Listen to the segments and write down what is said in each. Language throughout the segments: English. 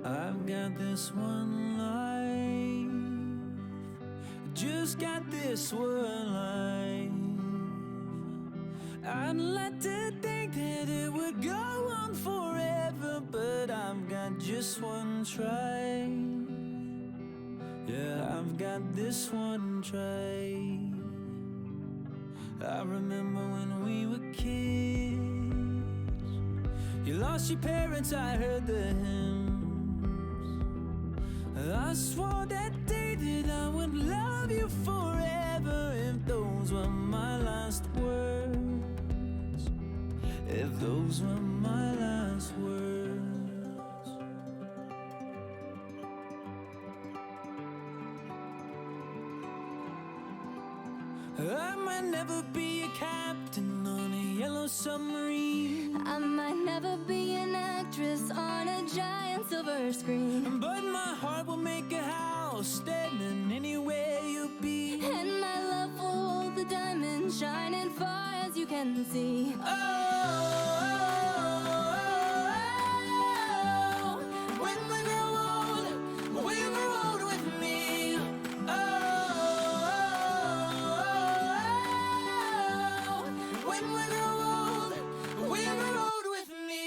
I've got this one life, just got this one life. I'd like to think that it would go on forever, but I've got just one try. Yeah, I've got this one try. I remember when we were kids, you lost your parents, I heard the hymns. I swore that day that I would love you forever, if those were my last words, if those were my last words. I might never be a captain on a yellow submarine. I might never be an actress on a giant silver screen, but my heart will make a house standing anywhere you be. and my love will hold the diamonds shining far as you can see. When we grow old with me. When we grow old with me.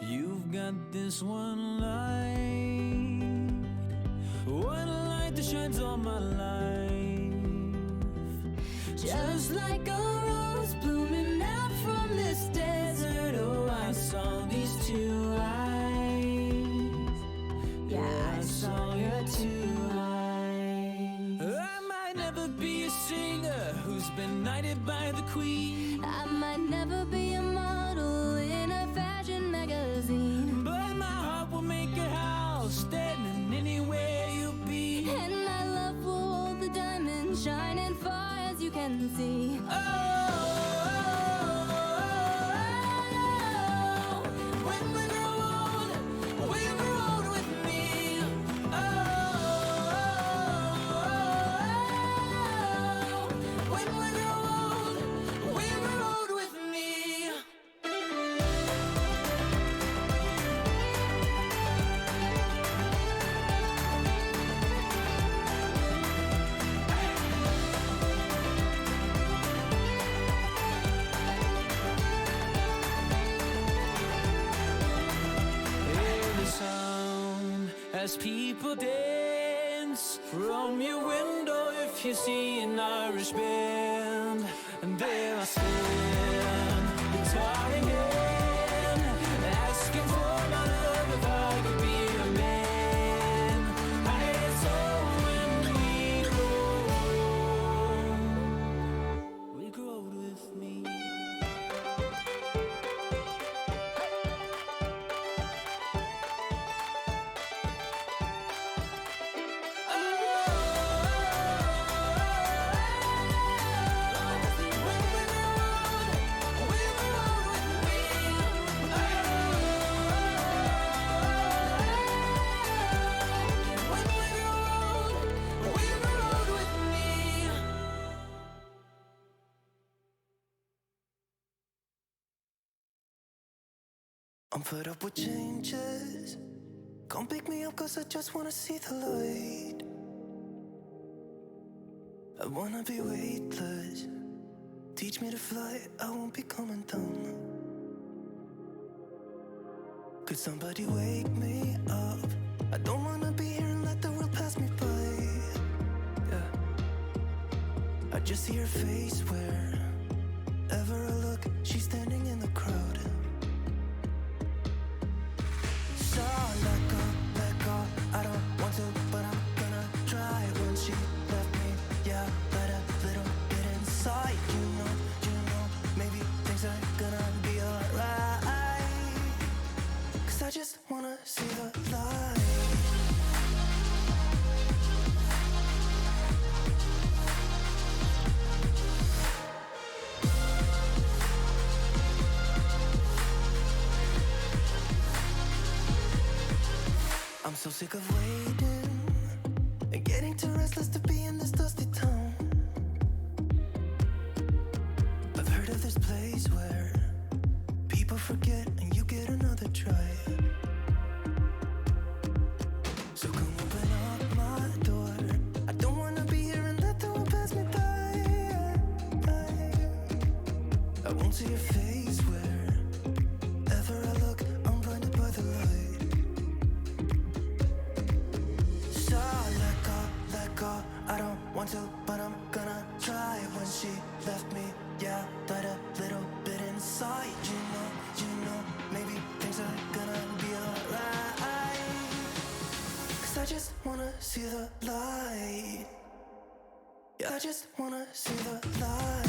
You've got this one light that shines all my life. Just like a rose blooming out from this desert. Oh, I saw these two eyes. Yeah, I saw your two eyes. I might never be a singer who's been knighted by the queen. I might never be a model in a fashion magazine, but my heart will make a house standing anywhere you be. and my love will hold the diamonds shining far as you can see. When we grow old with me. When we grow old with me. As people dance from your window, if you see an Irish band, and there I stand, guitar in hand, asking for my love if I could be a man. And it's all when we grow old with me. I'm fed up with changes. Come pick me up, cause I just wanna see the light. I wanna be weightless. Teach me to fly, I won't be coming down. Could somebody wake me up? I don't wanna be here and let the world pass me by. Yeah. I just see her face wherever I look. She's standing in the crowd. So let go, I don't want to, but I'm gonna try. When she left me, yeah, let a little bit inside. You know, maybe things are gonna be alright. Cause I just wanna see the light. I'm so sick of waiting and getting too restless to be in this dusty town. I've heard of this place where people forget and you get another try. So come open up my door. I don't wanna be here and let the world pass me by. I won't see your face wherever I look. I'm blinded by the light. So let go. I don't want to, but I'm gonna try. When she left me, yeah, died a little bit inside. You know, maybe things are gonna be alright. 'Cause I just wanna see the light. Yeah, I just wanna see the light.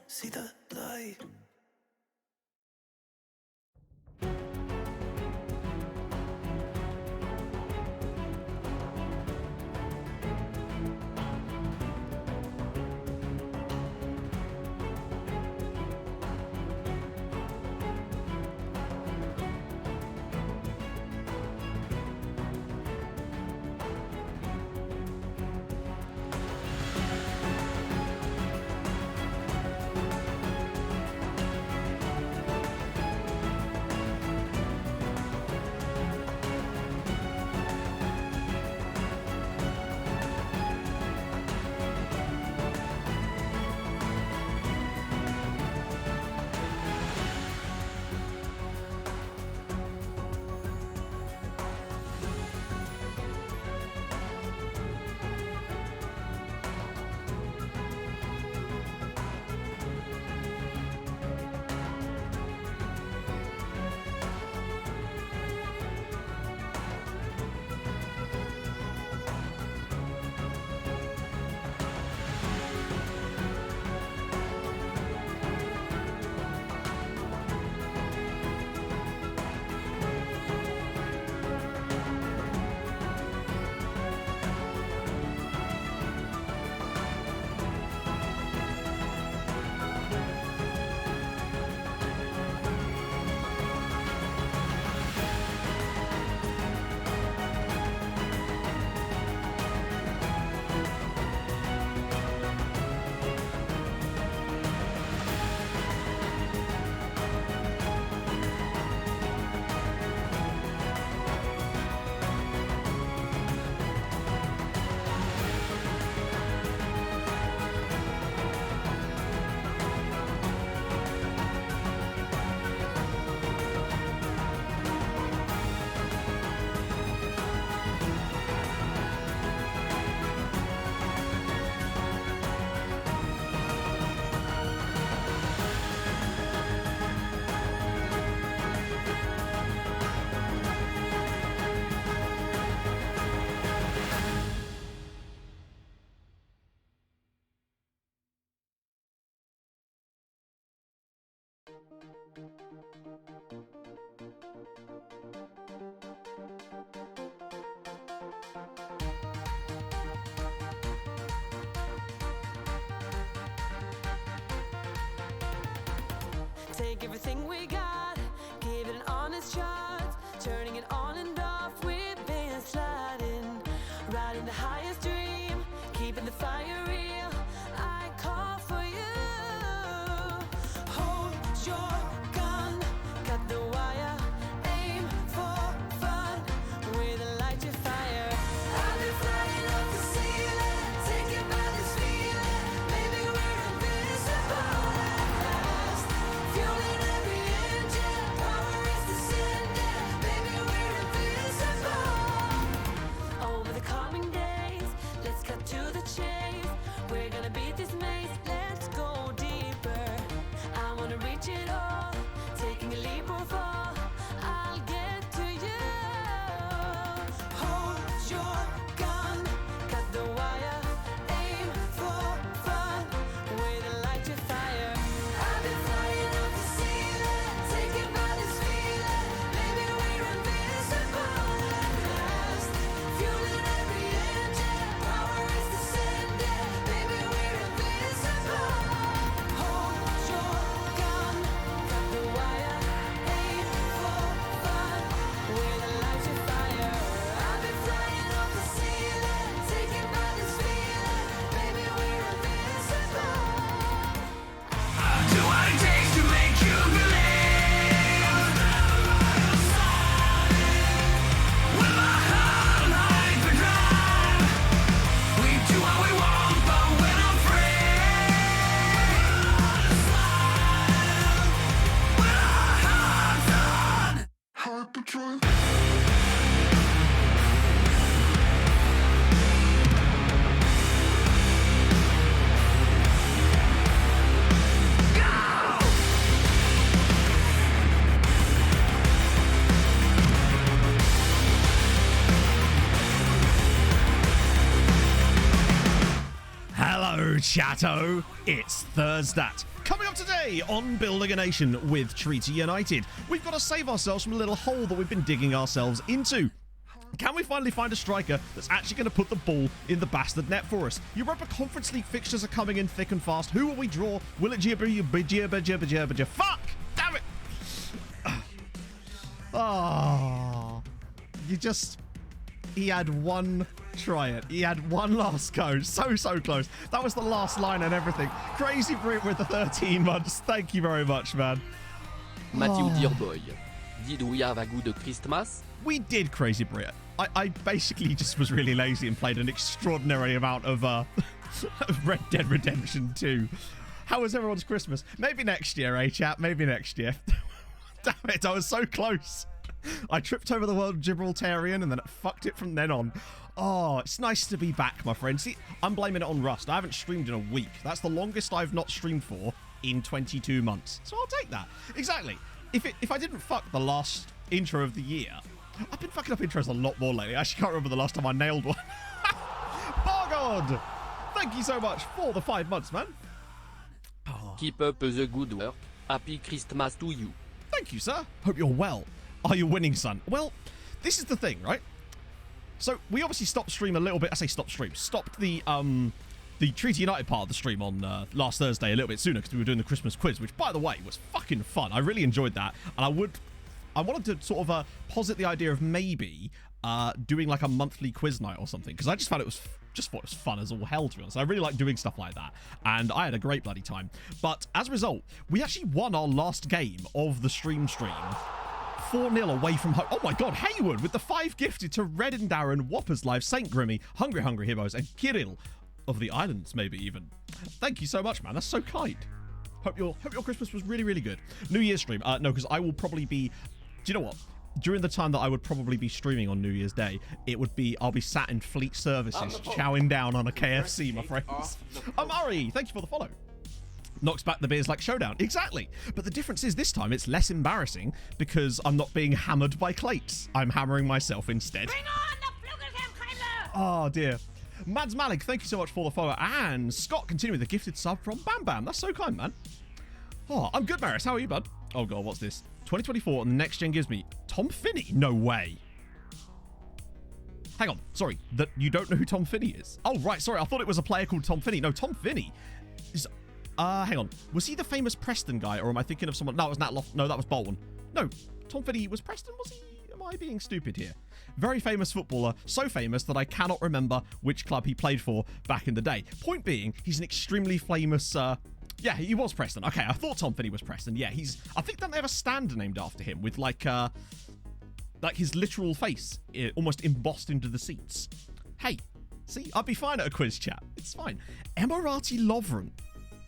See the light. Take everything we got, give it an honest shot, turning it on and off, we've been sliding, riding the highest dream, keeping the fire real. I call for you. Hold your gun, cut the wire, aim for fun. trying. Hello, chatto. It's Thursday. Coming up today on Building a Nation with Treaty United, we've got to save ourselves from a little hole that we've been digging ourselves into. Can we finally find a striker that's actually going to put the ball in the bastard net for us? Europa Conference League fixtures are coming in thick and fast. Who will we draw? Will it jibber? Fuck! Damn it! Oh, he had one try it. He had one last go. So close. That was the last line and everything. Crazy Brit with the 13 months. Thank you very much, man. Matthew, dear boy, did we have a good Christmas? We did, Crazy Brit. I basically just was really lazy and played an extraordinary amount of Red Dead Redemption 2. How was everyone's Christmas? Maybe next year, eh, chat? Maybe next year. Damn it, I was so close. I tripped over the word Gibraltarian and then it fucked it from then on. Oh, it's nice to be back, my friend. See, I'm blaming it on Rust. I haven't streamed in a week. That's the longest I've not streamed for in 22 months. So I'll take that. Exactly. If I didn't fuck the last intro of the year, I've been fucking up intros a lot more lately. I actually can't remember the last time I nailed one. Bargod! Thank you so much for the 5 months, man. Oh. Keep up the good work. Happy Christmas to you. Thank you, sir. Hope you're well. Are you winning, son? Well, this is the thing, right? So we obviously stopped stream a little bit. I say stopped the Treaty United part of the stream on last Thursday a little bit sooner because we were doing the Christmas quiz, which, by the way, was fucking fun. I really enjoyed that, and I wanted to sort of posit the idea of maybe doing like a monthly quiz night or something because I just found thought it was fun as all hell, to be honest. I really like doing stuff like that, and I had a great bloody time. But as a result, we actually won our last game of the stream 4-0 away from home. Oh my god, Haywood with the 5 gifted to Red and Darren, Whoppers Live, Saint Grimmy, Hungry Hibbos, and Kirill of the Islands, maybe even. Thank you so much, man. That's so kind. Hope your Christmas was really, really good. New Year's stream. No, because I will probably be... Do you know what? During the time that I would probably be streaming on New Year's Day, I'll be sat in Fleet Services, chowing down on a KFC, my friends. Murray, thank you for the follow. Knocks back the beers like Showdown. Exactly. But the difference is this time it's less embarrassing because I'm not being hammered by Clates. I'm hammering myself instead. Bring on the Oh, dear. Mads Malik, thank you so much for the follow. And Scott, continuing the gifted sub from Bam Bam. That's so kind, man. Oh, I'm good, Maris. How are you, bud? Oh, God, what's this? 2024 and the next gen gives me Tom Finney. No way. Hang on. Sorry. That you don't know who Tom Finney is? Oh, right. Sorry. I thought it was a player called Tom Finney. No, Tom Finney is... hang on. Was he the famous Preston guy, or am I thinking of someone? No, it was Nat Loft. No, that was Bolton. No, Tom Finney was Preston, was he? Am I being stupid here? Very famous footballer. So famous that I cannot remember which club he played for back in the day. Point being, he's an extremely famous... yeah, he was Preston. Okay, I thought Tom Finney was Preston. Yeah, I think that they have a stand named after him with, like his literal face almost embossed into the seats. Hey, see, I'd be fine at a quiz chat. It's fine. Emirati Lovren.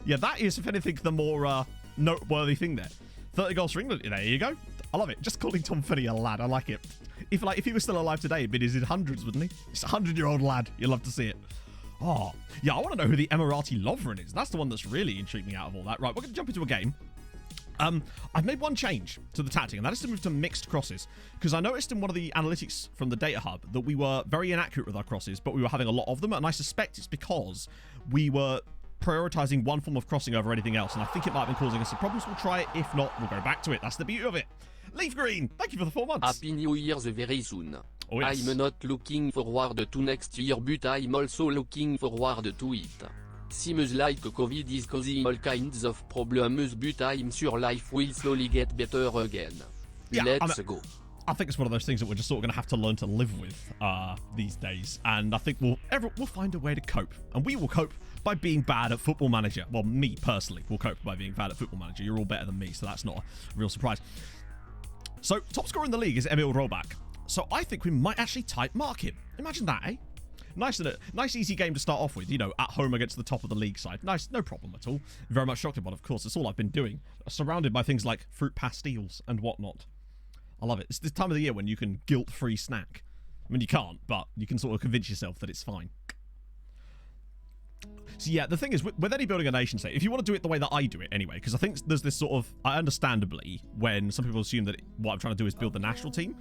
Yeah, that is, if anything, the more noteworthy thing there. 30 goals for England. There you go. I love it. Just calling Tom Finney a lad. I like it. If he was still alive today, he'd be in his hundreds, wouldn't he? It's a 100-year-old lad. You'd love to see it. Oh, yeah, I want to know who the Emirati Lovren is. That's the one that's really intrigued me out of all that. Right, we're going to jump into a game. I've made one change to the tactic, and that is to move to mixed crosses. Because I noticed in one of the analytics from the data hub that we were very inaccurate with our crosses, but we were having a lot of them, and I suspect it's because we were prioritizing one form of crossing over anything else, and I think it might have been causing us some problems. We'll try it. If not, we'll go back to it. That's the beauty of it. Leaf Green, thank you for the 4 months. Happy New Year's very soon. Oh, yes. I'm not looking forward to next year, but I'm also looking forward to it. Seems like COVID is causing all kinds of problems, but I'm sure life will slowly get better again. Yeah, Let's go. I think it's one of those things that we're just sort of going to have to learn to live with these days, and I think we'll find a way to cope, and we will cope by being bad at Football Manager. Well, me personally will cope by being bad at Football Manager. You're all better than me, so that's not a real surprise. So, top scorer in the league is Emil Rollback. So I think we might actually type mark him. Imagine that, eh? Nice easy game to start off with, you know, at home against the top of the league side. Nice, no problem at all. Very much shocked about, of course. It's all I've been doing. Surrounded by things like fruit pastilles and whatnot. I love it. It's this time of the year when you can guilt-free snack. I mean, you can't, but you can sort of convince yourself that it's fine. So yeah, the thing is, with any building a nation state, if you want to do it the way that I do it anyway, because I think there's this sort of, understandably, when some people assume that what I'm trying to do is build the national team,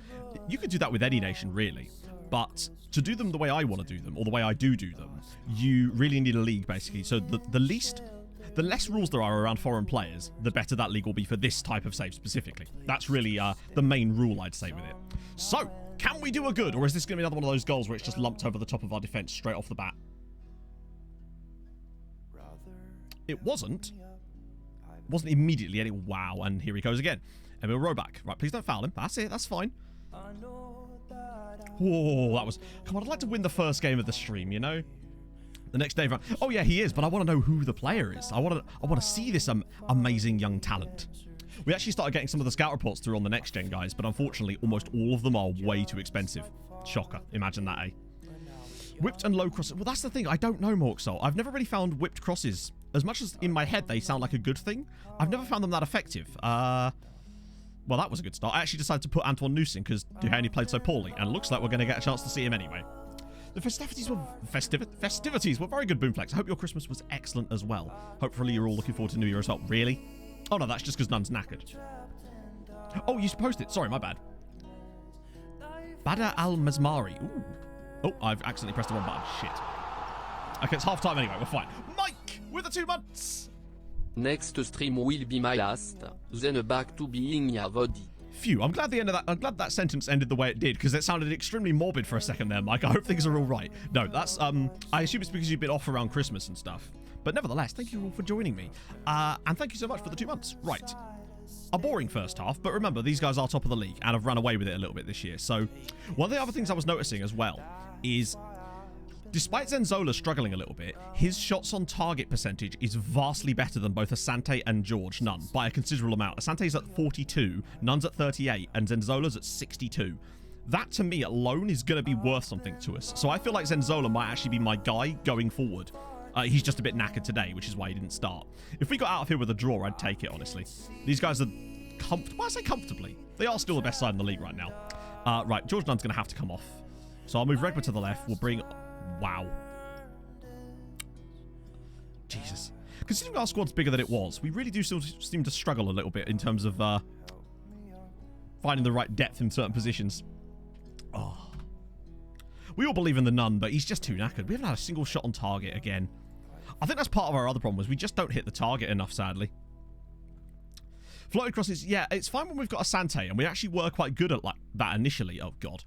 you could do that with any nation, really. But to do them the way I want to do them, or the way I do them, you really need a league, basically. So the less rules there are around foreign players, the better that league will be for this type of save specifically. That's really the main rule, I'd say, with it. So, can we do a good, or is this going to be another one of those goals where it's just lumped over the top of our defense straight off the bat? It wasn't immediately any. Wow, and here he goes again. Emil Roback. Right, please don't foul him. That's it. That's fine. Whoa, that was. Come on, I'd like to win the first game of the stream, you know? The next day. Oh, yeah, he is, but I want to know who the player is. I want to see this amazing young talent. We actually started getting some of the scout reports through on the next gen, guys, but unfortunately, almost all of them are way too expensive. Shocker. Imagine that, eh? Whipped and low crosses. Well, that's the thing. I don't know, Morksol. I've never really found whipped crosses. As much as in my head they sound like a good thing, I've never found them that effective. Well, that was a good start. I actually decided to put Antoine Nuss in because Duhaney played so poorly, and it looks like we're going to get a chance to see him anyway. The festivities were very good, Boomflex. I hope your Christmas was excellent as well. Hopefully you're all looking forward to New Year as well. Really? Oh, no, that's just because Nun's knackered. Oh, you posted it. Sorry, my bad. Badr al-Mazmari. Ooh. Oh, I've accidentally pressed the wrong button. Shit. Okay, it's half time anyway. We're fine. Mike with the 2 months. Next stream will be my last, then back to being Yavodi. Phew, I'm glad the end of that. I'm glad that sentence ended the way it did, because it sounded extremely morbid for a second there, Mike. I hope things are all right. No, that's I assume it's because you've been off around Christmas and stuff. But nevertheless, thank you all for joining me, and thank you so much for the 2 months. Right, a boring first half, but remember these guys are top of the league and have run away with it a little bit this year. So one of the other things I was noticing as well is, despite Zenzola struggling a little bit, his shots on target percentage is vastly better than both Asante and George Nunn by a considerable amount. Asante's at 42, Nunn's at 38, and Zenzola's at 62. That, to me, alone is going to be worth something to us. So I feel like Zenzola might actually be my guy going forward. He's just a bit knackered today, which is why he didn't start. If we got out of here with a draw, I'd take it, honestly. These guys are comfortable. Well, I say comfortably. They are still the best side in the league right now. Right, George Nunn's going to have to come off. So I'll move Redwood to the left. We'll bring... Wow. Jesus. Considering our squad's bigger than it was, we really do still seem to struggle a little bit in terms of finding the right depth in certain positions. Oh. We all believe in the Nun, but he's just too knackered. We haven't had a single shot on target again. I think that's part of our other problem, was we just don't hit the target enough, sadly. Floated crosses, yeah, it's fine when we've got Asante, and we actually were quite good at like that initially. Oh, God.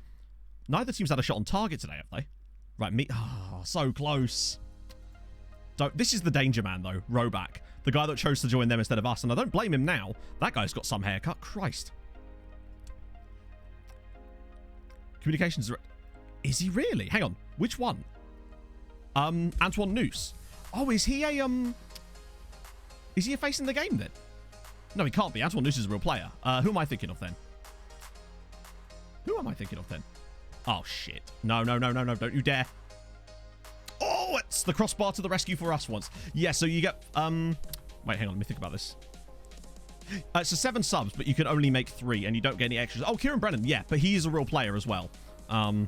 Neither team's had a shot on target today, have they? Right, me. Oh, so close. This is the danger man, though. Roback. The guy that chose to join them instead of us. And I don't blame him now. That guy's got some haircut. Christ. Communications. Is he really? Hang on. Which one? Antoine Nuss. Oh, is he a, Is he a face in the game, then? No, he can't be. Antoine Nuss is a real player. Who am I thinking of, then? Who am I thinking of, then? Oh, shit. No, no, no, no, no. Don't you dare. Oh, it's the crossbar to the rescue for us once. Yeah, so you get... Wait, hang on. Let me think about this. It's a 7 subs, but you can only make 3, and you don't get any extras. Oh, Kieran Brennan. Yeah, but he is a real player as well. Oh,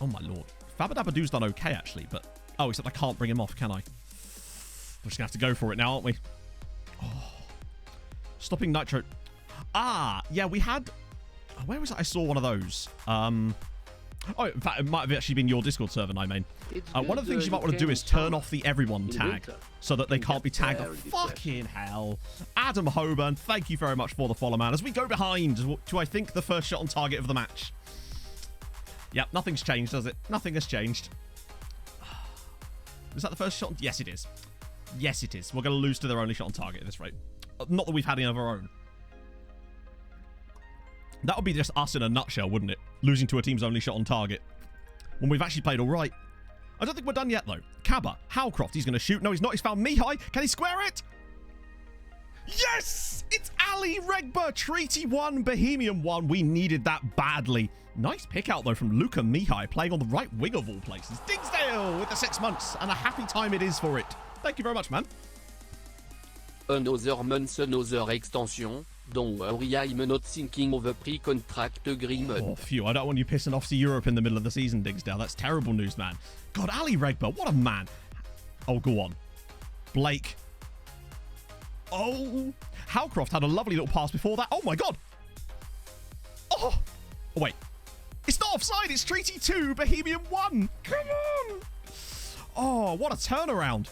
my lord. Fabadabadoo's done okay, actually, but... Oh, except I can't bring him off, can I? We're just going to have to go for it now, aren't we? Oh. Stopping Nitro. Ah, yeah, we had... Where was it? I saw one of those. Oh, in fact, it might have actually been your Discord server, I mean. One of the things you might want to do is turn off the everyone tag so that they can't be tagged. Fucking hell. Adam Hoburn, thank you very much for the follow, man. As we go behind to, I think, the first shot on target of the match. Yep, nothing's changed, does it? Nothing has changed. Is that the first shot? Yes, it is. Yes, it is. We're going to lose to their only shot on target at this rate. Not that we've had any of our own. That would be just us in a nutshell, wouldn't it? Losing to a team's only shot on target. When we've actually played all right. I don't think we're done yet, though. Cabba, Howcroft, he's going to shoot. No, he's not. He's found Mihai. Can he square it? Yes! It's Ali Regba. Treaty 1, Bohemian 1. We needed that badly. Nice pick out, though, from Luca Mihai, playing on the right wing of all places. Digsdale with the 6 months, and a happy time it is for it. Thank you very much, man. Another month, another extension. Don't worry, I'm not thinking of a pre-contract agreement. Oh, phew, I don't want you pissing off to Europe in the middle of the season, Digsdale. That's terrible news, man. God, Ali Regba, what a man. Oh, go on. Blake. Oh, Howcroft had a lovely little pass before that. Oh, my God. Oh, wait. It's not offside. It's Treaty 2, Bohemian 1. Come on. Oh, what a turnaround.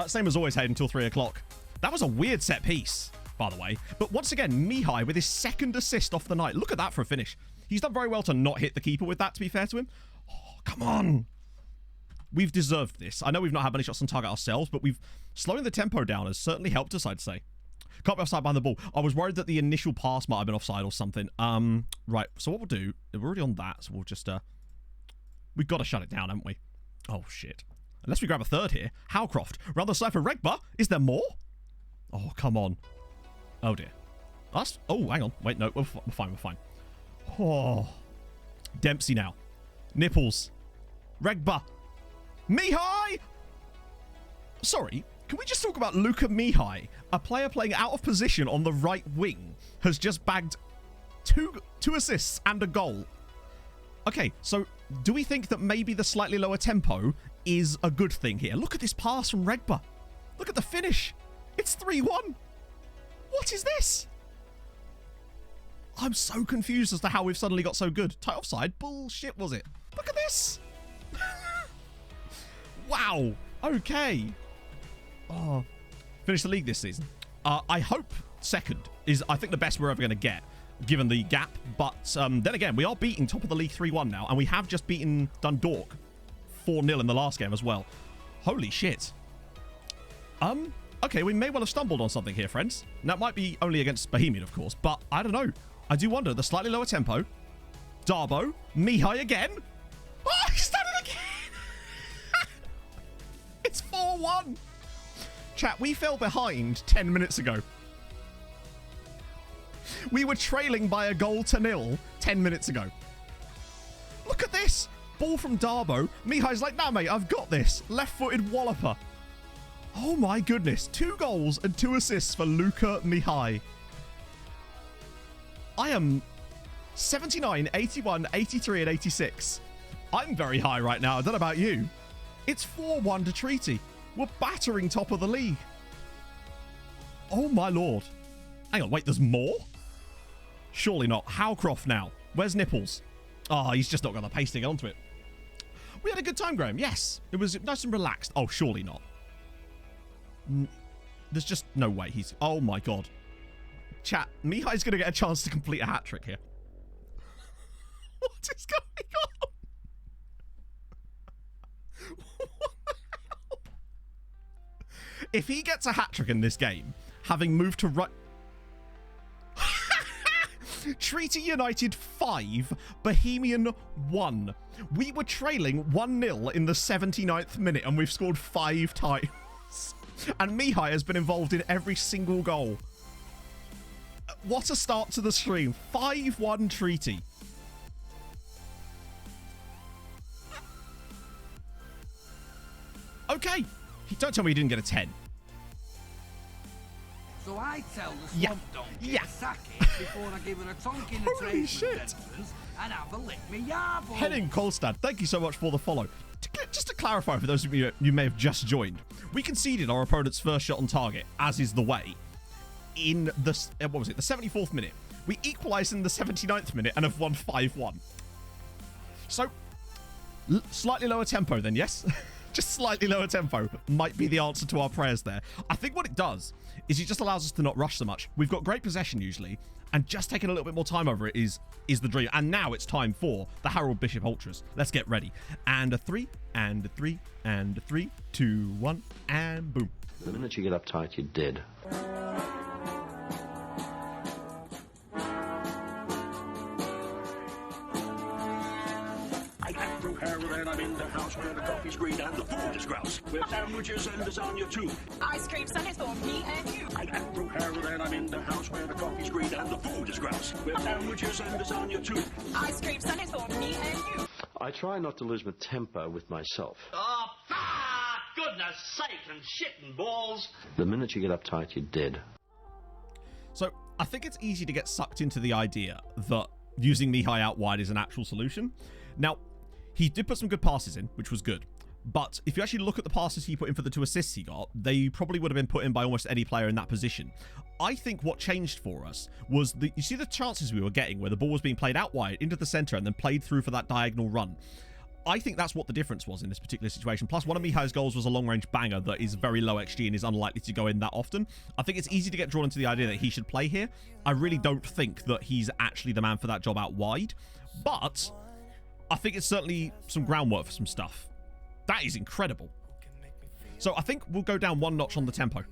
Same as always, Hayden, until 3 o'clock. That was a weird set piece, by the way. But once again, Mihai with his second assist off the night. Look at that for a finish. He's done very well to not hit the keeper with that, to be fair to him. Oh, come on. We've deserved this. I know we've not had many shots on target ourselves, but slowing the tempo down has certainly helped us, I'd say. Can't be offside behind the ball. I was worried that the initial pass might have been offside or something. Right, so what we'll do, we're already on that, so we'll just, we've got to shut it down, haven't we? Oh, shit. Unless we grab a third here. Howcroft. Round the side for Regba. Is there more? Oh, come on. Oh, dear. Us? Oh, hang on. Wait, no, we're fine, we're fine. Oh. Dempsey now. Nipples. Regba. Mihai! Sorry, can we just talk about Luka Mihai? A player playing out of position on the right wing has just bagged two assists and a goal. Okay, so do we think that maybe the slightly lower tempo is a good thing here? Look at this pass from Regba. Look at the finish. It's 3-1. What is this? I'm so confused as to how we've suddenly got so good. Tight offside? Bullshit, was it? Look at this. Wow. Okay. Oh. Finish the league this season. I hope second is, I think, the best we're ever going to get, given the gap. But then again, we are beating top of the league 3-1 now, and we have just beaten Dundalk 4-0 in the last game as well. Holy shit. Okay, we may well have stumbled on something here, friends. That might be only against Bohemian, of course, but I don't know. I do wonder. The slightly lower tempo. Darbo. Mihai again. Oh, he's done it again. It's 4-1. Chat, we fell behind 10 minutes ago. We were trailing by a goal to 0 10 minutes ago. Look at this. Ball from Darbo. Mihai's like, nah, mate, I've got this. Left-footed walloper. Oh, my goodness. 2 goals and 2 assists for Luka Mihai. I am 79, 81, 83, and 86. I'm very high right now. I don't know about you. It's 4-1 to Treaty. We're battering top of the league. Oh, my lord. Hang on, wait, there's more? Surely not. Howcroft now. Where's Nipples? Oh, he's just not got the pace to get onto it. We had a good time, Graham. Yes. It was nice and relaxed. Oh, surely not. There's just no way he's... Oh, my God. Chat, Mihai's going to get a chance to complete a hat-trick here. What is going on? What the hell? If he gets a hat-trick in this game, having moved to right... Treaty United 5, Bohemian 1. We were trailing 1-0 in the 79th minute, and we've scored 5 times. And Mihai has been involved in every single goal. What a start to the stream. 5-1 Treaty. Okay. Don't tell me he didn't get a 10. So I tell the swamp donkey to suck it before I give her a tonk in the Holy shit. and have a lick me yarball. Henning Kolstad, thank you so much for the follow. Just to clarify for those of you who may have just joined, we conceded our opponent's first shot on target, as is the way, in the, what was it, the 74th minute. We equalised in the 79th minute and have won 5-1. So, slightly lower tempo then, yes? Just slightly lower tempo might be the answer to our prayers there. I think what it does is it just allows us to not rush so much. We've got great possession usually, and just taking a little bit more time over it is the dream. And now it's time for the Harold Bishop Ultras. Let's get ready. And a 3, and a 3, and a 3, 2, 1, and boom. The minute you get uptight, you're dead. And I'm in the house where the coffee's green and the food is grouse. With sandwiches and lasagna too. Ice cream sundaes for me and you. I am Drew Harrell and I'm in the house where the coffee's green and the food is grouse. With sandwiches and lasagna too. Ice cream sundaes for me and you. I try not to lose my temper with myself. Oh, fuck! goodness sake, and shit and balls. The minute you get uptight, you're dead. So I think it's easy to get sucked into the idea that using Mihai out wide is an actual solution. Now, he did put some good passes in, which was good. But if you actually look at the passes he put in for the 2 assists he got, they probably would have been put in by almost any player in that position. I think what changed for us was, you see the chances we were getting where the ball was being played out wide into the centre and then played through for that diagonal run. I think that's what the difference was in this particular situation. Plus, one of Mihai's goals was a long-range banger that is very low XG and is unlikely to go in that often. I think it's easy to get drawn into the idea that he should play here. I really don't think that he's actually the man for that job out wide. But I think it's certainly some groundwork for some stuff. That is incredible. So I think we'll go down one notch on the tempo.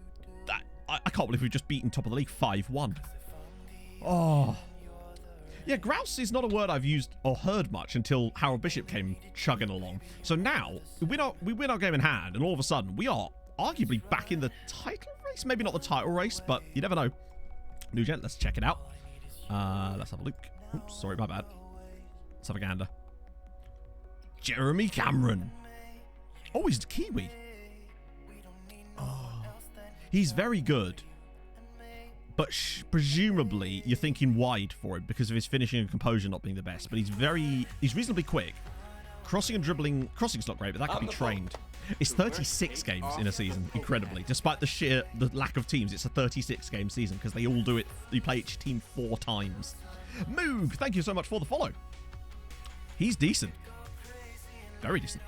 I can't believe we've just beaten top of the league 5-1. Oh. Yeah, grouse is not a word I've used or heard much until Harold Bishop came chugging along. So now, we win our game in hand, and all of a sudden, we are arguably back in the title race. Maybe not the title race, but you never know. Nugent, let's check it out. Let's have a look. Oops, sorry, my bad. Let's have a gander. Jeremy Cameron. Oh, he's Kiwi. Oh, he's very good. But presumably, you're thinking wide for him because of his finishing and composure not being the best. But he's reasonably quick. Crossing and dribbling, crossing's not great, but that can be trained. It's 36 games in a season, incredibly. Despite the lack of teams, it's a 36-game season because they all do it. You play each team 4 times. Moog, thank you so much for the follow. He's decent. Very decent.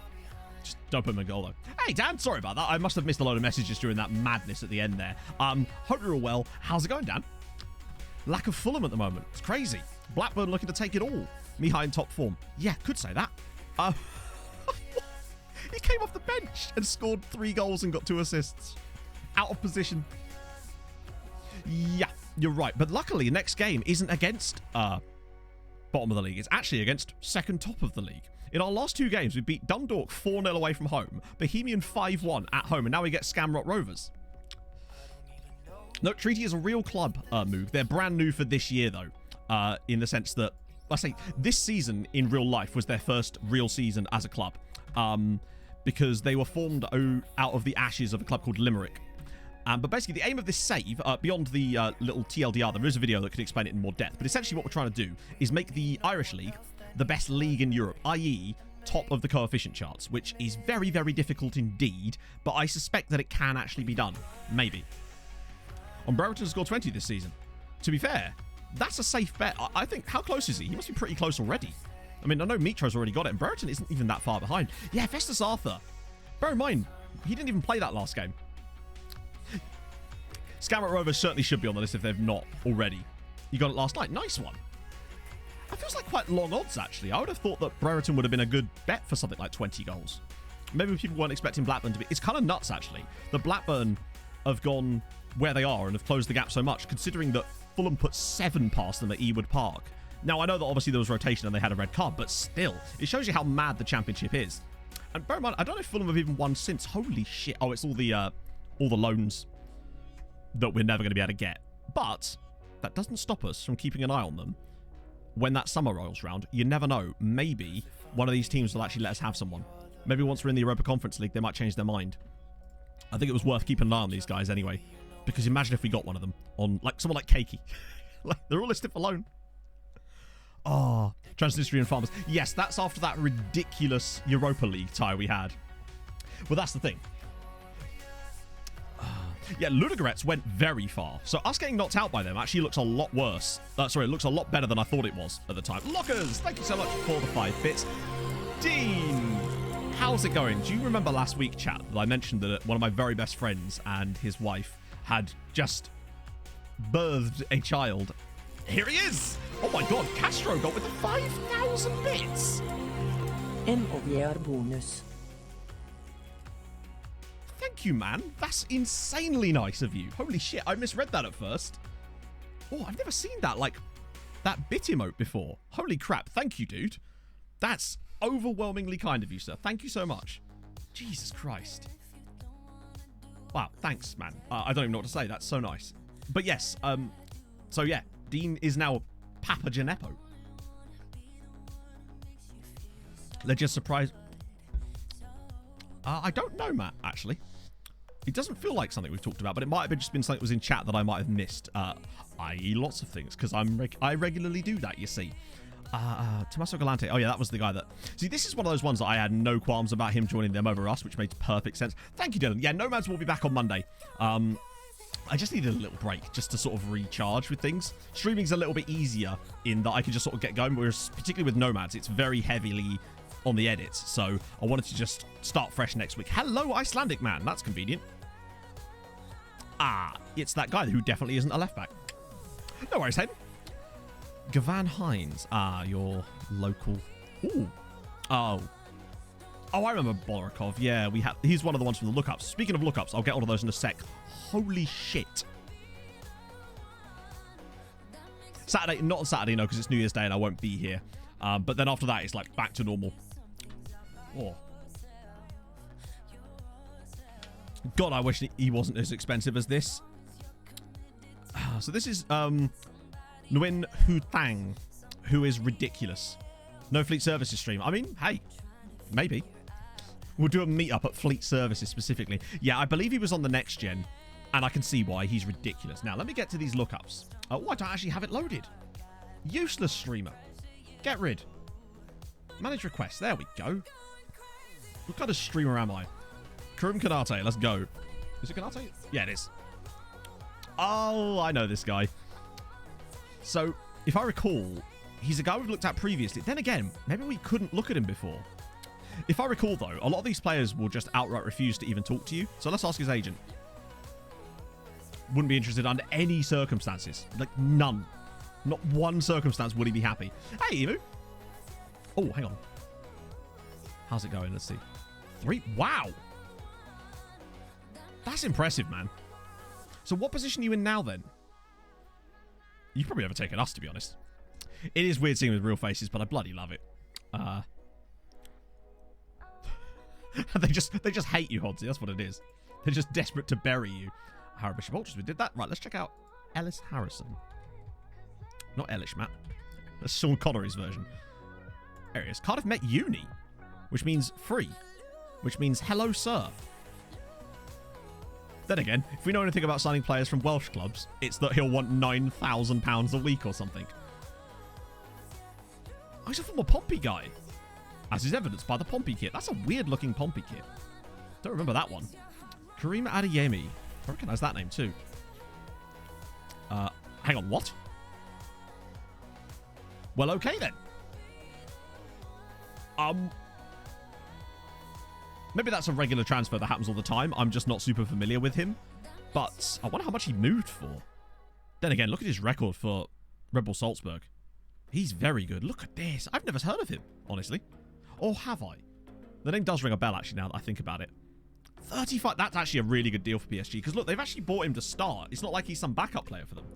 Just don't put him in goal, though. Hey, Dan, sorry about that. I must have missed a load of messages during that madness at the end there. Hope you're all well. How's it going, Dan? Lack of Fulham at the moment. It's crazy. Blackburn looking to take it all. Mihai in top form. Yeah, could say that. He came off the bench and scored 3 goals and got 2 assists. Out of position. Yeah, you're right. But luckily, the next game isn't against bottom of the league. It's actually against second top of the league. In our last 2 games, we beat Dundalk 4-0 away from home, Bohemian 5-1 at home, and now we get Scamrock Rovers. No, Treaty is a real club, Moog. They're brand new for this year, though, in the sense that, I say, this season in real life was their first real season as a club, because they were formed out of the ashes of a club called Limerick. But basically, the aim of this save, beyond the little TLDR, there is a video that could explain it in more depth, but essentially what we're trying to do is make the Irish League the best league in Europe, i.e. top of the coefficient charts, which is very, very difficult indeed, but I suspect that it can actually be done. Maybe. On Brereton scored 20 this season. To be fair, that's a safe bet. I think, how close is he? He must be pretty close already. I mean, I know Mitro's already got it, and Brereton isn't even that far behind. Yeah, Festus Arthur. Bear in mind, he didn't even play that last game. Scamrock Rovers certainly should be on the list if they've not already. You got it last night. Nice one. That feels like quite long odds, actually. I would have thought that Brereton would have been a good bet for something like 20 goals. Maybe people weren't expecting Blackburn to be... It's kind of nuts, actually, that Blackburn have gone where they are and have closed the gap so much, considering that Fulham put 7 past them at Ewood Park. Now, I know that obviously there was rotation and they had a red card, but still, it shows you how mad the Championship is. And bear in mind, I don't know if Fulham have even won since. Holy shit. Oh, it's all the loans that we're never going to be able to get. But that doesn't stop us from keeping an eye on them. When that summer rolls round, you never know. Maybe one of these teams will actually let us have someone. Maybe once we're in the Europa Conference League, they might change their mind. I think it was worth keeping an eye on these guys anyway. Because imagine if we got one of them on, like, someone like Keiki. Like, they're all listed for loan. Oh, Transnistrian Farmers. Yes, that's after that ridiculous Europa League tie we had. Well, that's the thing. Yeah, Ludogorets went very far. So us getting knocked out by them actually looks a lot worse. Sorry, it looks a lot better than I thought it was at the time. Lockers, thank you so much for the 5 bits. Dean, how's it going? Do you remember last week, chat, that I mentioned that one of my very best friends and his wife had just birthed a child? Here he is! Oh my god, Castro got with the 5,000 bits! MOVR bonus. Thank you, man. That's insanely nice of you. Holy shit, I misread that at first. Oh, I've never seen that, like, that bit emote before. Holy crap, thank you, dude. That's overwhelmingly kind of you, sir. Thank you so much. Jesus Christ. Wow, thanks, man. I don't even know what to say. That's so nice. But yes, so yeah, Dean is now Papa Gineppo. Let's just surprise... I don't know, Matt, actually. It doesn't feel like something we've talked about, but it might have just been something that was in chat that I might have missed. I.e. lots of things, because I regularly do that, you see. Tommaso Galante. Oh, yeah, that was the guy that... See, this is one of those ones that I had no qualms about him joining them over us, which makes perfect sense. Thank you, Dylan. Yeah, Nomads will be back on Monday. I just needed a little break just to sort of recharge with things. Streaming's a little bit easier in that I can just sort of get going, whereas particularly with Nomads, it's very heavily on the edits. So I wanted to just start fresh next week. Hello, Icelandic man. That's convenient. Ah, it's that guy who definitely isn't a left back. No worries, Hayden. Gavan Hines. Ah, your local... Ooh. Oh, I remember Bolarikov. Yeah, he's one of the ones from the lookups. Speaking of lookups, I'll get onto those in a sec. Holy shit. Saturday, not on Saturday, no, because it's New Year's Day and I won't be here. But then after that, it's like back to normal. Oh. God, I wish he wasn't as expensive as this. So this is Nguyen Hu Thang, who is ridiculous. No Fleet Services stream. I mean, hey, maybe. We'll do a meetup at Fleet Services specifically. Yeah, I believe he was on the next gen, and I can see why. He's ridiculous. Now, let me get to these lookups. Oh, I don't actually have it loaded. Useless streamer. Get rid. Manage requests. There we go. What kind of streamer am I? Karim Kanate. Let's go. Is it Kanate? Yeah, it is. Oh, I know this guy. So, if I recall, he's a guy we've looked at previously. Then again, maybe we couldn't look at him before. If I recall, though, a lot of these players will just outright refuse to even talk to you. So let's ask his agent. Wouldn't be interested under any circumstances. Like, none. Not one circumstance would he be happy. Hey, Emu. Oh, hang on. How's it going? Let's see. 3. Wow. That's impressive, man. So what position are you in now, then? You've probably never taken us, to be honest. It is weird seeing with real faces, but I bloody love it. They just hate you, Hodsy. That's what it is. They're just desperate to bury you. Harrow Bishop Ultras, we did that. Right, let's check out Ellis Harrison. Not Ellis, Matt. That's Sean Connery's version. There it is. Cardiff Met Uni, which means free, which means hello, sir. Then again, if we know anything about signing players from Welsh clubs, it's that he'll want £9,000 a week or something. Oh, he's a former Pompey guy. As is evidenced by the Pompey kit. That's a weird-looking Pompey kit. Don't remember that one. Kareem Adeyemi. I recognise that name too. Hang on, what? Well, okay then. Maybe that's a regular transfer that happens all the time. I'm just not super familiar with him. But I wonder how much he moved for. Then again, look at his record for Red Bull Salzburg. He's very good. Look at this. I've never heard of him, honestly. Or have I? The name does ring a bell, actually, now that I think about it. 35. That's actually a really good deal for PSG. Because, look, they've actually bought him to start. It's not like he's some backup player for them.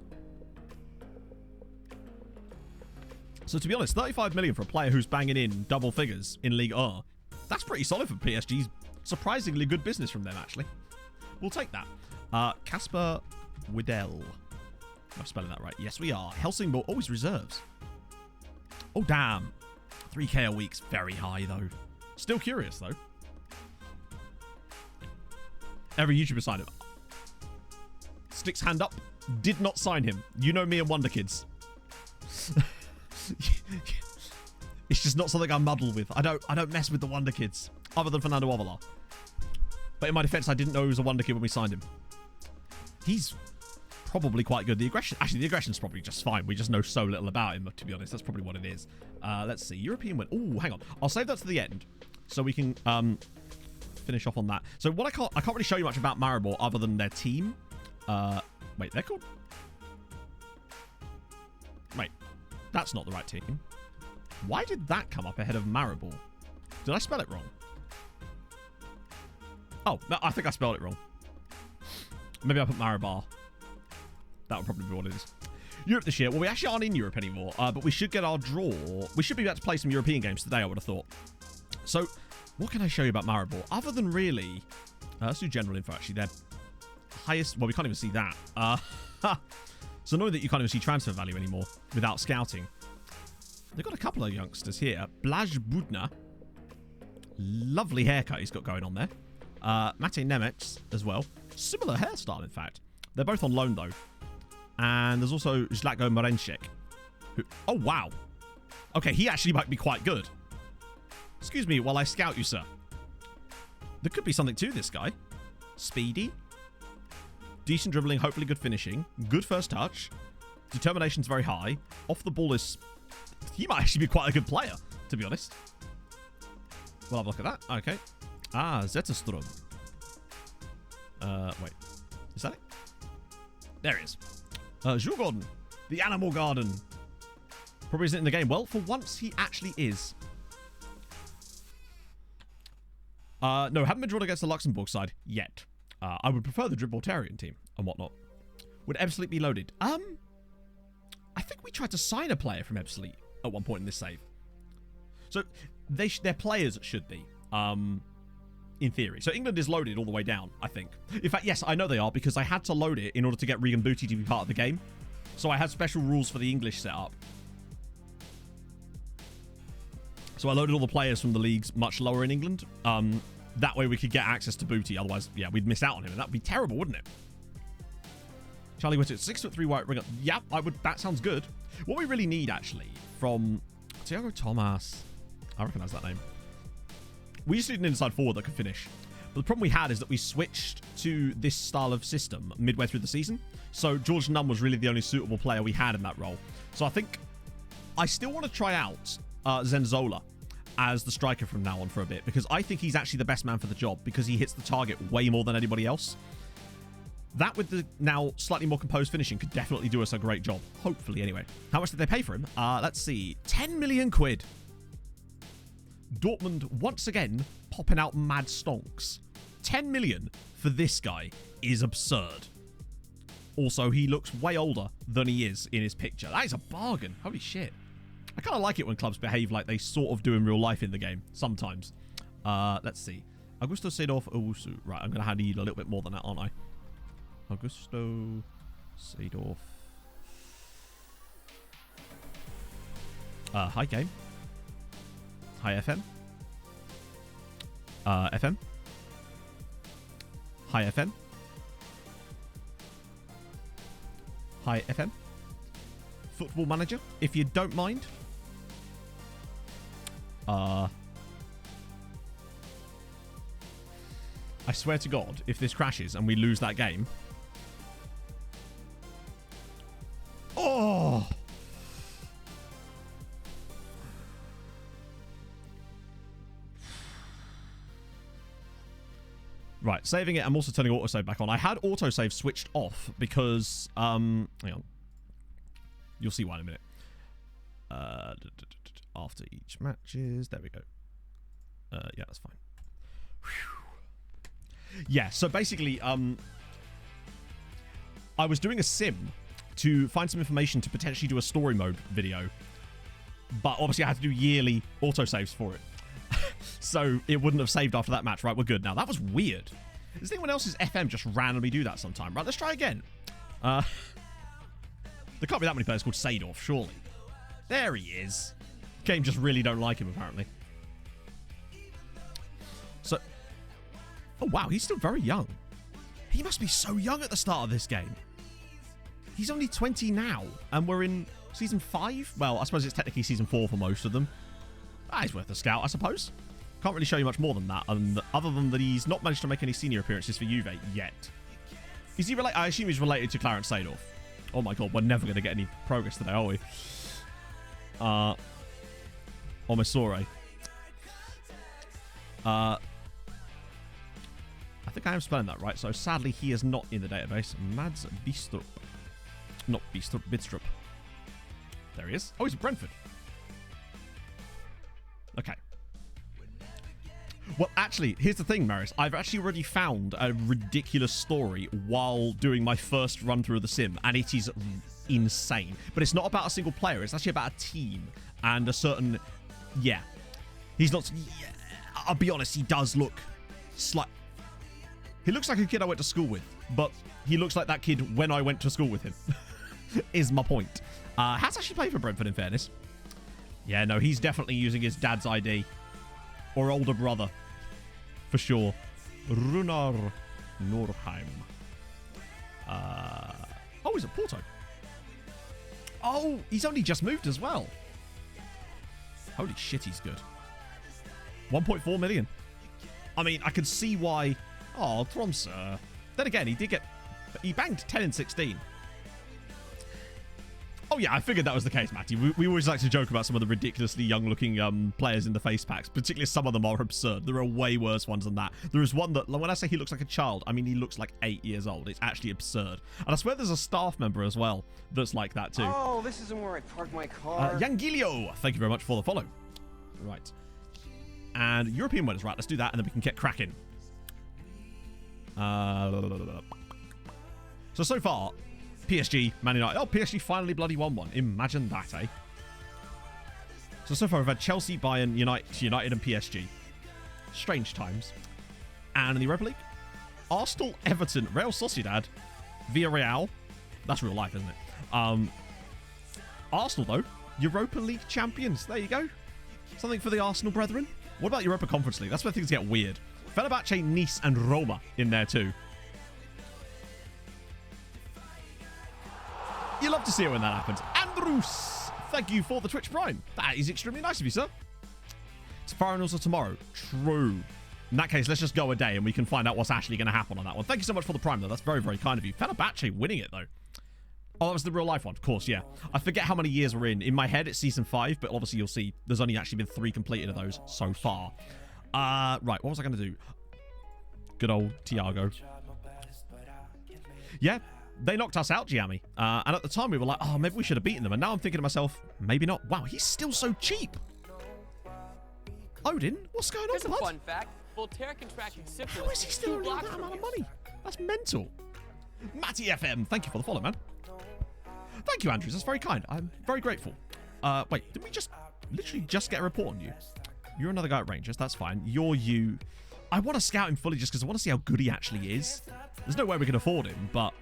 So, to be honest, 35 million for a player who's banging in double figures in Ligue 1. That's pretty solid for PSG's surprisingly good business from them, actually. We'll take that. Casper Widell. Am I spelling that right? Yes, we are. Helsingborg always reserves. Oh, damn. 3k a week's very high, though. Still curious, though. Every YouTuber signed him. Sticks hand up. Did not sign him. You know me and Wonder Kids. It's just not something I muddle with. I don't mess with the Wonder Kids, other than Fernando Ovalar. But in my defense, I didn't know he was a Wonder Kid when we signed him. He's probably quite good. The aggression's probably just fine. We just know so little about him, to be honest. That's probably what it is. Let's see. European win. Oh, hang on. I'll save that to the end so we can finish off on that. So what I can't really show you much about Maribor other than their team. Wait, they're called... Wait, that's not the right team. Why did that come up ahead of Maribor? Did I spell it wrong? Oh, no, I think I spelled it wrong. Maybe I put Maribor. That would probably be what it is. Europe this year. Well, we actually aren't in Europe anymore, but we should get our draw. We should be able to play some European games today, I would have thought. So, what can I show you about Maribor? Other than really... let's do general info, actually. Their highest... Well, we can't even see that. So annoying that you can't even see transfer value anymore without scouting. They've got a couple of youngsters here. Blaj Budna. Lovely haircut he's got going on there. Mate Nemec as well. Similar hairstyle, in fact. They're both on loan, though. And there's also Zlatko Morenšek. Who, oh, wow. Okay, he actually might be quite good. Excuse me while I scout you, sir. There could be something to this guy. Speedy. Decent dribbling, hopefully good finishing. Good first touch. Determination's very high. Off the ball is... He might actually be quite a good player, to be honest. We'll have a look at that. Okay. Ah, Zetterstrom. Wait. Is that it? There it is. Jules Gordon. The Animal Garden. Probably isn't in the game. Well, for once, he actually is. No, haven't been drawn against the Luxembourg side yet. I would prefer the Gibraltarian team and whatnot. Would Ebbsfleet be loaded? I think we tried to sign a player from Ebbsfleet at one point in this save. So, their players should be, in theory. So, England is loaded all the way down, I think. In fact, yes, I know they are, because I had to load it in order to get Regan Booty to be part of the game. So, I had special rules for the English setup. So, I loaded all the players from the leagues much lower in England. That way, we could get access to Booty. Otherwise, yeah, we'd miss out on him, and that'd be terrible, wouldn't it? Charlie Whittaker, 6'3" white ringer. Yeah, that sounds good. What we really need, actually, from Thiago Thomas... I recognise that name. We just need an inside forward that could finish. But the problem we had is that we switched to this style of system midway through the season. So George Nunn was really the only suitable player we had in that role. So I think I still want to try out Zenzola as the striker from now on for a bit, because I think he's actually the best man for the job because he hits the target way more than anybody else. That with the now slightly more composed finishing could definitely do us a great job. Hopefully, anyway. How much did they pay for him? Let's see. 10 million quid. Dortmund once again popping out mad stonks. 10 million for this guy is absurd. Also, he looks way older than he is in his picture. That is a bargain. Holy shit. I kind of like it when clubs behave like they sort of do in real life in the game. Sometimes. Let's see. Augusto Seedorf Owusu. Right, I'm going to need a little bit more than that, aren't I? Augusto Seedorf. Hi, game. Hi, FM. FM. Hi, FM. Hi, FM. Football Manager, if you don't mind. I swear to God, if this crashes and we lose that game... Oh! Right, saving it. I'm also turning autosave back on. I had autosave switched off because... hang on. You'll see why in a minute. After each matches. There we go. Yeah, that's fine. Whew. Yeah, so basically, I was doing a sim to find some information to potentially do a story mode video. But obviously I had to do yearly autosaves for it. So it wouldn't have saved after that match. Right, we're good now. That was weird. Does anyone else's FM just randomly do that sometime? Right, let's try again. There can't be that many players called Seedorf, surely. There he is. Game just really don't like him, apparently. So... Oh, wow, he's still very young. He must be so young at the start of this game. He's only 20 now, and we're in Season 5? Well, I suppose it's technically Season 4 for most of them. Ah, he's worth a scout, I suppose. Can't really show you much more than that, other than that he's not managed to make any senior appearances for Juve yet. Is he related? I assume he's related to Clarence Seedorf. Oh my god, we're never going to get any progress today, are we? Omesore. I think I am spelling that right, so sadly he is not in the database. Mads Bistrup. Not Bistrup, Bidstrup. There he is. Oh, he's at Brentford. Okay. Well, actually, here's the thing, Maris. I've actually already found a ridiculous story while doing my first run-through of the sim, and it is insane. But it's not about a single player. It's actually about a team and a certain... Yeah. He's not... Yeah, I'll be honest, he does look... He looks like a kid I went to school with, but he looks like that kid when I went to school with him, is my point. Has actually played for Brentford, in fairness. Yeah, no, he's definitely using his dad's ID. or older brother. For sure. Runar Norheim. Oh, he's at Porto. Oh, he's only just moved as well. Holy shit, he's good. 1.4 million. I mean, I can see why... Oh, Tromsø. Then again, he banged 10 and 16. Oh, yeah, I figured that was the case, Matty. We always like to joke about some of the ridiculously young-looking players in the face packs. Particularly some of them are absurd. There are way worse ones than that. There is one that, when I say he looks like a child, I mean he looks like 8 years old. It's actually absurd. And I swear there's a staff member as well that's like that too. Oh, this isn't where I parked my car. Yangilio, thank you very much for the follow. Right. And European winners, right, let's do that and then we can get cracking. So far... PSG, Man United. Oh, PSG finally bloody won one. Imagine that, eh? So far we've had Chelsea, Bayern, United and PSG. Strange times. And in the Europa League, Arsenal, Everton, Real Sociedad, Villarreal. That's real life, isn't it? Arsenal, though, Europa League champions. There you go. Something for the Arsenal brethren. What about Europa Conference League? That's where things get weird. Fenerbahce, Nice and Roma in there too. You love to see it when that happens. Andrus, thank you for the Twitch Prime. That is extremely nice of you, sir. It's finals are tomorrow. True. In that case, let's just go a day and we can find out what's actually going to happen on that one. Thank you so much for the Prime, though. That's very, very kind of you. Fenerbahce winning it, though. Oh, that was the real life one. Of course, yeah. I forget how many years we're in. In my head, it's season 5, but obviously you'll see there's only actually been 3 completed of those so far. Right, what was I going to do? Good old Thiago. Yeah. They knocked us out, Giammi. And at the time, we were like, oh, maybe we should have beaten them. And now I'm thinking to myself, maybe not. Wow, he's still so cheap. Odin, what's going on, Here's a fun fact. Voltaire contracted syphilis. How is he still earning that amount of money? That's mental. Matty FM, thank you for the follow, man. Thank you, Andrews. That's very kind. I'm very grateful. Wait, did we literally just get a report on you? You're another guy at Rangers. That's fine. You're you. I want to scout him fully just because I want to see how good he actually is. There's no way we can afford him, but...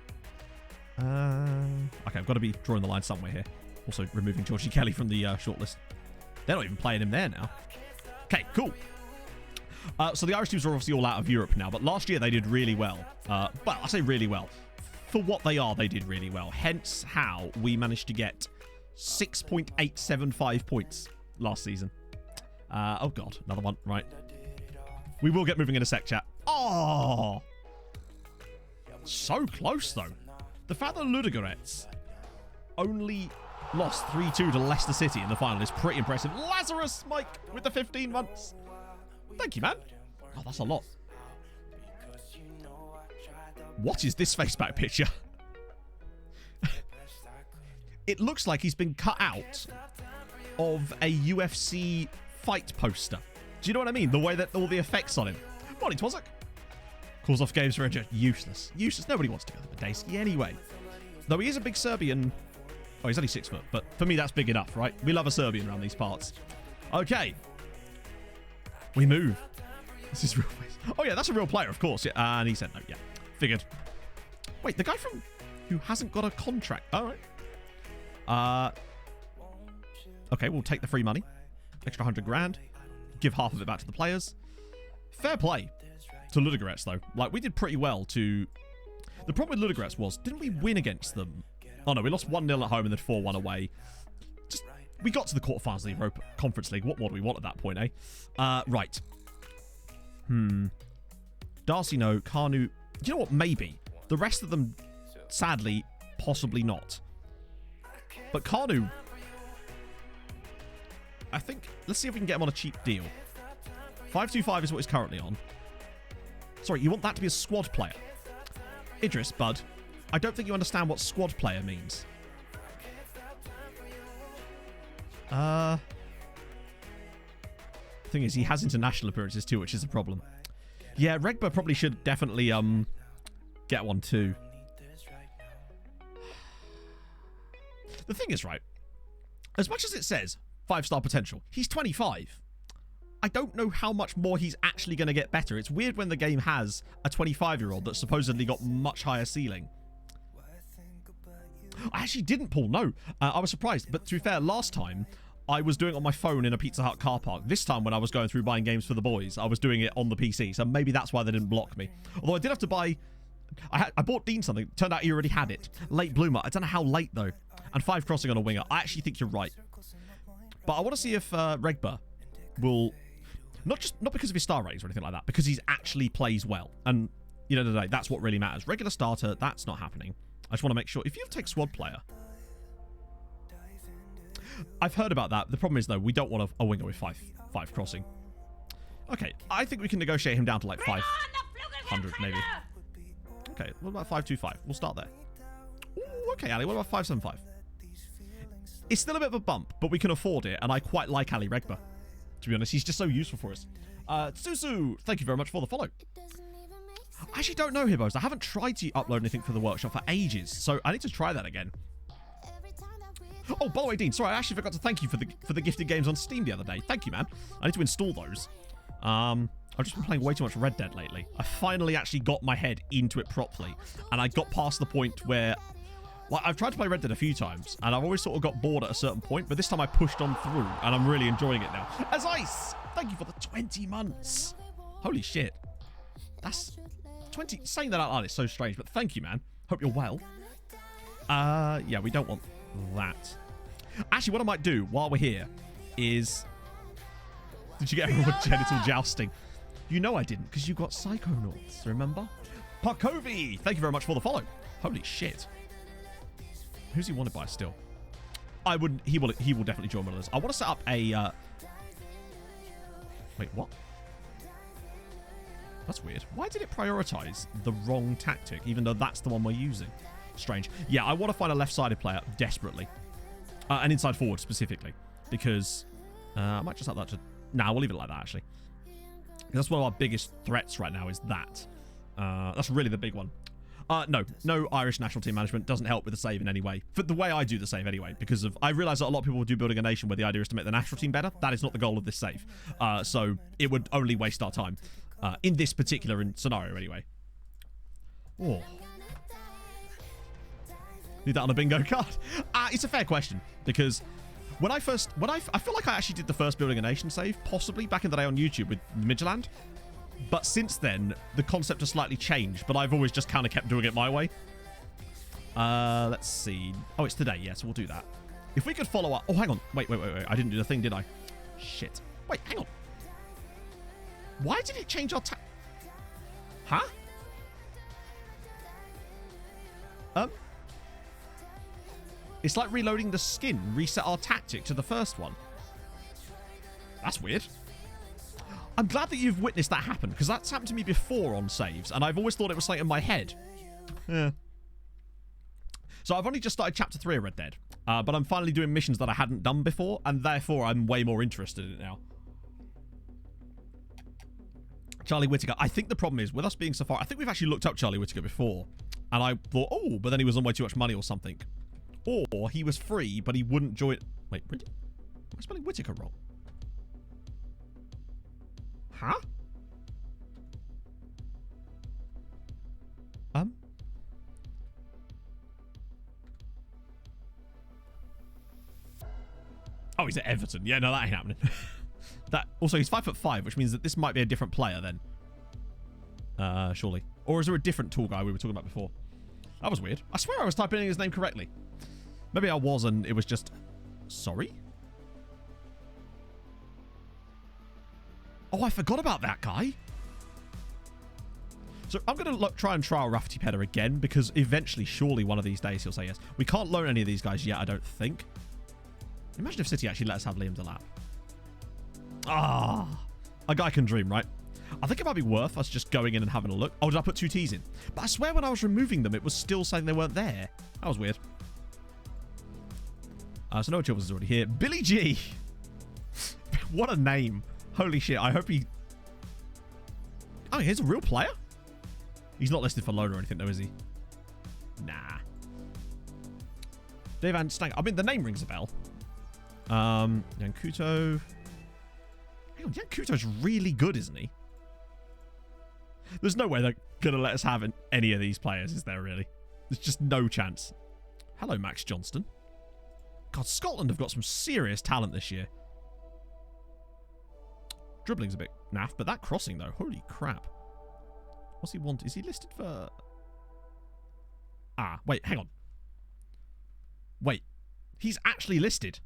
okay, I've got to be drawing the line somewhere here. Also removing Georgie Kelly from the shortlist. They're not even playing him there now. Okay, cool. So the Irish teams are obviously all out of Europe now, but last year they did really well. Well, I say really well. For what they are, they did really well. Hence how we managed to get 6.875 points last season. Oh, God. Another one. Right. We will get moving in a sec, chat. Oh! So close, though. The fact that Ludogorets only lost 3-2 to Leicester City in the final is pretty impressive. Lazarus, Mike, with the 15 months. Thank you, man. Oh, that's a lot. What is this faceback picture? It looks like he's been cut out of a UFC fight poster. Do you know what I mean? The way that all the effects on him. Morning, Twazak. Calls off games for injured. Useless. Useless. Nobody wants to go to Badesky anyway. Though he is a big Serbian. Oh, he's only 6 foot. But for me, that's big enough, right? We love a Serbian around these parts. Okay. We move. This is real face. Oh, yeah, that's a real player, of course. Yeah. And he said no. Yeah. Figured. Wait, the guy from... who hasn't got a contract. All right. Okay, we'll take the free money. Extra 100 grand. Give half of it back to the players. Fair play to Ludogorets, though. Like, we did pretty well to... The problem with Ludogorets was, didn't we win against them? Oh, no, we lost 1-0 at home and then 4-1 away. Just, we got to the quarterfinals of the Europa Conference League. What more do we want at that point, eh? Right. Darcy, no. Carnu... You know what? Maybe. The rest of them, sadly, possibly not. But Carnu... I think... Let's see if we can get him on a cheap deal. 525 is what he's currently on. Sorry, you want that to be a squad player? Idris, bud, I don't think you understand what squad player means. The thing is, he has international appearances too, which is a problem. Yeah, Regba probably should definitely get one too. The thing is, right, as much as it says 5-star potential, he's 25. I don't know how much more he's actually going to get better. It's weird when the game has a 25-year-old that's supposedly got much higher ceiling. I actually didn't, Paul, no. I was surprised. But to be fair, last time, I was doing it on my phone in a Pizza Hut car park. This time when I was going through buying games for the boys, I was doing it on the PC. So maybe that's why they didn't block me. Although I did have to buy... I bought Dean something. Turned out he already had it. Late bloomer. I don't know how late, though. And 5 crossing on a winger. I actually think you're right. But I want to see if Regba will... Not because of his star ratings or anything like that. Because he actually plays well. And, you know, today, that's what really matters. Regular starter, that's not happening. I just want to make sure. If you take squad player... I've heard about that. The problem is, though, we don't want a winger with 5 crossing. Okay, I think we can negotiate him down to like 500, maybe. Okay, what about 525? We'll start there. Ooh, okay, Ali, what about 575? It's still a bit of a bump, but we can afford it, and I quite like Ali Regba. To be honest, he's just so useful for us. Susu, thank you very much for the follow. I actually don't know, Hibbos. I haven't tried to upload anything for the workshop for ages, so I need to try that again. Oh, by the way, Dean, sorry, I actually forgot to thank you for the gifted games on Steam the other day. Thank you, man. I need to install those. I've just been playing way too much Red Dead lately. I finally actually got my head into it properly, and I got past the point where... Like, I've tried to play Red Dead a few times, and I've always sort of got bored at a certain point, but this time I pushed on through, and I'm really enjoying it now. As Ice, thank you for the 20 months. Holy shit. That's 20... Saying that out loud is so strange, but thank you, man. Hope you're well. Yeah, we don't want that. Actually, what I might do while we're here is... Did you get everyone genital jousting? You know I didn't, because you got Psychonauts, remember? Parkovi, thank you very much for the follow. Holy shit. Who's he wanted by still? I wouldn't... He will definitely join one of those. I want to set up a... Wait, what? That's weird. Why did it prioritize the wrong tactic, even though that's the one we're using? Strange. Yeah, I want to find a left-sided player desperately. An inside forward, specifically. Because... I might just have that to... Nah, we'll leave it like that, actually. That's one of our biggest threats right now, is that. That's really the big one. No Irish national team management doesn't help with the save in any way. For the way I do the save anyway, because of... I realise that a lot of people do building a nation where the idea is to make the national team better. That is not the goal of this save. So it would only waste our time. In this particular scenario, anyway. Oh. Need that on a bingo card? It's a fair question, because... When I feel like I actually did the first Building a Nation save, possibly, back in the day on YouTube with Midland. But since then, the concept has slightly changed, but I've always just kind of kept doing it my way. Let's see. Oh, it's today. Yeah, so we'll do that. If we could follow up... Oh, hang on. Wait. I didn't do the thing, did I? Shit. Wait, hang on. Why did it change our... Huh? It's like reloading the skin, reset our tactic to the first one. That's weird. I'm glad that you've witnessed that happen, because that's happened to me before on saves, and I've always thought it was something in my head. Yeah. So I've only just started Chapter 3 of Red Dead, but I'm finally doing missions that I hadn't done before, and therefore I'm way more interested in it now. Charlie Whittaker. I think the problem is, with us being so far... I think we've actually looked up Charlie Whittaker before, and I thought, oh, but then he was on way too much money or something. Or he was free, but he wouldn't join... Wait, really? Am I spelling Whittaker wrong? Huh? Oh, he's at Everton. Yeah, no, that ain't happening. Also, he's 5'5", which means that this might be a different player then. Surely. Or is there a different tall guy we were talking about before? That was weird. I swear I was typing in his name correctly. Maybe I was, and it was just... Sorry? Oh, I forgot about that guy. So I'm going to try and trial Rafferty Pedder again, because eventually, surely one of these days, he'll say yes. We can't loan any of these guys yet, I don't think. Imagine if City actually let us have Liam Delap. A guy can dream, right? I think it might be worth us just going in and having a look. Oh, did I put 2 T's in? But I swear when I was removing them, it was still saying they weren't there. That was weird. So Noah Chilvers is already here. Billy G. What a name. Holy shit. I hope he... Oh, he's a real player? He's not listed for loan or anything though, is he? Nah. Dave Van Stank. I mean, the name rings a bell. Yankuto. Hang on, Yankuto's really good, isn't he? There's no way they're going to let us have any of these players, is there really? There's just no chance. Hello, Max Johnston. God, Scotland have got some serious talent this year. Dribbling's a bit naff, but that crossing, though, holy crap. What's he want? Is he listed for... Ah, wait, hang on. Wait, he's actually listed.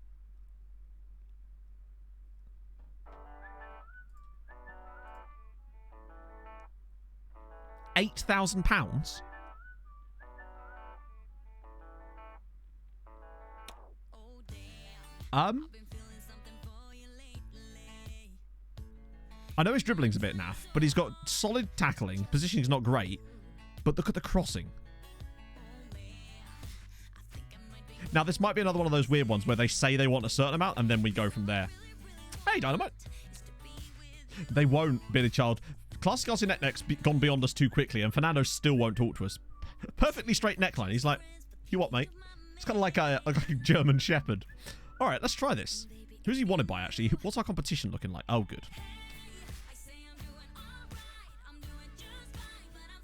£8,000? I know his dribbling's a bit naff, but he's got solid tackling. Positioning's not great, but look at the crossing. Now, this might be another one of those weird ones where they say they want a certain amount, and then we go from there. Hey, Dynamite. They won't, Billy Child. Classic Aussie neck's gone beyond us too quickly, and Fernando still won't talk to us. Perfectly straight neckline. He's like, you what, mate? It's kind of like a German Shepherd. All right, let's try this. Who's he wanted by, actually? What's our competition looking like? Oh, good.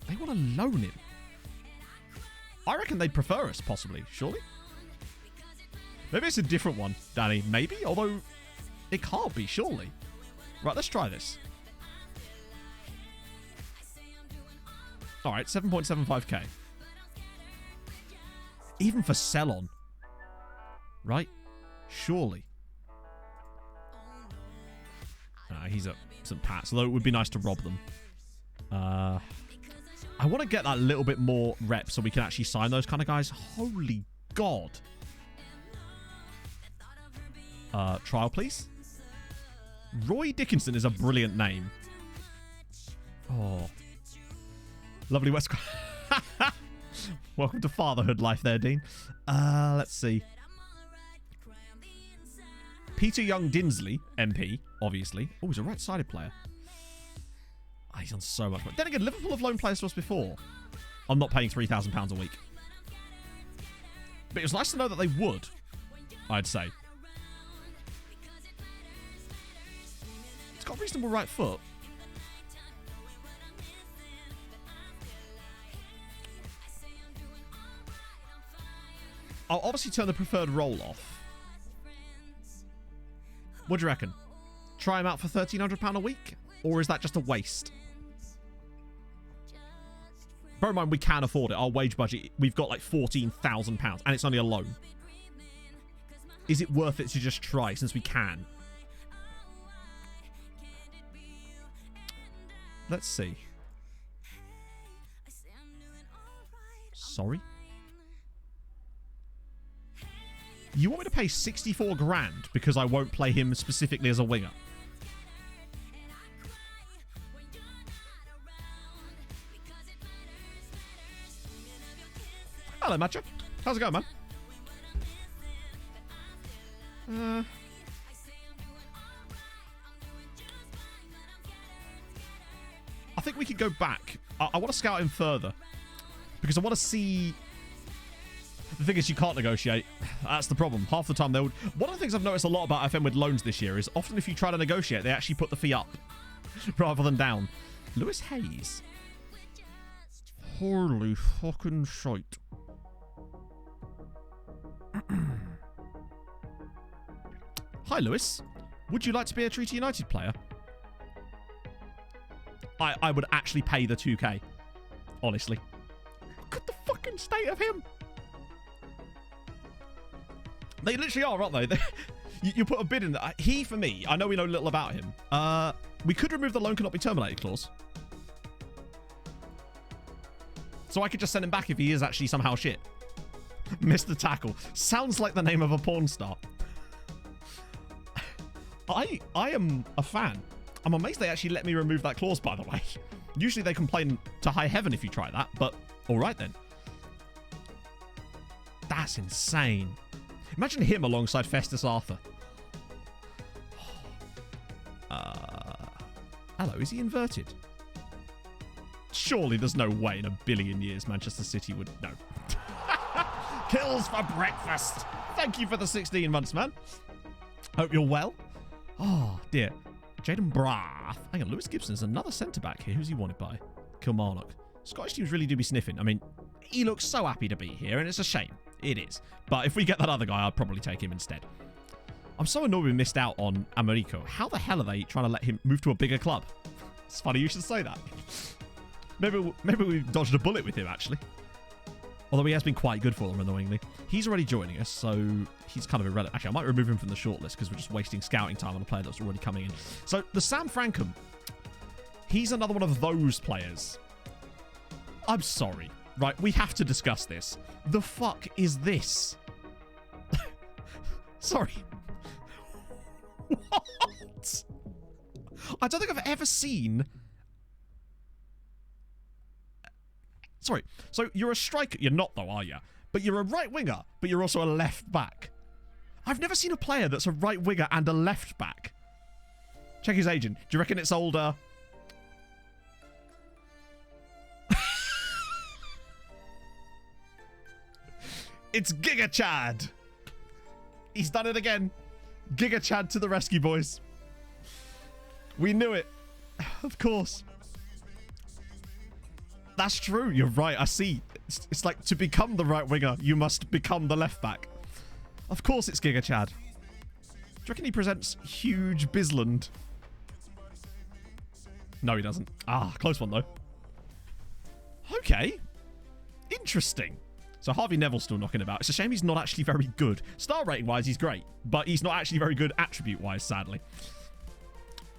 They want to loan him. I reckon they'd prefer us, possibly. Surely? Maybe it's a different one, Danny. Maybe? Although, it can't be, surely. Right, let's try this. Alright, 7.75k. Even for sell-on. Right? Surely. He's at St. Pat's, although it would be nice to rob them. I want to get that little bit more rep so we can actually sign those kind of guys. Holy God. Trial, please. Roy Dickinson is a brilliant name. Oh. Lovely West. Welcome to fatherhood life there, Dean. Let's see. Peter Young Dinsley, MP, obviously. Oh, he's a right-sided player. Oh, he's on so much money. Then again, Liverpool have loaned players to us before. I'm not paying £3,000 a week. But it was nice to know that they would, I'd say. It's got a reasonable right foot. I'll obviously turn the preferred role off. What do you reckon? Try him out for £1,300 a week? Or is that just a waste? Bear in mind, we can afford it. Our wage budget, we've got like £14,000 and it's only a loan. Is it worth it to just try since we can? Let's see. Sorry? You want me to pay 64 grand because I won't play him specifically as a winger? Hello, Matcha. How's it going, man? I think we could go back. I want to scout him further because I want to see. The thing is, you can't negotiate. That's the problem. Half the time, they would. One of the things I've noticed a lot about FM with loans this year is often if you try to negotiate, they actually put the fee up rather than down. Lewis Hayes. Holy fucking shite. Hi, Lewis. Would you like to be a Treaty United player? I would actually pay the 2k. Honestly. Look at the fucking state of him. They literally are, aren't they? You put a bid in there. He, for me, I know we know little about him. We could remove the loan cannot be terminated clause. So I could just send him back if he is actually somehow shit. Mr. Tackle. Sounds like the name of a porn star. I am a fan. I'm amazed they actually let me remove that clause, by the way. Usually they complain to high heaven if you try that, but alright then. That's insane. Imagine him alongside Festus Arthur. Hello, is he inverted? Surely there's no way in a billion years Manchester City would... No. Kills for breakfast. Thank you for the 16 months, man. Hope you're well. Oh, dear. Jaden Braff. Hang on, Lewis Gibson's another centre-back here. Who's he wanted by? Kilmarnock. Scottish teams really do be sniffing. I mean, he looks so happy to be here, and it's a shame. It is. But if we get that other guy, I'd probably take him instead. I'm so annoyed we missed out on Americo. How the hell are they trying to let him move to a bigger club? It's funny you should say that. Maybe we dodged a bullet with him, actually. Although he has been quite good for them, annoyingly. He's already joining us, so he's kind of irrelevant. Actually, I might remove him from the shortlist because we're just wasting scouting time on a player that's already coming in. So, the Sam Frankham. He's another one of those players. I'm sorry. Right, we have to discuss this. The fuck is this? Sorry. What? I don't think I've ever seen... Sorry. So you're a striker. You're not, though, are you? But you're a right winger, but you're also a left back. I've never seen a player that's a right winger and a left back. Check his agent. Do you reckon it's older? It's Giga Chad. He's done it again. Giga Chad to the rescue, boys. We knew it. Of course. That's true. You're right. I see. It's like to become the right winger, you must become the left back. Of course it's Giga Chad. Do you reckon he presents huge Bisland? No, he doesn't. Ah, close one, though. Okay. Interesting. So Harvey Neville's still knocking about. It's a shame he's not actually very good. Star rating-wise, he's great. But he's not actually very good attribute-wise, sadly.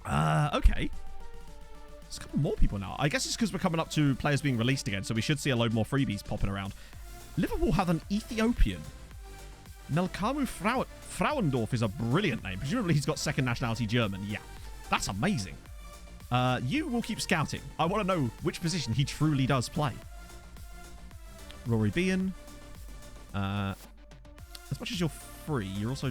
Okay. There's a couple more people now. I guess it's because we're coming up to players being released again, so we should see a load more freebies popping around. Liverpool have an Ethiopian. Melkamu Frauendorf is a brilliant name. Presumably he's got second nationality German. Yeah, that's amazing. You will keep scouting. I want to know which position he truly does play. Rory Bean. As much as you're free, you're also...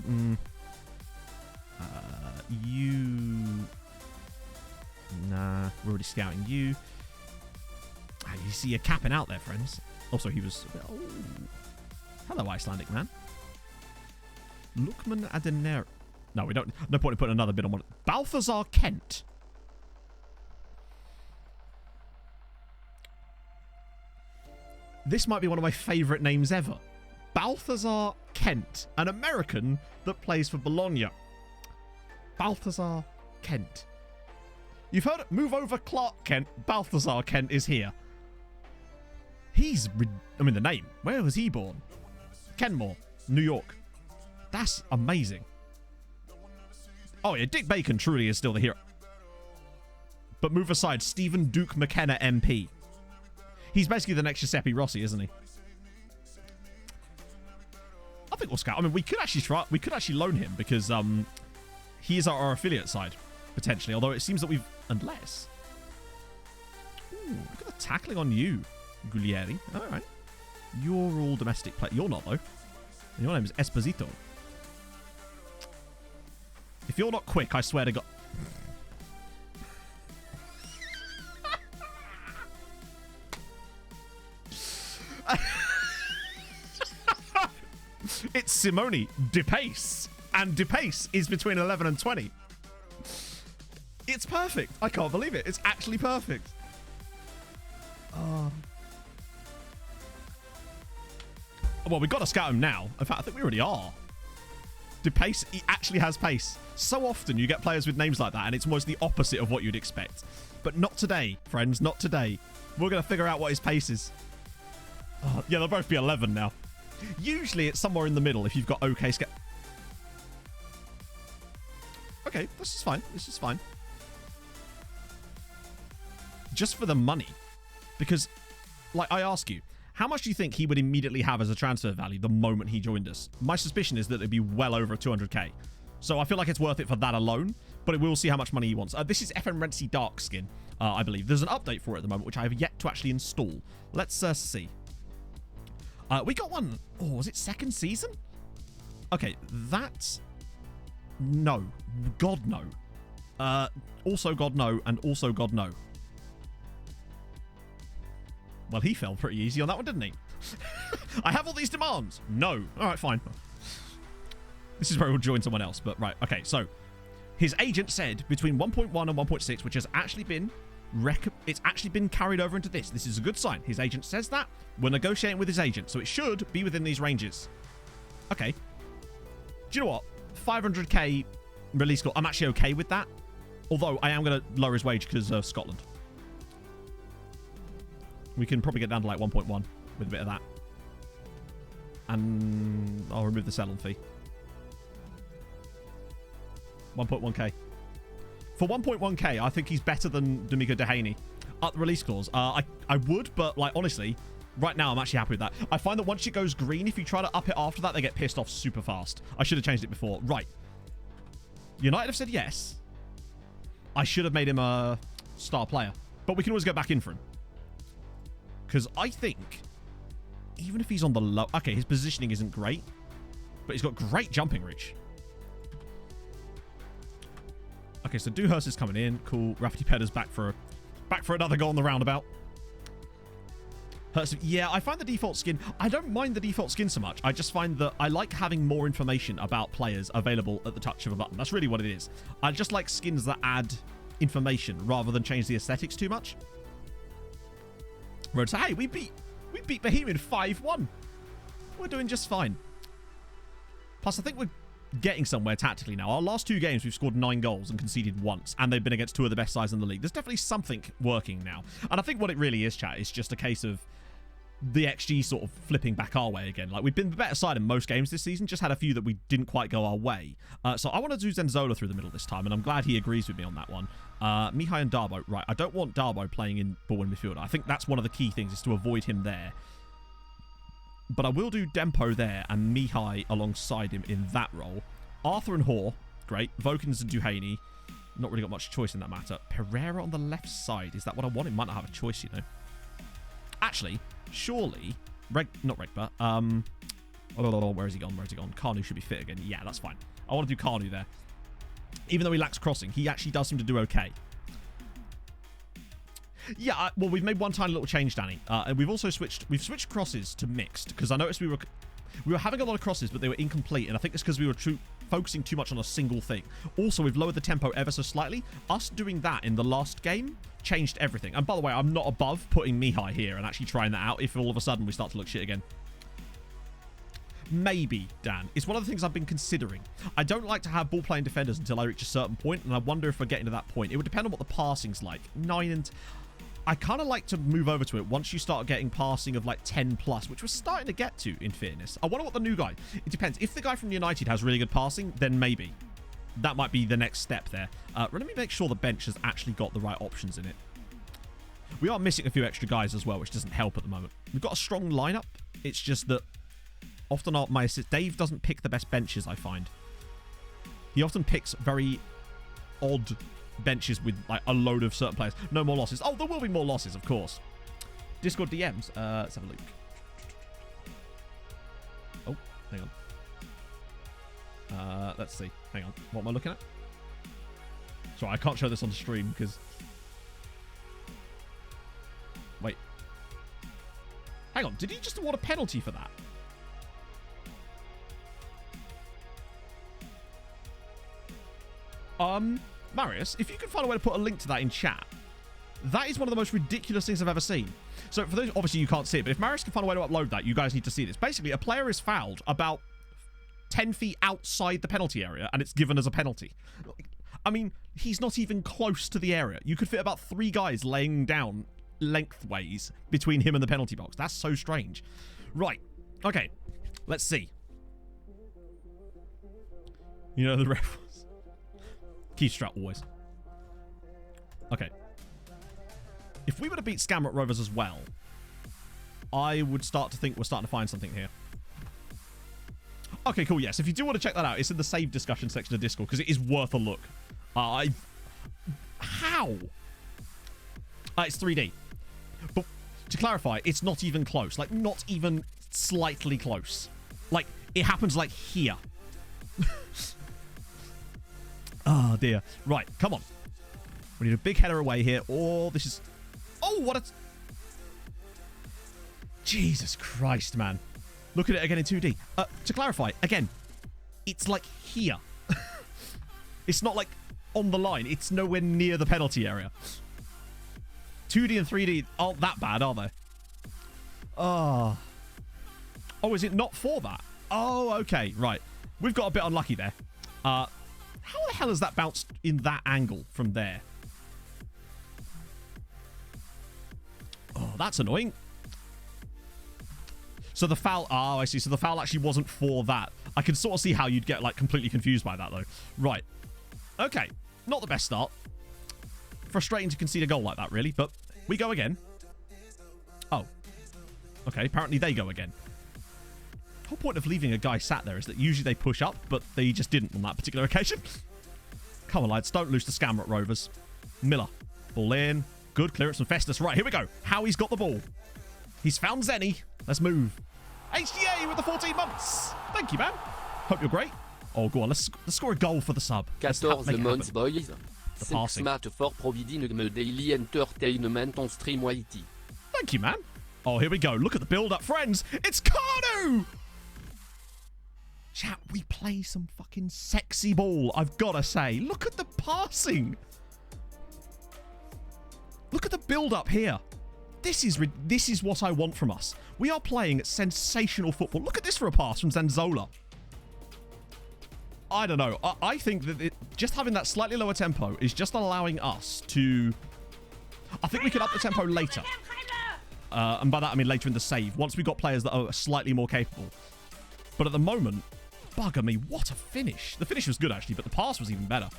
Nah, we're already scouting you. You see you're capping out there, friends. Also, he was... Oh. Hello, Icelandic man. Lukman Adener... No, we don't... No point in putting another bit on one. Balthazar Kent. This might be one of my favourite names ever. Balthazar Kent. An American that plays for Bologna. Balthazar Kent. You've heard it. Move over Clark Kent. Balthazar Kent is here. He's... I mean, the name. Where was he born? Kenmore, New York. That's amazing. Oh, yeah. Dick Bacon truly is still the hero. But move aside. Stephen Duke McKenna, MP. He's basically the next Giuseppe Rossi, isn't he? I think we'll scout. I mean, we could actually try... We could actually loan him because he is our affiliate side, potentially. Although it seems that we've... Unless... Ooh, look at the tackling on you, Guglieri. All right. You're all domestic play. You're not, though. And your name is Esposito. If you're not quick, I swear to God... It's Simone DePace. And DePace is between 11 and 20. It's perfect. I can't believe it. It's actually perfect. Well, we've got to scout him now. In fact, I think we already are. DePace, he actually has pace. So often you get players with names like that, and it's almost the opposite of what you'd expect. But not today, friends. Not today. We're going to figure out what his pace is. Yeah, they'll both be 11 now. Usually it's somewhere in the middle if you've got okay scout. Okay, this is fine. This is fine. Just for the money. Because, like, I ask you, how much do you think he would immediately have as a transfer value the moment he joined us? My suspicion is that it'd be well over 200k. So I feel like it's worth it for that alone, but we'll see how much money he wants. This is FM Rentsy Dark Skin, I believe. There's an update for it at the moment, which I have yet to actually install. Let's see. We got one. Oh, was it second season? Okay, that's... No. God, no. Also God, no. And also God, no. Well, he fell pretty easy on that one, didn't he? I have all these demands. No. All right, fine. This is where we'll join someone else, but right. Okay, so his agent said between 1.1 and 1.6, which has actually been It's actually been carried over into this. This is a good sign. His agent says that. We're negotiating with his agent, so it should be within these ranges. Okay. Do you know what? 500k release clause. I'm actually okay with that. Although I am going to lower his wage because of Scotland. We can probably get down to like 1.1 with a bit of that. And I'll remove the sell-on fee. 1.1k. For 1.1k, I think he's better than D'Amico Dehaney. Up the release clause. I would, but like honestly, right now I'm actually happy with that. I find that once it goes green, if you try to up it after that, they get pissed off super fast. I should have changed it before. Right. United have said yes. I should have made him a star player. But we can always go back in for him. Because I think, even if he's on the low... Okay, his positioning isn't great. But he's got great jumping reach. Okay, so Dewhurst is coming in. Cool. Rafferty Pedder's back for another goal on the roundabout. Yeah, I find the default skin... I don't mind the default skin so much. I just find that I like having more information about players available at the touch of a button. That's really what it is. I just like skins that add information rather than change the aesthetics too much. Road to, hey, we beat Bohemian 5-1. We're doing just fine. Plus, I think we're getting somewhere tactically now. Our last 2 games, we've scored 9 goals and conceded once, and they've been against 2 of the best sides in the league. There's definitely something working now. And I think what it really is, chat, is just a case of the XG sort of flipping back our way again. Like, we've been the better side in most games this season, just had a few that we didn't quite go our way. So I want to do Zenzola through the middle this time, and I'm glad he agrees with me on that one. Mihai and Darbo. Right, I don't want Darbo playing in ball in midfield. I think that's one of the key things, is to avoid him there. But I will do Dempo there and Mihai alongside him in that role. Arthur and Hoare, great. Vokins and Duhaney, not really got much choice in that matter. Pereira on the left side, is that what I want? It might not have a choice, you know. Actually, surely, not Regba, where has he gone? Carnu should be fit again. Yeah, that's fine. I want to do Carnu there. Even though he lacks crossing, he actually does seem to do okay. Yeah, well, we've made one tiny little change, Danny. And we've also switched crosses to mixed, because I noticed we were having a lot of crosses, but they were incomplete, and I think it's because we were focusing too much on a single thing. Also, we've lowered the tempo ever so slightly. Us doing that in the last game changed everything. And by the way, I'm not above putting Mihai here and actually trying that out if all of a sudden we start to look shit again. Maybe, Dan. It's one of the things I've been considering. I don't like to have ball-playing defenders until I reach a certain point, and I wonder if we're getting to that point. It would depend on what the passing's like. 9 and... I kind of like to move over to it once you start getting passing of like 10 plus, which we're starting to get to, in fairness. I wonder what the new guy... It depends. If the guy from United has really good passing, then maybe. That might be the next step there. Let me make sure the bench has actually got the right options in it. We are missing a few extra guys as well, which doesn't help at the moment. We've got a strong lineup. It's just that often my assist... Dave doesn't pick the best benches, I find. He often picks very odd benches with like a load of certain players. No more losses. Oh, there will be more losses, of course. Discord DMs. Let's have a look. Oh, hang on. Let's see. Hang on. What am I looking at? Sorry, I can't show this on the stream because... Wait. Hang on. Did he just award a penalty for that? Marius, if you can find a way to put a link to that in chat, that is one of the most ridiculous things I've ever seen. So for those, obviously you can't see it, but if Marius can find a way to upload that, you guys need to see this. Basically, a player is fouled about 10 feet outside the penalty area, and it's given as a penalty. I mean, he's not even close to the area. You could fit about 3 guys laying down lengthways between him and the penalty box. That's so strange. Right. Okay. Let's see. You know the ref was... Keith Strout always. Okay. If we were to beat Skamrock Rovers as well, I would start to think we're starting to find something here. Okay, cool. Yes, if you do want to check that out, it's in the save discussion section of Discord because it is worth a look. How? It's 3D. But to clarify, it's not even close. Like, not even slightly close. Like, it happens like here. Oh, dear. Right, come on. We need a big header away here. Oh, this is... Oh, what a... Jesus Christ, man. Look at it again in 2D. To clarify, again, it's like here. It's not like on the line. It's nowhere near the penalty area. 2D and 3D aren't that bad, are they? Oh, is it not for that? Oh, okay, right. We've got a bit unlucky there. How the hell has that bounced in that angle from there? Oh, that's annoying. So the foul... Oh, I see. So the foul actually wasn't for that. I can sort of see how you'd get, like, completely confused by that, though. Right. Okay. Not the best start. Frustrating to concede a goal like that, really. But we go again. Oh. Okay, apparently they go again. The whole point of leaving a guy sat there is that usually they push up, but they just didn't on that particular occasion. Come on, lads. Don't lose to Scamrock Rovers. Miller. Ball in. Good clearance from Festus. Right, here we go. Howie's got the ball. He's found Zenny. Let's move. HDA with the 14 months. Thank you, man. Hope you're great. Oh, go on. Let's score a goal for the sub. 14 months, boys. The passing. Match for providing me daily entertainment on stream YT. Thank you, man. Oh, here we go. Look at the build-up, friends. It's Kanu! Chat, we play some fucking sexy ball, I've got to say. Look at the passing. Look at the build-up here. This is what I want from us. We are playing sensational football. Look at this for a pass from Zenzola. I don't know. I think that just having that slightly lower tempo is just allowing us to... I think we can up the tempo later. And by that, I mean later in the save, once we've got players that are slightly more capable. But at the moment, bugger me, what a finish. The finish was good, actually, but the pass was even better.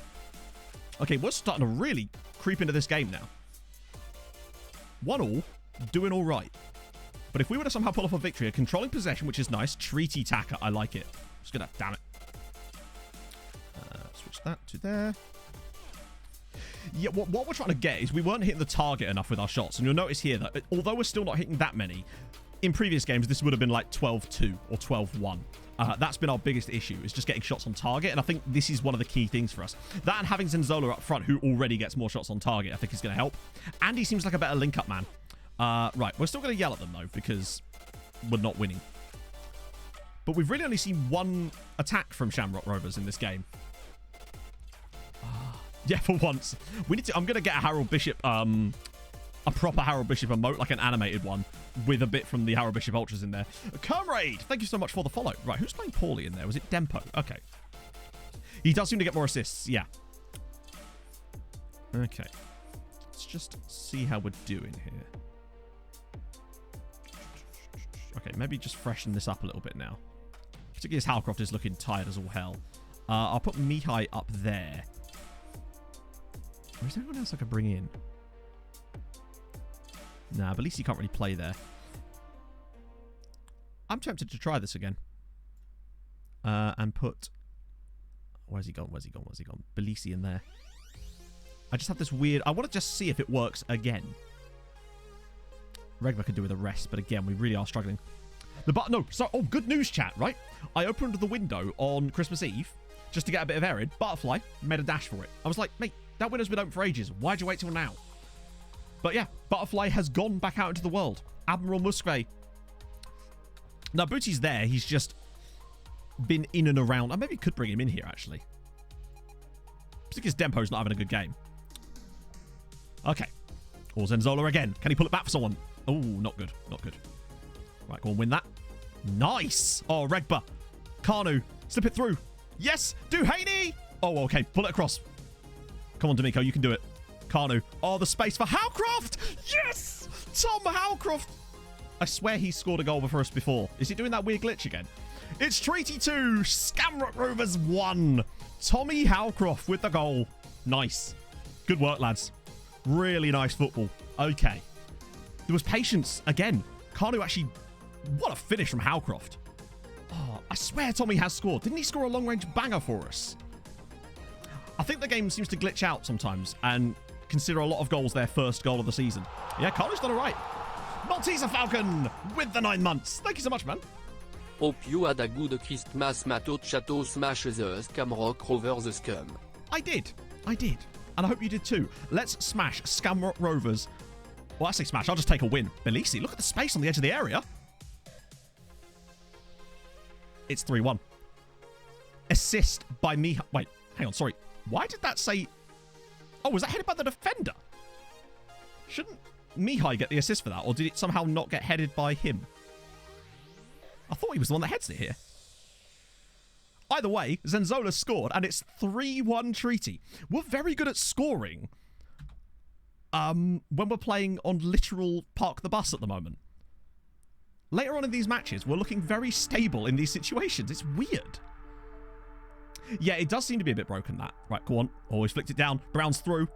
Okay, we're starting to really creep into this game now. 1-1, doing all right. But if we were to somehow pull off a victory, a controlling possession, which is nice, treaty tacker, I like it. Just gonna, damn it. Switch that to there. Yeah, what we're trying to get is we weren't hitting the target enough with our shots. And you'll notice here that although we're still not hitting that many, in previous games, this would have been like 12-2 or 12-1. That's been our biggest issue, is just getting shots on target. And I think this is one of the key things for us. That and having Zenzola up front, who already gets more shots on target, I think is going to help. And he seems like a better link-up man. Right, we're still going to yell at them, though, because we're not winning. But we've really only seen one attack from Shamrock Rovers in this game. Yeah, for once. We need to... I'm going to get a Harold Bishop... a proper Harold Bishop emote, like an animated one, with a bit from the Harold Bishop Ultras in there. Comrade, thank you so much for the follow. Right, who's playing poorly in there? Was it Dempo? Okay. He does seem to get more assists, yeah. Okay. Let's just see how we're doing here. Okay, maybe just freshen this up a little bit now. Particularly as Halcroft is looking tired as all hell. I'll put Mihai up there. Or is there anyone else I could bring in? Nah, but at least he can't really play there. I'm tempted to try this again. And put... Where's he gone? Where's he gone? Where's he gone? Belisi in there. I just have this weird... I want to just see if it works again. Regma could do with a rest, but again, we really are struggling. No, so... Oh, good news, chat, right? I opened the window on Christmas Eve just to get a bit of air in. Butterfly made a dash for it. I was like, mate, that window's been open for ages. Why'd you wait till now? But yeah, Butterfly has gone back out into the world. Admiral Musgrave. Now, Bootie's there. He's just been in and around. I maybe could bring him in here, actually. Because Dempo's not having a good game. Okay. Or Zenzola again. Can he pull it back for someone? Oh, not good. Not good. Right, go on, win that. Nice. Oh, Regba. Kanu. Slip it through. Yes. Duhaney. Oh, okay. Pull it across. Come on, D'Amico. You can do it. Kanu. Oh, the space for Howcroft. Yes. Tom Howcroft. I swear he scored a goal for us before. Is he doing that weird glitch again? It's Treaty 2. Scamrock Rovers 1. Tommy Howcroft with the goal. Nice. Good work, lads. Really nice football. Okay. There was patience again. Kanu actually... What a finish from Howcroft. Oh, I swear Tommy has scored. Didn't he score a long-range banger for us? I think the game seems to glitch out sometimes and consider a lot of goals their first goal of the season. Yeah, Kanu's done all right. Malteser Falcon with the 9 months. Thank you so much, man. Hope you had a good Christmas, Mato Chateau Smash the Scamrock Rovers Scum. I did. And I hope you did too. Let's smash Scamrock Rovers. Well, I say smash. I'll just take a win. Belisi, look at the space on the edge of the area. It's 3-1. Assist by me. Wait, hang on. Sorry. Why did that say... Oh, was that headed by the defender? Shouldn't Mihai get the assist for that, or did it somehow not get headed by him? I thought he was the one that heads it here. Either way, Zenzola scored, and it's 3-1 Treaty. We're very good at scoring when we're playing on literal park the bus at the moment. Later on in these matches, we're looking very stable in these situations. It's weird. Yeah, it does seem to be a bit broken, that. Right, go on. Always flicked it down. Brown's through.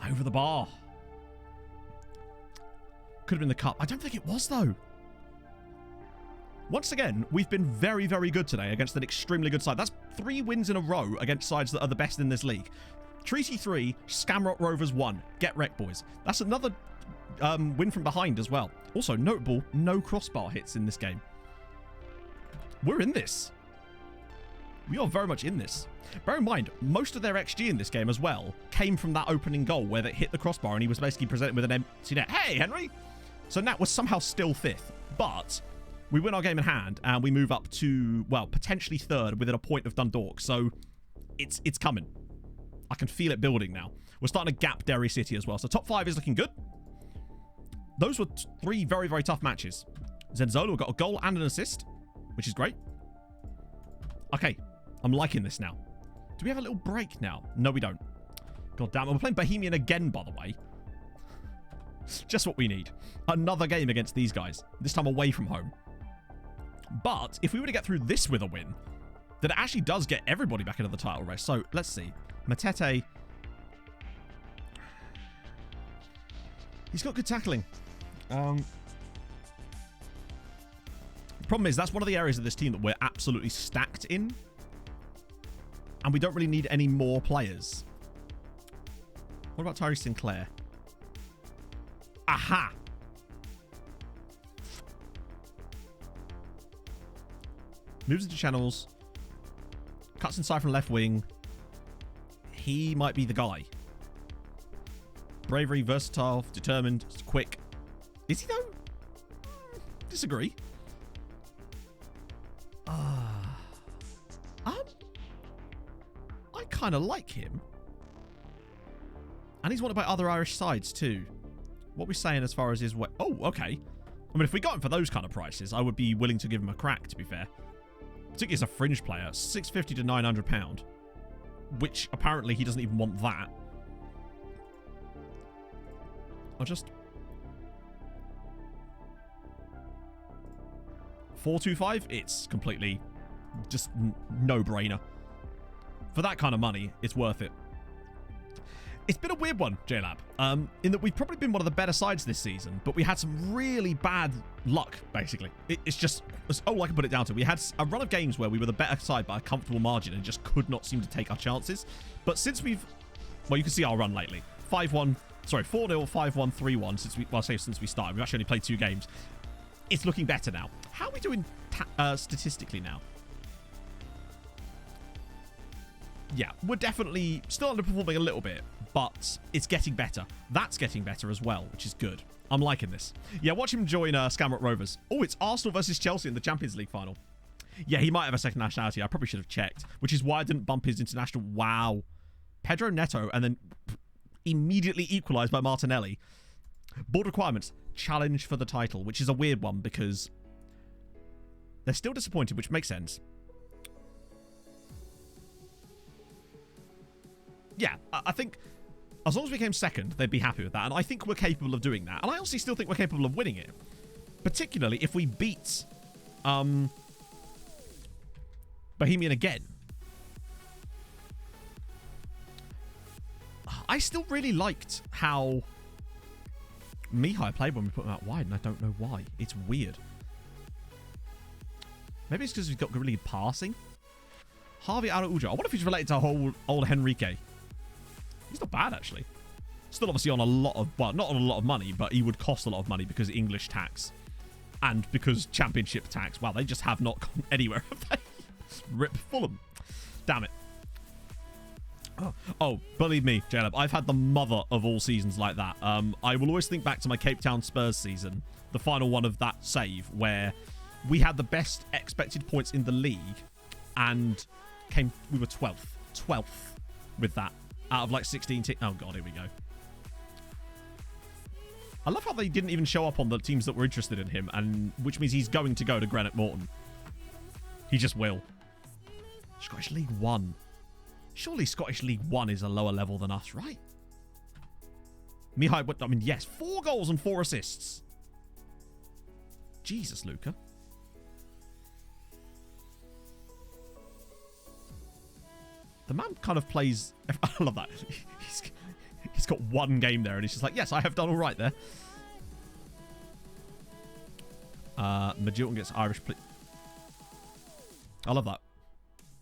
Over the bar. Could have been the cup. I don't think it was, though. Once again, we've been very, very good today against an extremely good side. That's 3 wins in a row against sides that are the best in this league. Treaty 3, Scamrock Rovers 1. Get wrecked, boys. That's another win from behind as well. Also, notable, no crossbar hits in this game. We're in this. We are very much in this. Bear in mind, most of their XG in this game as well came from that opening goal where they hit the crossbar and he was basically presented with an empty net. Hey, Henry! So Nat was somehow still 5th, but we win our game in hand and we move up to, well, potentially 3rd within a point of Dundalk. So it's coming. I can feel it building now. We're starting to gap Derry City as well. So top 5 is looking good. Those were 3 very, very tough matches. Zenzola got a goal and an assist, which is great. Okay, I'm liking this now. Do we have a little break now? No, we don't. God damn it. We're playing Bohemian again, by the way. Just what we need. Another game against these guys. This time away from home. But if we were to get through this with a win, then it actually does get everybody back into the title race. So let's see. Matete. He's got good tackling. The problem is that's one of the areas of this team that we're absolutely stacked in. And we don't really need any more players. What about Tyree Sinclair? Aha! Moves into channels. Cuts inside from left wing. He might be the guy. Bravery, versatile, determined, quick. Is he though? Disagree. I kind of like him. And he's wanted by other Irish sides too. What are we saying as far as his way? Oh, okay. I mean, if we got him for those kind of prices, I would be willing to give him a crack, to be fair. Particularly as a fringe player. £650 to £900. Which, apparently, he doesn't even want that. I'll just... 425? It's completely... just no-brainer. For that kind of money, it's worth it. It's been a weird one, JLab, in that we've probably been one of the better sides this season, but we had some really bad luck, basically. It's just, all I can put it down to. We had a run of games where we were the better side by a comfortable margin and just could not seem to take our chances. But since we've, well, you can see our run lately. 5-1, sorry, 4-0, 5-1, 3-1, since we, well, say since we started. We've actually only played 2 games. It's looking better now. How are we doing statistically now? Yeah, we're definitely still underperforming a little bit, but it's getting better. That's getting better as well, which is good. I'm liking this. Yeah, watch him join Scamrock Rovers. Oh, it's Arsenal versus Chelsea in the Champions League final. Yeah, he might have a second nationality. I probably should have checked, which is why I didn't bump his international. Wow. Pedro Neto, and then immediately equalised by Martinelli. Board requirements. Challenge for the title, which is a weird one because they're still disappointed, which makes sense. Yeah, I think as long as we came second, they'd be happy with that. And I think we're capable of doing that. And I honestly still think we're capable of winning it. Particularly if we beat Bohemian again. I still really liked how Mihai played when we put him out wide, and I don't know why. It's weird. Maybe it's because he's got really good passing. Harvey Araujo. I wonder if he's related to old Henrique. He's not bad, actually. Still obviously on a lot of... well, not on a lot of money, but he would cost a lot of money because English tax. And because championship tax. Wow, they just have not gone anywhere, have they? Rip Fulham. Damn it. Oh, believe me, Jaleb, I've had the mother of all seasons like that. I will always think back to my Cape Town Spurs season. The final one of that save, where we had the best expected points in the league. And we were 12th. 12th with that. Out of like 16 oh god, here we go. I love how they didn't even show up on the teams that were interested in him, and which means he's going to go to Greenock Morton. He just will. Scottish League 1. Surely Scottish League 1 is a lower level than us, right? Mihai, I mean, yes, 4 goals and 4 assists. Jesus, Luca. The man kind of plays... I love that. He's got 1 game there, and he's just like, yes, I have done all right there. Magilton gets Irish... I love that.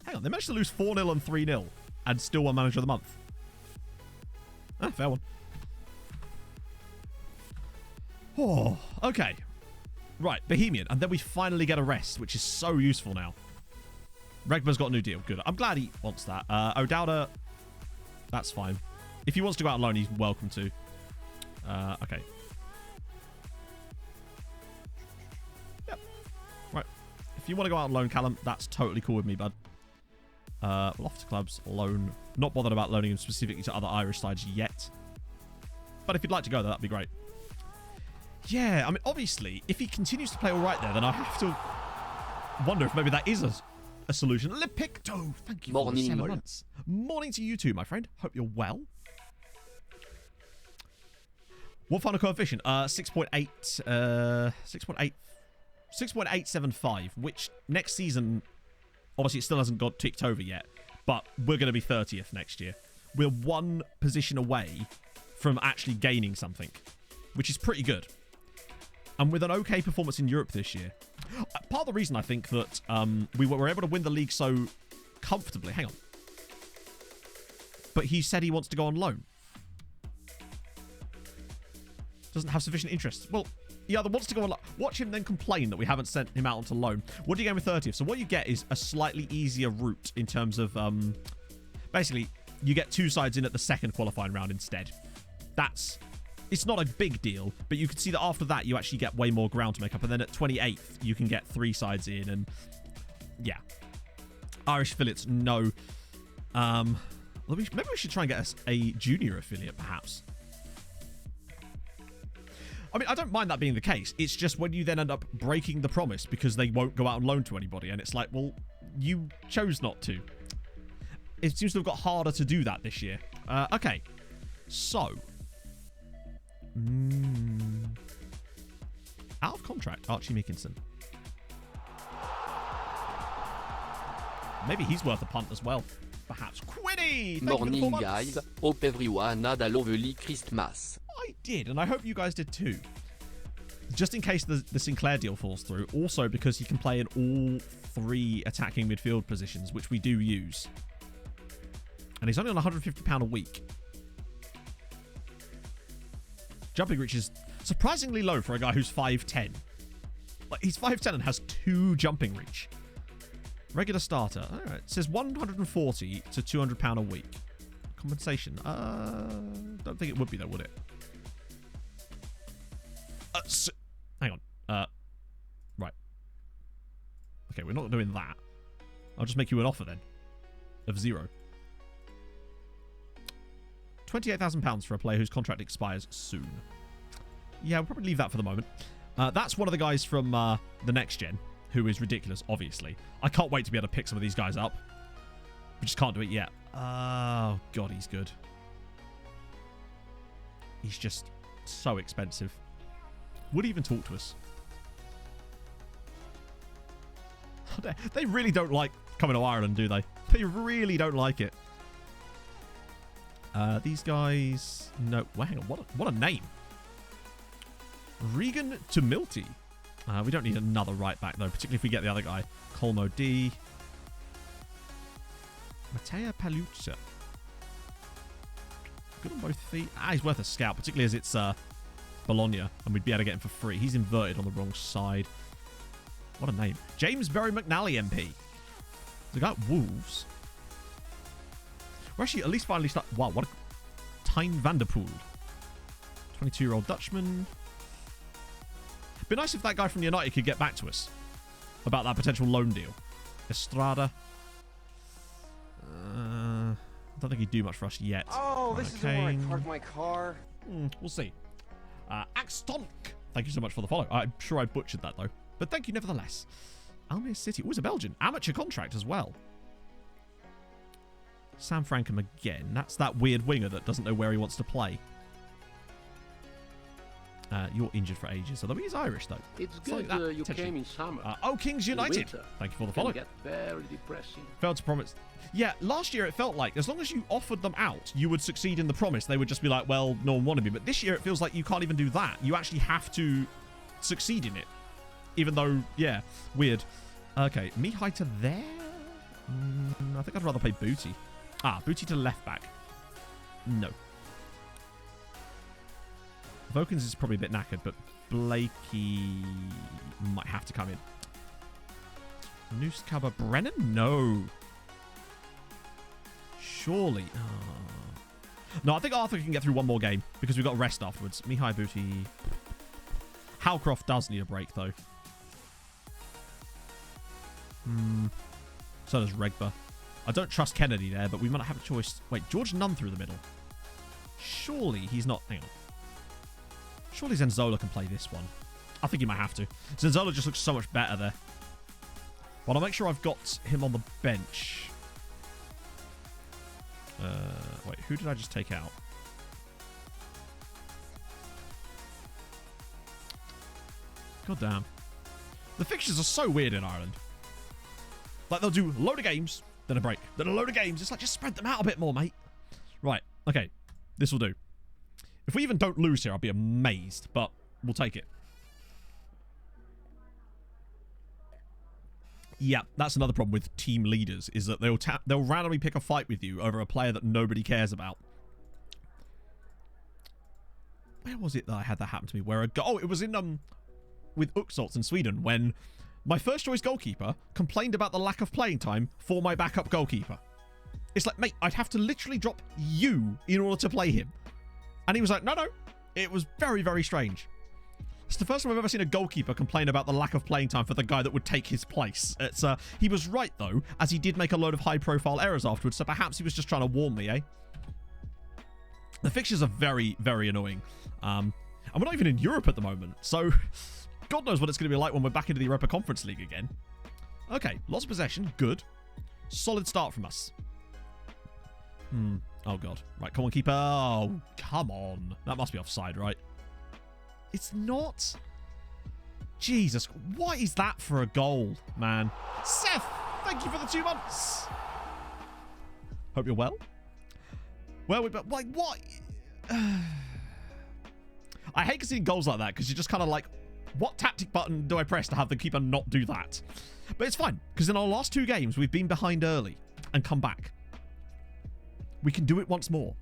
Hang on, they managed to lose 4-0 and 3-0 and still won Manager of the Month. Ah, fair one. Oh, okay. Right, Bohemian. And then we finally get a rest, which is so useful now. Regba's got a new deal. Good. I'm glad he wants that. O'Dowda, that's fine. If he wants to go out on loan, he's welcome to. Okay. Yep. Right. If you want to go out on loan, Callum, that's totally cool with me, bud. Loftus Clubs, loan. Not bothered about loaning him specifically to other Irish sides yet. But if you'd like to go there, that'd be great. Yeah, I mean, obviously, if he continues to play all right there, then I have to wonder if maybe that is a solution. Lipicto, thank you for the 7 months. Morning to you too, my friend. Hope you're well. What final coefficient? 6.8. 6.875, which next season, obviously, it still hasn't got ticked over yet, but we're going to be 30th next year. We're 1 position away from actually gaining something, which is pretty good. And with an okay performance in Europe this year. Part of the reason I think that we were able to win the league so comfortably. Hang on. But he said he wants to go on loan. Doesn't have sufficient interest. Well, he either wants to go on loan. Watch him then complain that we haven't sent him out onto loan. What do you gain with 30th? So what you get is a slightly easier route in terms of... basically, you get 2 sides in at the second qualifying round instead. That's... It's not a big deal, but you can see that after that, you actually get way more ground to make up. And then at 28th, you can get 3 sides in. And yeah. Irish affiliates, no. Maybe we should try and get us a junior affiliate, perhaps. I mean, I don't mind that being the case. It's just when you then end up breaking the promise because they won't go out on loan to anybody. And it's like, well, you chose not to. It seems to have got harder to do that this year. Okay. So... Out of contract, Archie Mickinson. Maybe he's worth a punt as well. Perhaps. Quinny! Morning, guys. Hope everyone had a lovely Christmas. I did, and I hope you guys did too. Just in case the Sinclair deal falls through. Also because he can play in all 3 attacking midfield positions, which we do use. And he's only on £150 a week. Jumping reach is surprisingly low for a guy who's 5'10". Like, he's 5'10" and has 2 jumping reach. Regular starter. Alright. It says £140 to £200 a week. Compensation. Don't think it would be though, would it? Hang on. Right. Okay, we're not doing that. I'll just make you an offer then. Of 0. £28,000 for a player whose contract expires soon. Yeah, we'll probably leave that for the moment. That's one of the guys from the next gen, who is ridiculous, obviously. I can't wait to be able to pick some of these guys up. We just can't do it yet. Oh, God, he's good. He's just so expensive. Would he even talk to us? They really don't like coming to Ireland, do they? They really don't like it. These guys... No. Well, hang on. What a name. Regan to Milty. We don't need another right back, though, particularly if we get the other guy. Colmo D. Matteo Paluccia. Good on both feet. He's worth a scout, particularly as it's Bologna, and we'd be able to get him for free. He's inverted on the wrong side. What a name. James Berry McNally, MP. The guy at Wolves. We're actually at least finally start... Wow, what a... Tyne Vanderpool. 22-year-old Dutchman. It'd be nice if that guy from United could get back to us about that potential loan deal. Estrada. I don't think he'd do much for us yet. Oh, this is where I parked my car. We'll see. Max Stonk. Thank you so much for the follow. I'm sure I butchered that, though. But thank you nevertheless. Almere City. Oh, it's a Belgian. Amateur contract as well. Sam Frankham again. That's that weird winger that doesn't know where he wants to play. You're injured for ages, although he's Irish, though. It's good you came in summer. Oh, Kings United. Thank you for the follow. It can get very depressing. Failed to promise. Yeah, last year it felt like as long as you offered them out, you would succeed in the promise. They would just be like, well, no one wanted me. But this year it feels like you can't even do that. You actually have to succeed in it. Even though, yeah, weird. Okay, Mihai to there? I think I'd rather play Booty. Booty to left back. No. Vokins is probably a bit knackered, but Blakey might have to come in. Noose Cabba Brennan? No. Surely. No, I think Arthur can get through one more game because we've got a rest afterwards. Mihai Booty. Halcroft does need a break, though. So does Regba. I don't trust Kennedy there, but we might have a choice. Wait, George Nunn through the middle. Surely he's not... Hang on. Surely Zenzola can play this one. I think he might have to. Zenzola just looks so much better there. Well, I'll make sure I've got him on the bench. Wait, who did I just take out? God damn. The fixtures are so weird in Ireland. Like, they'll do a load of games, then a break, then a load of games. It's like, just spread them out a bit more, mate. Right, okay. This will do. If we even don't lose here, I'll be amazed, but we'll take it. Yeah, that's another problem with team leaders, is that they'll randomly pick a fight with you over a player that nobody cares about. Where was it that I had that happen to me? It was in with Uxalts in Sweden, when my first choice goalkeeper complained about the lack of playing time for my backup goalkeeper. It's like, mate, I'd have to literally drop you in order to play him. And he was like, no. It was very, very strange. It's the first time I've ever seen a goalkeeper complain about the lack of playing time for the guy that would take his place. He was right, though, as he did make a load of high-profile errors afterwards, so perhaps he was just trying to warn me, eh? The fixtures are very, very annoying. And we're not even in Europe at the moment, so God knows what it's going to be like when we're back into the Europa Conference League again. Okay, lots of possession, good. Solid start from us. Oh, God. Right, come on, keeper. Oh, come on. That must be offside, right? It's not. Jesus, what is that for a goal, man? Seth, thank you for the 2 months. Hope you're well. Well, but like, what? I hate seeing goals like that because you're just kind of like, what tactic button do I press to have the keeper not do that? But it's fine, because in our last 2 games, we've been behind early and come back. We can do it once more.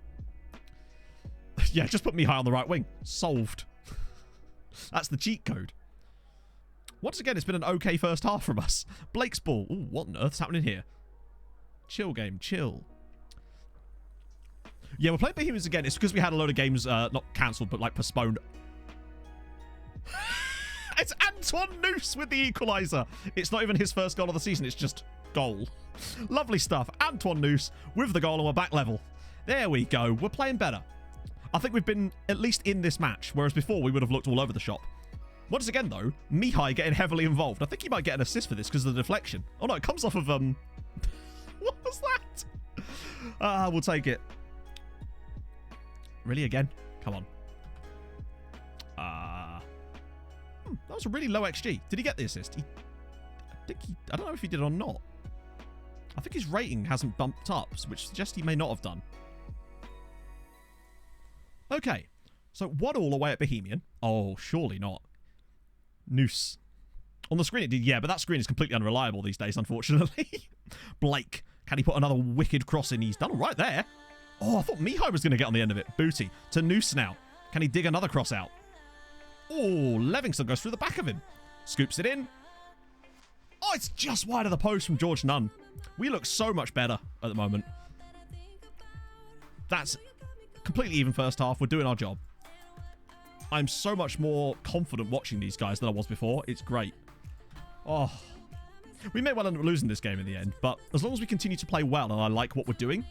Yeah, just put Mihai on the right wing. Solved. That's the cheat code. Once again, it's been an okay first half from us. Blake's ball. Ooh, what on earth's happening here? Chill game, chill. Yeah, we're playing Bohemians again. It's because we had a load of games not cancelled, but like postponed. It's Antoine Noose with the equaliser. It's not even his first goal of the season. It's just goal. Lovely stuff. Antoine Noose with the goal and we're back level. There we go. We're playing better. I think we've been at least in this match, whereas before we would have looked all over the shop. Once again, though, Mihai getting heavily involved. I think he might get an assist for this because of the deflection. Oh, no, it comes off of... What was that? We'll take it. Really, again? Come on. That was a really low XG. Did he get the assist? I don't know if he did or not. I think his rating hasn't bumped up, which suggests he may not have done. Okay, so 1-1 away at Bohemian. Oh, surely not. Noose. On the screen it did, yeah, but that screen is completely unreliable these days, unfortunately. Blake, can he put another wicked cross in? He's done all right there. Oh, I thought Mihai was going to get on the end of it. Booty to Noose now. Can he dig another cross out? Oh, Levingston goes through the back of him. Scoops it in. Oh, it's just wide of the post from George Nunn. We look so much better at the moment. That's completely even first half. We're doing our job. I'm so much more confident watching these guys than I was before. It's great. Oh, we may well end up losing this game in the end, but as long as we continue to play well and I like what we're doing,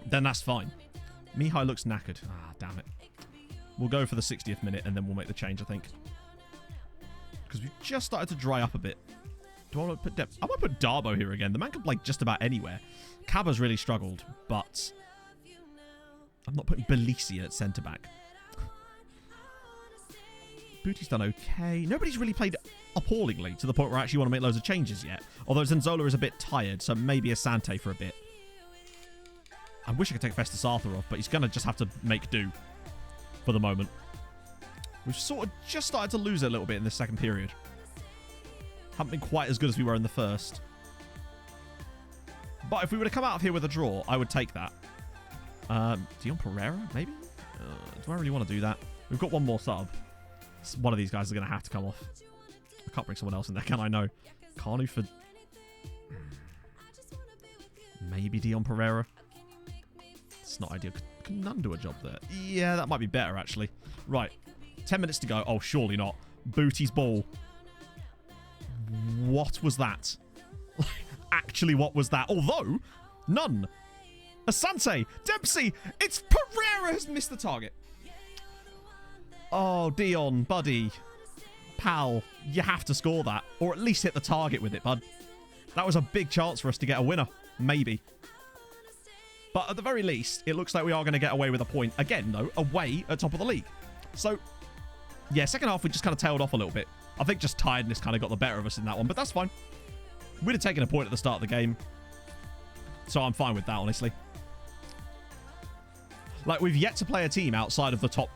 then that's fine. Mihai looks knackered. Ah, damn it. We'll go for the 60th minute, and then we'll make the change, I think. Because we've just started to dry up a bit. Do I want to put depth? I might put Darbo here again. The man can play just about anywhere. Caba's really struggled, but I'm not putting Belisi at centre-back. Booty's done okay. Nobody's really played appallingly to the point where I actually want to make loads of changes yet. Although Zenzola is a bit tired, so maybe Asante for a bit. I wish I could take Festus Arthur off, but he's going to just have to make do for the moment. We've sort of just started to lose it a little bit in this second period. Haven't been quite as good as we were in the first. But if we were to come out of here with a draw, I would take that. Dion Pereira, maybe? Do I really want to do that? We've got one more sub. One of these guys is going to have to come off. I can't bring someone else in there, can I? No. Carnu for... Maybe Dion Pereira. It's not ideal. Can none do a job there? Yeah, that might be better, actually. Right. 10 minutes to go. Oh, surely not. Booty's ball. What was that? Actually, what was that? Although, none. Asante, Dempsey, it's Pereira has missed the target. Oh, Dion, buddy, pal, you have to score that. Or at least hit the target with it, bud. That was a big chance for us to get a winner. Maybe. But at the very least, it looks like we are going to get away with a point. Again, though, away at top of the league. So, yeah, second half, we just kind of tailed off a little bit. I think just tiredness kind of got the better of us in that one, but that's fine. We'd have taken a point at the start of the game. So I'm fine with that, honestly. Like, we've yet to play a team outside of the top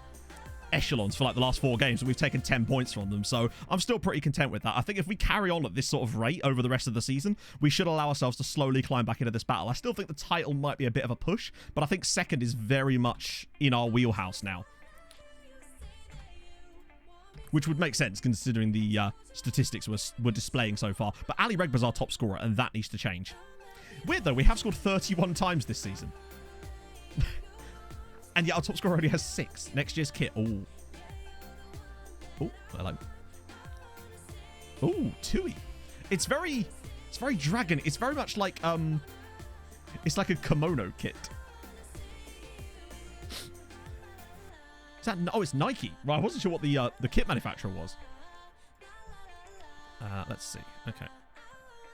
echelons for, like, the last 4 games, and we've taken 10 points from them. So I'm still pretty content with that. I think if we carry on at this sort of rate over the rest of the season, we should allow ourselves to slowly climb back into this battle. I still think the title might be a bit of a push, but I think second is very much in our wheelhouse now. Which would make sense considering the statistics we're displaying so far. But Ali Regba's our top scorer, and that needs to change. Weird, though. We have scored 31 times this season. And yet our top scorer only has 6. Next year's kit. Oh. Oh, hello. Oh, Tui. It's very dragon. It's very much like, it's like a kimono kit. Is that... Oh, it's Nike. Right, I wasn't sure what the kit manufacturer was. Let's see. Okay.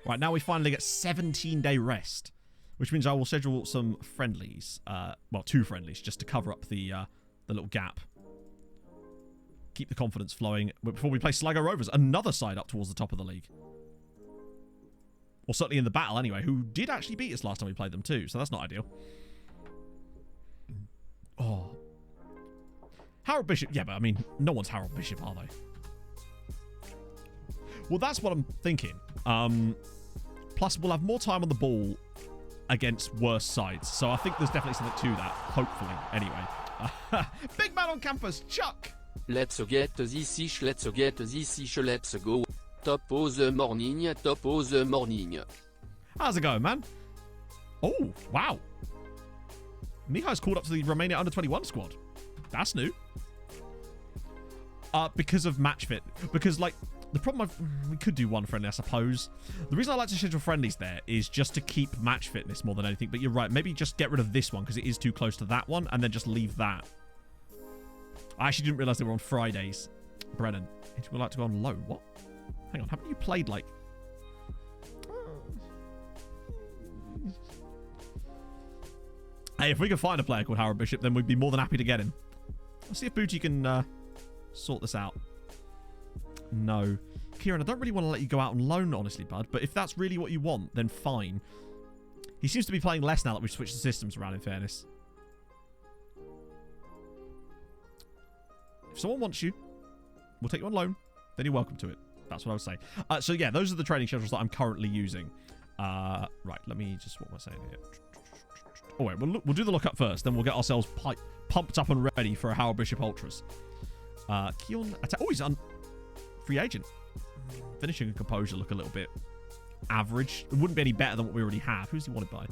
Right, now we finally get 17-day rest, which means I will schedule some friendlies. Well, 2 friendlies, just to cover up the little gap. Keep the confidence flowing before we play Sligo Rovers, another side up towards the top of the league. Or certainly in the battle, anyway, who did actually beat us last time we played them too, so that's not ideal. Oh... Harold Bishop. Yeah, but I mean, no one's Harold Bishop, are they? Well, that's what I'm thinking. Plus, we'll have more time on the ball against worse sides. So I think there's definitely something to that. Hopefully. Anyway. Big man on campus. Chuck. Let's get this ish. Let's get this ish. Let's go. Top of the morning. Top of the morning. How's it going, man? Oh, wow. Mihai's called up to the Romania under-21 squad. That's new. Because of match fit. Because, like, the problem we could do one friendly, I suppose. The reason I like to schedule friendlies there is just to keep match fitness more than anything. But you're right. Maybe just get rid of this one because it is too close to that one and then just leave that. I actually didn't realize they were on Fridays. Brennan. Would you like to go on low? What? Hang on. Haven't you played, like... Hey, if we can find a player called Harold Bishop, then we'd be more than happy to get him. Let's see if Booty can sort this out. No. Kieran, I don't really want to let you go out on loan, honestly, bud. But if that's really what you want, then fine. He seems to be playing less now that we've switched the systems around, in fairness. If someone wants you, we'll take you on loan. Then you're welcome to it. That's what I would say. So, yeah, those are the training schedules that I'm currently using. Right, let me just... What am I saying here? Oh, wait, we'll do the lookup first. Then we'll get ourselves pumped up and ready for a Harold Bishop Ultras. Keon... Oh, he's on free agent. Finishing and composure look a little bit average. It wouldn't be any better than what we already have. Who's he wanted by?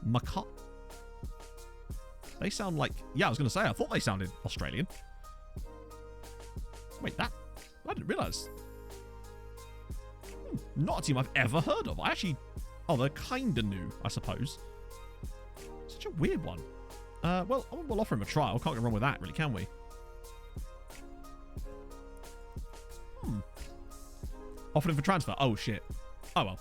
Makat? They sound like... Yeah, I was going to say, I thought they sounded Australian. Wait, that... I didn't realise. Not a team I've ever heard of. I actually... Oh, they're kind of new, I suppose. Such a weird one. Well, we'll offer him a trial. Can't go wrong with that, really, can we? Offered him for transfer. Oh, shit. Oh, well.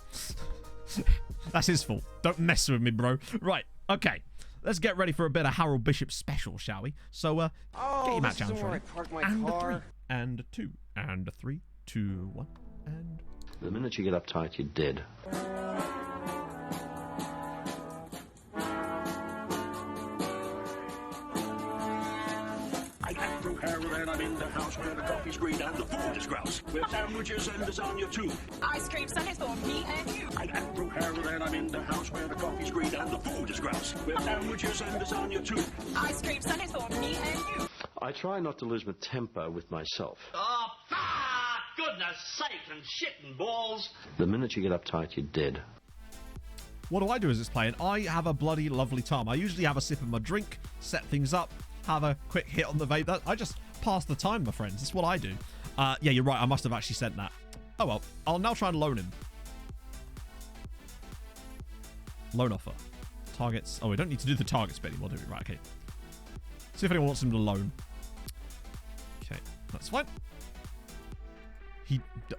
That's his fault. Don't mess with me, bro. Right. Okay. Let's get ready for a bit of Harold Bishop special, shall we? So, get your match challenge ready. And a 3, and a 2, and a 3, 2, 1, and... The minute you get uptight, you're dead. I get through Harold and I'm in the house where the coffee's green and the food is grouse. With sandwiches and lasagna too. Ice cream sundaes for me and you. I get through Harold and I'm in the house where the coffee's green and the food is grouse. With sandwiches and lasagna too. Ice cream sundaes for me and you. I try not to lose my temper with myself. Oh, goodness sake, and shit and balls. The minute you get uptight, you're dead. What do I do as it's playing? I have a bloody lovely time. I usually have a sip of my drink, set things up, have a quick hit on the vape. I just pass the time, my friends. That's what I do. Yeah, you're right. I must have actually sent that. Oh, well. I'll now try and loan him. Loan offer. Targets. Oh, we don't need to do the targets bit anymore, do we? Right, okay. See if anyone wants him to loan. Okay, that's fine.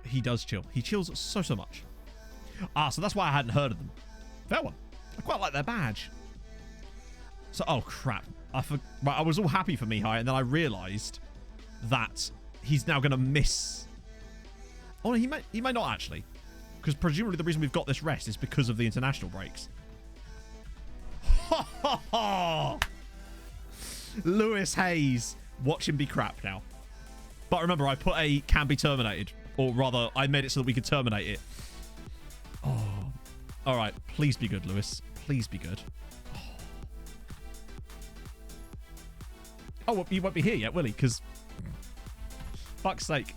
He does chill. He chills so much. So that's why I hadn't heard of them. Fair one. I quite like their badge. So, oh crap. I was all happy for Mihai, and then I realised that he's now going to miss. Oh, no, he may not actually. Because presumably the reason we've got this rest is because of the international breaks. Ha ha ha! Lewis Hayes. Watch him be crap now. But remember, I put a can be terminated. Or rather, I made it so that we could terminate it. Oh. Alright, please be good, Lewis. Please be good. Oh, well, he won't be here yet, will he? Because... fuck's sake.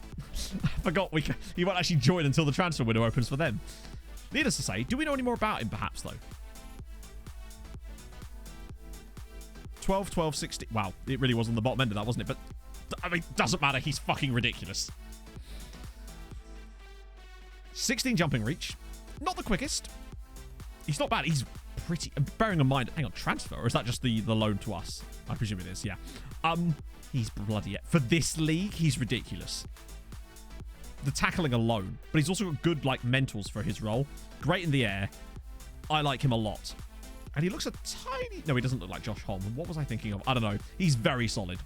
I forgot he won't actually join until the transfer window opens for them. Needless to say, do we know any more about him, perhaps, though? 12, 12, 16... Wow, it really was on the bottom end of that, wasn't it? But, I mean, doesn't matter. He's fucking ridiculous. 16 jumping reach. Not the quickest. He's not bad. He's pretty... Bearing in mind... Hang on, transfer? Or is that just the loan to us? I presume it is, yeah. He's bloody... For this league, he's ridiculous. The tackling alone. But he's also got good, like, mentals for his role. Great in the air. I like him a lot. And he looks a tiny... No, he doesn't look like Josh Holm. What was I thinking of? I don't know. He's very solid.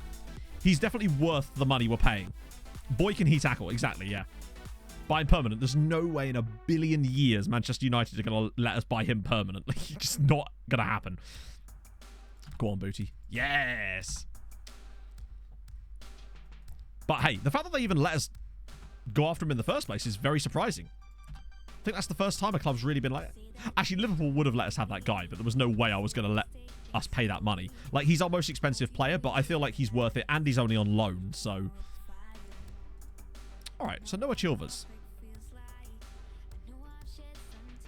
He's definitely worth the money we're paying. Boy, can he tackle. Exactly, yeah. Buy him permanent. There's no way in a billion years Manchester United are going to let us buy him permanently. Just not going to happen. Go on, Booty. Yes! But hey, the fact that they even let us go after him in the first place is very surprising. I think that's the first time a club's really been like... Actually, Liverpool would have let us have that guy, but there was no way I was going to let us pay that money. Like, he's our most expensive player, but I feel like he's worth it, and he's only on loan, so... Alright, so Noah Chilvers.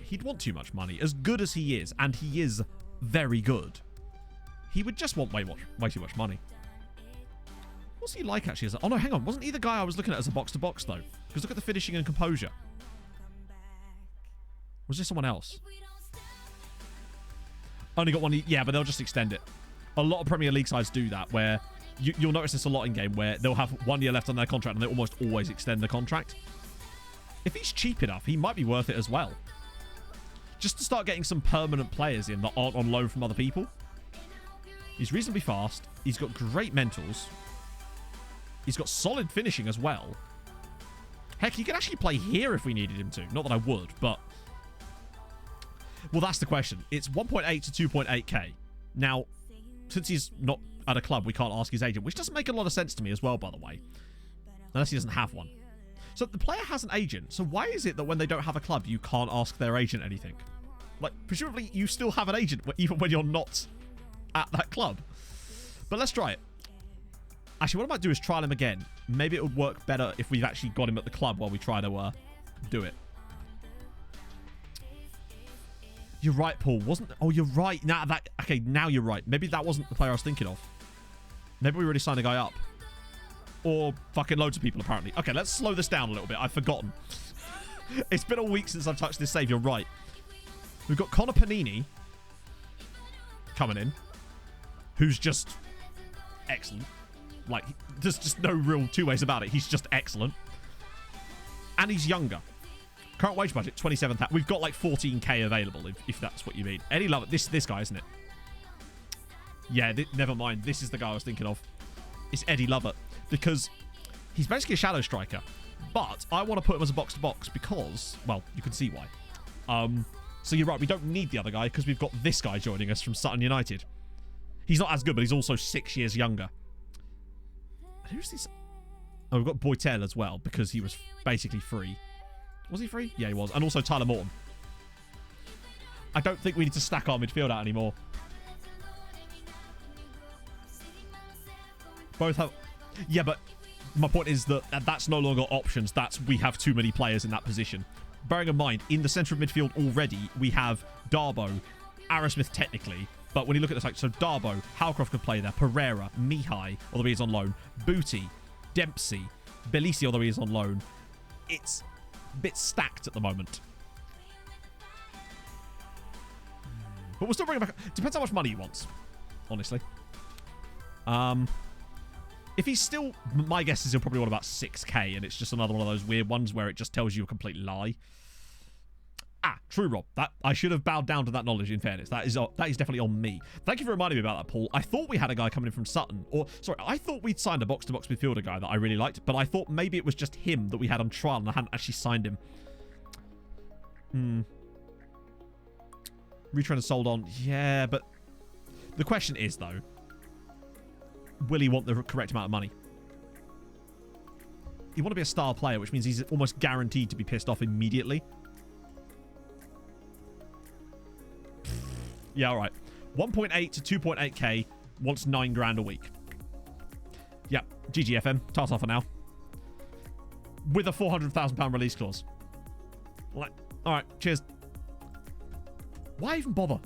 He'd want too much money. As good as he is, and he is very good, he would just want way too much money. What's he like, actually? Oh, no, hang on. Wasn't he the guy I was looking at as a box-to-box, though? Because look at the finishing and composure. Was there someone else? Only got one... Yeah, but they'll just extend it. A lot of Premier League sides do that, where... You'll notice this a lot in-game, where they'll have 1 year left on their contract, and they almost always extend the contract. If he's cheap enough, he might be worth it as well. Just to start getting some permanent players in that aren't on loan from other people. He's reasonably fast. He's got great mentals. He's got solid finishing as well. Heck, he could actually play here if we needed him to. Not that I would, but... Well, that's the question. It's 1.8 to 2.8k. Now, since he's not at a club, we can't ask his agent, which doesn't make a lot of sense to me as well, by the way. Unless he doesn't have one. So the player has an agent. So why is it that when they don't have a club, you can't ask their agent anything? Like, presumably you still have an agent even when you're not at that club. But let's try it. Actually, what I might do is trial him again. Maybe it would work better if we've actually got him at the club while we try to do it. You're right, Paul. Wasn't... Oh, you're right. Now that... Okay, now you're right. Maybe that wasn't the player I was thinking of. Maybe we already signed a guy up. Or fucking loads of people, apparently. Okay, let's slow this down a little bit. I've forgotten. It's been a week since I've touched this save. You're right. We've got Connor Panini coming in, who's just excellent. Like, there's just no real two ways about it. He's just excellent. And he's younger. Current wage budget, 27,000. We've got like 14k available, if that's what you mean. Eddie Lovett. This guy, isn't it? Yeah, never mind. This is the guy I was thinking of. It's Eddie Lovett. Because he's basically a shadow striker. But I want to put him as a box-to-box because, well, you can see why. So you're right, we don't need the other guy because we've got this guy joining us from Sutton United. He's not as good, but he's also 6 years younger. Who's this? Oh, we've got Boytel as well because he was basically free. Was he free? Yeah, he was. And also Tyler Morton. I don't think we need to stack our midfield out anymore. Both have... Yeah, but my point is that that's no longer options. That's we have too many players in that position. Bearing in mind, in the centre of midfield already, we have Darbo, Arrowsmith technically, but when you look at the side, so Darbo, Halcroft could play there, Pereira, Mihai, although he is on loan, Booty, Dempsey, Bellisi, although he is on loan. It's a bit stacked at the moment. But we'll still bring it back. Depends how much money he wants, honestly. If he's still... My guess is he'll probably want about 6k, and it's just another one of those weird ones where it just tells you a complete lie. True, Rob. That I should have bowed down to that knowledge, in fairness. That is definitely on me. Thank you for reminding me about that, Paul. I thought we had a guy coming in from Sutton. Or, sorry, I thought we'd signed a box-to-box midfielder guy that I really liked, but I thought maybe it was just him that we had on trial, and I hadn't actually signed him. Retrained and sold on. Yeah, but... The question is, though... Will he want the correct amount of money? You want to be a star player, which means he's almost guaranteed to be pissed off immediately. Yeah, all right. 1.8 to 2.8k wants 9 grand a week. Yep, GGFM. Toss off for now. With a £400,000 release clause. All right, cheers. Why even bother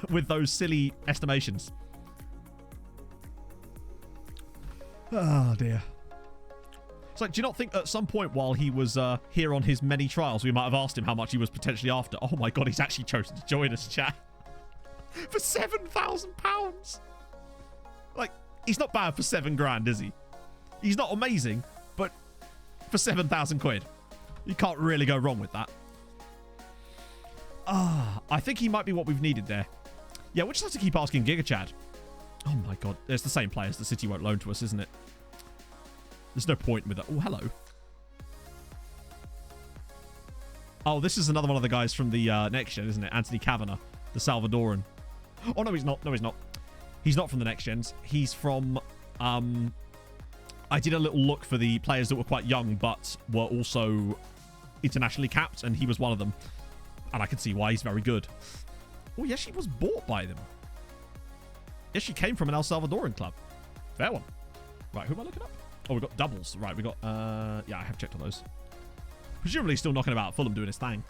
with those silly estimations? Oh, dear. It's like, do you not think at some point while he was here on his many trials, we might have asked him how much he was potentially after? Oh, my God, he's actually chosen to join us, chat. For £7,000. Like, he's not bad for 7 grand, is he? He's not amazing, but for 7,000 quid. You can't really go wrong with that. I think he might be what we've needed there. Yeah, we'll just have to keep asking Giga Chad. Oh my God, it's the same players the City won't loan to us, isn't it? There's no point with that. Oh, hello. Oh, this is another one of the guys from the next gen, isn't it? Anthony Kavanagh, the Salvadoran. Oh, no, he's not. No, he's not. He's not from the next gens. He's from... I did a little look for the players that were quite young, but were also internationally capped, and he was one of them. And I can see why he's very good. Oh, yes, she was bought by them. Yes, she came from an El Salvadoran club. Fair one. Right, who am I looking up? Oh, we've got doubles. Right, we got... yeah, I have checked on those. Presumably still knocking about Fulham doing his thing.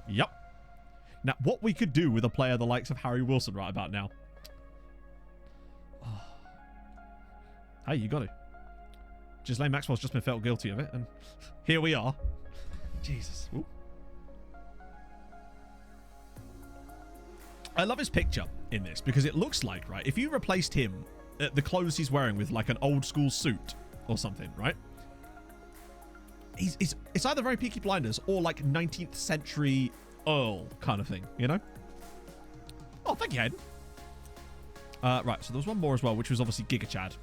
Yep. Now, what we could do with a player the likes of Harry Wilson right about now. Oh. Hey, you got it. Ghislaine Maxwell's just been felt guilty of it, and here we are. Jesus. Ooh. I love his picture in this because it looks like, right, if you replaced him, the clothes he's wearing with like an old school suit or something, right? It's either very Peaky Blinders or like 19th century Earl kind of thing, you know? Oh, thank you, Hayden. Right, so there was one more as well, which was obviously Giga Chad.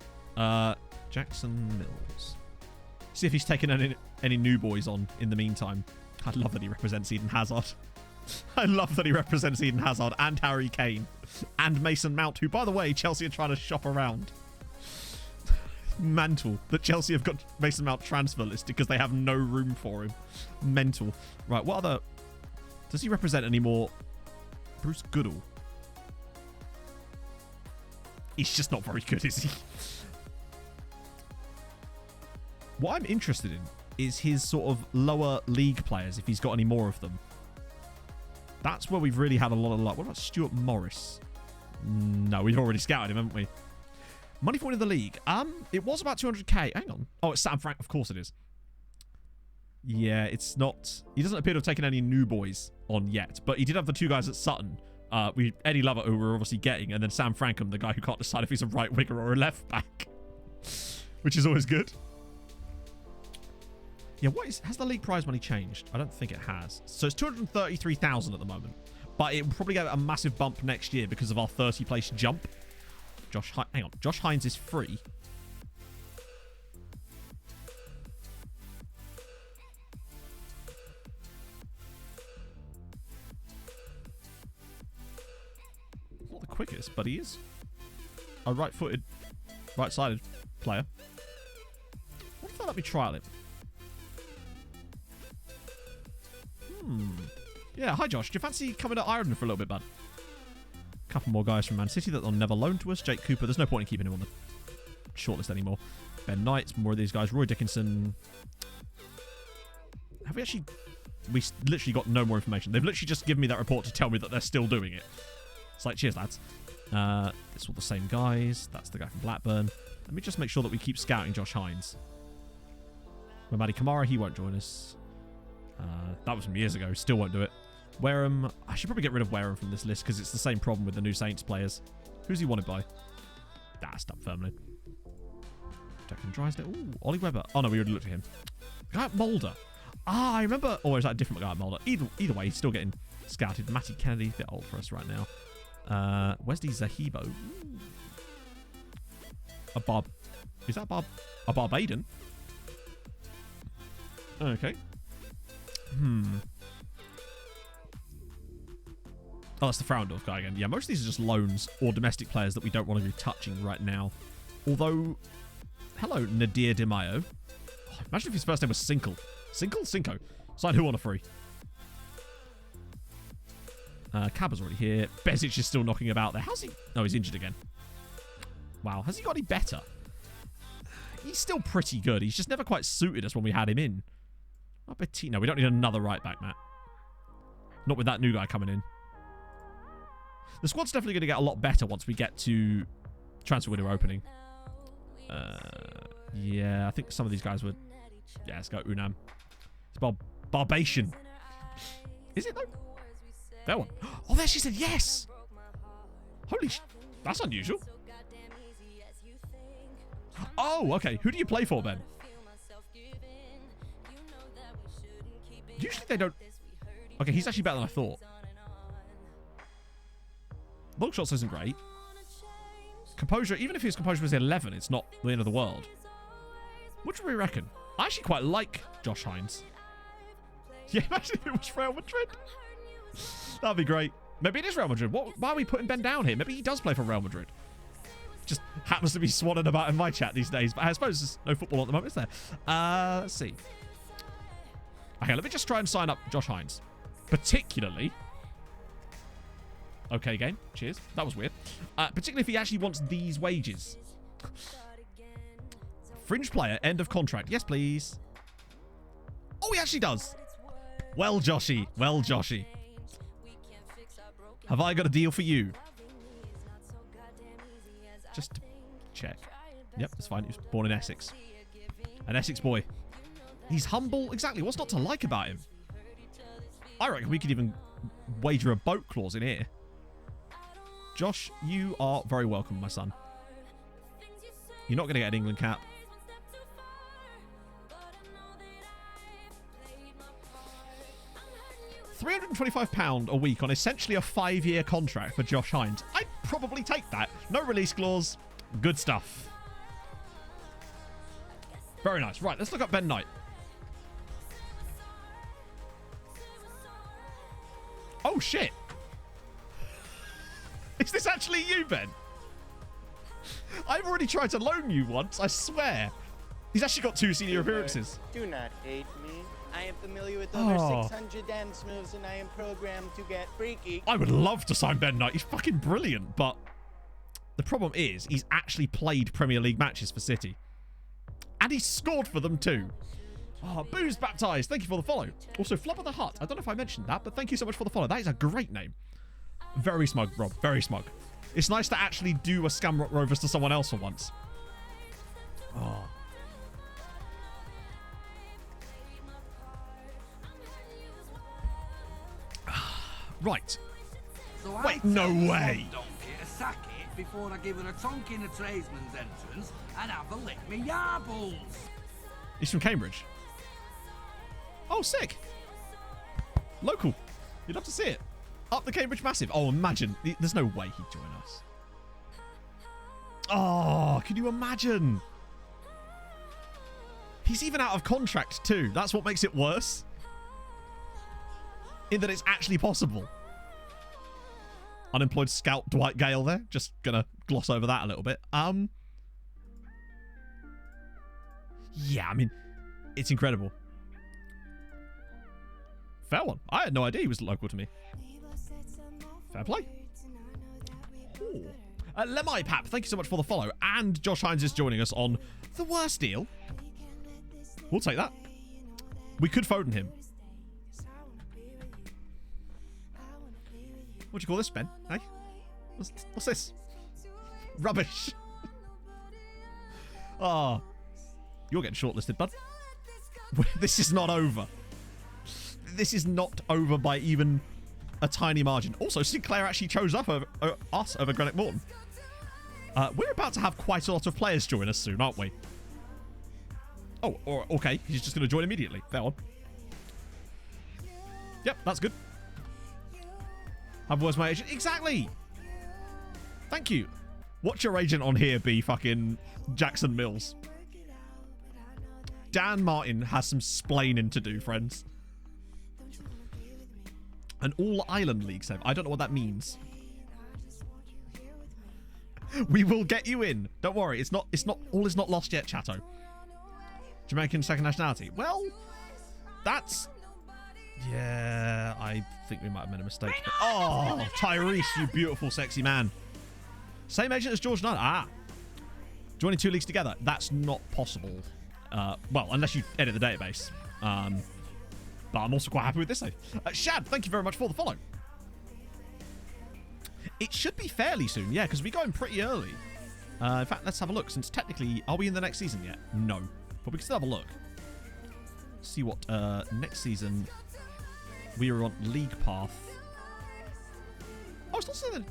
Jackson Mills. See if he's taken any new boys on in the meantime. I love that he represents Eden Hazard. I love that he represents Eden Hazard and Harry Kane and Mason Mount, who, by the way, Chelsea are trying to shop around. Mental that Chelsea have got Mason Mount transfer listed because they have no room for him. Mental. Right, what other... Does he represent any more? Bruce Goodall. He's just not very good, is he? What I'm interested in is his sort of lower league players, if he's got any more of them. That's where we've really had a lot of luck. What about Stuart Morris? No, we've already scouted him, haven't we? Money for winning the league. It was about 200k. Hang on. Oh, it's Sam Frank. Of course it is. Yeah, it's not... He doesn't appear to have taken any new boys on yet, but he did have the 2 guys at Sutton. Eddie Lovett, who we're obviously getting, and then Sam Frankham, the guy who can't decide if he's a right winger or a left back. Which is always good. Yeah, has the league prize money changed? I don't think it has. So it's 233,000 at the moment. But it will probably get a massive bump next year because of our 30 place jump. Hang on. Josh Hines is free. Not the quickest, but he is a right-footed, right-sided player. What if they let me trial it? Yeah, hi Josh. Do you fancy coming to Ireland for a little bit, bud? Couple more guys from Man City that they'll never loan to us. Jake Cooper. There's no point in keeping him on the shortlist anymore. Ben Knight. More of these guys. Roy Dickinson. Have we actually... We literally got no more information. They've literally just given me that report to tell me that they're still doing it. It's like, cheers, lads. It's all the same guys. That's the guy from Blackburn. Let me just make sure that we keep scouting Josh Hines. Mamadi Kamara, he won't join us. That was from years ago. Still won't do it. Wareham. I should probably get rid of Wareham from this list because it's the same problem with the new Saints players. Who's he wanted by? That's done firmly. Declan Drysdale. Ooh, Ollie Webber. Oh, no, we already looked at him. The guy at Mulder. Ah, I remember. Or is that a different guy at Mulder? Either way, he's still getting scouted. Matty Kennedy. A bit old for us right now. Wesley Zahibo. Ooh. Is that a Barbaden? Okay. Oh, that's the Frauendorf guy again. Yeah, most of these are just loans or domestic players that we don't want to be touching right now. Although, hello, Nadir Di Maio. Oh, imagine if his first name was Cinco. Cinco. Sign who on a free? Cabba's already here. Bezic is still knocking about there. How's he? Oh, he's injured again. Wow, has he got any better? He's still pretty good. He's just never quite suited us when we had him in. No, we don't need another right back, Matt. Not with that new guy coming in. The squad's definitely going to get a lot better once we get to transfer window opening. Yeah, I think some of these guys would... Yeah, let's go Unam. It's Barbation. Is it, though? That one. Oh, there she said yes! Holy sh... That's unusual. Oh, okay. Who do you play for, Ben? Usually they don't... Okay, he's actually better than I thought. Long shots isn't great. Composure, even if his composure was 11, it's not the end of the world. What do we reckon? I actually quite like Josh Hines. Yeah, imagine if it was Real Madrid. That'd be great. Maybe it is Real Madrid. Why are we putting Ben down here? Maybe he does play for Real Madrid. Just happens to be swanning about in my chat these days. But I suppose there's no football at the moment, is there? Let's see. Okay, let me just try and sign up Josh Hines. Particularly... Okay, game. Cheers. That was weird. Particularly if he actually wants these wages. Fringe player, end of contract. Yes, please. Oh, he actually does. Well, Joshy. Well, Joshy. Have I got a deal for you? Just to check. Yep, that's fine. He was born in Essex. An Essex boy. He's humble. Exactly. What's not to like about him? I reckon we could even wager a boat clause in here. Josh, you are very welcome, my son. You're not going to get an England cap. £325 a week on essentially a 5-year contract for Josh Hines. I'd probably take that. No release clause. Good stuff. Very nice. Right, let's look up Ben Knight. Oh, shit. Is this actually you, Ben? I've already tried to loan you once, I swear. He's actually got 2 senior appearances. Do not hate me. I am familiar with over 600 dance moves and I am programmed to get freaky. I would love to sign Ben Knight. He's fucking brilliant, but the problem is he's actually played Premier League matches for City. And he's scored for them too. Oh, Booze Baptized. Thank you for the follow. Also, Flubber the Hut. I don't know if I mentioned that, but thank you so much for the follow. That is a great name. Very smug, Rob. Very smug. It's nice to actually do a Scamrock Rovers to someone else for once. Oh. Right. So wait, no way. To sack it before I give her a tonk in the tradesman's entrance and have a lick me yarballs. He's from Cambridge. Oh, sick. Local. You'd love to see it. Up the Cambridge Massive. Oh, imagine. There's no way he'd join us. Oh, can you imagine? He's even out of contract too. That's what makes it worse. In that it's actually possible. Unemployed scout Dwight Gale there. Just gonna gloss over that a little bit. Yeah, I mean, it's incredible. Fair one. I had no idea he was local to me. Fair play. Lemai Pap, thank you so much for the follow. And Josh Hines is joining us on the worst deal. We'll take that. We could Foden him. What do you call this, Ben? Hey? What's this? Rubbish. Oh. You're getting shortlisted, bud. This is not over. This is not over by even a tiny margin. Also, Sinclair actually chose us over Greenwich Morton. We're about to have quite a lot of players join us soon, aren't we? Oh, okay. He's just going to join immediately. Fair one. Yep, that's good. Where's my agent? Exactly. Thank you. Watch your agent on here be fucking Jackson Mills. Dan Martin has some splaining to do, friends. An all-island league save. I don't know what that means. We will get you in. Don't worry. It's not all is not lost yet, Chatto. Jamaican second nationality. Well, that's... Yeah, I think we might have made a mistake. But... Oh, Tyrese, you beautiful, sexy man. Same agent as George Nunn. Ah. Joining two leagues together. That's not possible. Well, unless you edit the database. But I'm also quite happy with this save. Shad, thank you very much for the follow. It should be fairly soon, yeah, because we go in pretty early. In fact, let's have a look, since technically... Are we in the next season yet? No. But we can still have a look. See what next season... We are on League Path. Oh, it's not saying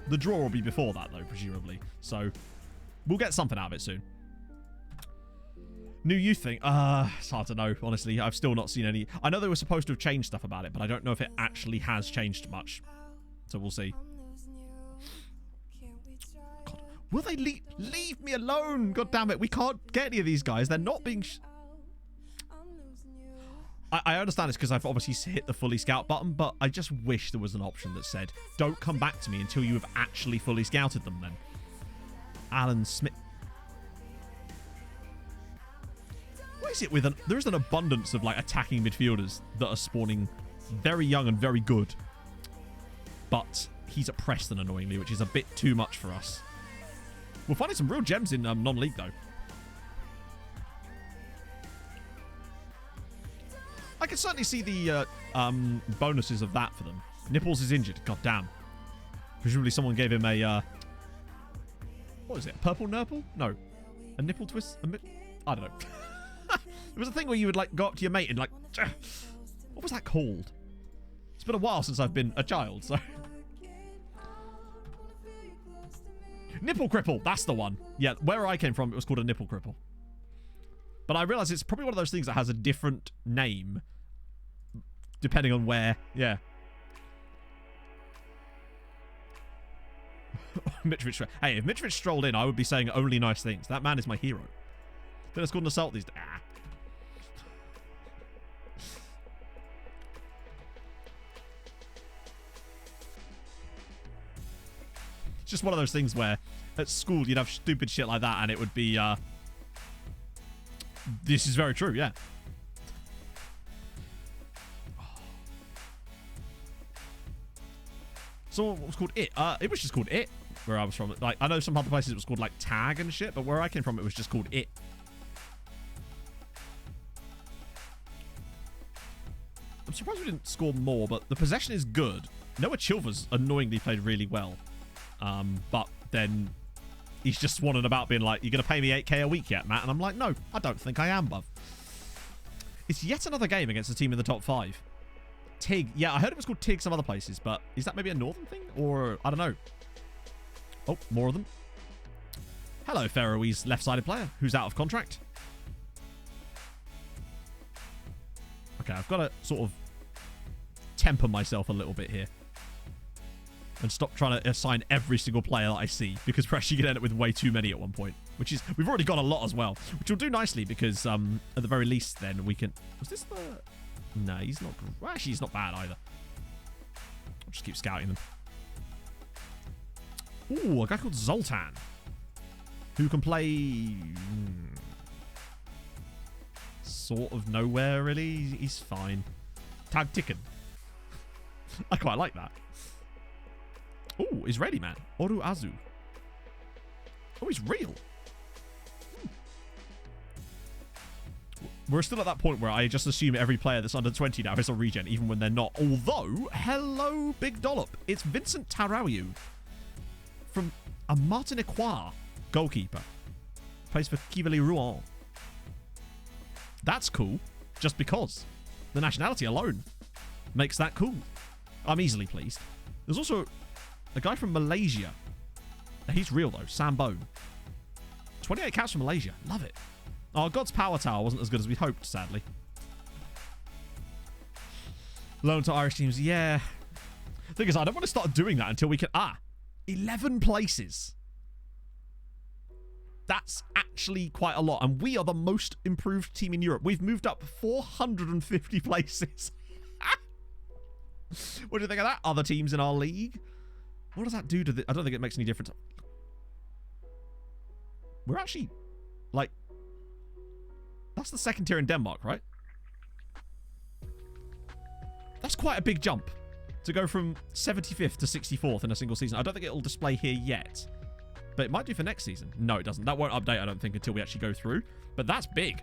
the draw will be before that, though, presumably. So, we'll get something out of it soon. New youth thing. It's hard to know, honestly. I've still not seen any... I know they were supposed to have changed stuff about it, but I don't know if it actually has changed much. So we'll see. God, will they leave me alone? God damn it. We can't get any of these guys. They're not being... I understand it's because I've obviously hit the fully scout button, but I just wish there was an option that said, don't come back to me until you have actually fully scouted them then. Alan Smith. What is it with there is an abundance of like attacking midfielders that are spawning very young and very good. But he's at Preston annoyingly, which is a bit too much for us. We're finding some real gems in non-league though. I can certainly see the bonuses of that for them. Nipples is injured. God damn. Presumably someone gave him a... what is it? Purple nurple? No. A nipple twist? I don't know. It was a thing where you would like go up to your mate and like... What was that called? It's been a while since I've been a child, so... Nipple cripple. That's the one. Yeah, where I came from, it was called a nipple cripple. But I realise it's probably one of those things that has a different name depending on where. Yeah. Mitrovic. Hey, if Mitrovic strolled in, I would be saying only nice things. That man is my hero. Then it's called an assault these days. Ah. It's just one of those things where at school you'd have stupid shit like that and it would be... This is very true, yeah. So what was called It? It was just called It, where I was from. Like, I know some other places it was called like Tag and shit, but where I came from it was just called It. I'm surprised we didn't score more, but the possession is good. Noah Chilvers annoyingly played really well. But then... He's just swanning about being like, you're going to pay me 8k a week yet, Matt? And I'm like, no, I don't think I am, bruv. It's yet another game against a team in the top 5. Tig. Yeah, I heard it was called Tig some other places, but is that maybe a northern thing? Or, I don't know. Oh, more of them. Hello, Faroese left-sided player who's out of contract. Okay, I've got to sort of temper myself a little bit here. And stop trying to assign every single player that I see, because we're actually going to end up with way too many at one point. Which is, we've already got a lot as well, which will do nicely because at the very least then we can... Was this the... No, he's not... Well, actually, he's not bad either. I'll just keep scouting them. Ooh, a guy called Zoltan. Who can play... Sort of nowhere, really. He's fine. Tag Ticken. I quite like that. Ooh, he's ready, man. Oru Azu. Oh, he's real. We're still at that point where I just assume every player that's under 20 now is a regen, even when they're not. Although, hello, Big Dollop. It's Vincent Tarayu from a Martiniquois goalkeeper. Plays for Kivali Rouen. That's cool, just because. The nationality alone makes that cool. I'm easily pleased. There's also a guy from Malaysia. He's real, though. Sam Bone. 28 caps from Malaysia. Love it. Oh, God's Power Tower wasn't as good as we hoped, sadly. Loan to Irish teams. Yeah. Thing is, I don't want to start doing that until we can... 11 places. That's actually quite a lot. And we are the most improved team in Europe. We've moved up 450 places. What do you think of that? Other teams in our league? What does that do to the... I don't think it makes any difference. We're actually... Like... That's the second tier in Denmark, right? That's quite a big jump. To go from 75th to 64th in a single season. I don't think it'll display here yet. But it might do for next season. No, it doesn't. That won't update, I don't think, until we actually go through. But that's big.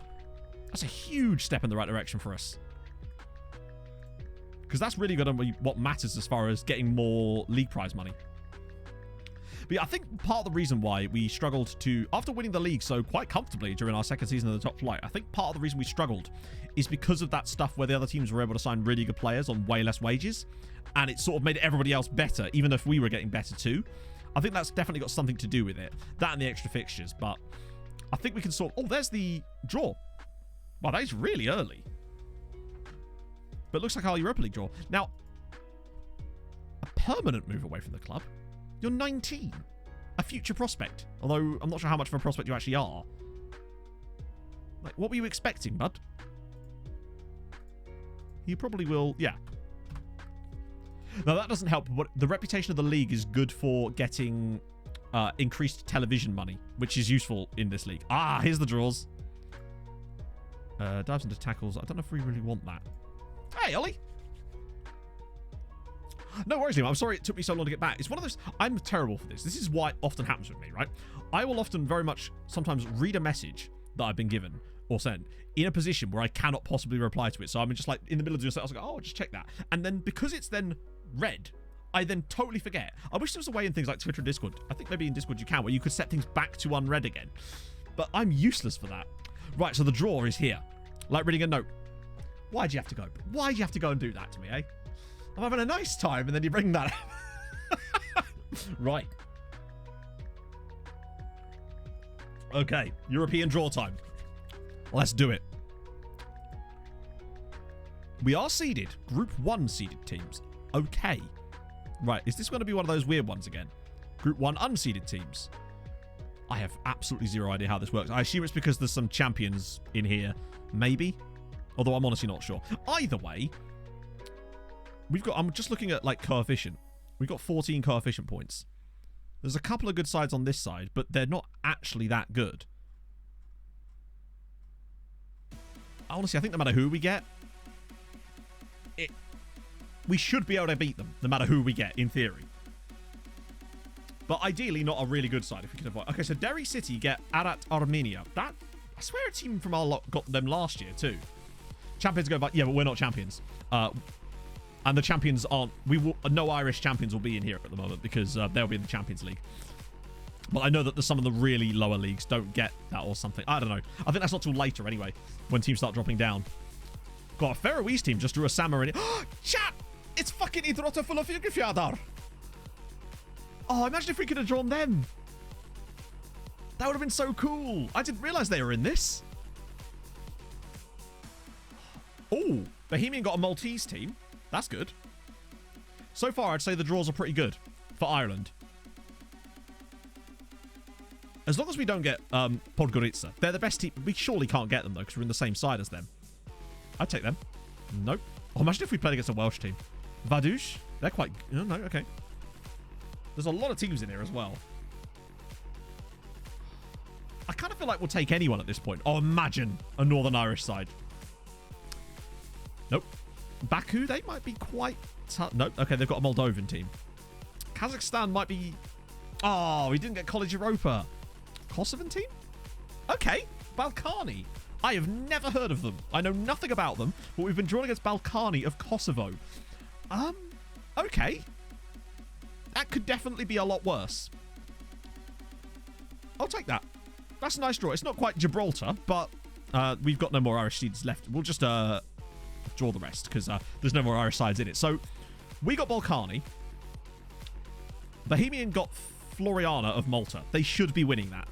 That's a huge step in the right direction for us. Because that's really going to be what matters as far as getting more league prize money. But yeah, I think part of the reason why we struggled to... After winning the league so quite comfortably during our second season of the top flight, I think part of the reason we struggled is because of that stuff where the other teams were able to sign really good players on way less wages. And it sort of made everybody else better, even if we were getting better too. I think that's definitely got something to do with it. That and the extra fixtures. But I think we can sort... Oh, there's the draw. Wow, that is really early. But it looks like our Europa League draw. Now, a permanent move away from the club. You're 19. A future prospect. Although, I'm not sure how much of a prospect you actually are. Like, what were you expecting, bud? You probably will... Yeah. Now, that doesn't help, but the reputation of the league is good for getting increased television money, which is useful in this league. Here's the draws. Dives into tackles. I don't know if we really want that. Hey, Ollie. No worries, Liam. I'm sorry it took me so long to get back. It's one of those... I'm terrible for this. This is why it often happens with me, right? I will often very much sometimes read a message that I've been given or sent in a position where I cannot possibly reply to it. So I'm just like in the middle of doing something. I was like, oh, I'll just check that. And then because it's then read, I then totally forget. I wish there was a way in things like Twitter and Discord. I think maybe in Discord you can, where you could set things back to unread again. But I'm useless for that. Right, so the draw is here. Like reading a note. Why'd you have to go? Why'd you have to go and do that to me, eh? I'm having a nice time, and then you bring that up. Right. Okay, European draw time. Let's do it. We are seeded. Group 1 seeded teams. Okay. Right, is this going to be one of those weird ones again? Group 1 unseeded teams. I have absolutely zero idea how this works. I assume it's because there's some champions in here. Maybe. Although I'm honestly not sure. Either way... I'm just looking at, like, coefficient. We've got 14 coefficient points. There's a couple of good sides on this side, but they're not actually that good. Honestly, I think no matter who we get, we should be able to beat them, no matter who we get, in theory. But ideally, not a really good side, if we can avoid... Okay, so Derry City get Arat Armenia. That... I swear a team from our lot got them last year, too. Champions go back... Yeah, but we're not champions. And the champions aren't... No Irish champions will be in here at the moment because they'll be in the Champions League. But I know that some of the really lower leagues don't get that or something. I don't know. I think that's not till later anyway, when teams start dropping down. God, a Faroese team just drew a Samar in it. Chat! It's fucking Idrotter full of Fyrkefjadar! Oh, imagine if we could have drawn them. That would have been so cool. I didn't realise they were in this. Oh, Bohemian got a Maltese team. That's good. So far, I'd say the draws are pretty good for Ireland. As long as we don't get Podgorica. They're the best team. We surely can't get them, though, because we're in the same side as them. I'd take them. Nope. Oh, imagine if we played against a Welsh team. Vaduz. They're quite... Oh, no, okay. There's a lot of teams in here as well. I kind of feel like we'll take anyone at this point. Oh, imagine a Northern Irish side. Nope. Baku, they might be quite tough. Nope. Okay, they've got a Moldovan team. Kazakhstan might be... Oh, we didn't get College Europa. Kosovan team? Okay. Balkani. I have never heard of them. I know nothing about them, but we've been drawn against Balkani of Kosovo. Okay. That could definitely be a lot worse. I'll take that. That's a nice draw. It's not quite Gibraltar, but we've got no more Irish seeds left. We'll just draw the rest because there's no more Irish sides in it. So we got Balkani. Bohemian got Floriana of Malta. They should be winning that.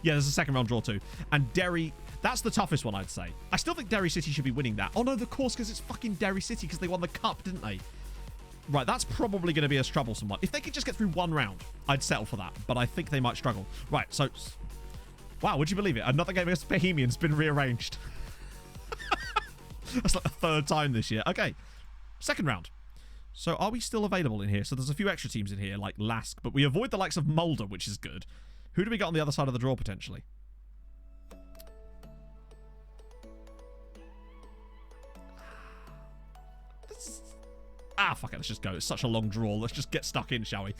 Yeah, there's a second round draw too. And Derry, that's the toughest one, I'd say. I still think Derry City should be winning that. Oh no, of course, because it's fucking Derry City because they won the cup, didn't they? Right, that's probably going to be a troublesome one. If they could just get through one round, I'd settle for that. But I think they might struggle. Right, so... Wow, would you believe it? Another game against Bohemian's been rearranged. That's like the third time this year. Okay, second round. So are we still available in here? So there's a few extra teams in here, like Lask, but we avoid the likes of Mulder, which is good. Who do we get on the other side of the draw, potentially? Fuck it, let's just go. It's such a long draw. Let's just get stuck in, shall we?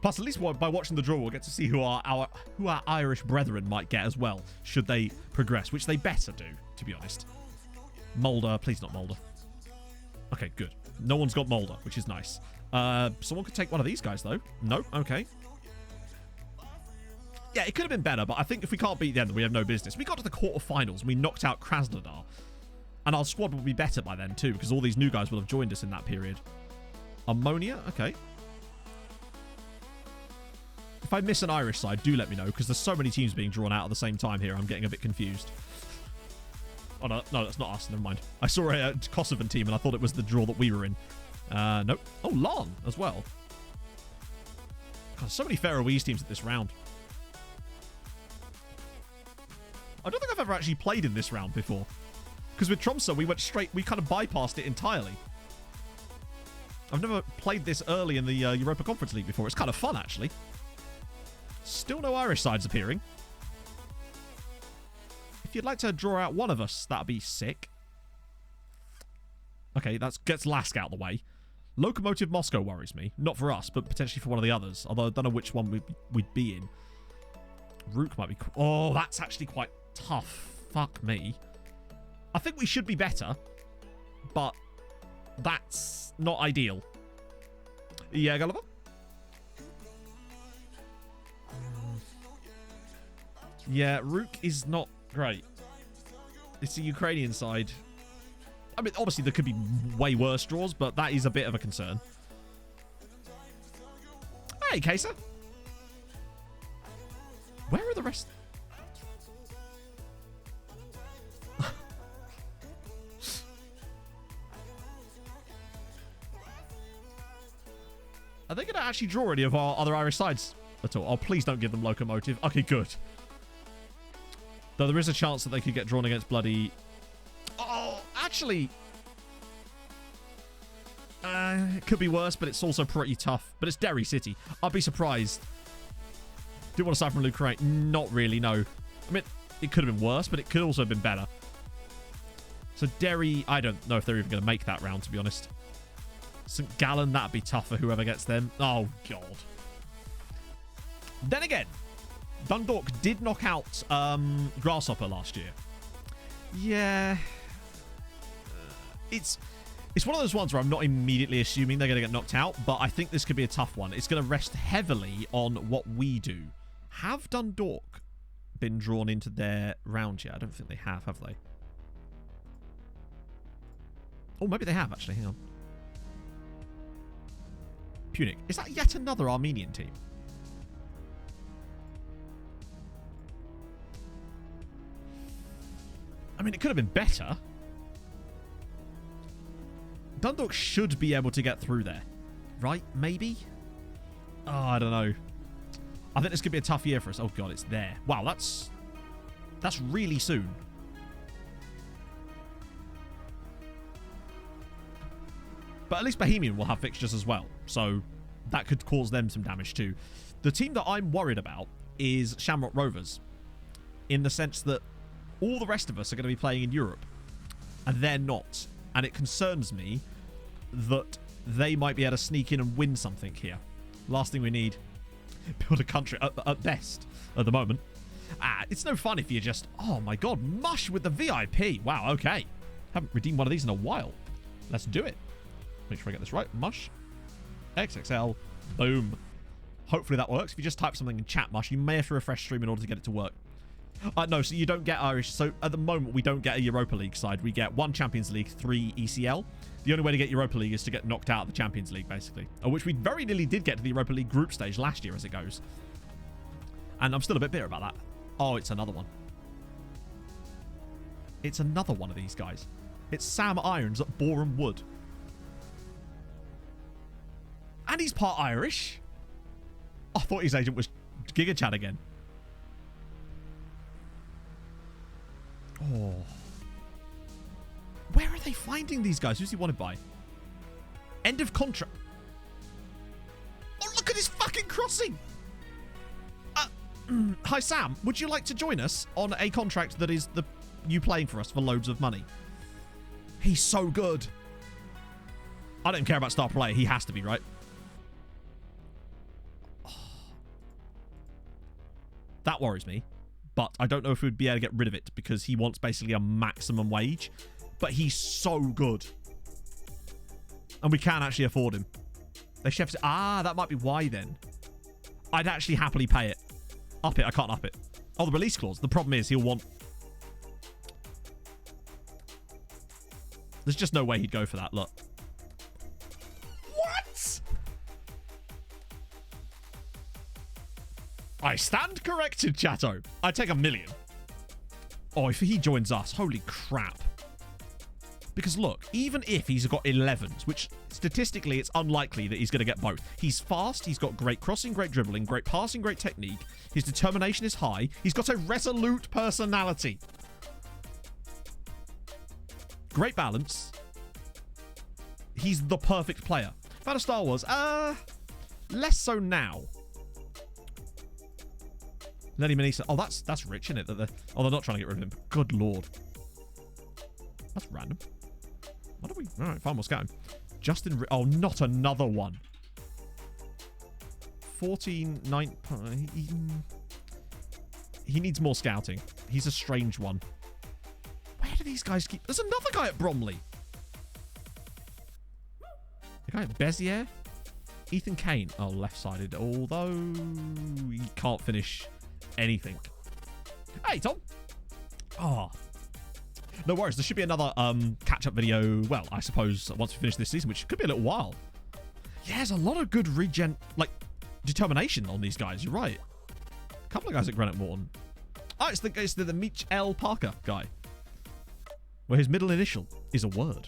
Plus, at least by watching the draw, we'll get to see who our Irish brethren might get as well, should they progress, which they better do, to be honest. Mulder, please not Mulder. Okay, good. No one's got Mulder, which is nice. Someone could take one of these guys, though. Nope, okay. Yeah, it could have been better, but I think if we can't beat them, then we have no business. We got to the quarterfinals, and we knocked out Krasnodar. And our squad will be better by then, too, because all these new guys will have joined us in that period. Ammonia? Okay. If I miss an Irish side, do let me know, because there's so many teams being drawn out at the same time here. I'm getting a bit confused. Oh, no, that's not us. Never mind. I saw a Kosovan team, and I thought it was the draw that we were in. Nope. Oh, Lon as well. God, so many Faroese teams at this round. I don't think I've ever actually played in this round before. Because with Tromsø, we kind of bypassed it entirely. I've never played this early in the Europa Conference League before. It's kind of fun, actually. Still no Irish sides appearing. If you'd like to draw out one of us, that'd be sick. Okay, that gets Lask out of the way. Lokomotiv Moscow worries me. Not for us, but potentially for one of the others. Although I don't know which one we'd be in. Rook might be... Oh, that's actually quite tough. Fuck me. I think we should be better, but that's not ideal. Yeah, Gulliver? Yeah, Rook is not great. It's the Ukrainian side. I mean, obviously there could be way worse draws, but that is a bit of a concern. Hey, Kesa. Where are the rest? Are they going to actually draw any of our other Irish sides at all? Oh, please don't give them Lokomotiv. Okay, good. Though there is a chance that they could get drawn against bloody... Oh, actually... it could be worse, but it's also pretty tough. But it's Derry City. I'd be surprised. Do want to side from Ukraine? Not really, no. I mean, it could have been worse, but it could also have been better. So Derry, I don't know if they're even going to make that round, to be honest. St. Gallen, that'd be tough for whoever gets them. Oh, God. Then again, Dundalk did knock out Grasshopper last year. Yeah. It's one of those ones where I'm not immediately assuming they're going to get knocked out, but I think this could be a tough one. It's going to rest heavily on what we do. Have Dundalk been drawn into their round yet? I don't think they have they? Oh, maybe they have, actually. Hang on. Punic. Is that yet another Armenian team? I mean, it could have been better. Dundalk should be able to get through there. Right? Maybe? Oh, I don't know. I think this could be a tough year for us. Oh, God, it's there. Wow, that's really soon. But at least Bohemian will have fixtures as well. So that could cause them some damage too. The team that I'm worried about is Shamrock Rovers. In the sense that all the rest of us are going to be playing in Europe. And they're not. And it concerns me that they might be able to sneak in and win something here. Last thing we need. Build a country at best at the moment. It's no fun if you're just... Oh my God, mush with the VIP. Wow, okay. Haven't redeemed one of these in a while. Let's do it. Make sure I get this right. Mush. XXL. Boom. Hopefully that works. If you just type something in chat, Mush, you may have to refresh stream in order to get it to work. No, so you don't get Irish. So at the moment, we don't get a Europa League side. We get 1 Champions League, 3 ECL. The only way to get Europa League is to get knocked out of the Champions League, basically. Which we very nearly did get to the Europa League group stage last year as it goes. And I'm still a bit bitter about that. Oh, it's another one. It's another one of these guys. It's Sam Irons at Boreham Wood. And he's part Irish. I thought his agent was Giga Chad again. Oh. Where are they finding these guys? Who's he wanted by? End of contract. Oh, look at his fucking crossing. Hi, Sam. Would you like to join us on a contract that is you playing for us for loads of money? He's so good. I don't care about star player. He has to be, right? That worries me. But I don't know if we'd be able to get rid of it because he wants basically a maximum wage. But he's so good. And we can actually afford him. They chefs. That might be why then. I'd actually happily pay it. Up it. I can't up it. Oh, the release clause. The problem is he'll want... There's just no way he'd go for that. Look. What? I stand corrected, chatto. I'd take $1 million. Oh, if he joins us. Holy crap. Because look, even if he's got 11s, which statistically it's unlikely that he's going to get both. He's fast, he's got great crossing, great dribbling, great passing, great technique. His determination is high. He's got a resolute personality. Great balance. He's the perfect player. Fan of Star Wars? Less so now. Lenny Manisa. Oh, that's rich, isn't it? That they're not trying to get rid of him. Good lord. That's random. What are we? All right, fine, we'll scout him. Justin. Oh, not another one. 14, 9. He needs more scouting. He's a strange one. Where do these guys keep? There's another guy at Bromley. The guy at Bezier. Ethan Kane. Oh, left-sided. Although he can't finish anything. Hey, Tom. Oh. No worries. There should be another catch-up video, well, I suppose, once we finish this season, which could be a little while. Yeah, there's a lot of good regen, like, determination on these guys. You're right. A couple of guys at Granite Morton. Oh, it's the Mitch L. Parker guy, where his middle initial is a word.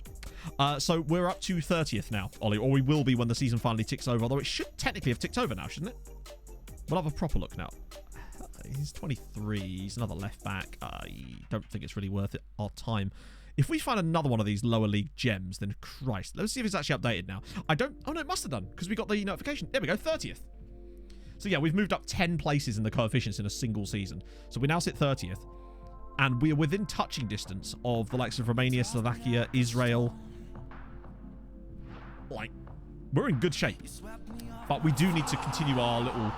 So we're up to 30th now, Ollie, or we will be when the season finally ticks over, although it should technically have ticked over now, shouldn't it? We'll have a proper look now. He's 23. He's another left back. I don't think it's really worth it. Our time. If we find another one of these lower league gems, then Christ. Let's see if it's actually updated now. I don't... Oh, no, it must have done because we got the notification. There we go, 30th. So, yeah, we've moved up 10 places in the coefficients in a single season. So we now sit 30th. And we are within touching distance of the likes of Romania, Slovakia, Israel. Like, we're in good shape. But we do need to continue our little...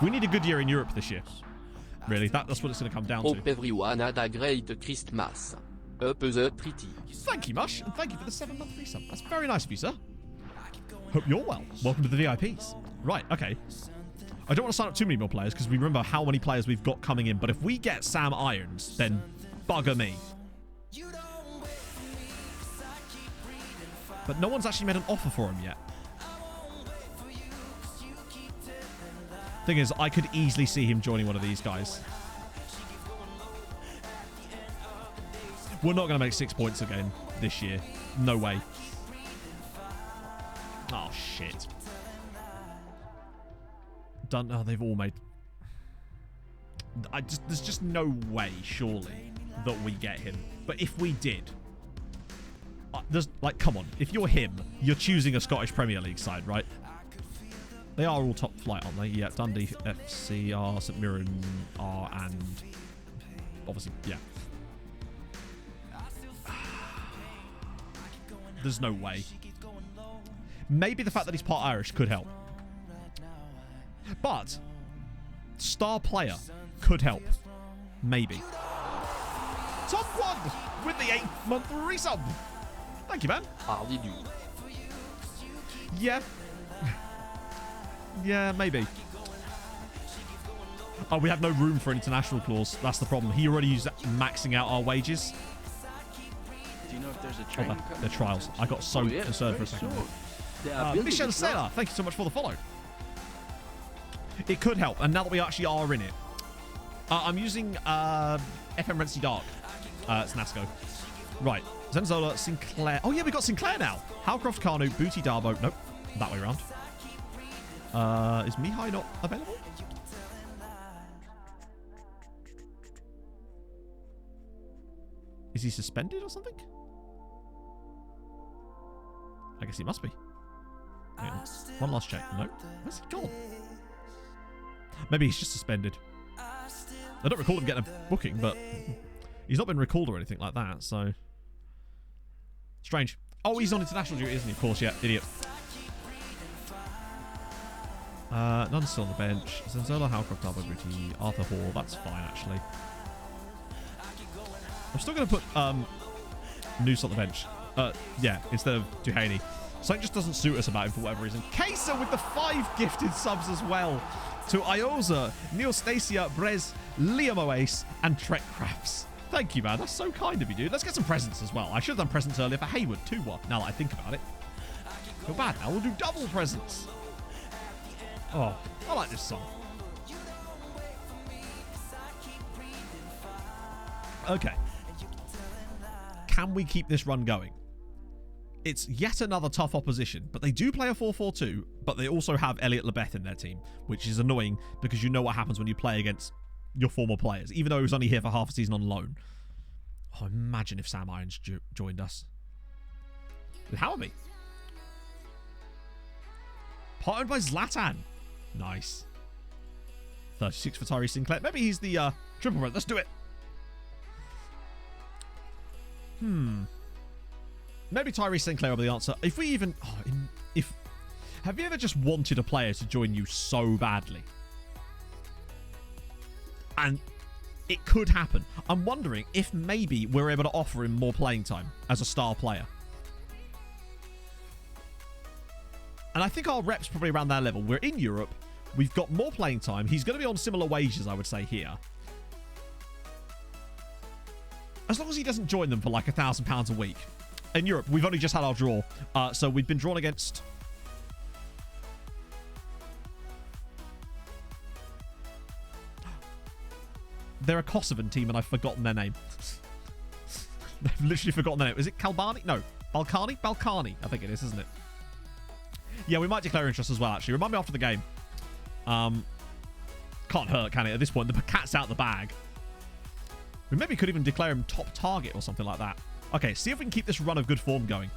We need a good year in Europe this year. Really, that's what it's going to come down to. Hope everyone had a great Christmas. Up the treaty. Thank you, Mush, and thank you for the 7-month resub. That's very nice of you, sir. Hope you're well. Welcome to the VIPs. Right, okay. I don't want to sign up too many more players because we remember how many players we've got coming in. But if we get Sam Irons, then bugger me. But no one's actually made an offer for him yet. Thing is, I could easily see him joining one of these guys. We're not going to make 6 points again this year. No way. shit. Done. Oh, they've all made... There's just no way, surely, that we get him. But if we did... there's, like, come on. If you're him, you're choosing a Scottish Premier League side, right? They are all top flight, aren't they? Yeah, Dundee, FC, are, St Mirren are, and... obviously, yeah. There's no way. Maybe the fact that he's part Irish could help. But star player could help. Maybe. Top 1 with the 8th-month resub. Thank you, man. How did you? Yeah. Yeah, maybe. Oh, we have no room for an international clause. That's the problem. He already used maxing out our wages. Do you know if there's a train coming? They're trials. I got so concerned for a second. Michel Saylor, thank you so much for the follow. It could help, and now that we actually are in it, I'm using FM Rentsy Dark. It's Nasco. Right. Zenzola, Sinclair. Oh, yeah, we got Sinclair now. Howcroft, Carnu, Booty, Darbo. Nope. That way around. Is Mihai not available? Is he suspended or something? I guess he must be. Hang on. One last check. No. Where's he gone? Maybe he's just suspended. I don't recall him getting a booking, but he's not been recalled or anything like that, so... Strange. Oh, he's on international duty, isn't he? Of course, yeah. Idiot. None still on the bench. Zenzola, Howcroft, Darbo, Booty, Arthur Hall. That's fine, actually. I'm still going to put Noose on the bench. Yeah, instead of Duhaney. Something just doesn't suit us about him for whatever reason. Kesa with the 5 gifted subs as well. To Ioza, Neil Stacia, Brez, Liam Oace, and Trek Crafts. Thank you, man. That's so kind of you, dude. Let's get some presents as well. I should have done presents earlier for Hayward too, now that I think about it. Feel bad now. We'll do double presents. Oh, I like this song. Okay. Can we keep this run going? It's yet another tough opposition, but they do play a 4-4-2, but they also have Elliot Lebeth in their team, which is annoying because you know what happens when you play against your former players, even though he was only here for half a season on loan. Oh, imagine if Sam Irons joined us. With Howamy. Partnered by Zlatan. Nice. 36 for Tyree Sinclair. Maybe he's the triple red. Let's do it. Maybe Tyree Sinclair will be the answer. If we even... have you ever just wanted a player to join you so badly? And it could happen. I'm wondering if maybe we're able to offer him more playing time as a star player. And I think our rep's probably around that level. We're in Europe. We've got more playing time. He's going to be on similar wages, I would say, here. As long as he doesn't join them for like £1,000 a week. In Europe, we've only just had our draw. So we've been drawn against... They're a Kosovan team and I've forgotten their name. They've literally forgotten their name. Is it Kalbani? No. Balkani? Balkani, I think it is, isn't it? Yeah, we might declare interest as well, actually. Remind me after the game. Can't hurt, can it, at this point? The cat's out the bag. We maybe could even declare him top target or something like that. Okay, see if we can keep this run of good form going.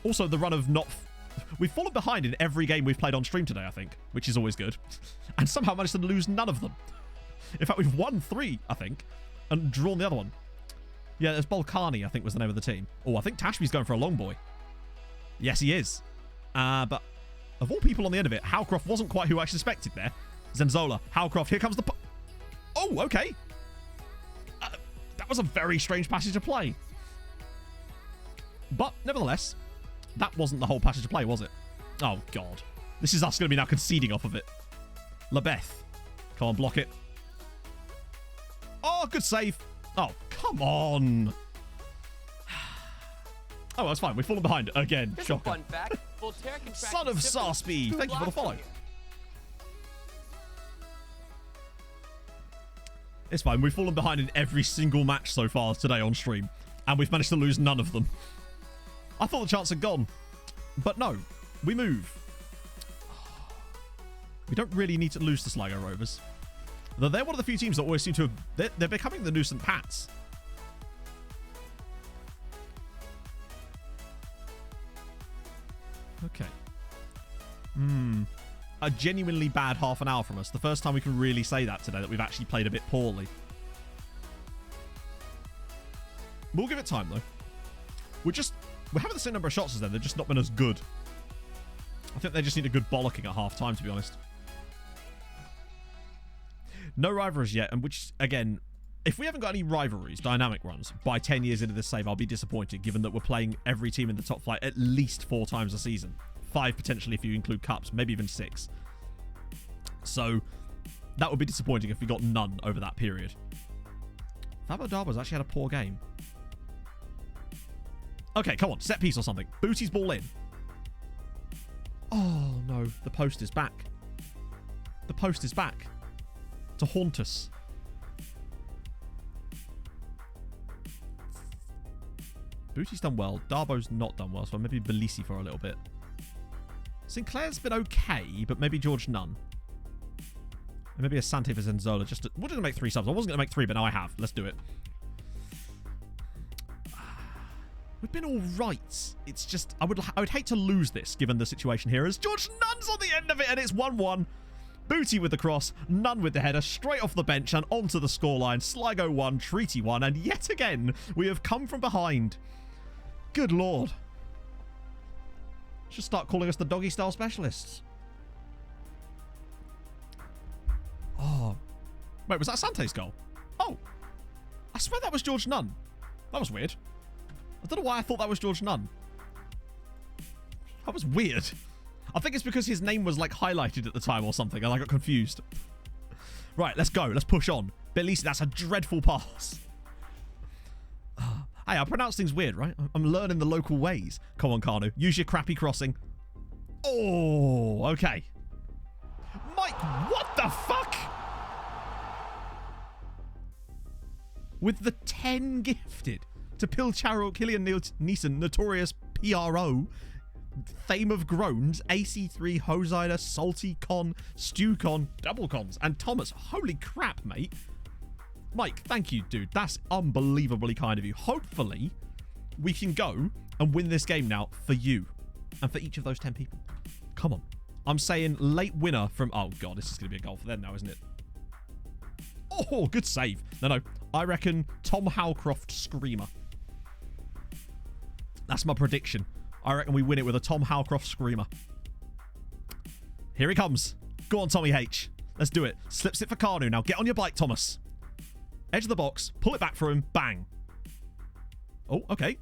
Also, the run of not... We've fallen behind in every game we've played on stream today, I think, which is always good. And somehow managed to lose none of them. In fact, we've won 3, I think, and drawn the other one. Yeah, there's Balkani, I think, was the name of the team. Oh, I think Tashby's going for a long boy. Yes, he is. But of all people on the end of it, Howcroft wasn't quite who I suspected there. Zenzola, Howcroft, here comes the... Oh, okay. That was a very strange passage of play. But, nevertheless, that wasn't the whole passage of play, was it? Oh, God. This is us going to be now conceding off of it. Lebeth. Come on, block it. Oh, good save. Oh, come on. Oh, that's fine. We've fallen behind again. Shocker. Fun fact. Son of Sarsby. Thank you for the follow. It's fine. We've fallen behind in every single match so far today on stream. And we've managed to lose none of them. I thought the chance had gone. But no. We move. We don't really need to lose to Sligo Rovers. Though they're one of the few teams that always seem to have... They're becoming the new St. Pats. Okay. A genuinely bad half an hour from us. The first time we can really say that today, that we've actually played a bit poorly. We'll give it time, though. We're having the same number of shots as them. They've just not been as good. I think they just need a good bollocking at half time, to be honest. No rivalries yet, and which, again, if we haven't got any rivalries, dynamic runs, by 10 years into this save, I'll be disappointed, given that we're playing every team in the top flight at least 4 times a season. 5 potentially if you include cups, maybe even 6. So, that would be disappointing if we got none over that period. Fabo Darbo's actually had a poor game. Okay, come on, set piece or something. Booty's ball in. Oh, no, the post is back. The post is back. To haunt us. Booty's done well. Darbo's not done well, so maybe Belisi for a little bit. Sinclair's been okay, but maybe George Nunn. And maybe a Sante for Zenzola. We're going to make 3 subs. I wasn't going to make 3, but now I have. Let's do it. We've been all right. It's just, I would hate to lose this, given the situation here, as George Nunn's on the end of it, and it's 1-1. Booty with the cross, Nunn with the header, straight off the bench and onto the scoreline. Sligo 1, Treaty 1, and yet again, we have come from behind. Good lord. Should start calling us the doggy style specialists. Oh. Wait, was that Sante's goal? Oh. I swear that was George Nunn. That was weird. I don't know why I thought that was George Nunn. That was weird. I think it's because his name was like highlighted at the time or something and I got confused. Right, let's go. Let's push on. Belisi, that's a dreadful pass. Hey, I pronounce things weird, right? I'm learning the local ways. Come on, Kanu. Use your crappy crossing. Oh, okay. Mike, what the fuck? With the 10 gifted to Pilcharo, Killian Neeson, Notorious PRO, Fame of Groans, AC3, Hosider, Salty Con, Stew Con, Double Cons, and Thomas. Holy crap, mate. Mike, thank you, dude. That's unbelievably kind of you. Hopefully, we can go and win this game now for you and for each of those 10 people. Come on. I'm saying late winner from... Oh, God, this is going to be a goal for them now, isn't it? Oh, good save. No. I reckon Tom Howcroft screamer. That's my prediction. I reckon we win it with a Tom Howcroft screamer. Here he comes. Go on, Tommy H. Let's do it. Slips it for Kanu. Now get on your bike, Thomas. Edge of the box. Pull it back for him. Bang. Oh, okay.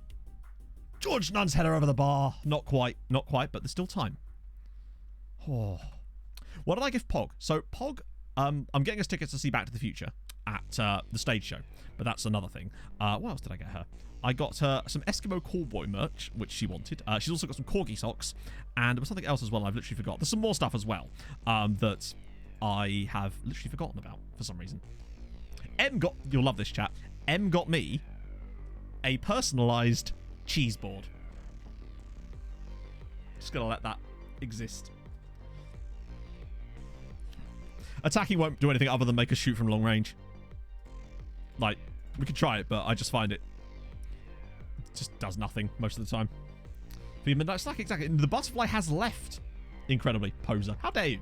George Nunn's header over the bar. Not quite, but there's still time. Oh. What did I give Pog? So, Pog, I'm getting us tickets to see Back to the Future at the stage show, but that's another thing. What else did I get her? I got her some Eskimo Callboy merch, which she wanted. She's also got some Corgi socks, and there was something else as well I've literally forgot. There's some more stuff as well that I have literally forgotten about for some reason. You'll love this, chat. M got me a personalised cheese board. Just gonna let that exist. Attacking won't do anything other than make us shoot from long range. Like, we could try it, but I just find it just does nothing most of the time. For Midnight Snack, exactly. The butterfly has left. Incredibly, poser. How dare you?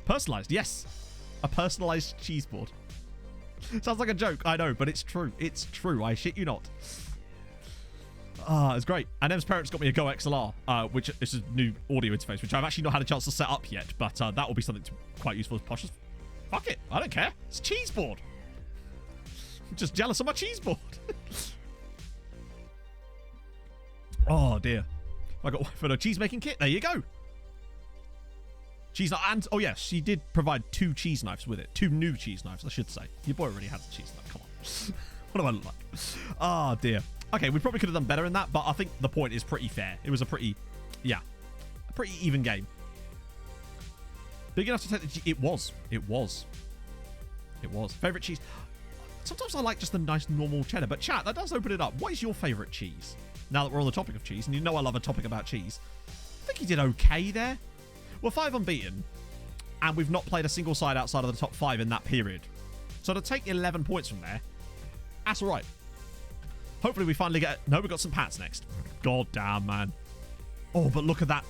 Personalised, yes. A personalised cheese board. Sounds like a joke, I know, but it's true. It's true, I shit you not. It's great. And Em's parents got me a Go XLR, which is a new audio interface, which I've actually not had a chance to set up yet, but that will be something quite useful as Posh. Fuck it, I don't care. It's a cheese board. I'm just jealous of my cheese board. Oh, dear. I got one for a cheese making kit. There you go. Cheese knife. And, oh, yes, she did provide 2 cheese knives with it. 2 new cheese knives, I should say. Your boy already has a cheese knife. Come on. What do I look like? Oh, dear. Okay, we probably could have done better in that, but I think the point is pretty fair. It was a pretty even game. Big enough to take the... It was. Favourite cheese? Sometimes I like just the nice normal cheddar, but chat, that does open it up. What is your favourite cheese? Now that we're on the topic of cheese, and you know I love a topic about cheese. I think he did okay there. We're 5 unbeaten, and we've not played a single side outside of the top 5 in that period. So to take 11 points from there, that's all right. Hopefully we finally get... No, we've got St. Pat's next. God damn, man. Oh, but look at that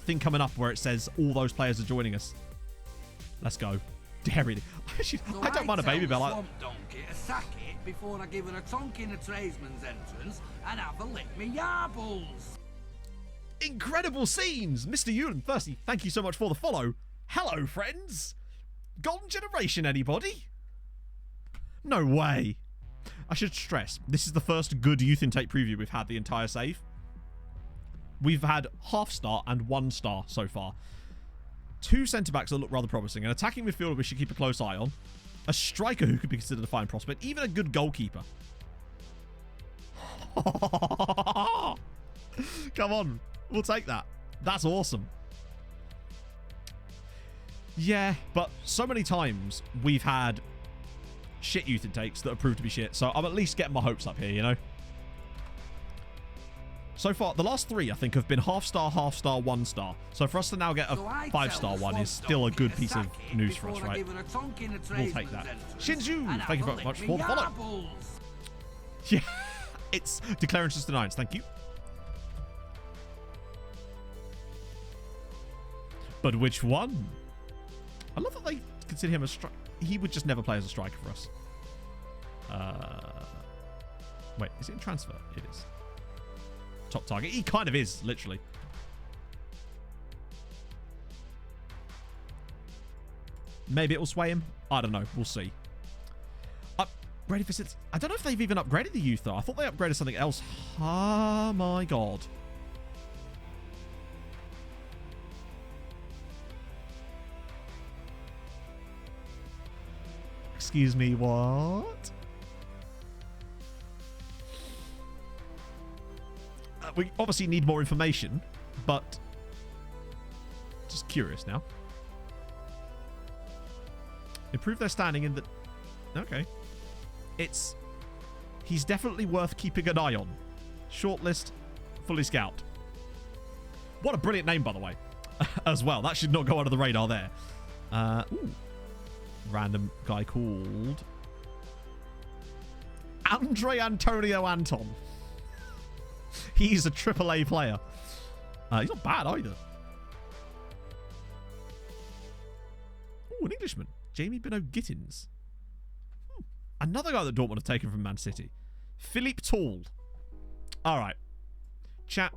thing coming up where it says all those players are joining us. Let's go. Dairy. I don't mind a baby bell. Swamp donkey to sack it before I give her a tonk in a tradesman's entrance and have her lick me yarbles. Incredible scenes! Mr. Ewan, firstly, thank you so much for the follow. Hello, friends. Golden Generation, anybody? No way. I should stress, this is the first good youth intake preview we've had the entire save. We've had half star and 1 star so far. 2 centre-backs that look rather promising. An attacking midfielder we should keep a close eye on. A striker who could be considered a fine prospect. Even a good goalkeeper. Come on. We'll take that. That's awesome. Yeah, but so many times we've had shit youth intakes that have proved to be shit. So I'm at least getting my hopes up here, you know? So far, the last 3, I think, have been half star, 1 star. So for us to now get a 5-star one is still a good piece of news for us, right? We'll take that. Shinju, thank you very much for the follow. Yeah, it's declaring just the 9s. Thank you. But which one? I love that they consider him a striker. He would just never play as a striker for us. Wait, is it in transfer? It is. Top target. He kind of is, literally. Maybe it will sway him. I don't know. We'll see. Upgraded facilities. I don't know if they've even upgraded the youth, though. I thought they upgraded something else. Oh, my God. Excuse me, what? We obviously need more information, but just curious now. Improve their standing in the... Okay. He's definitely worth keeping an eye on. Shortlist, fully scout. What a brilliant name, by the way, as well. That should not go under the radar there. Ooh. Random guy called Andre Antonio Anton. He's a AAA player. He's not bad either. Ooh, an Englishman. Jamie Beno Gittins. Another guy that Dortmund have taken from Man City. Philippe Tall. All right. Chat.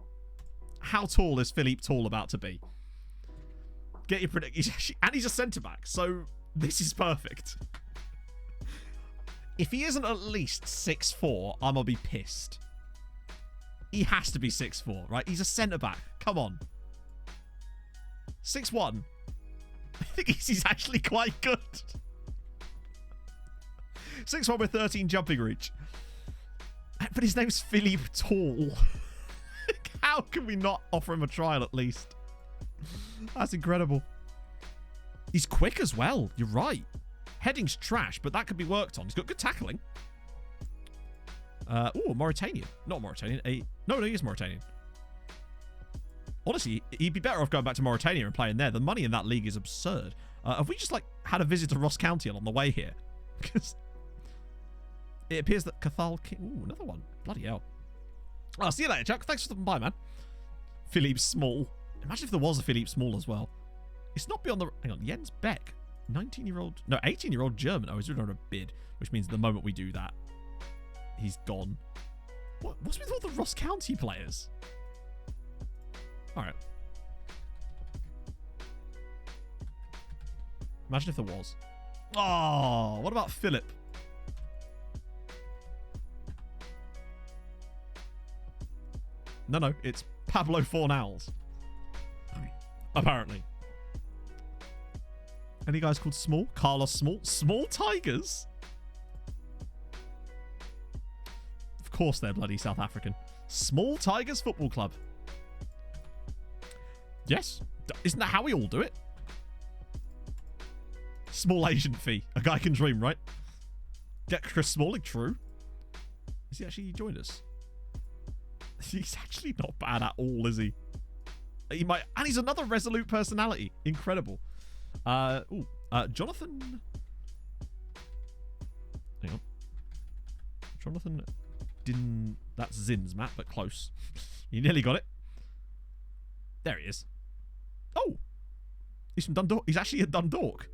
How tall is Philippe Tall about to be? Get your prediction. And he's a centre-back, so this is perfect. If he isn't at least 6'4", I'm going to be pissed. He has to be 6'4", right? He's a centre-back. Come on. 6'1". I think he's actually quite good. 6'1" with 13 jumping reach. But his name's Philippe Tall. How can we not offer him a trial at least? That's incredible. He's quick as well. You're right. Heading's trash, but that could be worked on. He's got good tackling. Oh, Mauritanian. Not Mauritanian. No, he is Mauritanian. Honestly, he'd be better off going back to Mauritania and playing there. The money in that league is absurd. Have we just, like, had a visit to Ross County along the way here? Because it appears that Cathal King... Ooh, another one. Bloody hell. Oh, see you later, Chuck. Thanks for stopping by, man. Philippe Small. Imagine if there was a Philippe Small as well. It's not beyond the... Hang on. Jens Beck. 19-year-old... No, 18-year-old German. Oh, he's doing on a bid. Which means the moment we do that, he's gone. What's with all the Ross County players? Alright. Imagine if there was. Oh, what about Philip? No, it's Pablo Fornals. Apparently. Any guys called Small? Carlos Small? Small Tigers? Of course they're bloody South African. Small Tigers Football Club. Yes. Isn't that how we all do it? Small agent fee. A guy can dream, right? Get Chris Smalling, true. Has he actually joined us? He's actually not bad at all, is he? He might, and he's another resolute personality. Incredible. Jonathan. Hang on. Jonathan didn't. That's Zin's map, but close. You nearly got it. There he is. Oh, he's from Dundalk. He's actually a Dundalk.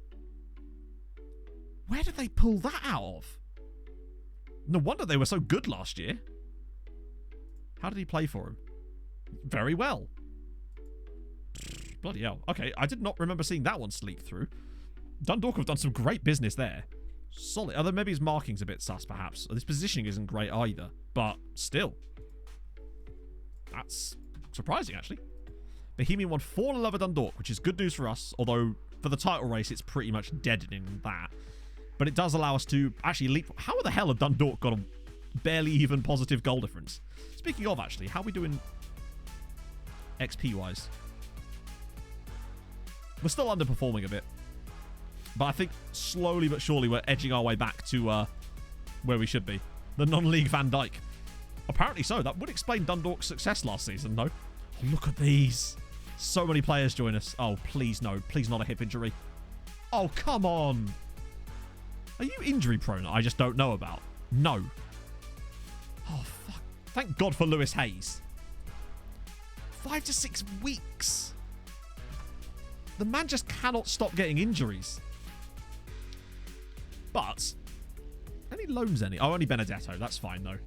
Where did they pull that out of? No wonder they were so good last year. How did he play for him? Very well. Bloody hell. Okay, I did not remember seeing that one sleep through. Dundalk have done some great business there. Solid. Although maybe his marking's a bit sus, perhaps. His positioning isn't great either. But still. That's surprising, actually. Bohemian won 4-0 over Dundalk, which is good news for us. Although, for the title race, it's pretty much deadening that. But it does allow us to actually leap. How the hell have Dundalk got a barely even positive goal difference? Speaking of, actually, how are we doing XP-wise? We're still underperforming a bit. But I think slowly but surely we're edging our way back to where we should be. The non-league Van Dijk. Apparently so. That would explain Dundalk's success last season, no? Oh, look at these. So many players join us. Oh, please no. Please not a hip injury. Oh, come on. Are you injury prone? I just don't know about. No. Oh, fuck. Thank God for Lewis Hayes. 5 to 6 weeks. The man just cannot stop getting injuries. But, any loans any? Oh, only Benedetto. That's fine, though.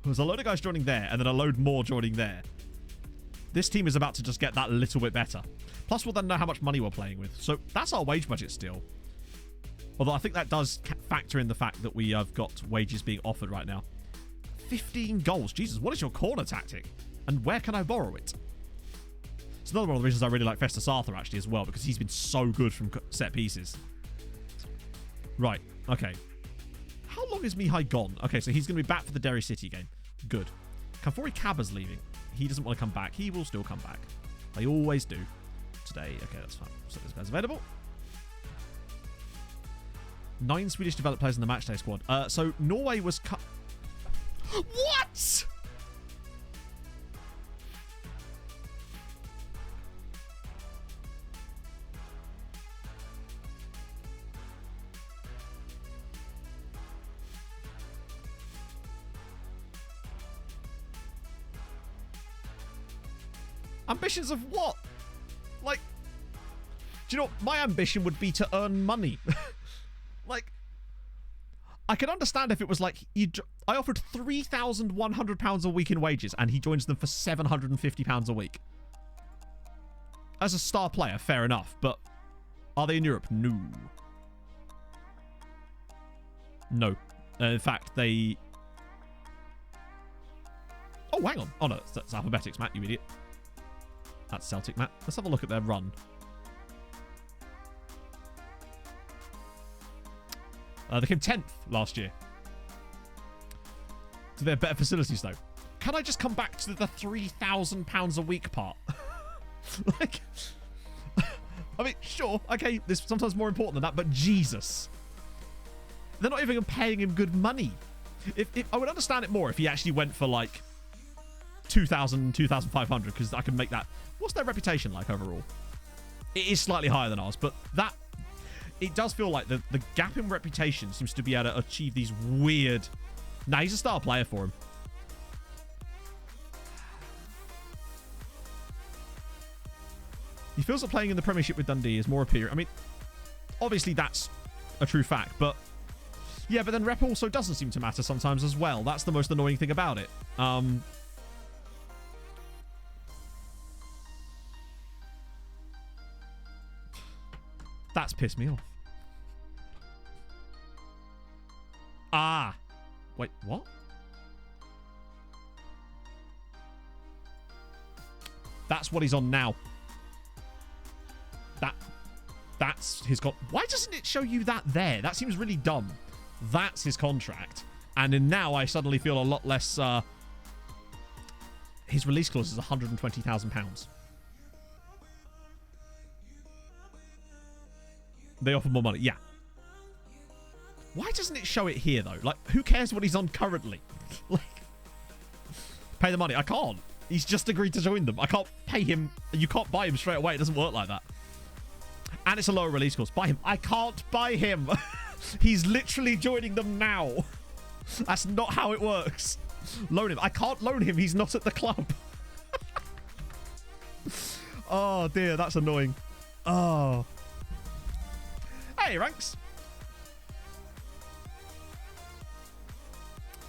There's a load of guys joining there, and then a load more joining there. This team is about to just get that little bit better. Plus, we'll then know how much money we're playing with. So, that's our wage budget still. Although, I think that does factor in the fact that we have got wages being offered right now. 15 goals. Jesus, what is your corner tactic? And where can I borrow it? It's another one of the reasons I really like Festus Arthur, actually, as well, because he's been so good from set pieces. Right, okay. How long is Mihai gone? Okay, so he's going to be back for the Derry City game. Good. Kamfori Kaba's leaving. He doesn't want to come back. He will still come back. They always do. Today, okay, that's fine. So this guy's available. 9 Swedish developed players in the matchday squad. So Norway was cut. What? Ambitions of what? Like, do you know, my ambition would be to earn money. Like, I can understand if it was like, I offered £3,100 a week in wages and he joins them for £750 a week. As a star player, fair enough, but are they in Europe? No. No. In fact, they... Oh, hang on. Oh, no, that's Alphabetics, Matt, you idiot. That's Celtic, Matt. Let's have a look at their run. They came 10th last year. So they have better facilities, though. Can I just come back to the £3,000 a week part? Like, I mean, sure, okay, this is sometimes more important than that, but Jesus. They're not even paying him good money. If I would understand it more if he actually went for, like, 2,000, 2,500, because I can make that... What's their reputation like overall? It is slightly higher than ours, but that... It does feel like the gap in reputation seems to be able to achieve these weird... Nah, he's a star player for him. He feels that playing in the Premiership with Dundee is more appealing. I mean, obviously that's a true fact, but... Yeah, but then rep also doesn't seem to matter sometimes as well. That's the most annoying thing about it. That's pissed me off. Ah. Wait, what? That's what he's on now. That's his why doesn't it show you that there? That seems really dumb. That's his contract. And then now I suddenly feel a lot less... his release clause is £120,000. They offer more money. Yeah. Why doesn't it show it here, though? Like, who cares what he's on currently? Like, pay the money. I can't. He's just agreed to join them. I can't pay him. You can't buy him straight away. It doesn't work like that. And it's a lower release cost. Buy him. I can't buy him. He's literally joining them now. That's not how it works. Loan him. I can't loan him. He's not at the club. Oh, dear. That's annoying. Oh. Hey, Ranks.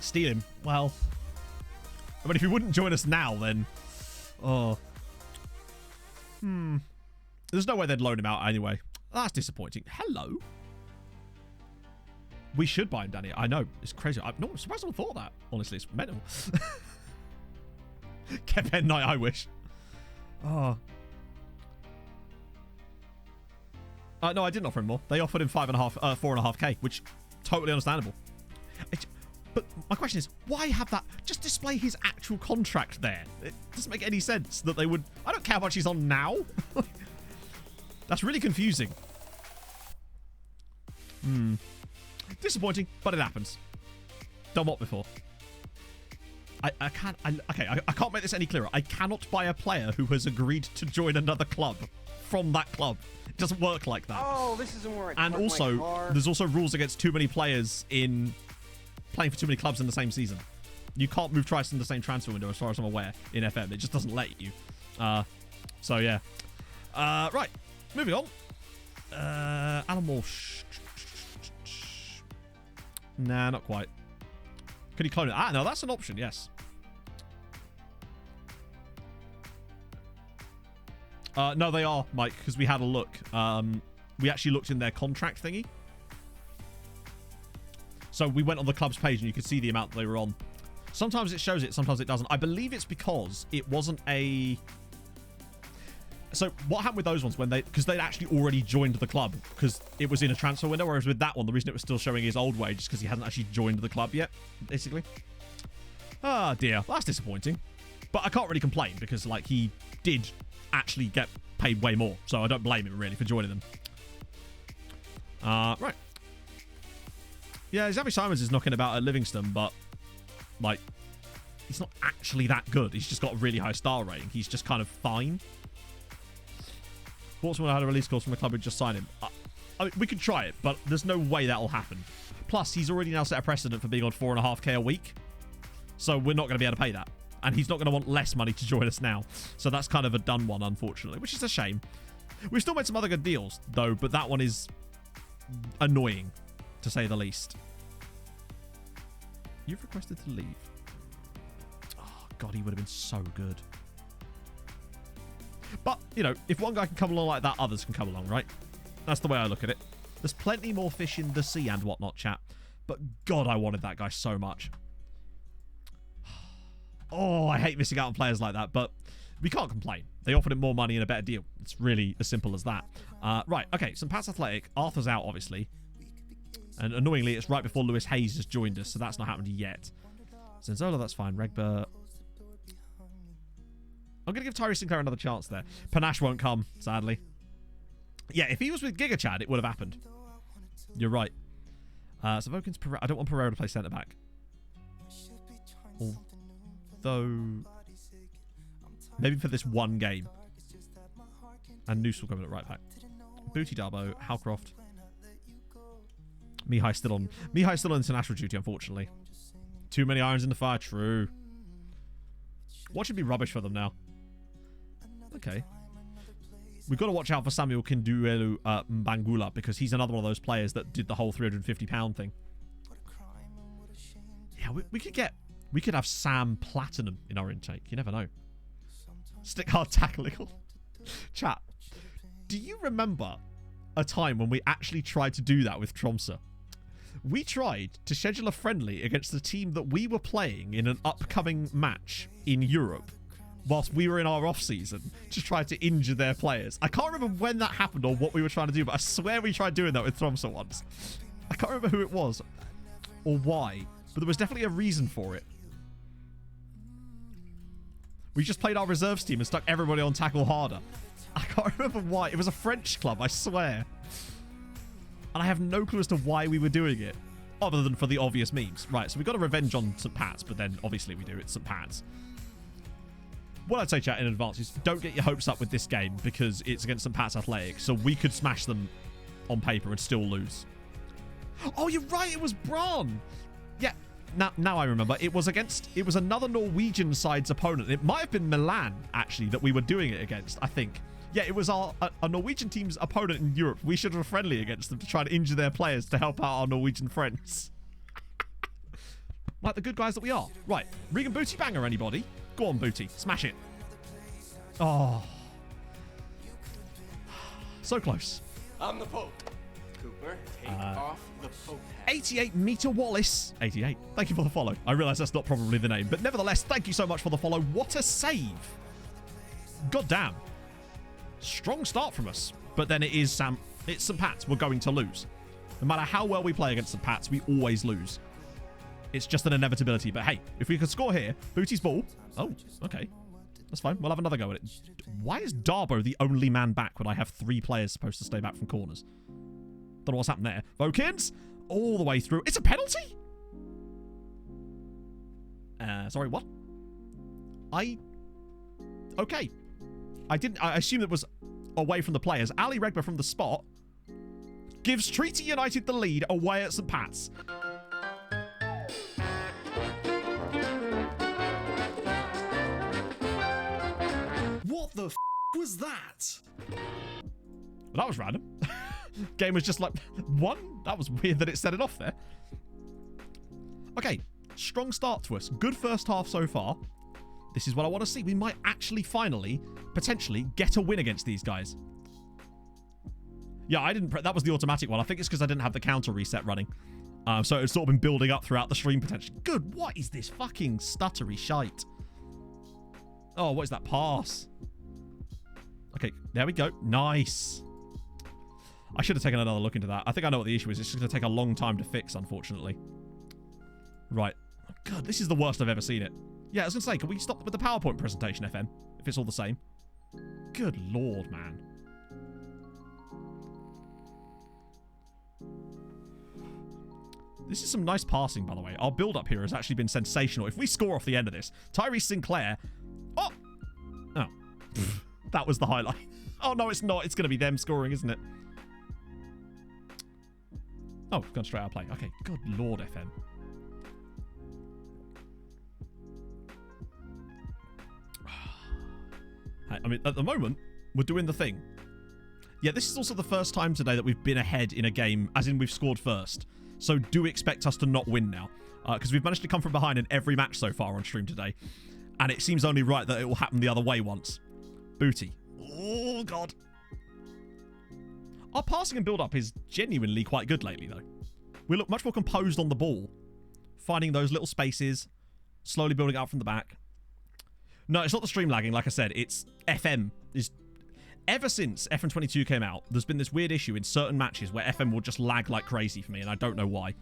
Steal him. Well, I mean, if he wouldn't join us now, then... Oh. There's no way they'd loan him out anyway. That's disappointing. Hello. We should buy him, Danny. I know. It's crazy. I'm surprised I thought that. Honestly, it's mental. Kevin Knight, I wish. Oh. No, I didn't offer him more. They offered him 4.5k, which totally understandable. But my question is, why have that? Just display his actual contract there. It doesn't make any sense that they would. I don't care how much he's on now. That's really confusing. Disappointing, but it happens. Done what before? I can't. I can't make this any clearer. I cannot buy a player who has agreed to join another club from that club. It doesn't work like that. Oh, this isn't where I And park also, my car. there's also rules against too many players in playing for too many clubs in the same season. You can't move twice in the same transfer window, as far as I'm aware, in FM. It just doesn't let you. So yeah. Right, moving on. Alan Walsh. Nah, not quite. Can you clone it? Ah, no, that's an option, yes. No, they are, Mike, because we had a look. We actually looked in their contract thingy. So we went on the club's page and you could see the amount that they were on. Sometimes it shows it, sometimes it doesn't. I believe it's because it wasn't a... So what happened with those ones when because they'd actually already joined the club because it was in a transfer window, whereas with that one, the reason it was still showing his old wage is because he hasn't actually joined the club yet, basically. Ah, dear. That's disappointing. But I can't really complain because, like, he did actually get paid way more. So I don't blame him, really, for joining them. Right. Yeah, Xavi Simons is knocking about at Livingston, but, like, he's not actually that good. He's just got a really high star rating. He's just kind of fine. Portsmouth had a release clause from a club who just signed him. I mean, we could try it, but there's no way that'll happen. Plus, he's already now set a precedent for being on 4.5k a week. So we're not going to be able to pay that. And he's not going to want less money to join us now. So that's kind of a done one, unfortunately, which is a shame. We've still made some other good deals, though, but that one is annoying, to say the least. You've requested to leave. Oh, God, he would have been so good. But, you know, if one guy can come along like that, others can come along, right? That's the way I look at it. There's plenty more fish in the sea and whatnot, chat. But, God, I wanted that guy so much. Oh, I hate missing out on players like that, but we can't complain. They offered him more money and a better deal. It's really as simple as that. Right, okay, St. Pat's Athletic. Arthur's out, obviously. And annoyingly, it's right before Lewis Hayes has joined us, so that's not happened yet. Senzola, that's fine. Regba... I'm going to give Tyree Sinclair another chance there. Panache won't come, sadly. Yeah, if he was with Giga Chad, it would have happened. You're right. So Vokins Pereira. I don't want Pereira to play centre-back. Although... maybe for this one game. And Noose will come in at right back. Booty Darbo, Halcroft. Mihai's still on international duty, unfortunately. Too many irons in the fire, true. What should be rubbish for them now? Okay. We've got to watch out for Samuel Kinduelu Mbangula because he's another one of those players that did the whole £350 thing. Yeah, we could have Sam Platinum in our intake. You never know. Stick hard tackling. Chat, do you remember a time when we actually tried to do that with Tromsø? We tried to schedule a friendly against the team that we were playing in an upcoming match in Europe whilst we were in our off-season to try to injure their players. I can't remember when that happened or what we were trying to do, but I swear we tried doing that with Tromsø once. I can't remember who it was or why, but there was definitely a reason for it. We just played our reserves team and stuck everybody on tackle harder. I can't remember why. It was a French club, I swear. And I have no clue as to why we were doing it, other than for the obvious memes. Right, so we got a revenge on St. Pat's, but then obviously we do. It's St. Pat's. what I'd say, chat, in advance is don't get your hopes up with this game because it's against St. Pat's Athletic, so we could smash them on paper and still lose. Oh, you're right. It was Braun. Yeah. Now I remember. It was another Norwegian side's opponent. It might have been Milan, actually, that we were doing it against, I think. Yeah, it was a Norwegian team's opponent in Europe. We should have been friendly against them to try and injure their players to help out our Norwegian friends. Like the good guys that we are. Right. Regan Booty Banger, anybody? Go on, Booty. Smash it. Oh. So close. I'm the Pope. Cooper, take off the Pope hat. 88-meter Wallace. 88. Thank you for the follow. I realise that's not probably the name, but nevertheless, thank you so much for the follow. What a save. God damn. Strong start from us. But then it's St. Pat's. We're going to lose. No matter how well we play against St. Pat's, we always lose. It's just an inevitability. But hey, if we could score here, Booty's ball. Oh, okay. That's fine. We'll have another go at it. Why is Darbo the only man back when I have 3 players supposed to stay back from corners? Don't know what's happened there. Vokins, all the way through. It's a penalty? Sorry, what? Okay. I assume it was away from the players. Ali Regba from the spot gives Treaty United the lead away at St. Pat's. What the f was that? That was random. Game was just like, one? That was weird that it set it off there. Okay, strong start to us. Good first half so far. This is what I want to see. We might actually finally, potentially, get a win against these guys. Yeah, I didn't... That was the automatic one. I think it's because I didn't have the counter reset running. So it's sort of been building up throughout the stream potentially. Good. What is this fucking stuttery shite? Oh, what is that pass? Okay, there we go. Nice. I should have taken another look into that. I think I know what the issue is. It's just going to take a long time to fix, unfortunately. Right. God, this is the worst I've ever seen it. Yeah, I was going to say, can we stop with the PowerPoint presentation, FM? If it's all the same. Good lord, man. This is some nice passing, by the way. Our build-up here has actually been sensational. If we score off the end of this, Tyrese Sinclair... Oh! Oh. That was the highlight. Oh, no, it's not. It's going to be them scoring, isn't it? Oh, gone straight out of play. Okay, good lord, FM. I mean, at the moment, we're doing the thing. Yeah, this is also the first time today that we've been ahead in a game, as in we've scored first. So do expect us to not win now. Because we've managed to come from behind in every match so far on stream today. And it seems only right that it will happen the other way once. Booty. Oh, God. Our passing and build-up is genuinely quite good lately, though. We look much more composed on the ball. Finding those little spaces. Slowly building up from the back. No, it's not the stream lagging. Like I said, it's FM. Ever since FM22 came out, there's been this weird issue in certain matches where FM will just lag like crazy for me, and I don't know why.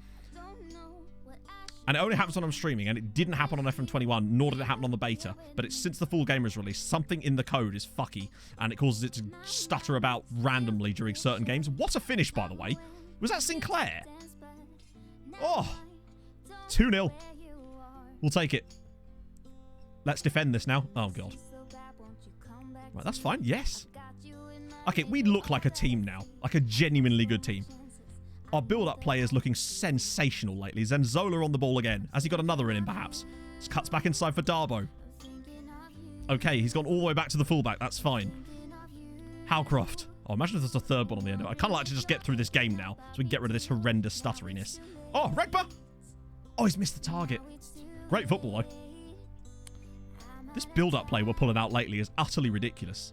And it only happens when I'm streaming, and it didn't happen on FM21, nor did it happen on the beta. But it's since the full game was released, something in the code is fucky, and it causes it to stutter about randomly during certain games. What a finish, by the way. Was that Sinclair? Oh, 2-0. We'll take it. Let's defend this now. Oh, God. Right, that's fine. Yes. Okay, we look like a team now. Like a genuinely good team. Our build-up play is looking sensational lately. Zenzola on the ball again. Has he got another in him, perhaps? Just cuts back inside for Darbo. Okay, he's gone all the way back to the fullback. That's fine. Howcroft. Oh, imagine if there's a third one on the end of it. I'd kind of like to just get through this game now so we can get rid of this horrendous stutteriness. Oh, Regba! Oh, he's missed the target. Great football, though. This build-up play we're pulling out lately is utterly ridiculous.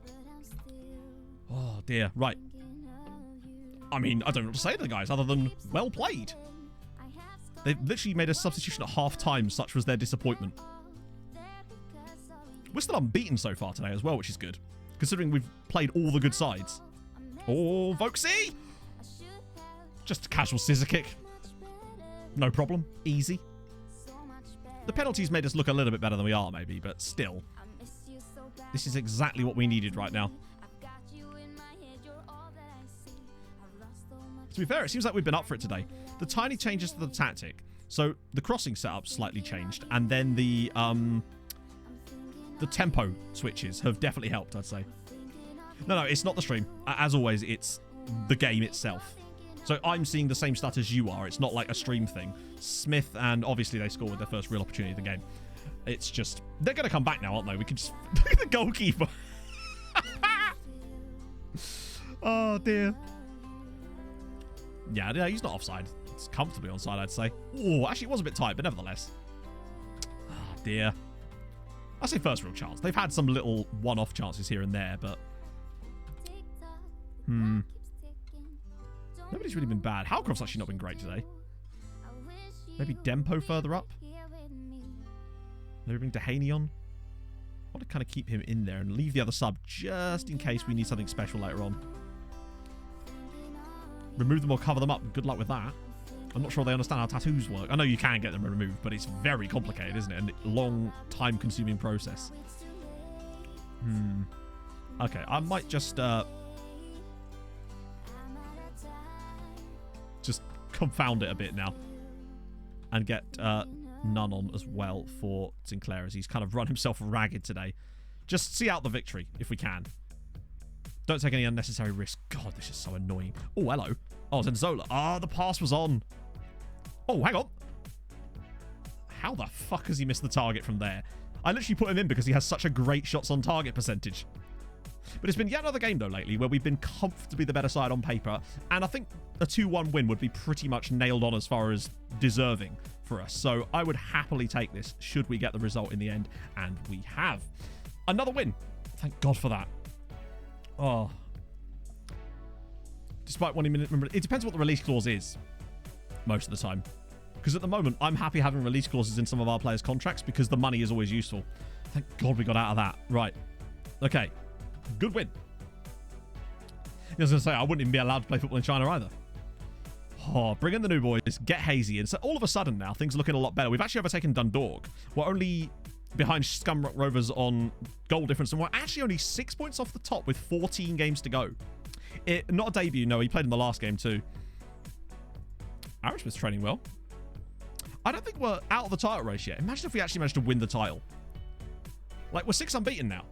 Oh, dear. Right. I mean, I don't know what to say to the guys other than well played. They literally made a substitution at half-time, such was their disappointment. We're still unbeaten so far today as well, which is good, considering we've played all the good sides. Oh, Vokesy! Just a casual scissor kick. No problem. Easy. The penalties made us look a little bit better than we are, maybe, but still. This is exactly what we needed right now. To be fair, it seems like we've been up for it today. The tiny changes to the tactic. So, the crossing setup slightly changed, and then the the tempo switches have definitely helped, I'd say. No, it's not the stream. As always, it's the game itself. So I'm seeing the same stat as you are. It's not like a stream thing. Smith, and obviously they scored with their first real opportunity of the game. It's just, they're going to come back now, aren't they? We can just, look at the goalkeeper. Oh, dear. Yeah, he's not offside. It's comfortably onside, I'd say. Oh, actually, it was a bit tight, but nevertheless. Oh, dear. I say first real chance. They've had some little one-off chances here and there, but... Nobody's really been bad. Halcroft's actually not been great today. Maybe Dempo further up. Maybe bring Dehaney on. I want to kind of keep him in there and leave the other sub just in case we need something special later on. Remove them or cover them up. Good luck with that. I'm not sure they understand how tattoos work. I know you can get them removed, but it's very complicated, isn't it? And a long, time-consuming process. Okay, I might just confound it a bit now. And get none on as well for Sinclair, as he's kind of run himself ragged today. Just see out the victory, if we can. Don't take any unnecessary risk. God, this is so annoying. Oh, hello. Oh, Zenzola. Ah, the pass was on. Oh, hang on. How the fuck has he missed the target from there? I literally put him in because he has such a great shots on target percentage. But it's been yet another game, though, lately, where we've been comfortably the better side on paper. And I think a 2-1 win would be pretty much nailed on as far as deserving for us. So I would happily take this should we get the result in the end. And we have. Another win. Thank God for that. Oh. Despite wanting... It depends what the release clause is most of the time. Because at the moment, I'm happy having release clauses in some of our players' contracts because the money is always useful. Thank God we got out of that. Right. Okay. Good win. I was going to say, I wouldn't even be allowed to play football in China either. Oh, bring in the new boys. Get hazy. And so all of a sudden now, things are looking a lot better. We've actually overtaken Dundalk. We're only behind Scumrock Rovers on goal difference. And we're actually only 6 points off the top with 14 games to go. Not a debut. No, he played in the last game too. Irishman's training well. I don't think we're out of the title race yet. Imagine if we actually managed to win the title. Like, we're 6 unbeaten now.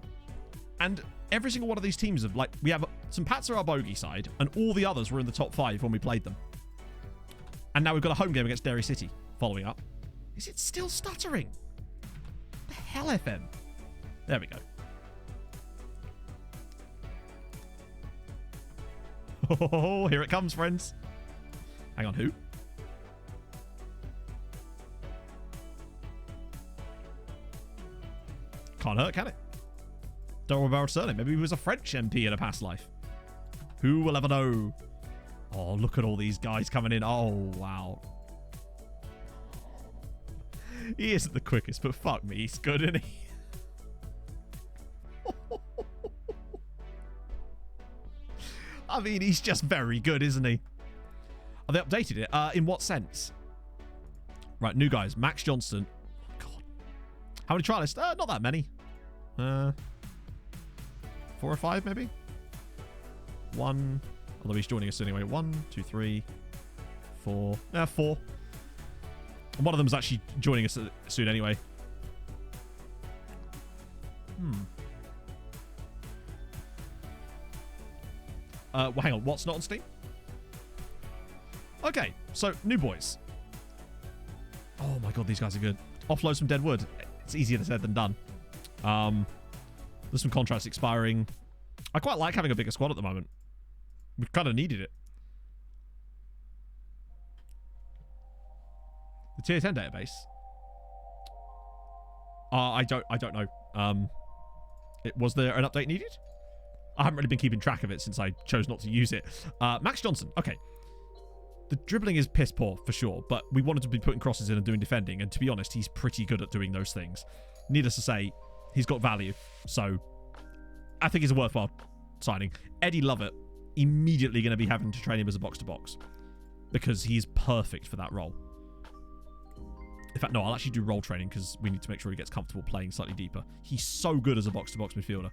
And every single one of these teams have, like, we have St. Pat's are our bogey side, and all the others were in the top 5 when we played them. And now we've got a home game against Derry City following up. Is it still stuttering? What the hell, FM? There we go. Oh, here it comes, friends. Hang on, who? Can't hurt, can it? Don't worry about surname. Maybe he was a French MP in a past life. Who will ever know? Oh, look at all these guys coming in. Oh, wow. He isn't the quickest, but fuck me, he's good, isn't he? I mean, he's just very good, isn't he? Oh, they updated it. In what sense? Right, new guys. Max Johnston. God. How many trialists? Not that many. 4 or 5, maybe? 1. Although he's joining us anyway. 1, 2, 3, 4. 4. And one of them's actually joining us soon anyway. Well, hang on. What's not on Steam? Okay, so new boys. Oh my God, these guys are good. Offload some dead wood. It's easier said than done. There's some contracts expiring. I quite like having a bigger squad at the moment. We've kind of needed it. The tier 10 database. I don't know. Was there an update needed? I haven't really been keeping track of it since I chose not to use it. Max Johnson. Okay. The dribbling is piss poor for sure, but we wanted to be putting crosses in and doing defending, and to be honest, he's pretty good at doing those things. Needless to say, he's got value, so I think he's a worthwhile signing. Eddie Lovett, immediately going to be having to train him as a box-to-box because he's perfect for that role. In fact, no, I'll actually do role training because we need to make sure he gets comfortable playing slightly deeper. He's so good as a box-to-box midfielder.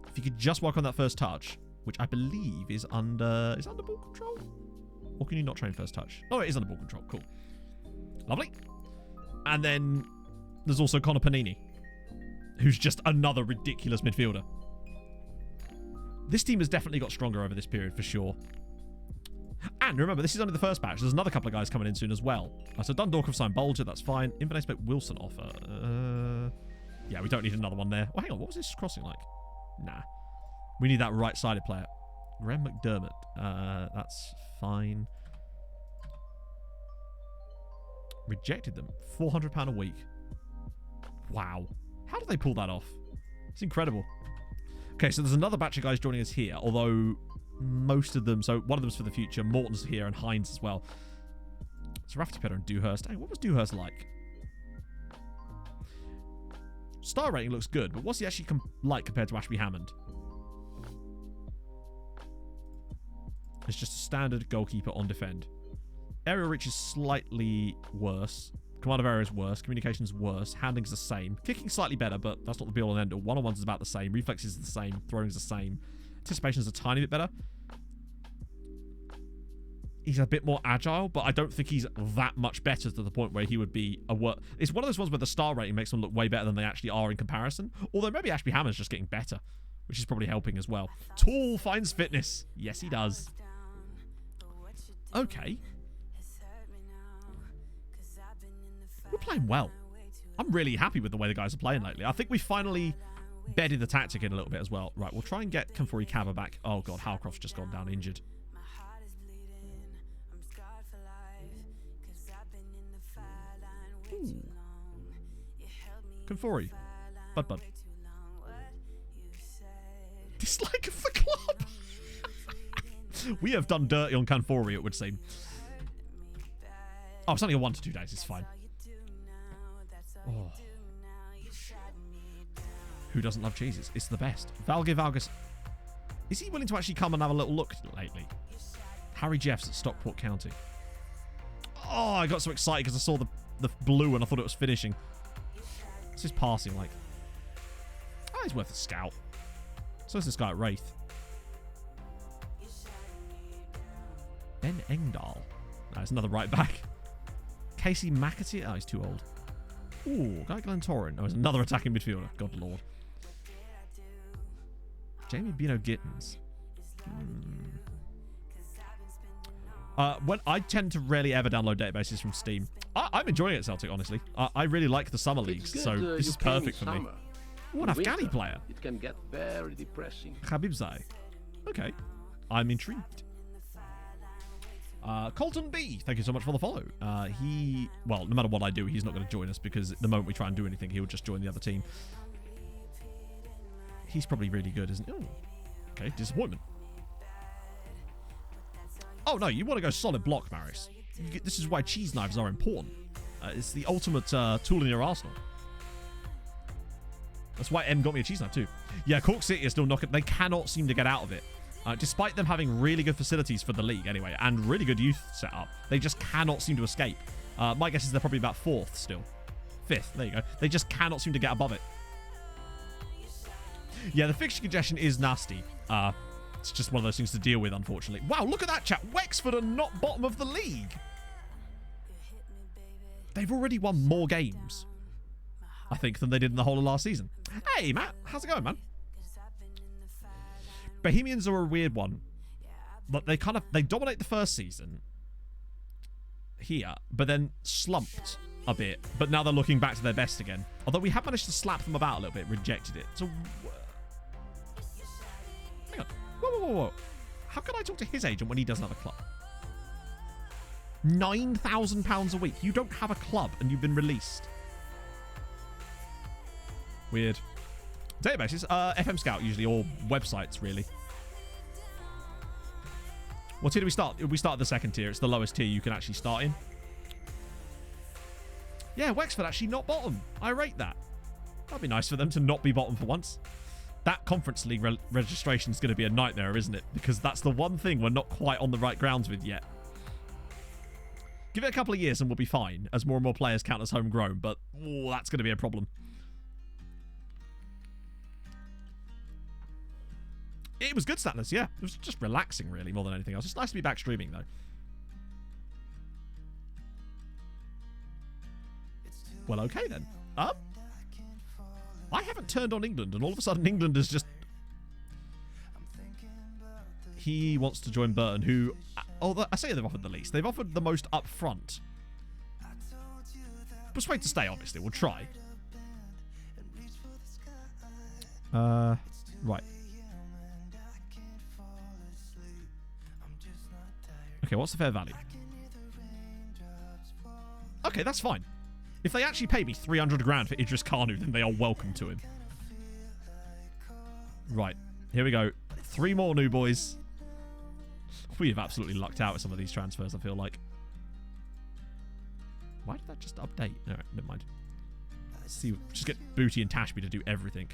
If you could just work on that first touch, which I believe is under ball control? Or can you not train first touch? Oh, it is under ball control. Cool. Lovely. And then there's also Connor Panini. who's just another ridiculous midfielder. This team has definitely got stronger over this period, for sure. And remember, this is only the first batch. There's another couple of guys coming in soon as well. So Dundalk have signed Bolger, that's fine. Inverness make Wilson offer. Yeah, we don't need another one there. Oh, hang on, what was this crossing like? Nah. We need that right-sided player. Graham McDermott. That's fine. Rejected them. £400 a week. Wow. How did they pull that off? It's incredible. Okay, so there's another batch of guys joining us here, although most of them, so one of them's for the future, Morton's here, and Hines as well. So Rafterpetter and Dewhurst. Hey, what was Dewhurst like? Star rating looks good, but what's he actually like compared to Ashby Hammond? It's just a standard goalkeeper on defend. Aerial reach is slightly worse. Command of area is worse. Communication's worse. Handling's the same. Kicking's slightly better, but that's not the be all and end all. One-on-ones is about the same. Reflexes is the same. Throwing's the same. Anticipation's a tiny bit better. He's a bit more agile, but I don't think he's that much better to the point where he would be a work. It's one of those ones where the star rating makes them look way better than they actually are in comparison. Although maybe Ashby Hammond's just getting better, which is probably helping as well. Tall finds fitness. Yes, he does. Okay. We're playing well. I'm really happy with the way the guys are playing lately. I think we finally bedded the tactic in a little bit as well. Right, we'll try and get Kamfori Kaba back. Oh, God, Howcroft's just gone down injured. Ooh. Kamfori. Bud. Dislike of the club. We have done dirty on Kamfori, it would seem. Oh, it's only a 1 to 2 days. It's fine. Oh. Who doesn't love cheeses? It's the best. Valge Valgus. Is he willing to actually come and have a little look lately? Harry Jeffs at Stockport County. Oh, I got so excited because I saw the blue and I thought it was finishing. What's his passing like? Oh, he's worth a scout. So is this guy at Wraith. Ben Engdahl. No, it's another right back. Casey McAtee. Oh, he's too old. Ooh, Guy Glentoran. Oh, it's another attacking midfielder. God lord. Jamie Bino Gittins. When I tend to rarely ever download databases from Steam. I'm enjoying it, Celtic, honestly. I really like the summer leagues, so this is perfect for me. Ooh, an Afghani player. It can get very depressing. Khabibzai. Okay. I'm intrigued. Colton B, thank you so much for the follow. Well, no matter what I do, he's not going to join us because the moment we try and do anything, he'll just join the other team. He's probably really good, isn't he? Oh, okay, disappointment. Oh, no, you want to go solid block, Maris. This is why cheese knives are important. It's the ultimate tool in your arsenal. That's why M got me a cheese knife, too. Yeah, Cork City is still knocking. They cannot seem to get out of it. Despite them having really good facilities for the league anyway, and really good youth setup, they just cannot seem to escape. My guess is they're probably about 4th still. 5th, there you go. They just cannot seem to get above it. Yeah, the fixture congestion is nasty. It's just one of those things to deal with, unfortunately. Wow, look at that, chat. Wexford are not bottom of the league. They've already won more games, I think, than they did in the whole of last season. Hey, Matt. How's it going, man? Bohemians are a weird one. But they dominate the first season here, but then slumped a bit. But now they're looking back to their best again. Although we have managed to slap them about a little bit, rejected it. So, hang on. Whoa. How can I talk to his agent when he doesn't have a club? £9,000 a week. You don't have a club and you've been released. Weird. Databases, FM Scout usually, or websites really. What tier do we start? We start at the 2nd tier. It's the lowest tier you can actually start in. Yeah, Wexford actually not bottom. I rate that. That'd be nice for them to not be bottom for once. That Conference League registration is going to be a nightmare, isn't it? Because that's the one thing we're not quite on the right grounds with yet. Give it a couple of years and we'll be fine, as more and more players count as homegrown, but that's going to be a problem. It was good statness, yeah. It was just relaxing, really, more than anything else. It's nice to be back streaming, though. Well, okay, then. I haven't turned on England, and all of a sudden England is just... He wants to join Burton, who... Although I say they've offered the least. They've offered the most up front. Persuade to stay, obviously. We'll try. Right. Okay, what's the fair value? Okay, that's fine. If they actually pay me 300 grand for Idris Kanu, then they are welcome to him. Right. Here we go. 3 more new boys. We have absolutely lucked out with some of these transfers, I feel like. Why did that just update? Alright, never mind. Let's see. Just get Booty and Tashby to do everything.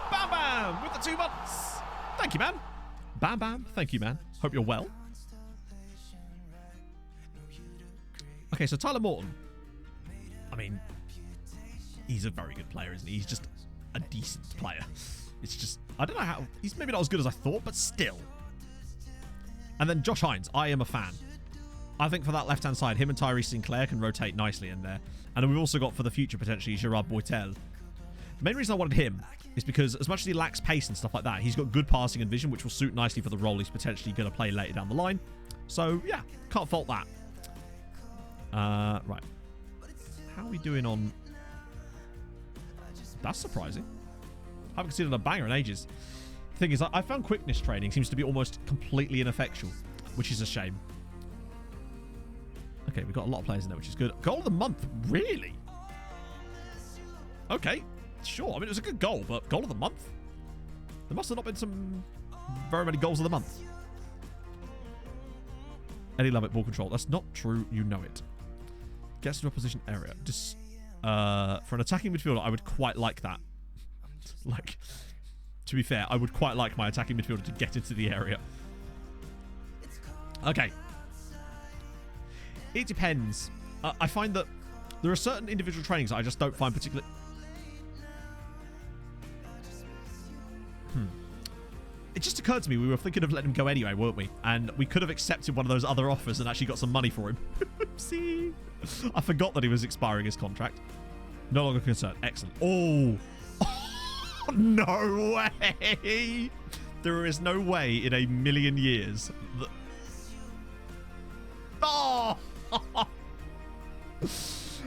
Bam Bam! With the 2 months! Thank you, man. Bam Bam, thank you, man. Hope you're well. Okay, so Tyler Morton. I mean, he's a very good player, isn't he? He's just a decent player. It's just, I don't know how, he's maybe not as good as I thought, but still. And then Josh Hines, I am a fan. I think for that left-hand side, him and Tyrese Sinclair can rotate nicely in there. And then we've also got for the future, potentially, Gerard Boitel. The main reason I wanted him is because as much as he lacks pace and stuff like that, he's got good passing and vision, which will suit nicely for the role he's potentially going to play later down the line. So, yeah, can't fault that. Right. How are we doing on... That's surprising. I haven't considered a banger in ages. The thing is, I found quickness training seems to be almost completely ineffectual, which is a shame. Okay, we've got a lot of players in there, which is good. Goal of the month? Really? Okay, sure. I mean, it was a good goal, but goal of the month? There must have not been some very many goals of the month. Eddie Lovett, ball control. That's not true. You know it. Gets to opposition area. Just, for an attacking midfielder, I would quite like that. Like, to be fair, I would quite like my attacking midfielder to get into the area. Okay. It depends. I find that there are certain individual trainings that I just don't find particularly... It just occurred to me we were thinking of letting him go anyway, weren't we? And we could have accepted one of those other offers and actually got some money for him. Oopsie. I forgot that he was expiring his contract. No longer concerned. Excellent. Oh. No way. There is no way in a million years that... Oh.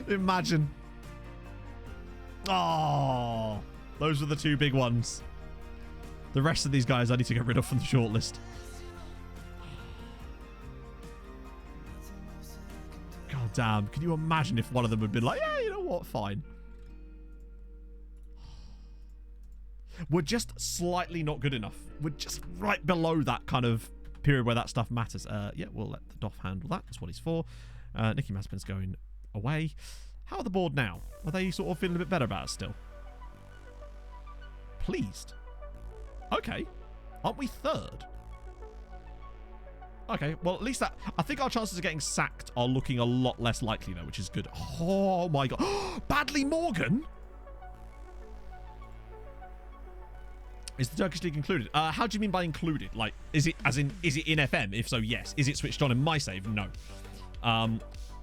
Imagine. Oh. Those were the 2 big ones. The rest of these guys I need to get rid of from the shortlist. God damn. Can you imagine if one of them had been like, yeah, you know what? Fine. We're just slightly not good enough. We're just right below that kind of period where that stuff matters. Yeah, we'll let the Doff handle that. That's what he's for. Nicky Maspin's going away. How are the board now? Are they sort of feeling a bit better about it still? Pleased. Okay. Aren't we 3rd? Okay, well, at least that... I think our chances of getting sacked are looking a lot less likely, though, which is good. Oh, my God. Badley Morgan? Is the Turkish League included? How do you mean by included? Like, is it as in, is it in FM? If so, yes. Is it switched on in my save? No.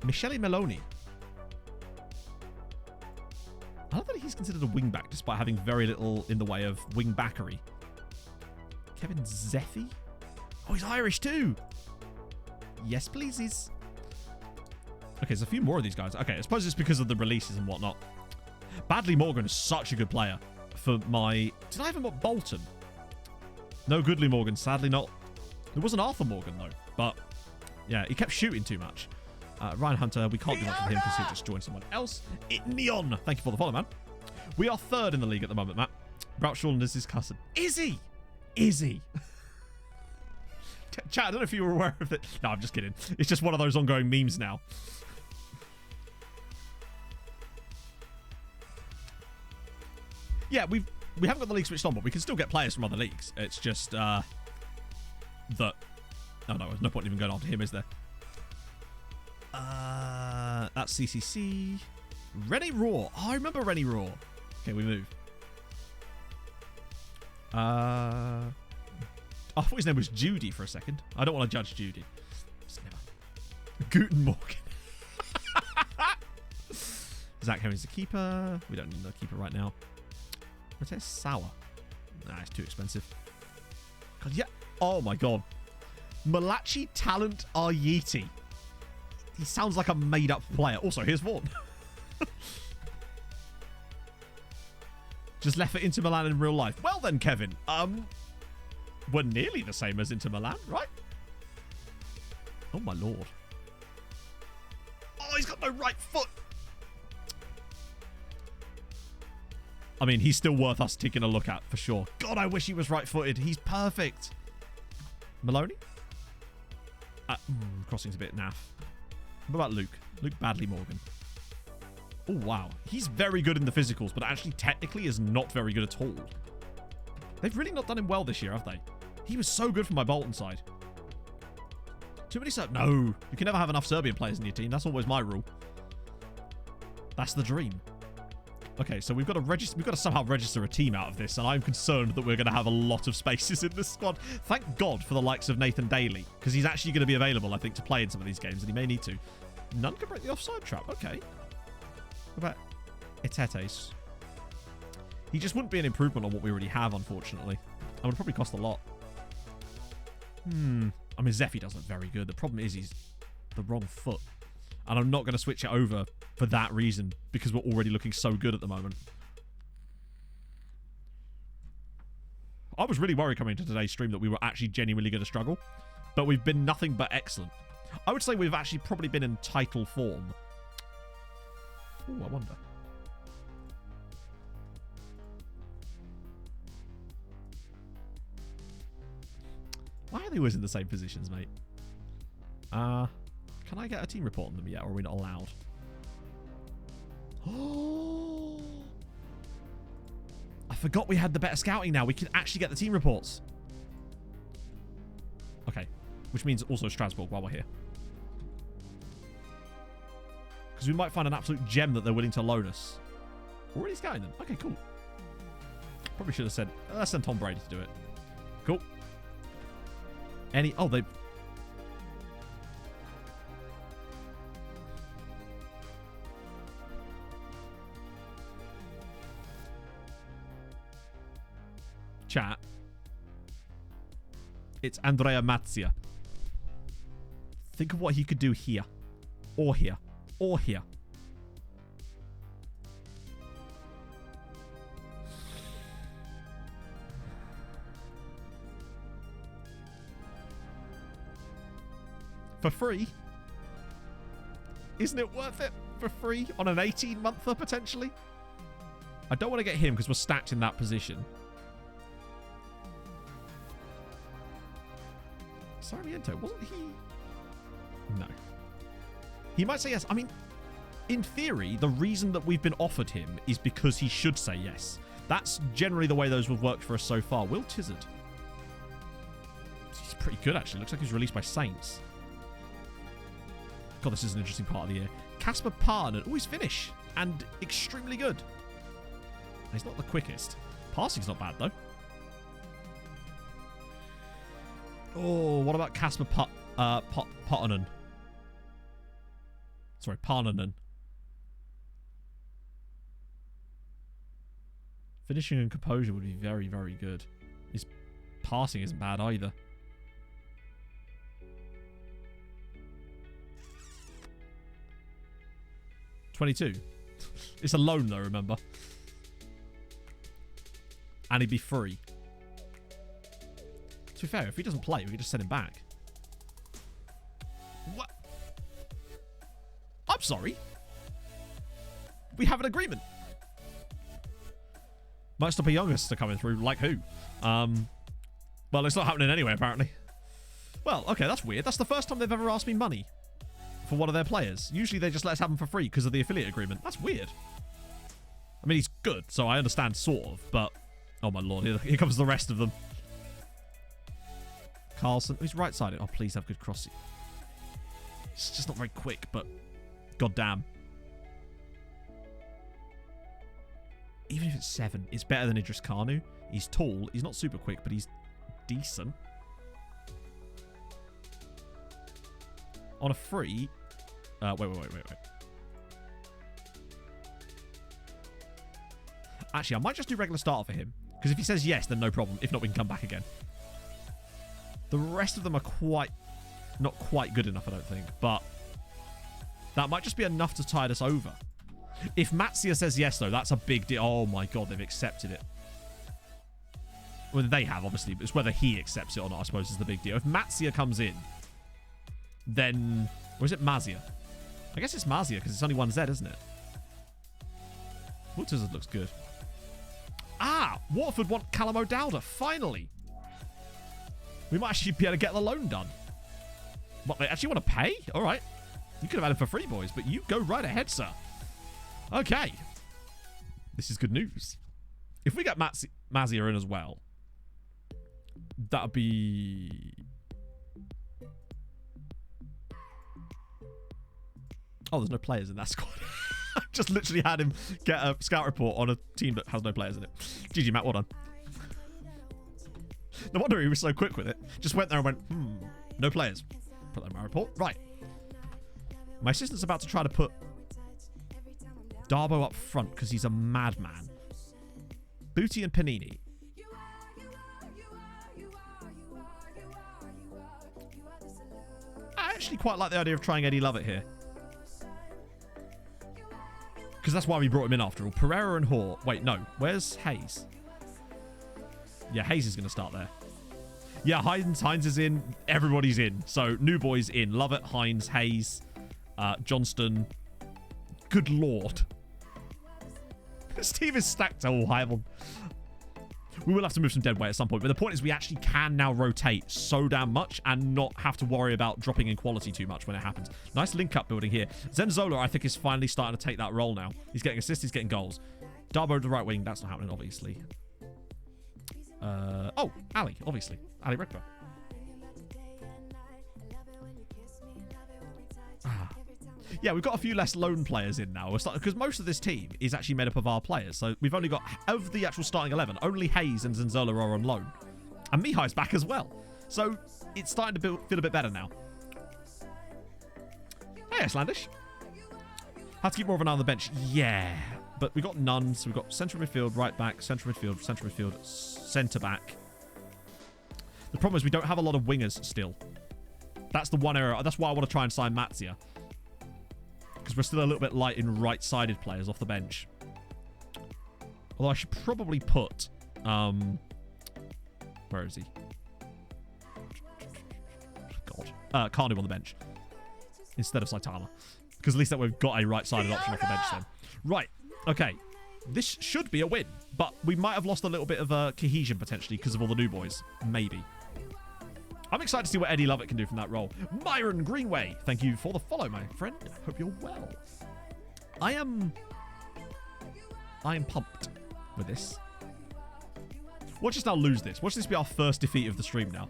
Michele Meloni. I love that he's considered a wingback, despite having very little in the way of wingbackery. Kevin Zeffy? Oh, he's Irish too. Yes, pleases. Okay, there's a few more of these guys. Okay, I suppose it's because of the releases and whatnot. Badley Morgan is such a good player for my... Did I have him at Bolton? No Goodley Morgan, sadly not. There was an Arthur Morgan, though. But, yeah, he kept shooting too much. Ryan Hunter, we can't do much with him because he just joined someone else. Neon, thank you for the follow, man. We are 3rd in the league at the moment, Matt. Brout Shawland is his cousin. Is he? Is he? Chat, I don't know if you were aware of it. No, I'm just kidding. It's just one of those ongoing memes now. Yeah, we haven't got the league switched on, but we can still get players from other leagues. It's just that... Oh, no, there's no point even going after him, is there? That's CCC. Rennie Raw. Oh, I remember Rennie Raw. Okay, we move. I thought his name was Judy for a second. I don't want to judge Judy. Just never. Guten Morgen. Is Zach Hemming's the keeper. We don't need no keeper right now. What's Sour? Nah, it's too expensive. God, yeah. Oh my god. Malachi Talent Ayiti. He sounds like a made-up player. Also, here's Vaughan. Just left for Inter Milan in real life. Well then, Kevin. We're nearly the same as Inter Milan, right? Oh my lord. Oh, he's got no right foot. I mean, he's still worth us taking a look at, for sure. God, I wish he was right-footed. He's perfect. Maloney? Crossing's a bit naff. What about Luke? Luke Badley Morgan. Oh, wow. He's very good in the physicals, but actually technically is not very good at all. They've really not done him well this year, have they? He was so good for my Bolton side. Too many No, you can never have enough Serbian players in your team. That's always my rule. That's the dream. Okay, so we've got to register. We've got to somehow register a team out of this, and I'm concerned that we're going to have a lot of spaces in this squad. Thank God for the likes of Nathan Daly, because he's actually going to be available, I think, to play in some of these games, and he may need to. None can break the offside trap. Okay. What about Etetes? He just wouldn't be an improvement on what we already have, unfortunately. And would probably cost a lot. I mean, Zephy does look very good. The problem is he's the wrong foot. And I'm not going to switch it over for that reason, because we're already looking so good at the moment. I was really worried coming into today's stream that we were actually genuinely going to struggle. But we've been nothing but excellent. I would say we've actually probably been in title form. Ooh, I wonder. Why are they always in the same positions, mate? Can I get a team report on them yet, or are we not allowed? Oh! I forgot we had the better scouting now. We can actually get the team reports. Okay. Which means also Strasbourg while we're here. Because we might find an absolute gem that they're willing to loan us. Already scouting them. Okay, cool. Probably should have said, let's send Tom Brady to do it. Cool. Oh, they... Chat. It's Andrea Mazzia. Think of what he could do here. Or here. Or here. For free? Isn't it worth it? For free? On an 18-monther, potentially? I don't want to get him because we're stacked in that position. Sarmiento, wasn't he? No. He might say yes. I mean, in theory, the reason that we've been offered him is because he should say yes. That's generally the way those have worked for us so far. Will Tizard. He's pretty good, actually. Looks like he's released by Saints. God, this is an interesting part of the year. Casper Parn. Oh, he's Finnish. And extremely good. He's not the quickest. Passing's not bad, though. Oh, what about Casper Pottonen? Sorry, Parnanen. Finishing and composure would be very, very good. His passing isn't bad either. $22. It's a loan though, remember? And he'd be free. To be fair, if he doesn't play, we can just send him back. What? I'm sorry. We have an agreement. Might stop a youngster coming through. Like who? Well, it's not happening anyway, apparently. Well, okay, that's weird. That's the first time they've ever asked me money for one of their players. Usually they just let us have them for free because of the affiliate agreement. That's weird. I mean, he's good, so I understand, sort of, but... Oh, my lord. Here comes the rest of them. Carlson. He's right-sided. Oh, please have good crossing. It's just not very quick, but... goddamn. Even if it's 7, it's better than Idris Kanu. He's tall. He's not super quick, but he's decent. On a free... Wait. Actually, I might just do regular starter for him. Because if he says yes, then no problem. If not, we can come back again. The rest of them are not quite good enough, I don't think. But that might just be enough to tide us over. If Matsia says yes, though, that's a big deal. Oh, my God, they've accepted it. Well, they have, obviously. But it's whether he accepts it or not, I suppose, is the big deal. If Matsia comes in, then... Or is it Mazia? I guess it's Mazia, because it's only one Z, isn't it? Wootizard looks good. Ah! Waterford want Callum O'Dowda, finally! We might actually be able to get the loan done. What, they actually want to pay? Alright. You could have had him for free, boys, but you go right ahead, sir. Okay. This is good news. If we get Mazia in as well, that would be... Oh, there's no players in that squad. I just literally had him get a scout report on a team that has no players in it. GG, Matt, well done. No wonder he was so quick with it. Just went there and went, no players. Put that in my report. Right. My assistant's about to try to put Darbo up front because he's a madman. Booty and Panini. I actually quite like the idea of trying Eddie Lovett here. Because that's why we brought him in after all. Pereira and Hoare. Wait, no. Where's Hayes? Yeah, Hayes is going to start there. Yeah, Hines is in. Everybody's in. So, new boys in. Lovett, Hines, Hayes, Johnston. Good lord. This team is stacked all high on. We will have to move some dead weight at some point. But the point is we actually can now rotate so damn much and not have to worry about dropping in quality too much when it happens. Nice link-up building here. Zenzola, I think, is finally starting to take that role now. He's getting assists, he's getting goals. Darbo to the right wing. That's not happening, obviously. Oh, Ali, obviously. Ali Rekba. Yeah, we've got a few less lone players in now. Because most of this team is actually made up of our players. So we've only got, of the actual starting 11, only Hayes and Zenzola are on loan. And Mihai's back as well. So it's starting to feel a bit better now. Hey, Icelandish. Have to keep more of an eye on the bench. Yeah. But we've got none. So we've got central midfield, right back, central midfield, centre back. The problem is we don't have a lot of wingers still. That's the one error. That's why I want to try and sign Matsia. Because we're still a little bit light in right-sided players off the bench. Although I should probably put... where is he? God. Carnu on the bench. Instead of Saitama. Because at least that we've got a right-sided option off the bench then. Right. Okay. This should be a win. But we might have lost a little bit of cohesion potentially because of all the new boys. Maybe. I'm excited to see what Eddie Lovett can do from that role. Myron Greenway, thank you for the follow, my friend. Hope you're well. I am pumped with this. Watch us now lose this. Watch this be our first defeat of the stream now.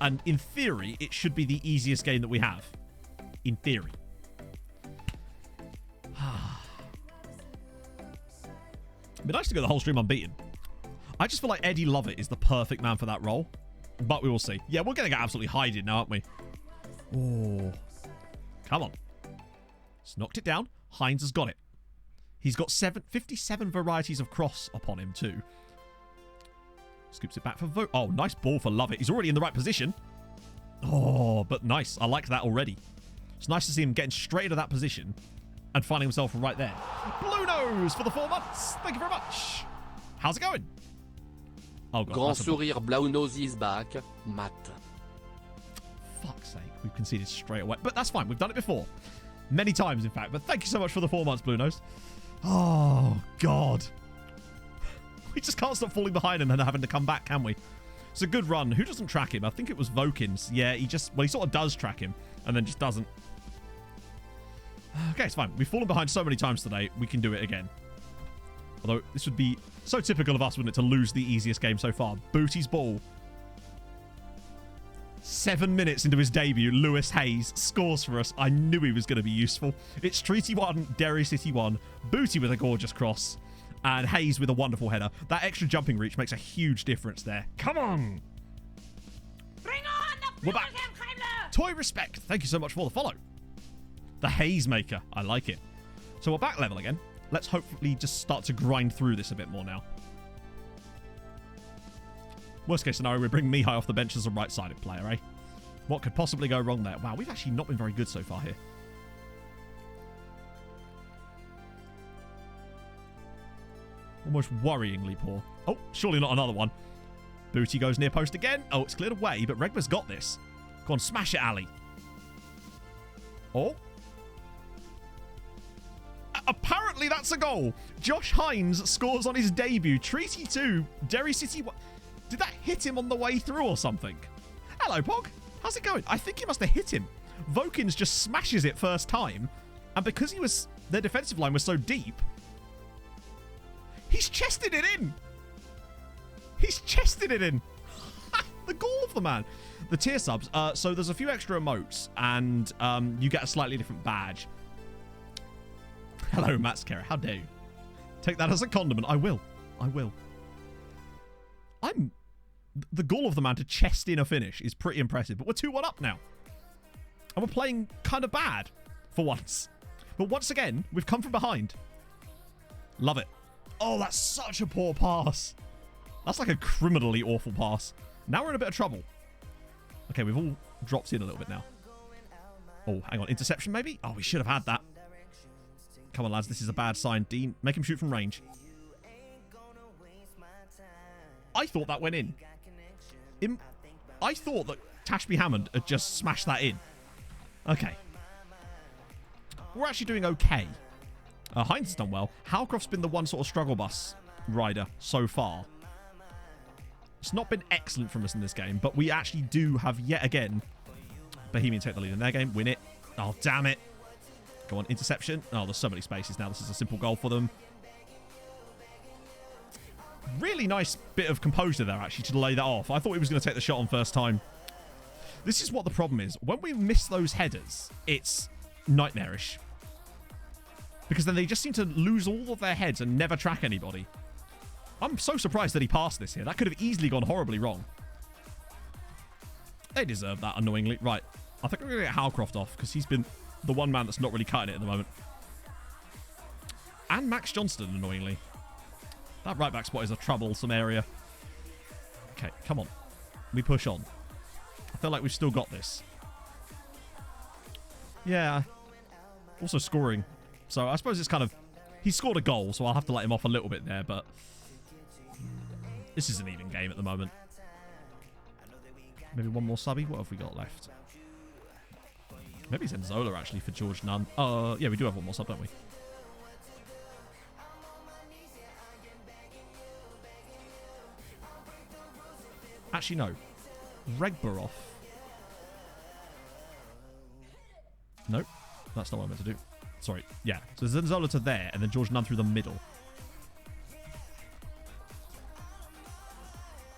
And in theory, it should be the easiest game that we have. In theory. It'd be nice to go the whole stream unbeaten. I just feel like Eddie Lovett is the perfect man for that role. But we will see. Yeah, we're going to get absolutely hided now, aren't we? Oh. Come on. Just knocked it down. Hines has got it. He's got 57 varieties of cross upon him, too. Scoops it back for Vote. Oh, nice ball for Lovett. He's already in the right position. Oh, but nice. I like that already. It's nice to see him getting straight into that position and finding himself right there. Blue Nose for the 4 months. Thank you very much. How's it going? Oh, God. Grand sourire, Blau Nose is back. Matt. Fuck's sake. We've conceded straight away. But that's fine. We've done it before. Many times, in fact. But thank you so much for the 4 months, Blue Nose. Oh, God. We just can't stop falling behind and then having to come back, can we? It's a good run. Who doesn't track him? I think it was Vokins. Yeah, he sort of does track him and then just doesn't. Okay, it's fine. We've fallen behind so many times today. We can do it again. Although, this would be so typical of us, wouldn't it, to lose the easiest game so far. Booty's ball. 7 minutes into his debut, Lewis Hayes scores for us. I knew he was going to be useful. It's Treaty 1, Derry City 1. Booty with a gorgeous cross. And Hayes with a wonderful header. That extra jumping reach makes a huge difference there. Come on! Bring on the We're back. Toy Respect, thank you so much for the follow. The Hayes Maker. I like it. So we're back level again. let's hopefully just start to grind through this a bit more now. Worst case scenario, we bring Mihai off the bench as a right-sided player, eh? What could possibly go wrong there? Wow, we've actually not been very good so far here. Almost worryingly poor. Oh, surely not another one. Booty goes near post again. Oh, it's cleared away, but Regba's got this. Go on, smash it, Ali. Oh. Apparently that's a goal. Josh Hines scores on his debut. Treaty 2, Derry City... Did that hit him on the way through or something? Hello, Pog. How's it going? I think he must have hit him. Vokins just smashes it first time. And because their defensive line was so deep, he's chested it in. He's chested it in. The gall of the man. The tier subs. So there's a few extra emotes, and you get a slightly different badge. Hello, Matt Scare. How dare you? Take that as a condiment. I will. I will. The gall of the man to chest in a finish is pretty impressive. But we're 2-1 up now. And we're playing kind of bad for once. But once again, we've come from behind. Love it. Oh, that's such a poor pass. That's like a criminally awful pass. Now we're in a bit of trouble. Okay, we've all dropped in a little bit now. Oh, hang on. Interception, maybe? Oh, we should have had that. Come on, lads. This is a bad sign. Dean, make him shoot from range. I thought that went in. I thought that Tashby Hammond had just smashed that in. Okay. We're actually doing okay. Hines has done well. Halcroft's been the one sort of struggle bus rider so far. It's not been excellent from us in this game, but we actually do have, yet again, Bohemian take the lead in their game. Win it. Oh, damn it. Go on, interception. Oh, there's so many spaces now. This is a simple goal for them. Really nice bit of composure there, actually, to delay that off. I thought he was going to take the shot on first time. This is what the problem is. When we miss those headers, it's nightmarish. Because then they just seem to lose all of their heads and never track anybody. I'm so surprised that he passed this here. That could have easily gone horribly wrong. They deserve that, annoyingly. Right. I think we're going to get Halcroft off, because he's been the one man that's not really cutting it at the moment. And Max Johnston, annoyingly. That right back spot is a troublesome area. Okay, come on. We push on. I feel like we've still got this. Yeah. Also scoring. So I suppose it's kind of... He scored a goal, so I'll have to let him off a little bit there, but... This is an even game at the moment. Maybe one more subby? What have we got left? Maybe Zenzola, actually, for George Nunn. Yeah, we do have one more sub, don't we? Actually, no. Regba off. Nope. That's not what I meant to do. Sorry. Yeah. So Zenzola to there, and then George Nunn through the middle.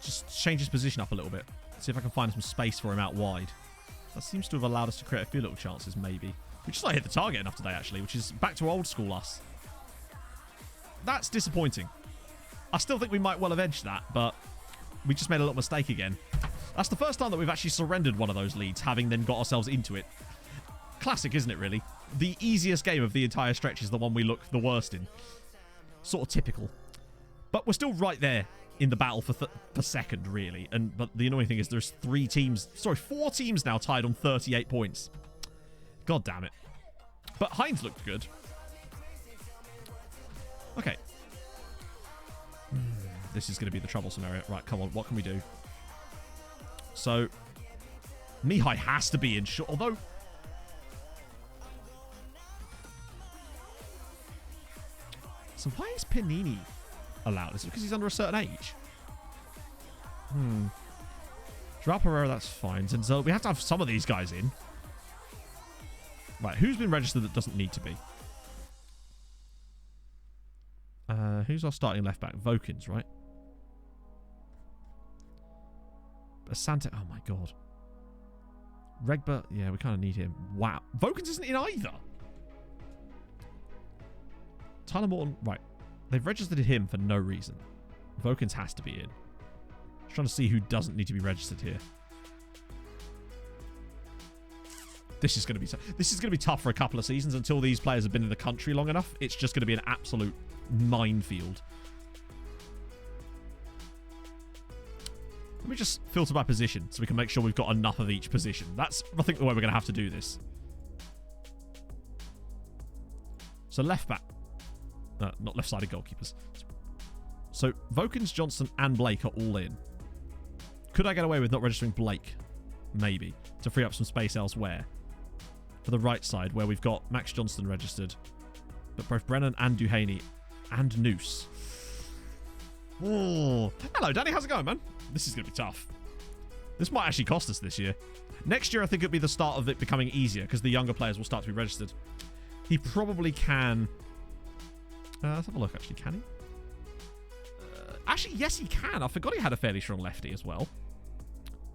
Just change his position up a little bit. See if I can find some space for him out wide. That seems to have allowed us to create a few little chances, maybe. We just not hit the target enough today, actually, which is back to old school us. That's disappointing. I still think we might well have edged that, but we just made a little mistake again. That's the first time that we've actually surrendered one of those leads, having then got ourselves into it. Classic, isn't it, really? The easiest game of the entire stretch is the one we look the worst in. Sort of typical. But we're still right there in the battle for second, really. But the annoying thing is there's 4 teams now tied on 38 points. God damn it. But Hines looked good. Okay. This is going to be the troublesome area. Right, come on. What can we do? So, Mihai has to be in short. Although... So why is Panini allowed? Is it because he's under a certain age? Joao Pereira, that's fine. Zenzel, we have to have some of these guys in. Right, who's been registered that doesn't need to be? Who's our starting left back? Vokins, right? Asante, oh my god. Regba, yeah, we kind of need him. Wow. Vokins isn't in either. Tyler Morton, right. They've registered him for no reason. Vokins has to be in. Just trying to see who doesn't need to be registered here. This is going to be tough for a couple of seasons until these players have been in the country long enough. It's just going to be an absolute minefield. Let me just filter by position so we can make sure we've got enough of each position. That's, I think, the way we're going to have to do this. So left back. Not left-sided goalkeepers. So Vokins, Johnson, and Blake are all in. Could I get away with not registering Blake? Maybe. To free up some space elsewhere. For the right side, where we've got Max Johnston registered. But both Brennan and Duhaney and Noose. Oh. Hello, Danny. How's it going, man? This is going to be tough. This might actually cost us this year. Next year, I think it'll be the start of it becoming easier because the younger players will start to be registered. He probably can... let's have a look, actually. Can he? Actually, yes, he can. I forgot he had a fairly strong lefty as well.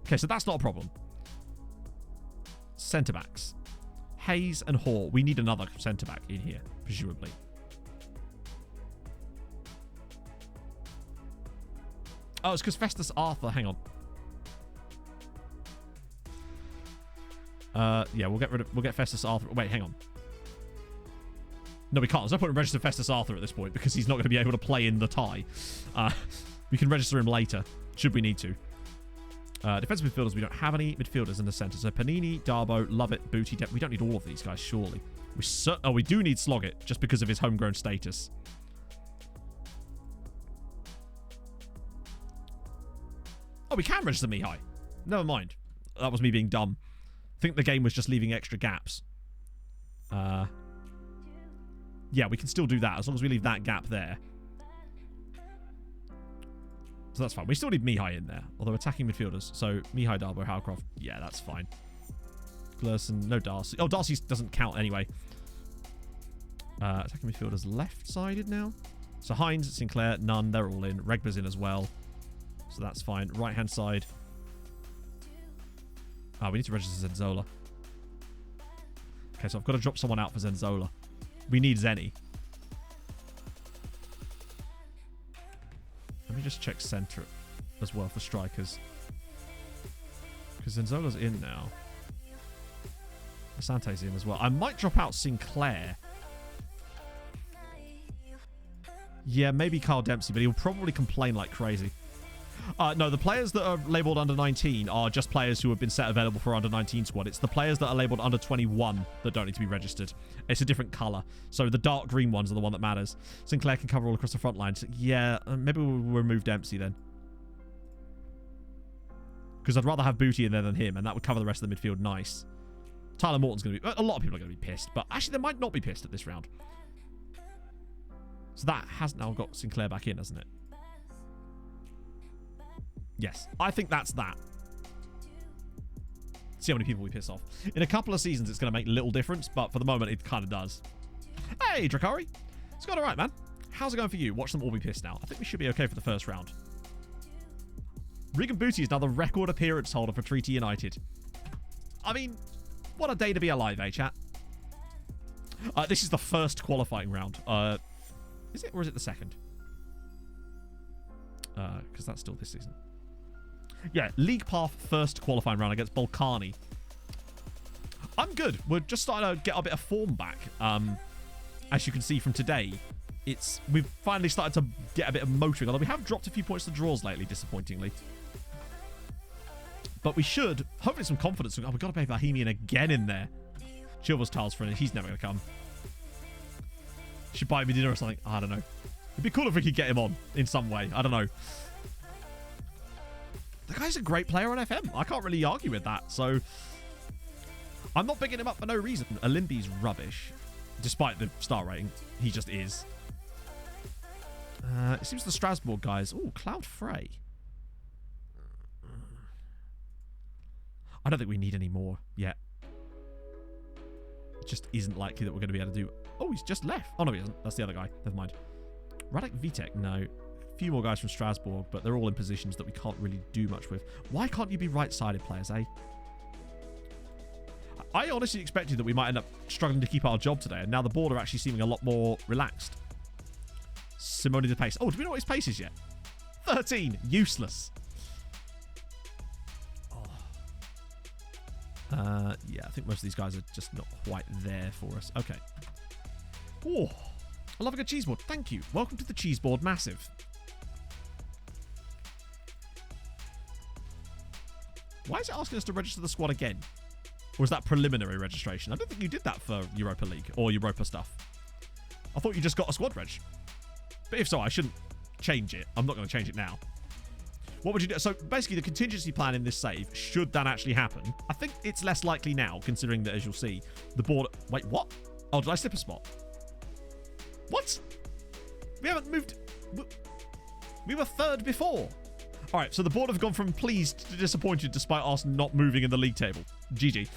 Okay, so that's not a problem. Centre-backs. Hayes and Hall. We need another centre-back in here, presumably. Oh, it's because Festus Arthur. Hang on. Yeah, we'll get Festus Arthur. Wait, hang on. No, we can't. There's no point in registering Festus Arthur at this point because he's not going to be able to play in the tie. We can register him later, should we need to. Defensive midfielders, we don't have any midfielders in the centre. So Panini, Darbo, Lovett, Booty. We don't need all of these guys, surely. We do need Sloggett, just because of his homegrown status. Oh, we can register Mihai. Never mind. That was me being dumb. I think the game was just leaving extra gaps. Yeah, we can still do that as long as we leave that gap there. So that's fine. We still need Mihai in there. Although attacking midfielders. So Mihai, Darbo, Howcroft. Yeah, that's fine. Glerson, no Darcy. Oh, Darcy doesn't count anyway. Attacking midfielders left-sided now. So Hines, Sinclair, none. They're all in. Regba's in as well. So that's fine. Right-hand side. We need to register Zenzola. Okay, so I've got to drop someone out for Zenzola. We need Zenny. Let me just check centre as well for strikers. Because Zenzola's in now. Asante's in as well. I might drop out Sinclair. Yeah, maybe Carl Dempsey, but he'll probably complain like crazy. No, the players that are labelled under 19 are just players who have been set available for under 19 squad. It's the players that are labelled under 21 that don't need to be registered. It's a different colour. So the dark green ones are the one that matters. Sinclair can cover all across the front line. So yeah, maybe we'll remove Dempsey then. Because I'd rather have Booty in there than him, and that would cover the rest of the midfield nice. Tyler Morton's going to be... A lot of people are going to be pissed, but actually they might not be pissed at this round. So that has now got Sinclair back in, hasn't it? Yes, I think that's that. See how many people we piss off. In a couple of seasons, it's going to make little difference, but for the moment, it kind of does. Hey, Drakari. It's going all right, man. How's it going for you? Watch them all be pissed now. I think we should be okay for the first round. Regan Booty is now the record appearance holder for Treaty United. I mean, what a day to be alive, eh, chat? This is the first qualifying round. Is it, or is it the second? Because that's still this season. Yeah, League Path first qualifying round against Balkani. I'm good. We're just starting to get a bit of form back. As you can see from today, we've finally started to get a bit of motoring. Although we have dropped a few points to draws lately, disappointingly. But we should, hopefully some confidence. Oh, we've got to play Bohemian again in there. Chilver's Tiles for it. He's never going to come. Should buy me dinner or something. I don't know. It'd be cool if we could get him on in some way. I don't know. The guy's a great player on FM. I can't really argue with that. So I'm not picking him up for no reason. Olimbi's rubbish. Despite the star rating. He just is. It seems the Strasbourg guys... Oh, Cloud Frey. I don't think we need any more yet. It just isn't likely that we're going to be able to do... Oh, he's just left. Oh, no, he isn't. That's the other guy. Never mind. Radek Vitek, no. A few more guys from Strasbourg, but they're all in positions that we can't really do much with. Why can't you be right-sided players, eh? I honestly expected that we might end up struggling to keep our job today, and now the board are actually seeming a lot more relaxed. Simone de Pace. Oh, do we know what his pace is yet? 13. Useless. Oh. Yeah, I think most of these guys are just not quite there for us. Okay. Oh, I love a good cheese board. Thank you. Welcome to the cheese board massive. Why is it asking us to register the squad again? Or is that preliminary registration? I don't think you did that for Europa League or Europa stuff. I thought you just got a squad reg. But if so, I shouldn't change it. I'm not going to change it now. What would you do? So basically the contingency plan in this save, should that actually happen, I think it's less likely now, considering that, as you'll see, the board... Wait, what? Oh, did I slip a spot? What? We haven't moved... We were third before. All right, so the board have gone from pleased to disappointed despite us not moving in the league table. GG.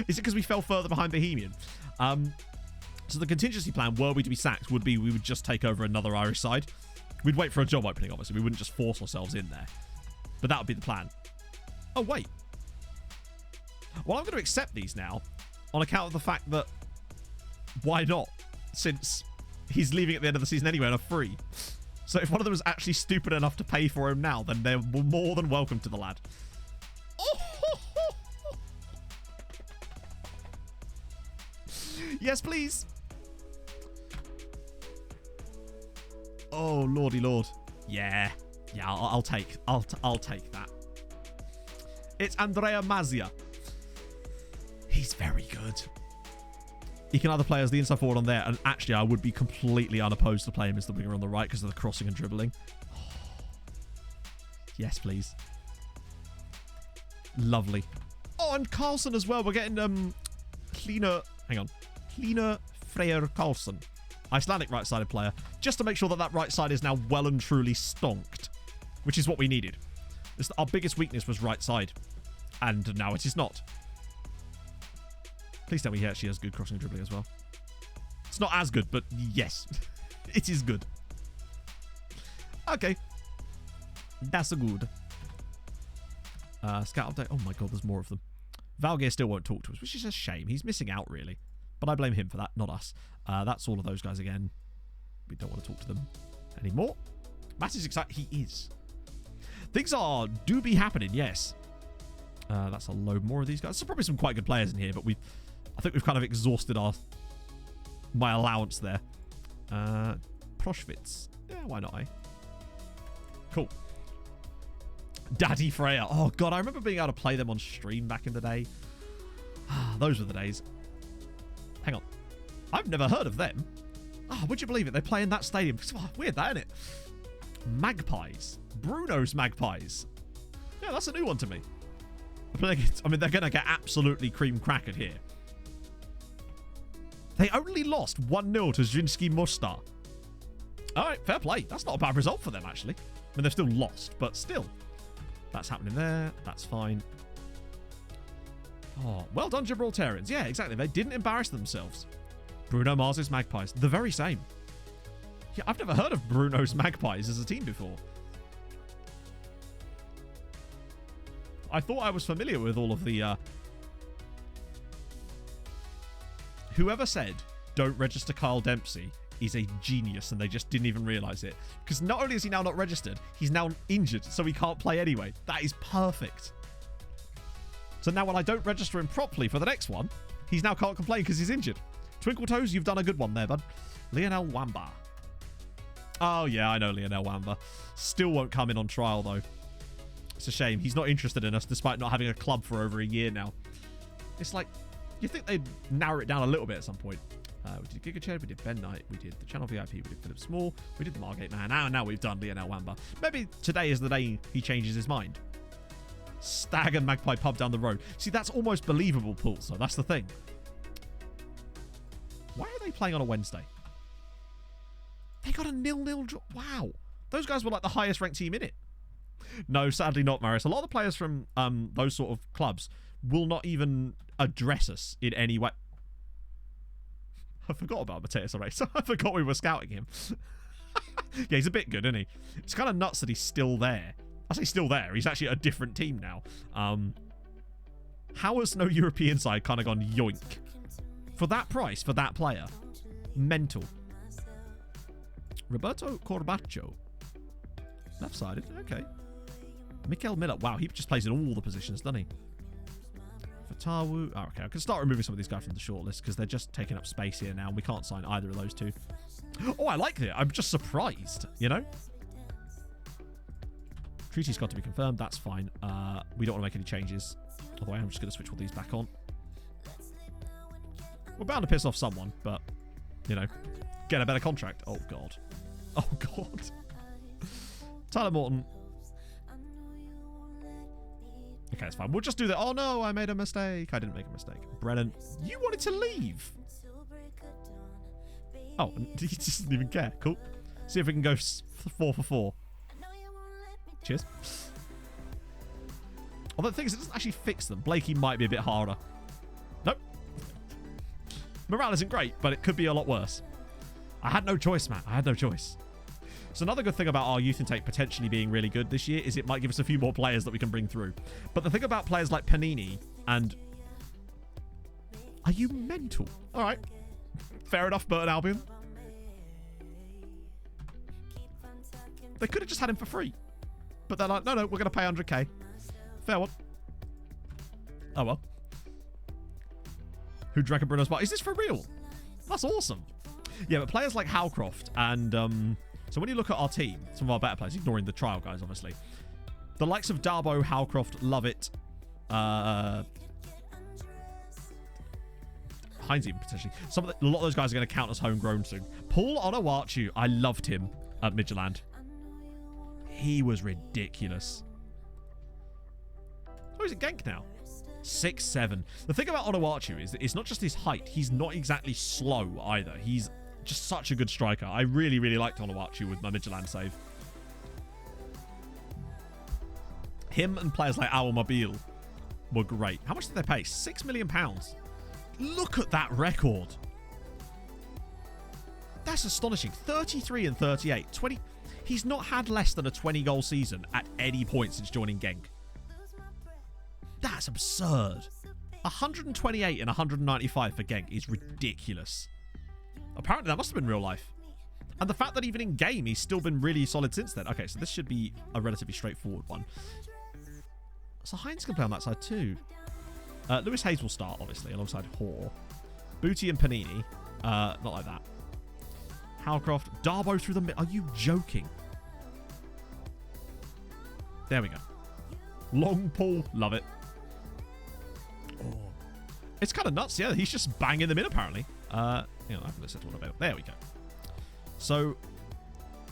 Is it because we fell further behind Bohemian? So the contingency plan, were we to be sacked, would be we would just take over another Irish side. We'd wait for a job opening, obviously. We wouldn't just force ourselves in there. But that would be the plan. Oh, wait. Well, I'm going to accept these now on account of the fact that why not? Since he's leaving at the end of the season anyway on a free. So if one of them is actually stupid enough to pay for him now, then they're more than welcome to the lad. Yes, please. Oh, lordy lord. Yeah. Yeah, I'll take that. It's Andrea Mazia. He's very good. He can either play as the inside forward on there, and actually I would be completely unopposed to play him as the winger on the right because of the crossing and dribbling. Yes, please. Lovely. Oh, and Carlson as well. We're getting Hlynur Freyr Carlson. Icelandic right-sided player, just to make sure that that right side is now well and truly stonked, which is what we needed. Our biggest weakness was right side, and now it is not. Please tell me he actually has good crossing and dribbling as well. It's not as good, but yes, it is good. Okay. That's a good. Scout update. Oh my god, there's more of them. Valgeir still won't talk to us, which is a shame. He's missing out, really. But I blame him for that, not us. That's all of those guys again. We don't want to talk to them anymore. Matt is excited. He is. Things do be happening, yes. That's a load more of these guys. There's probably some quite good players in here, but I think we've kind of exhausted my allowance there. Proschwitz. Yeah, why not, eh? Cool. Daddy Freya. Oh, God, I remember being able to play them on stream back in the day. Those were the days. Hang on. I've never heard of them. Oh, would you believe it? They play in that stadium. Oh, weird, that, isn't it? Magpies. Bruno's Magpies. Yeah, that's a new one to me. I mean, they're going to get absolutely cream crackered here. They only lost 1-0 to Zrinski Mostar. All right, fair play. That's not a bad result for them, actually. I mean, they've still lost, but still. That's happening there. That's fine. Oh, well done, Gibraltarians. Yeah, exactly. They didn't embarrass themselves. Bruno Mars's Magpies. The very same. Yeah, I've never heard of Bruno's Magpies as a team before. I thought I was familiar with all of the... Whoever said, don't register Kyle Dempsey, is a genius, and they just didn't even realise it. Because not only is he now not registered, he's now injured, so he can't play anyway. That is perfect. So now when I don't register him properly for the next one, he's now can't complain because he's injured. Twinkle Toes, you've done a good one there, bud. Lionel Wamba. Oh, yeah, I know Lionel Wamba. Still won't come in on trial, though. It's a shame. He's not interested in us, despite not having a club for over a year now. It's like, you think they'd narrow it down a little bit at some point. We did Giga Chad, we did Ben Knight, we did the Channel VIP, we did Philip Small, we did the Margate Man. Now we've done Lionel Wamba. Maybe today is the day he changes his mind. Stag and Magpie pub down the road. See, that's almost believable, Paul, so that's the thing. Why are they playing on a Wednesday? They got a 0-0 draw. Wow. Those guys were like the highest ranked team in it. No, sadly not, Marius. A lot of the players from those sort of clubs will not even address us in any way. I forgot about Mateus Arrace. I forgot we were scouting him. Yeah, he's a bit good, isn't he? It's kind of nuts that he's still there. I say still there. He's actually a different team now. How has no European side kind of gone yoink? For that price, for that player. Mental. Roberto Corbaccio. Left-sided. Okay. Mikael Miller. Wow, he just plays in all the positions, doesn't he? Fatawu. Oh, okay, I can start removing some of these guys from the shortlist because they're just taking up space here now. We can't sign either of those two. Oh, I like it. I'm just surprised, you know? Treaty's got to be confirmed. That's fine. We don't want to make any changes. Although I'm just going to switch all these back on. We're bound to piss off someone, but, you know, get a better contract. Oh, God. Oh, God. Tyler Morton. Okay, it's fine. We'll just do that. Oh, no, I made a mistake. I didn't make a mistake. Brennan, you wanted to leave. Oh, he doesn't even care. Cool. See if we can go 4 for 4. Cheers. Although the thing is, it doesn't actually fix them. Blakey might be a bit harder. Nope. Morale isn't great, but it could be a lot worse. I had no choice, man. I had no choice. So another good thing about our youth intake potentially being really good this year is it might give us a few more players that we can bring through. But the thing about players like Panini and... Are you mental? All right. Fair enough, Burton Albion. They could have just had him for free. But they're like, no, we're going to pay 100k. Fair one. Oh, well. Who drank a Bruno's bar? Is this for real? That's awesome. Yeah, but players like Howcroft and... so when you look at our team, some of our better players, ignoring the trial guys, obviously. The likes of Darbo, Howcroft, Lovett, Heinz even potentially. A lot of those guys are going to count as homegrown soon. Paul Onuachu, I loved him at Midtjylland. He was ridiculous. Oh, he's at Genk now. 6'7". The thing about Onuachu is that it's not just his height. He's not exactly slow either. He's just such a good striker. I really, really liked Onuachu with my Midtjylland save. Him and players like Owl Mobile were great. How much did they pay? £6 million. Look at that record. That's astonishing. 33 and 38. 20. He's not had less than a 20-goal season at any point since joining Genk. That's absurd. 128 and 195 for Genk is ridiculous. Apparently that must have been real life. And the fact that even in game he's still been really solid since then. Okay, so this should be a relatively straightforward one. So Heinz can play on that side too. Lewis Hayes will start, obviously, alongside Hoare. Booty and Panini. Not like that. Howcroft. Darbo through the mid. Are you joking? There we go. Long Paul. Love it. Oh. It's kind of nuts, yeah. He's just banging them in, apparently. I'm going to set one about. There we go. So,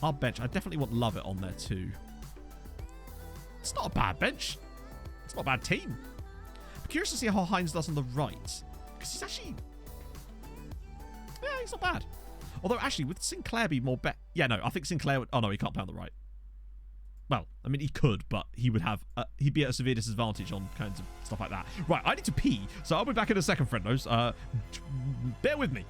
our bench. I definitely want Lovett on there, too. It's not a bad bench. It's not a bad team. I'm curious to see how Heinz does on the right. Because he's actually... Yeah, he's not bad. Although, actually, would Sinclair be more bet? Yeah, no, I think Sinclair would... Oh, no, he can't play on the right. Well, I mean, he could, but he would have... he'd be at a severe disadvantage on kinds of stuff like that. Right, I need to pee, so I'll be back in a second, friendos. Bear with me.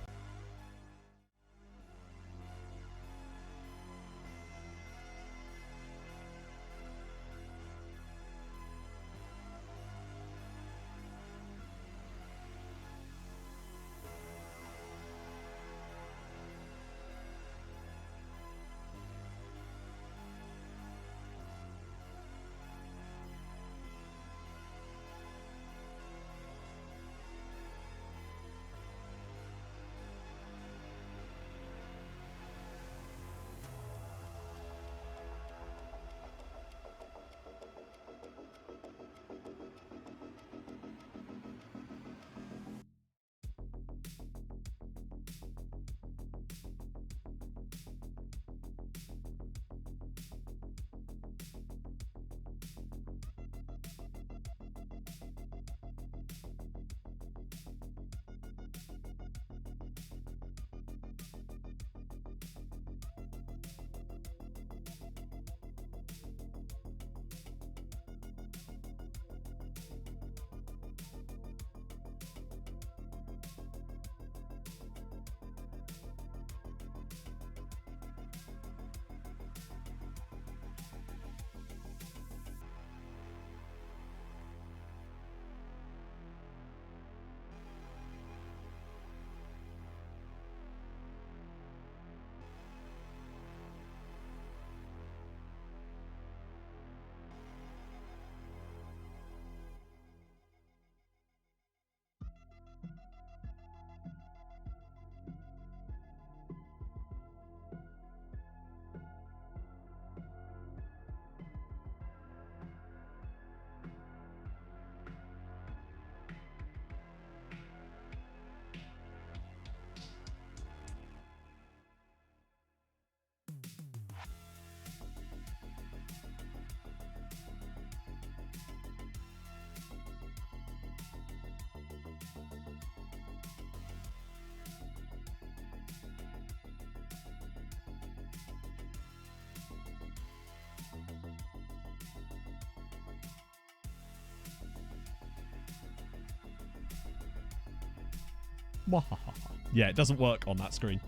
Yeah, it doesn't work on that screen.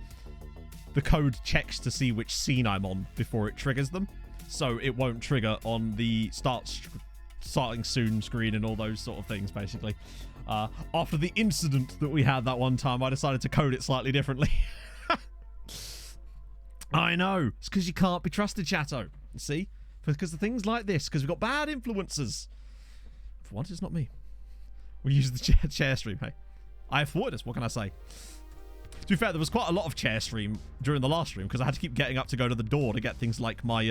The code checks to see which scene I'm on before it triggers them. So it won't trigger on the starting soon screen and all those sort of things, basically. After the incident that we had that one time, I decided to code it slightly differently. I know. It's because you can't be trusted, chatto. See? Because of things like this, because we've got bad influencers. For once, it's not me. We use the chair stream, hey. I have thwarted us, what can I say? To be fair, there was quite a lot of chair stream during the last stream, because I had to keep getting up to go to the door to get things like my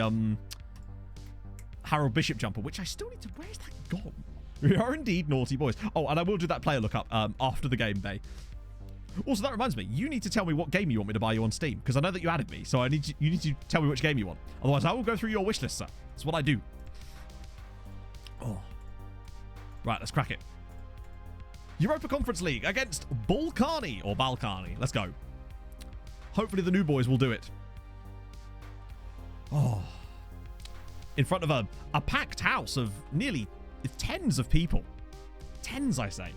Harold Bishop jumper, which I still need to... Where's that gone? We are indeed naughty boys. Oh, and I will do that player lookup after the game bay. Also, that reminds me, you need to tell me what game you want me to buy you on Steam, because I know that you added me, so you need to tell me which game you want. Otherwise, I will go through your wish list, sir. That's what I do. Oh. Right, let's crack it. Europa Conference League against Balkani, or Balkani. Let's go. Hopefully the new boys will do it. Oh. In front of a packed house of nearly tens of people. Tens, I say.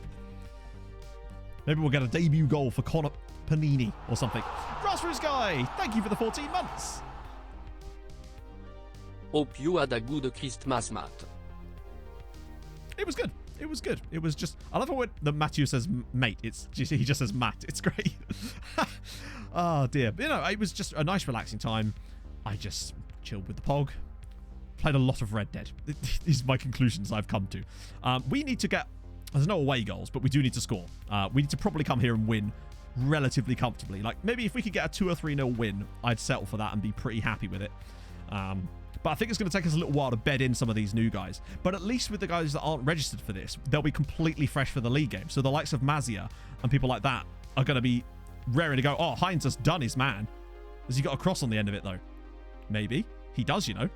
Maybe we'll get a debut goal for Connor Panini or something. Grassroots Guy, thank you for the 14 months. Hope you had a good Christmas, Matt. It was good. It was good. It was just... I love how the Matthew says mate. He just says Matt. It's great. Oh, dear. But, you know, it was just a nice, relaxing time. I just chilled with the Pog. Played a lot of Red Dead. These are my conclusions I've come to. We need to get... There's no away goals, but we do need to score. We need to probably come here and win relatively comfortably. Like, maybe if we could get a 2 or 3-0 win, I'd settle for that and be pretty happy with it. But I think it's going to take us a little while to bed in some of these new guys. But at least with the guys that aren't registered for this, they'll be completely fresh for the league game. So the likes of Mazia and people like that are going to be raring to go. Oh, Hines has done his man. Has he got a cross on the end of it, though? Maybe. He does, you know.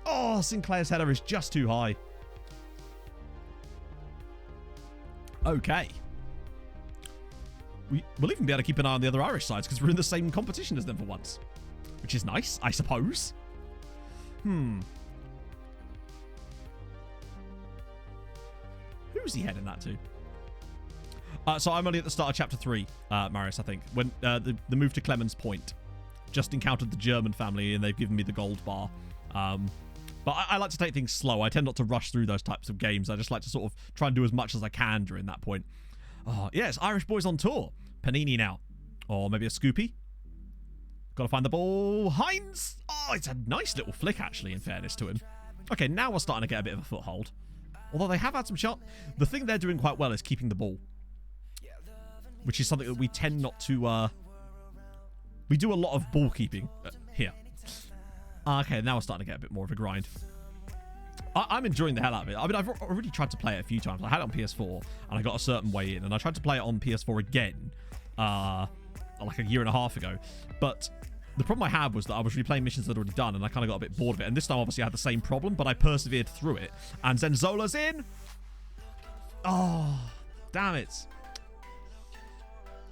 Oh, Sinclair's header is just too high. Okay. We'll even be able to keep an eye on the other Irish sides because we're in the same competition as them for once. Which is nice, I suppose. Who's he heading that to? So I'm only at the start of chapter 3, Marius, I think. When the move to Clemens Point. Just encountered the German family and they've given me the gold bar. But I like to take things slow. I tend not to rush through those types of games. I just like to sort of try and do as much as I can during that point. Oh, yes, Irish boys on tour. Panini now. Or maybe a Scoopy. Got to find the ball. Hines! Oh, it's a nice little flick, actually, in fairness to him. Okay, now we're starting to get a bit of a foothold. Although they have had some shot. The thing they're doing quite well is keeping the ball. Which is something that we tend not to... We do a lot of ball keeping here. Okay, now we're starting to get a bit more of a grind. I'm enjoying the hell out of it. I mean, I've already tried to play it a few times. I had it on PS4, and I got a certain way in. And I tried to play it on PS4 again, like a year and a half ago. But the problem I had was that I was replaying missions that I'd already done, and I kind of got a bit bored of it. And this time, obviously, I had the same problem, but I persevered through it. And Zenzola's in. Oh, damn it.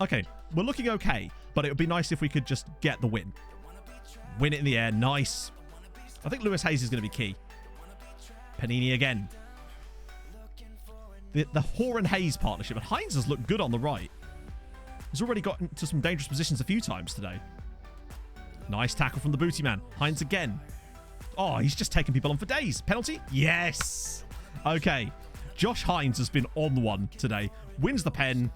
Okay, we're looking okay, but it would be nice if we could just get the win. Win it in the air. Nice. I think Lewis Hayes is going to be key. Panini again. The Hoare and Hayes partnership. And Hines has looked good on the right. He's already got into some dangerous positions a few times today. Nice tackle from the booty man. Hines again. Oh, he's just taking people on for days. Penalty? Yes. Okay. Josh Hines has been on one today. Wins the pen.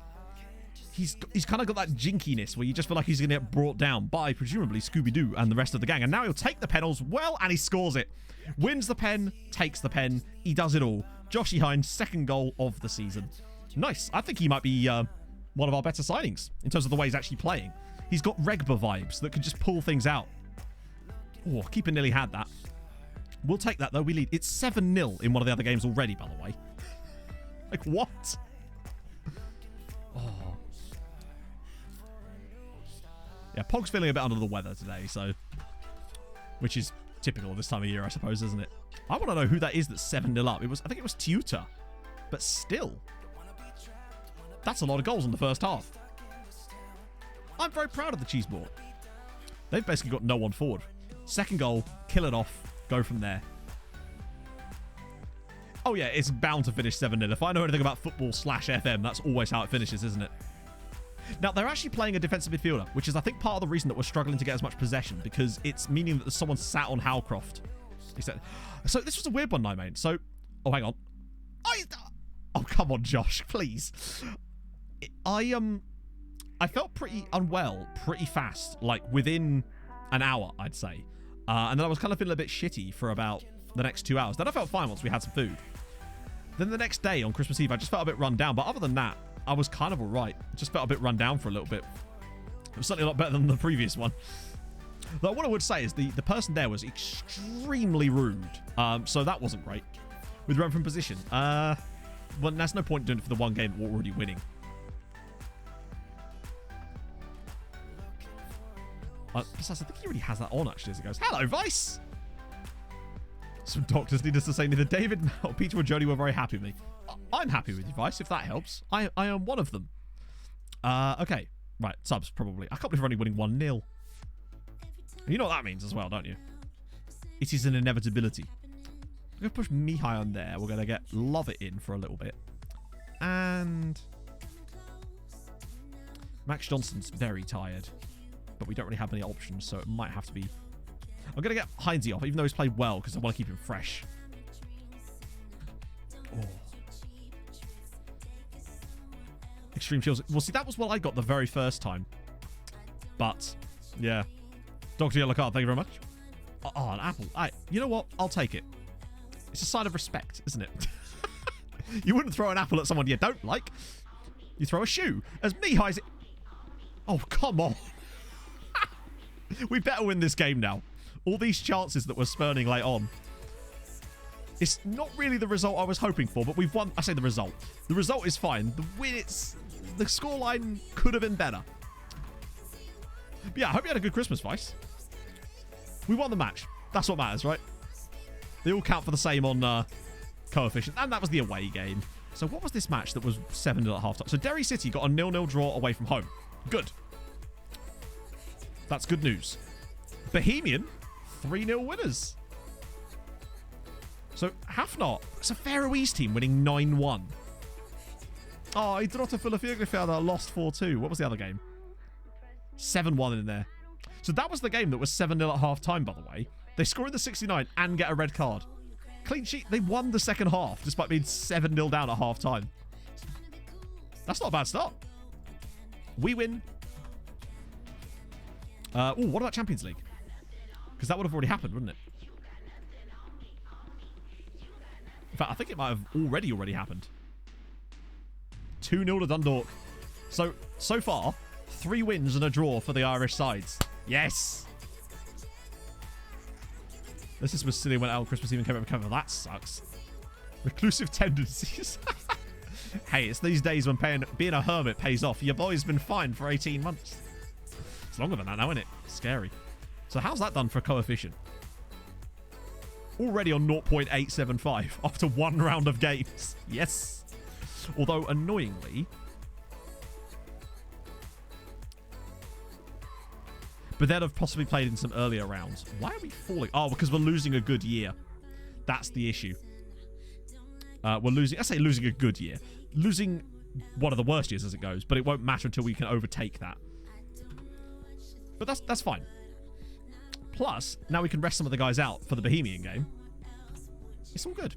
He's kind of got that jinkiness where you just feel like he's going to get brought down by, presumably, Scooby-Doo and the rest of the gang. And now he'll take the penals well, and he scores it. Wins the pen, takes the pen. He does it all. Joshy Hines, second goal of the season. Nice. I think he might be one of our better signings in terms of the way he's actually playing. He's got Regba vibes that can just pull things out. Oh, Keeper nearly had that. We'll take that, though. We lead. It's 7-0 in one of the other games already, by the way. Like, what? Oh. Yeah, Pog's feeling a bit under the weather today, so... Which is typical this time of year, I suppose, isn't it? I want to know who that is that's 7-0 up. I think it was Tutor. But still. That's a lot of goals in the first half. I'm very proud of the cheese board. They've basically got no one forward. Second goal, kill it off, go from there. Oh yeah, it's bound to finish 7-0. If I know anything about football/FM, that's always how it finishes, isn't it? Now, they're actually playing a defensive midfielder, which is, I think, part of the reason that we're struggling to get as much possession, because it's meaning that someone sat on Howcroft. He said, so this was a weird one, I mean. So, oh, hang on. Oh, come on, Josh, please. I felt pretty unwell pretty fast, like within an hour, I'd say. And then I was kind of feeling a bit shitty for about the next 2 hours. Then I felt fine once we had some food. Then the next day on Christmas Eve, I just felt a bit run down. But other than that, I was kind of all right. Just felt a bit run down for a little bit. It was certainly a lot better than the previous one. But what I would say is the person there was extremely rude. So that wasn't great. With run from position. Well, there's no point doing it for the one game that we're already winning. Besides, I think he already has that on, actually, as he goes, hello, Vice! Some doctors need us to say neither David nor Peter or Jody were very happy with me. I'm happy with you, Vice, if that helps. I am one of them. Okay. Right, subs, probably. I can't believe we're only winning 1-0. You know what that means as well, don't you? It is an inevitability. I'm going to push Mihai on there. We're going to get Lovett in for a little bit. And Max Johnson's very tired. But we don't really have any options, so it might have to be... I'm going to get Heinze off, even though he's played well, because I want to keep him fresh. Oh. Extreme chills. Well, see, that was what I got the very first time. But, yeah. Dr. Yellowcard, thank you very much. Oh, an apple. You know what? I'll take it. It's a sign of respect, isn't it? You wouldn't throw an apple at someone you don't like. You throw a shoe. As Mihai's... Oh, come on. We better win this game now. All these chances that we're spurning late on. It's not really the result I was hoping for, but we've won. I say the result. The result is fine. The win, the scoreline could have been better. But yeah, I hope you had a good Christmas, Vice. We won the match. That's what matters, right? They all count for the same on coefficient. And that was the away game. So what was this match that was 7-0 at half-time? So Derry City got a 0-0 draw away from home. Good. That's good news. Bohemian, 3-0 winners. So Hafnar, it's a Faroese team winning 9-1. Oh, I dropped a Philadelphia lost 4-2. What was the other game? 7-1 in there. So that was the game that was 7-0 at half-time, by the way. They score in the 69 and get a red card. Clean sheet. They won the second half, despite being 7-0 down at half-time. That's not a bad start. We win. What about Champions League? Because that would have already happened, wouldn't it? In fact, I think it might have already happened. 2-0 to Dundalk. So far, 3 wins and a draw for the Irish sides. Yes! This is silly when out on Christmas Eve and came up with cover. That sucks. Reclusive tendencies. Hey, it's these days when being a hermit pays off. Your boy's been fine for 18 months. It's longer than that now, isn't it? Scary. So how's that done for coefficient? Already on 0.875 after 1 round of games. Yes. Although, annoyingly... But then have possibly played in some earlier rounds. Why are we falling? Oh, because we're losing a good year. That's the issue. We're losing... I say losing a good year. Losing one of the worst years as it goes. But it won't matter until we can overtake that. But that's fine. Plus, now we can rest some of the guys out for the Bohemian game. It's all good.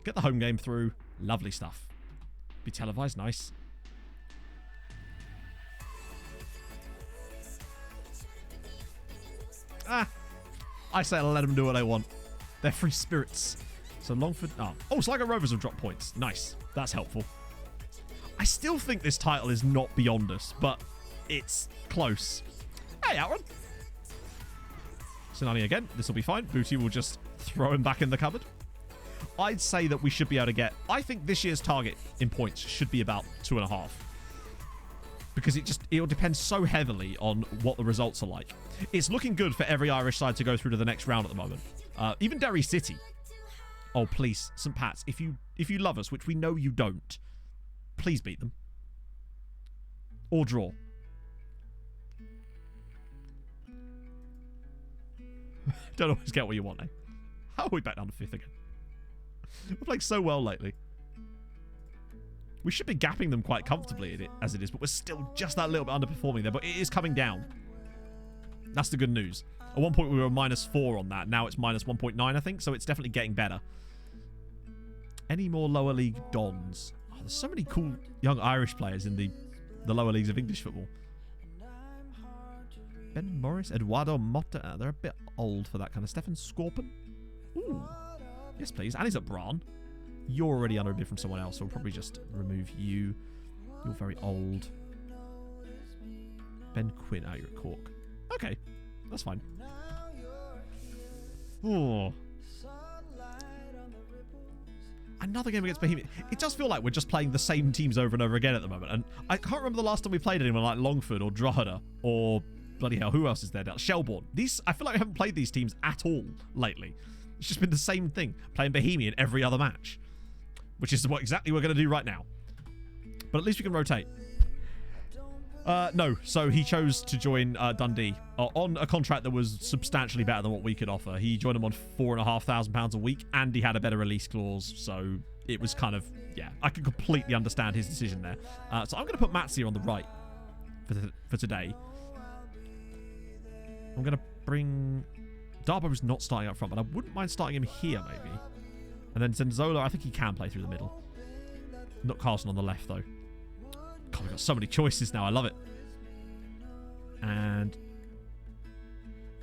Get the home game through. Lovely stuff. Be televised. Nice. I say let them do what they want. They're free spirits. So Longford... Oh, Sligo Rovers have dropped points. Nice. That's helpful. I still think this title is not beyond us, but it's close. Hey, Outrun. Sinani again. This will be fine. Booty will just throw him back in the cupboard. I'd say that we should be able to get... I think this year's target in points should be about 2.5. Because it'll depend so heavily on what the results are like. It's looking good for every Irish side to go through to the next round at the moment. Even Derry City. Oh, please, St. Pat's, if you love us, which we know you don't, please beat them. Or draw. Don't always get what you want, eh? How are we back down to 5th again? We're playing so well lately. We should be gapping them quite comfortably as it is, but we're still just that little bit underperforming there. But it is coming down. That's the good news. At one point, we were -4 on that. Now it's -1.9, I think. So it's definitely getting better. Any more lower league dons? Oh, there's so many cool young Irish players in the lower leagues of English football. Ben Morris, Eduardo Motta. They're a bit old for that kind of. Stefan Scorpin. Ooh. Yes, please. And he's at Braun. You're already under a bid from someone else, so we'll probably just remove you. You're very old. Ben Quinn. Oh, you're at Cork. Okay. That's fine. Oh. Another game against Bohemian. It does feel like we're just playing the same teams over and over again at the moment. And I can't remember the last time we played anyone like Longford or Drogheda or bloody hell, who else is there now? Shelbourne. I feel like we haven't played these teams at all lately. It's just been the same thing. Playing Bohemian every other match. Which is what exactly we're going to do right now. But at least we can rotate. No, so he chose to join Dundee on a contract that was substantially better than what we could offer. He joined them on £4,500 a week, and he had a better release clause. So it was kind of, yeah, I can completely understand his decision there. So I'm going to put Matsia on the right for today. I'm going to bring... Darbo's not starting up front, but I wouldn't mind starting him here, maybe. And then Zenzola, I think he can play through the middle. Not Carlson on the left, though. God, we've got so many choices now. I love it. And...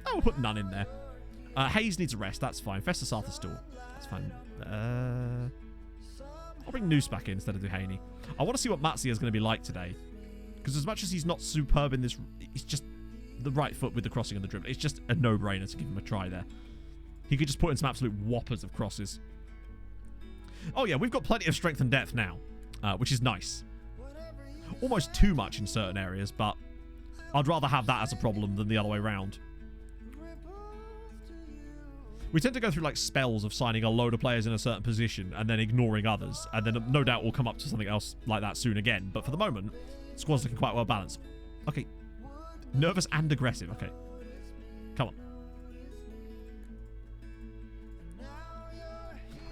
oh, we'll put none in there. Hayes needs a rest. That's fine. Festus Arthur still. That's fine. I'll bring Noose back in instead of Duhaney. I want to see what Matsia is going to be like today. Because as much as he's not superb in this... he's just the right foot with the crossing and the dribble. It's just a no-brainer to give him a try there. He could just put in some absolute whoppers of crosses. Oh, yeah. We've got plenty of strength and depth now. Which is nice. Almost too much in certain areas, but I'd rather have that as a problem than the other way around. We tend to go through like spells of signing a load of players in a certain position and then ignoring others, and then no doubt we'll come up to something else like that soon again. But for the moment, the squad's looking quite well balanced. Okay. Nervous and aggressive. Okay. Come on.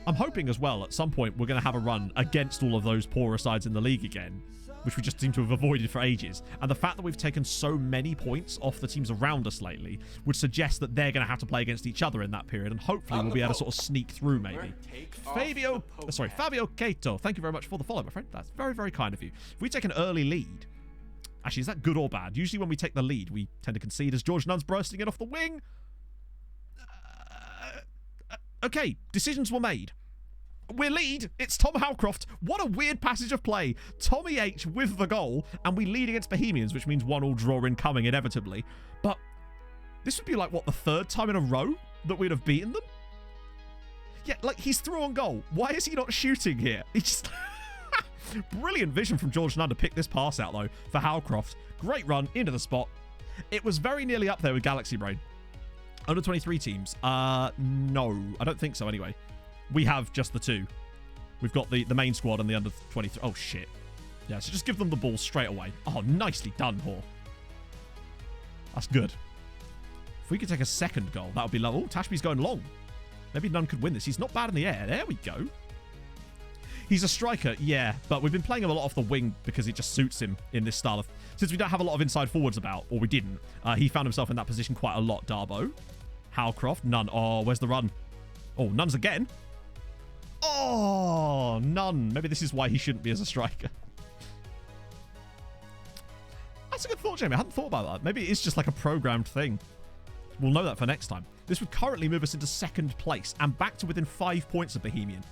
I'm hoping as well at some point we're going to have a run against all of those poorer sides in the league again, which we just seem to have avoided for ages. And the fact that we've taken so many points off the teams around us lately would suggest that they're going to have to play against each other in that period, and hopefully we'll be able to sort of sneak through maybe. Fabio Cato, thank you very much for the follow, my friend. That's very, very kind of you. If we take an early lead... actually, is that good or bad? Usually when we take the lead, we tend to concede as George Nunn's bursting in off the wing. Okay, decisions were made. We lead. It's Tom Howcroft. What a weird passage of play. Tommy H with the goal, and we lead against Bohemians, which means 1-1 draw incoming inevitably. But this would be like, what, the third time in a row that we'd have beaten them? Yeah, like, he's through on goal. Why is he not shooting here? He just... brilliant vision from George Nunn to pick this pass out, though, for Howcroft. Great run into the spot. It was very nearly up there with Galaxy Brain. Under 23 teams? No. I don't think so, anyway. We have just the two. We've got the main squad and the under 23. Oh, shit. Yeah, so just give them the ball straight away. Oh, nicely done, Hor. That's good. If we could take a second goal, that would be lovely. Oh, Tashby's going long. Maybe Nunn could win this. He's not bad in the air. There we go. He's a striker, yeah, but we've been playing him a lot off the wing because it just suits him in this style of... since we don't have a lot of inside forwards about, or we didn't, he found himself in that position quite a lot. Darbo. Howcroft. Nunn. Oh, where's the run? Oh, Nunn's again. Oh, Nunn. Maybe this is why he shouldn't be as a striker. That's a good thought, Jamie. I hadn't thought about that. Maybe it is just like a programmed thing. We'll know that for next time. This would currently move us into second place and back to within 5 points of Bohemian.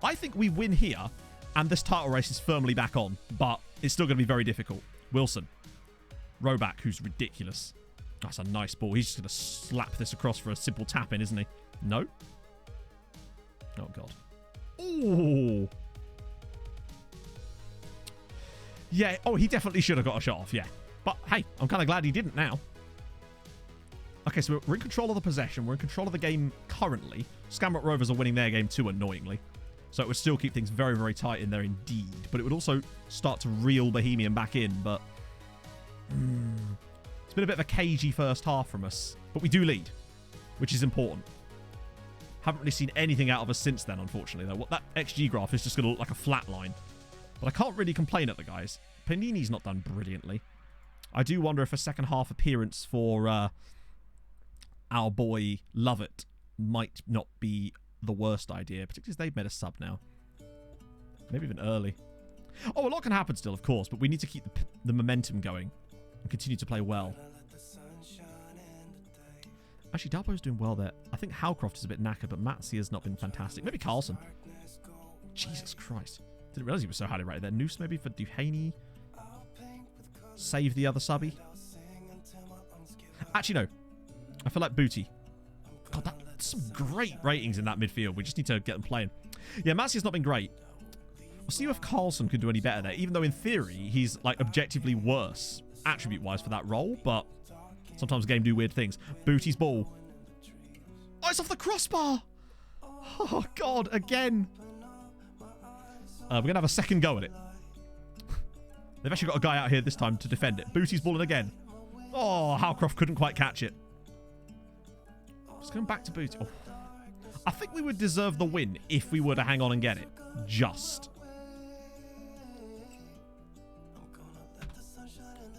I think we win here, and this title race is firmly back on, but it's still going to be very difficult. Wilson. Roback, who's ridiculous. That's a nice ball. He's just going to slap this across for a simple tap-in, isn't he? No? Oh, God. Ooh. Yeah. Oh, he definitely should have got a shot off, yeah. But, hey, I'm kind of glad he didn't now. Okay, so we're in control of the possession. We're in control of the game currently. Scamrock Rovers are winning their game too, annoyingly. So it would still keep things very, very tight in there indeed. But it would also start to reel Bohemian back in. But it's been a bit of a cagey first half from us. But we do lead, which is important. Haven't really seen anything out of us since then, unfortunately, though. What that XG graph is just going to look like a flat line. But I can't really complain at the guys. Panini's not done brilliantly. I do wonder if a second half appearance for our boy Lovett might not be the worst idea, particularly as they've made a sub now. Maybe even early. Oh, a lot can happen still, of course, but we need to keep the momentum going and continue to play well. Actually, Dalbo's doing well there. I think Howcroft is a bit knackered, but Matsy has not been fantastic. Maybe Carlson. Jesus Christ. Didn't realize he was so highly rated there. Noose maybe for Duhaney. Save the other subby. Actually, no. I feel like Booty. God, that's some great ratings in that midfield. We just need to get them playing. Yeah, Matsy has not been great. We'll see if Carlson can do any better there, even though in theory he's like objectively worse attribute-wise for that role, but sometimes the game do weird things. Booty's ball. Oh, it's off the crossbar! Oh, God, again. We're going to have a second go at it. They've actually got a guy out here this time to defend it. Booty's balling again. Oh, Howcroft couldn't quite catch it. Just going back to Booty. Oh. I think we would deserve the win if we were to hang on and get it. Just.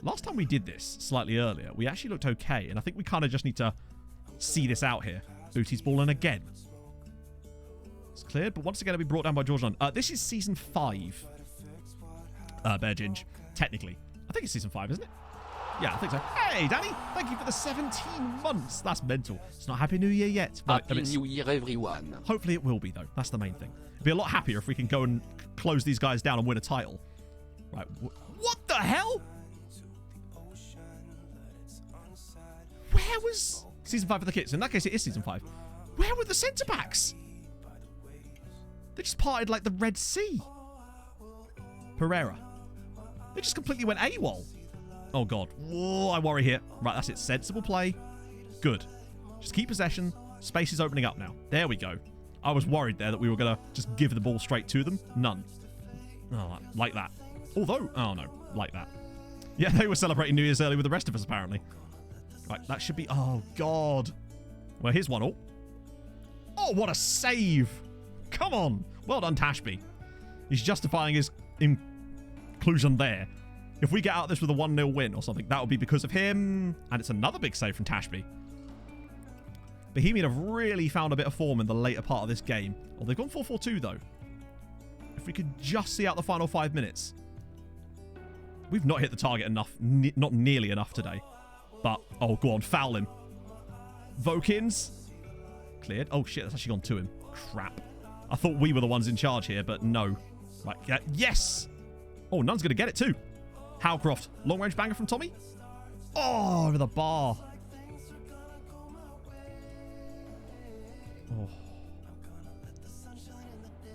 Last time we did this, slightly earlier, we actually looked okay, and I think we kind of just need to see this out here. Booty's balling again. It's cleared, but once again it'll be brought down by George Nunn. This is Season 5. Bear Ginge, technically. I think it's Season 5, isn't it? Yeah, I think so. Hey, Danny! Thank you for the 17 months. That's mental. It's not Happy New Year yet. Happy New Year, everyone. Hopefully it will be, though. That's the main thing. It'd be a lot happier if we can go and close these guys down and win a title. Right. What the hell? Where was Season 5 for the kids? In that case, it is Season 5. Where were the centre-backs? They just parted like the Red Sea. Pereira. They just completely went AWOL. Oh, God. Whoa, I worry here. Right, that's it. Sensible play. Good. Just keep possession. Space is opening up now. There we go. I was worried there that we were going to just give the ball straight to them. None. Oh, like that. Although, oh, no. Like that. Yeah, they were celebrating New Year's early with the rest of us, apparently. Right, that should be... Oh, God. Well, here's one. Oh, what a save. Come on. Well done, Tashby. He's justifying his inclusion there. If we get out of this with a 1-0 win or something, that will be because of him. And it's another big save from Tashby. Bohemian have really found a bit of form in the later part of this game. Oh, they've gone 4-4-2, though. If we could just see out the final 5 minutes. We've not hit the target enough. Not nearly enough today. But, oh, go on. Foul him. Vokins. Cleared. Oh, shit. That's actually gone to him. Crap. I thought we were the ones in charge here, but no. Right. Yeah, yes. Oh, Nunn's going to get it, too. Howcroft. Long-range banger from Tommy. Oh, over the bar. Oh.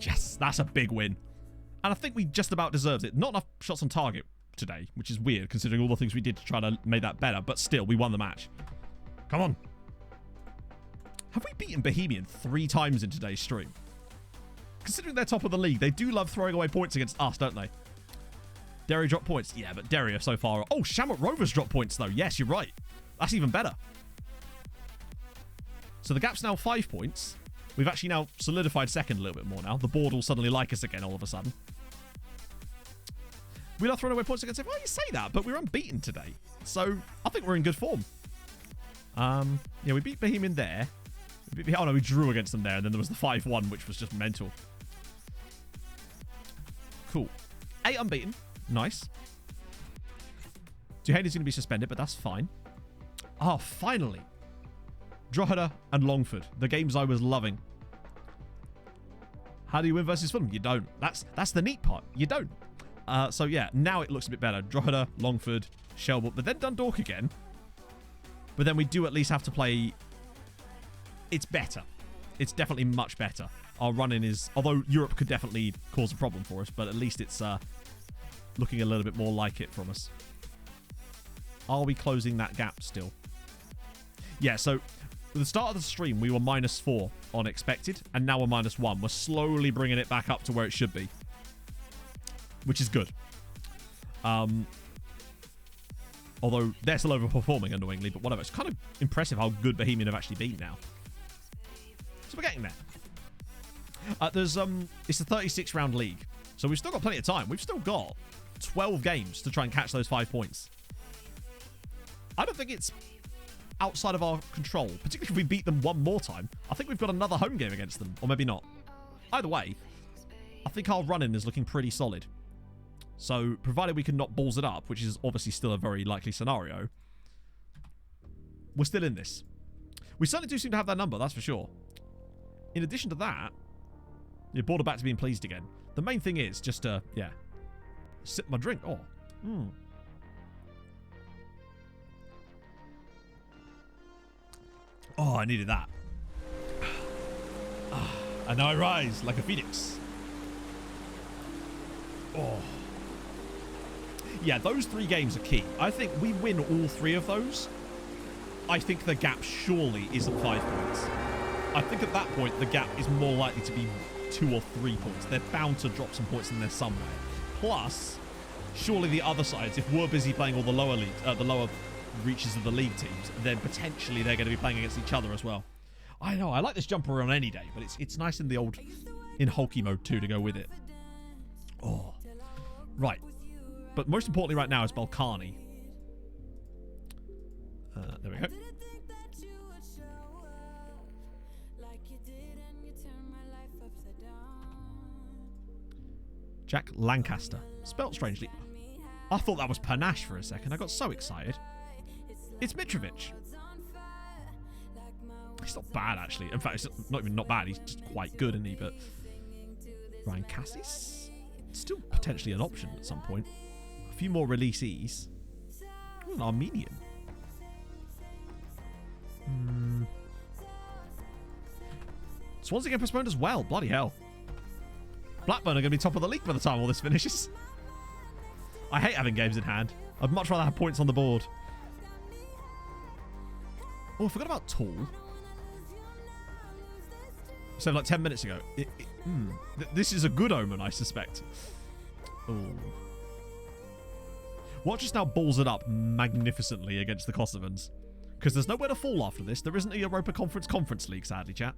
Yes, that's a big win. And I think we just about deserved it. Not enough shots on target today, which is weird considering all the things we did to try to make that better. But still, we won the match. Come on. Have we beaten Bohemian 3 times in today's stream? Considering they're top of the league, they do love throwing away points against us, don't they? Derry dropped points. Yeah, but Derry are so far... Oh, Shamrock Rovers dropped points, though. Yes, you're right. That's even better. So the gap's now 5 points. We've actually now solidified second a little bit more now. The board will suddenly like us again all of a sudden. We love throwing away points against him. Well, you say that, but we're unbeaten today. So I think we're in good form. Yeah, we beat Bohemian there. Oh, no, we drew against them there. And then there was the 5-1, which was just mental. Cool. 8 unbeaten. Nice. Duhaney's going to be suspended, but that's fine. Oh, finally. Drogheda and Longford. The games I was loving. How do you win versus Fulham? You don't. That's the neat part. You don't. So, yeah, now it looks a bit better. Drogheda, Longford, Shelbourne, but then Dundalk again. But then we do at least have to play... It's better. It's definitely much better. Our run-in is... Although Europe could definitely cause a problem for us, but at least it's looking a little bit more like it from us. Are we closing that gap still? Yeah, so... At the start of the stream, we were -4 on expected, and now we're -1. We're slowly bringing it back up to where it should be. Which is good. Although, they're still overperforming, annoyingly, but whatever. It's kind of impressive how good Bohemian have actually been now. So we're getting there. It's a 36-round league. So we've still got plenty of time. We've still got 12 games to try and catch those 5 points. I don't think it's outside of our control, particularly if we beat them one more time. I think we've got another home game against them, or maybe not. Either way, I think our run-in is looking pretty solid. So, provided we can not balls it up, which is obviously still a very likely scenario, we're still in this. We certainly do seem to have that number, that's for sure. In addition to that, your border back to being pleased again. The main thing is just to, yeah, sip my drink. Oh, Oh, I needed that. And now I rise like a phoenix. Oh. Yeah, those 3 games are key. I think we win all 3 of those. I think the gap surely isn't 5 points. I think at that point, the gap is more likely to be 2 or 3 points. They're bound to drop some points in there somewhere. Plus, surely the other sides, if we're busy playing all the lower league, the lower reaches of the league teams, then potentially they're going to be playing against each other as well. I know, I like this jumper on any day, but it's nice in the old, in hulky mode too, to go with it. Oh, right. But most importantly right now is Balkani. There we go. Jack Lancaster. Spelt strangely. I thought that was Panache for a second. I got so excited. It's Mitrovic. He's not bad, actually. In fact, it's not even not bad. He's just quite good, isn't he? But Ryan Cassis? Still potentially an option at some point. A few more releasees. Ooh, an Armenian. Swansea getting postponed as well. Bloody hell. Blackburn are going to be top of the league by the time all this finishes. I hate having games in hand. I'd much rather have points on the board. Oh, I forgot about Tall. So like 10 minutes ago. This is a good omen, I suspect. Oh. Watch us now balls it up magnificently against the Kosovans. Because there's nowhere to fall after this. There isn't a Europa Conference League, sadly, chat.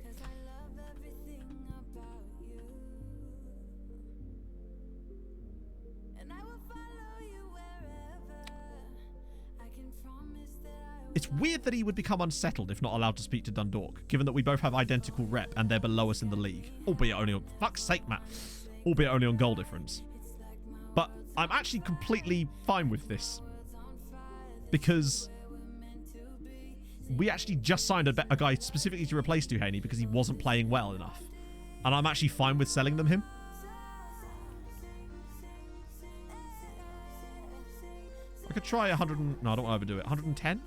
It's weird that he would become unsettled if not allowed to speak to Dundalk, given that we both have identical rep and they're below us in the league. Albeit only on... Fuck's sake, Matt. Albeit only on goal difference. But I'm actually completely fine with this. Because we actually just signed a guy specifically to replace Duhaney because he wasn't playing well enough. And I'm actually fine with selling them him. I could try 100... No, I don't want to overdo it. 110?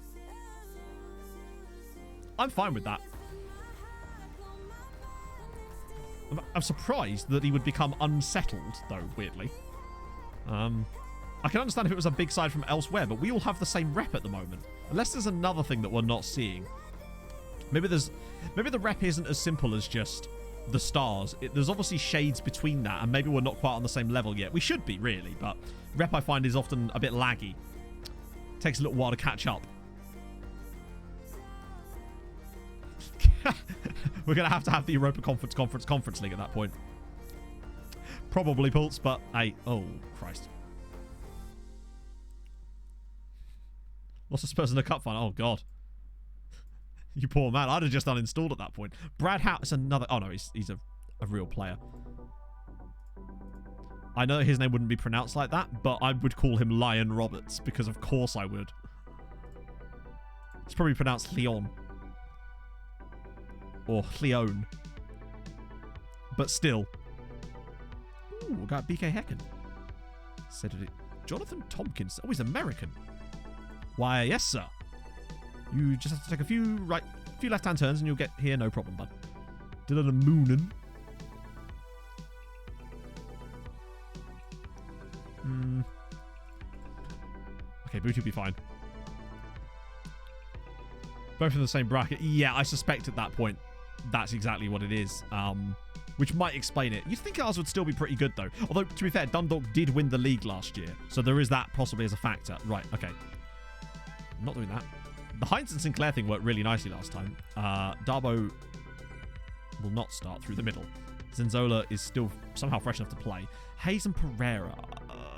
I'm fine with that. I'm surprised that he would become unsettled, though, weirdly. I can understand if it was a big side from elsewhere, but we all have the same rep at the moment. Unless there's another thing that we're not seeing. Maybe the rep isn't as simple as just the stars. There's obviously shades between that, and maybe we're not quite on the same level yet. We should be, really, but rep, I find, is often a bit laggy. Takes a little while to catch up. We're going to have the Europa Conference League at that point. Probably, Pulse, but hey, oh, Christ. Lost a Spurs in the cup final. Oh, God. You poor man. I'd have just uninstalled at that point. Brad Howe is another... Oh, no, he's a real player. I know his name wouldn't be pronounced like that, but I would call him Lion Roberts, because of course I would. It's probably pronounced Leon. Or Leon. But still. Ooh, we got BK Hecken. Said it. Jonathan Tompkins. Oh, he's American. Why, yes, sir. You just have to take a few left-hand turns and you'll get here, no problem, bud. Did a moonin'. Okay, Booty will be fine. Both in the same bracket. Yeah, I suspect at that point that's exactly what it is. Which might explain it. You'd think ours would still be pretty good, though. Although, to be fair, Dundalk did win the league last year. So there is that possibly as a factor. Right, okay. I'm not doing that. The Heinz and Sinclair thing worked really nicely last time. Darbo will not start through the middle. Zenzola is still somehow fresh enough to play. Hayes and Pereira.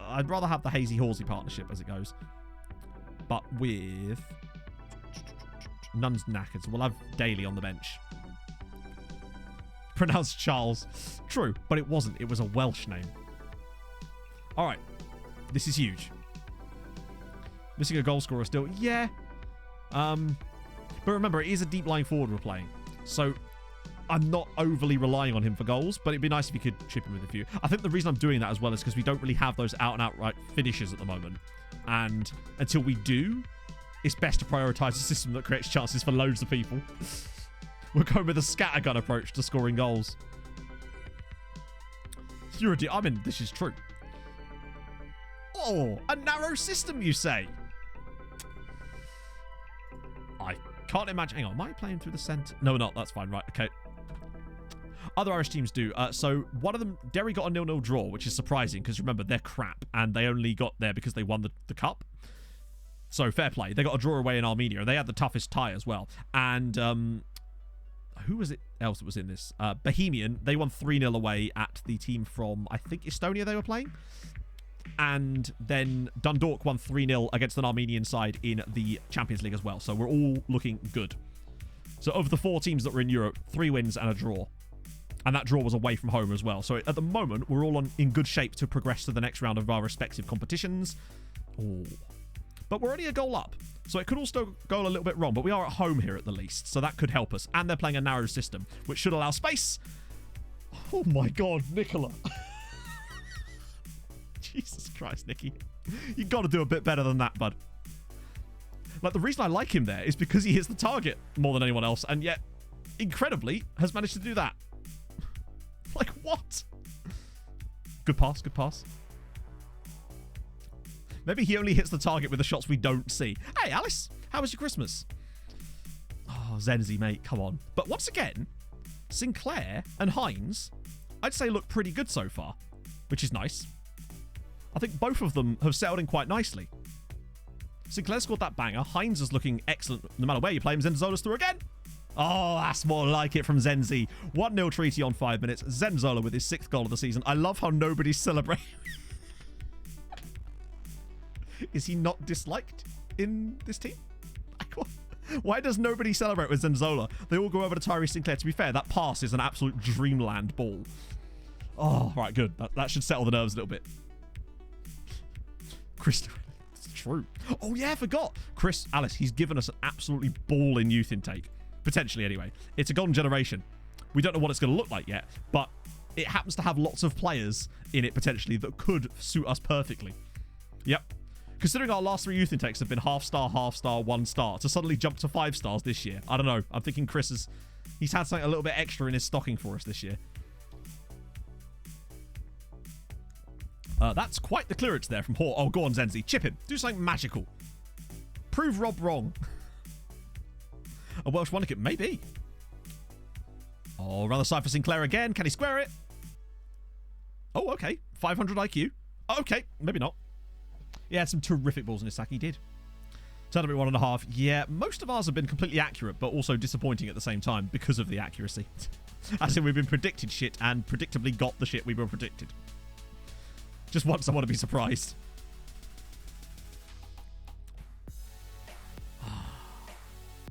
I'd rather have the Hazy-Horsey partnership as it goes. But with... Nunn's knackered, so we'll have Daly on the bench. Pronounced Charles. True, but it wasn't. It was a Welsh name. All right. This is huge. Missing a goal scorer still. Yeah. But remember, it is a deep line forward we're playing. So I'm not overly relying on him for goals, but it'd be nice if he could chip in with a few. I think the reason I'm doing that as well is because we don't really have those out-and-outright finishers at the moment. And until we do, it's best to prioritise a system that creates chances for loads of people. We're going with a scattergun approach to scoring goals. I mean, this is true. Oh, a narrow system, you say? I can't imagine. Hang on, am I playing through the centre? No, we're not. That's fine. Right, okay. Other Irish teams do. So one of them, Derry got a 0-0 draw, which is surprising because remember, they're crap and they only got there because they won the cup. So fair play. They got a draw away in Armenia. They had the toughest tie as well. And who was it else that was in this? Bohemian, they won 3-0 away at the team from, I think, Estonia they were playing. And then Dundalk won 3-0 against an Armenian side in the Champions League as well. So we're all looking good. So of the 4 teams that were in Europe, 3 wins and a draw. And that draw was away from home as well. So at the moment, we're all in good shape to progress to the next round of our respective competitions. Oh. But we're only a goal up. So it could also go a little bit wrong. But we are at home here at the least. So that could help us. And they're playing a narrow system, which should allow space. Oh my God, Nicola. Jesus Christ, Nicky. You got to do a bit better than that, bud. Like, the reason I like him there is because he hits the target more than anyone else. And yet, incredibly, has managed to do that. Like, what? Good pass, good pass. Maybe he only hits the target with the shots we don't see. Hey, Alice, how was your Christmas? Oh, Zenzi, mate, come on. But once again, Sinclair and Hines, I'd say look pretty good so far, which is nice. I think both of them have settled in quite nicely. Sinclair scored that banger. Hines is looking excellent no matter where you play him. Zenzola's through again. Oh, that's more like it from Zenzi. 1-0 treaty on 5 minutes. Zenzola with his 6th goal of the season. I love how nobody's celebrating. Is he not disliked in this team? Why does nobody celebrate with Zenzola? They all go over to Tyree Sinclair. To be fair, that pass is an absolute dreamland ball. Oh, right, good. That should settle the nerves a little bit. Chris, it's true. Oh, yeah, I forgot. Chris, Alice, he's given us an absolutely ball in youth intake. Potentially, anyway. It's a golden generation. We don't know what it's going to look like yet, but it happens to have lots of players in it, potentially, that could suit us perfectly. Yep. Considering our last 3 youth intakes have been half-star, 1 star, to suddenly jump to 5 stars this year. I don't know. I'm thinking Chris he's had something a little bit extra in his stocking for us this year. That's quite the clearance there from Hor. Oh, go on, Zenzi. Chip him. Do something magical. Prove Rob wrong. A Welsh wonder kid. Maybe. Oh, rather side for Sinclair again. Can he square it? Oh, okay. 500 IQ. Okay. Maybe not. He had some terrific balls in his sack. He did. Turned up at 1.5. Yeah, most of ours have been completely accurate, but also disappointing at the same time because of the accuracy. As in, we've been predicted shit and predictably got the shit we were predicted. Just want someone to be surprised.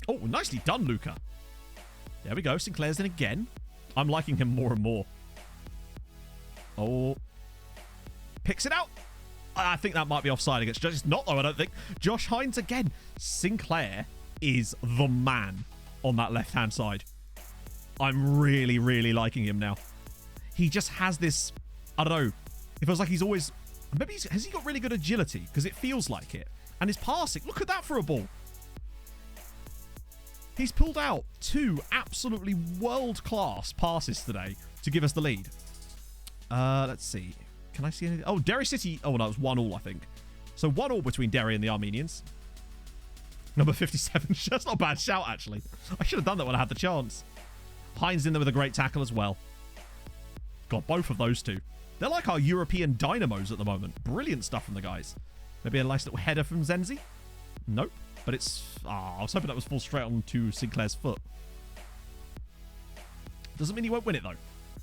Oh, nicely done, Luca. There we go. Sinclair's in again. I'm liking him more and more. Oh. Picks it out. I think that might be offside against Josh. It's not, though, I don't think. Josh Hines again. Sinclair is the man on that left-hand side. I'm really, really liking him now. He just has this, I don't know. It feels like he's always... Maybe has he got really good agility? Because it feels like it. And his passing. Look at that for a ball. He's pulled out 2 absolutely world-class passes today to give us the lead. Let's see. Can I see anything? Oh, Derry City. Oh, no, it was 1-1, I think. So 1-1 between Derry and the Armenians. Number 57. That's not a bad shout, actually. I should have done that when I had the chance. Hines in there with a great tackle as well. Got both of those 2. They're like our European dynamos at the moment. Brilliant stuff from the guys. Maybe a nice little header from Zenzi. Nope. But it's... I was hoping that was full straight on to Sinclair's foot. Doesn't mean he won't win it, though.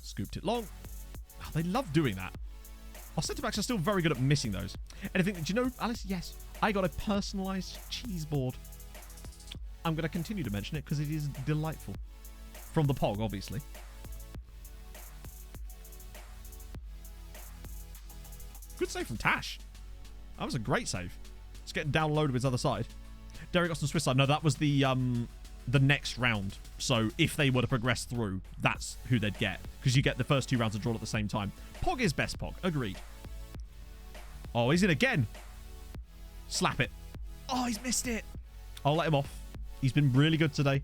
Scooped it long. Oh, they love doing that. Our centre-backs are still very good at missing those. Anything, do you know, Alice? Yes. I got a personalised cheese board. I'm going to continue to mention it because it is delightful. From the POG, obviously. Good save from Tash. That was a great save. It's getting downloaded with his other side. Derry got some Swiss side. No, that was the next round. So if they were to progress through, that's who they'd get. Because you get the first 2 rounds of drawn at the same time. POG is best POG. Agreed. Oh, he's in again. Slap it. Oh, he's missed it. I'll let him off. He's been really good today.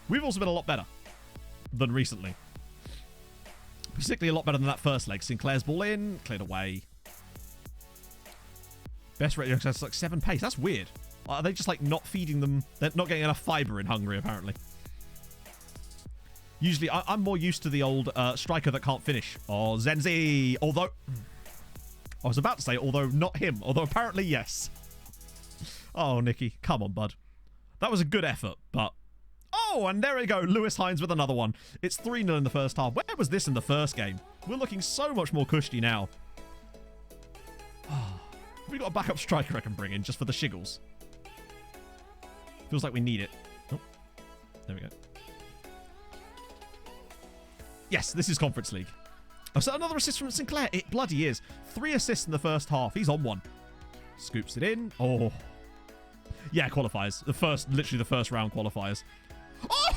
We've also been a lot better than recently. Particularly a lot better than that first leg. Sinclair's ball in. Cleared away. Best rate access like 7 pace. That's weird. Are they just like not feeding them? They're not getting enough fibre in Hungary, apparently. Usually, I'm more used to the old striker that can't finish. Oh, Zenzi. Although, I was about to say, although not him. Although apparently, yes. Oh, Nicky. Come on, bud. That was a good effort, but... Oh, and there we go. Lewis Hines with another one. It's 3-0 in the first half. Where was this in the first game? We're looking so much more cushy now. We got a backup striker I can bring in just for the shiggles. Feels like we need it. Oh, there we go. Yes, this is Conference League. Oh, so another assist from Sinclair. It bloody is. 3 assists in the first half. He's on one. Scoops it in. Oh. Yeah, qualifiers. Literally the first round qualifiers. Oh!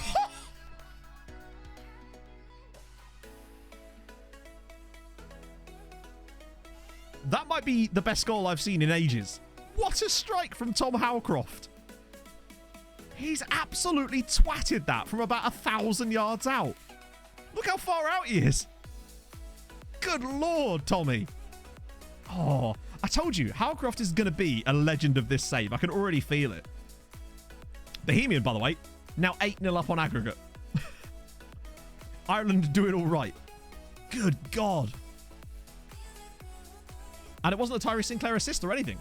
That might be the best goal I've seen in ages. What a strike from Tom Howcroft. He's absolutely twatted that from about 1,000 yards out. Look how far out he is. Good Lord, Tommy. Oh, I told you, Howcroft is going to be a legend of this save. I can already feel it. Bohemian, by the way, now 8-0 up on aggregate. Ireland doing all right. Good God. And it wasn't a Tyree Sinclair assist or anything.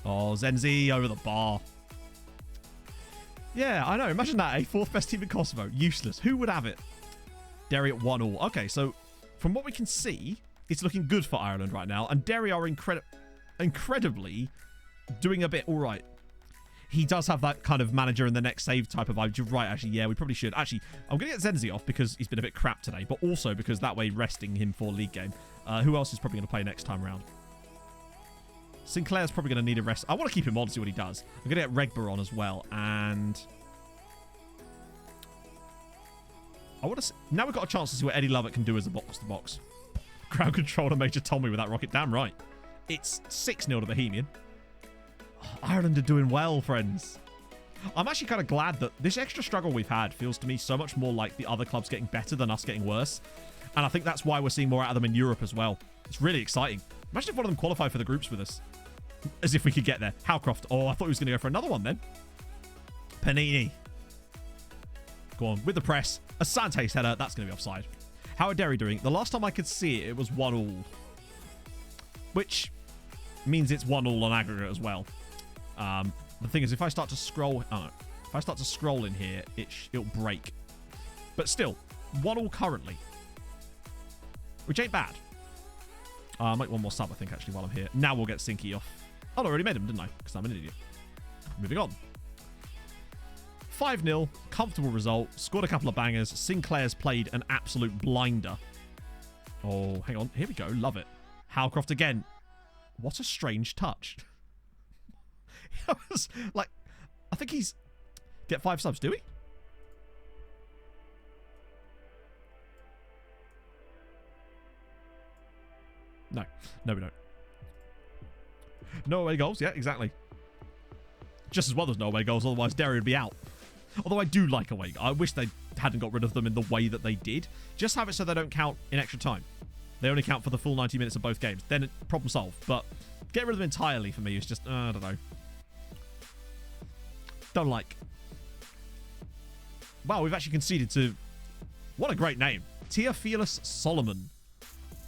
Oh, Zenzi over the bar. Yeah, I know. Imagine that, a 4th best team in Kosovo. Useless. Who would have it? Derry at 1-1. Okay, so from what we can see, it's looking good for Ireland right now. And Derry are incredibly doing a bit all right. He does have that kind of manager in the next save type of vibe. You're right, actually. Yeah, we probably should. Actually, I'm going to get Zenzi off because he's been a bit crap today. But also because that way resting him for league game. Who else is probably going to play next time around? Sinclair's probably going to need a rest. I want to keep him on to see what he does. I'm going to get Regber on as well. And I want to. Now we've got a chance to see what Eddie Lovett can do as a box-to-box. Crowd control to Major Tommy with that rocket. Damn right. It's 6-0 to Bohemian. Oh, Ireland are doing well, friends. I'm actually kind of glad that this extra struggle we've had feels to me so much more like the other clubs getting better than us getting worse. And I think that's why we're seeing more out of them in Europe as well. It's really exciting. Imagine if one of them qualified for the groups with us. As if we could get there. Howcroft. Oh, I thought he was going to go for another one then. Panini. Go on. With the press. Asante's header. That's going to be offside. How are Derry doing? The last time I could see it, it was 1-1. Which means it's 1-1 on aggregate as well. The thing is, if I start to scroll... Oh, no. If I start to scroll in here, it'll break. But still, 1-1 currently. Which ain't bad. I'll make one more sub, I think, actually, while I'm here. Now we'll get Sinky off. Oh, I already made him, didn't I? Because I'm an idiot. Moving on. 5-0. Comfortable result. Scored a couple of bangers. Sinclair's played an absolute blinder. Oh, hang on. Here we go. Love it. Howcroft again. What a strange touch. I was like, I think he's... Get 5 subs, do we? No. No, we don't. No away goals. Yeah, exactly. Just as well there's no away goals, otherwise Derry would be out. Although I do like away goals. I wish they hadn't got rid of them in the way that they did. Just have it so they don't count in extra time. They only count for the full 90 minutes of both games. Then problem solved. But get rid of them entirely for me is just, I don't know. Don't like. Wow, we've actually conceded to... What a great name. Teophilus Solomon.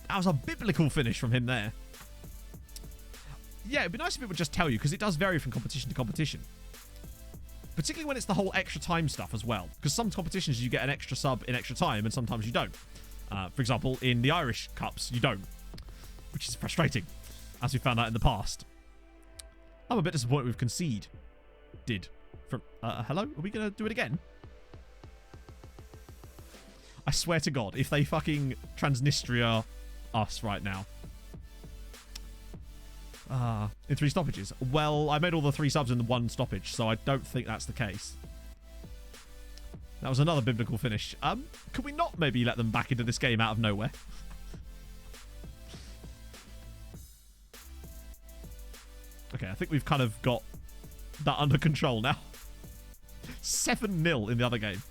That was a biblical finish from him there. Yeah, it'd be nice if it would just tell you, because it does vary from competition to competition. particularly when it's the whole extra time stuff as well. Because some competitions you get an extra sub in extra time, and sometimes you don't. For example, in the Irish Cups, you don't, which is frustrating, as we found out in the past. I'm a bit disappointed we've conceded. From hello? Are we going to do it again? I swear to God, if they fucking Transnistria us right now. In 3 stoppages. Well, I made all the 3 subs in the 1 stoppage, so I don't think that's the case. That was another biblical finish. Could we not maybe let them back into this game out of nowhere? Okay, I think we've kind of got that under control now. 7-0 in the other game.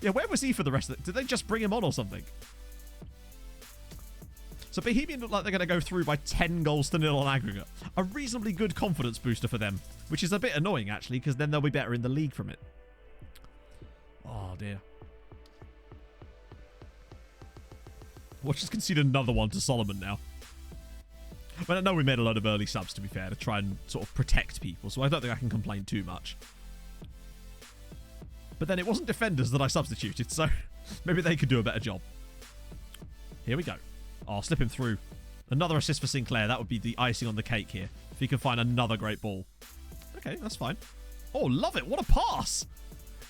Yeah, where was he for the rest of it? Did they just bring him on or something? So Bohemian look like they're going to go through by 10-0 on aggregate. A reasonably good confidence booster for them, which is a bit annoying, actually, because then they'll be better in the league from it. Oh, dear. Watch us concede another one to Solomon now. Well, I know we made a load of early subs, to be fair, to try and sort of protect people, so I don't think I can complain too much. But then it wasn't defenders that I substituted, so maybe they could do a better job. Here we go. Oh, slip him through. Another assist for Sinclair. That would be the icing on the cake here. If he can find another great ball. Okay, that's fine. Oh, love it. What a pass.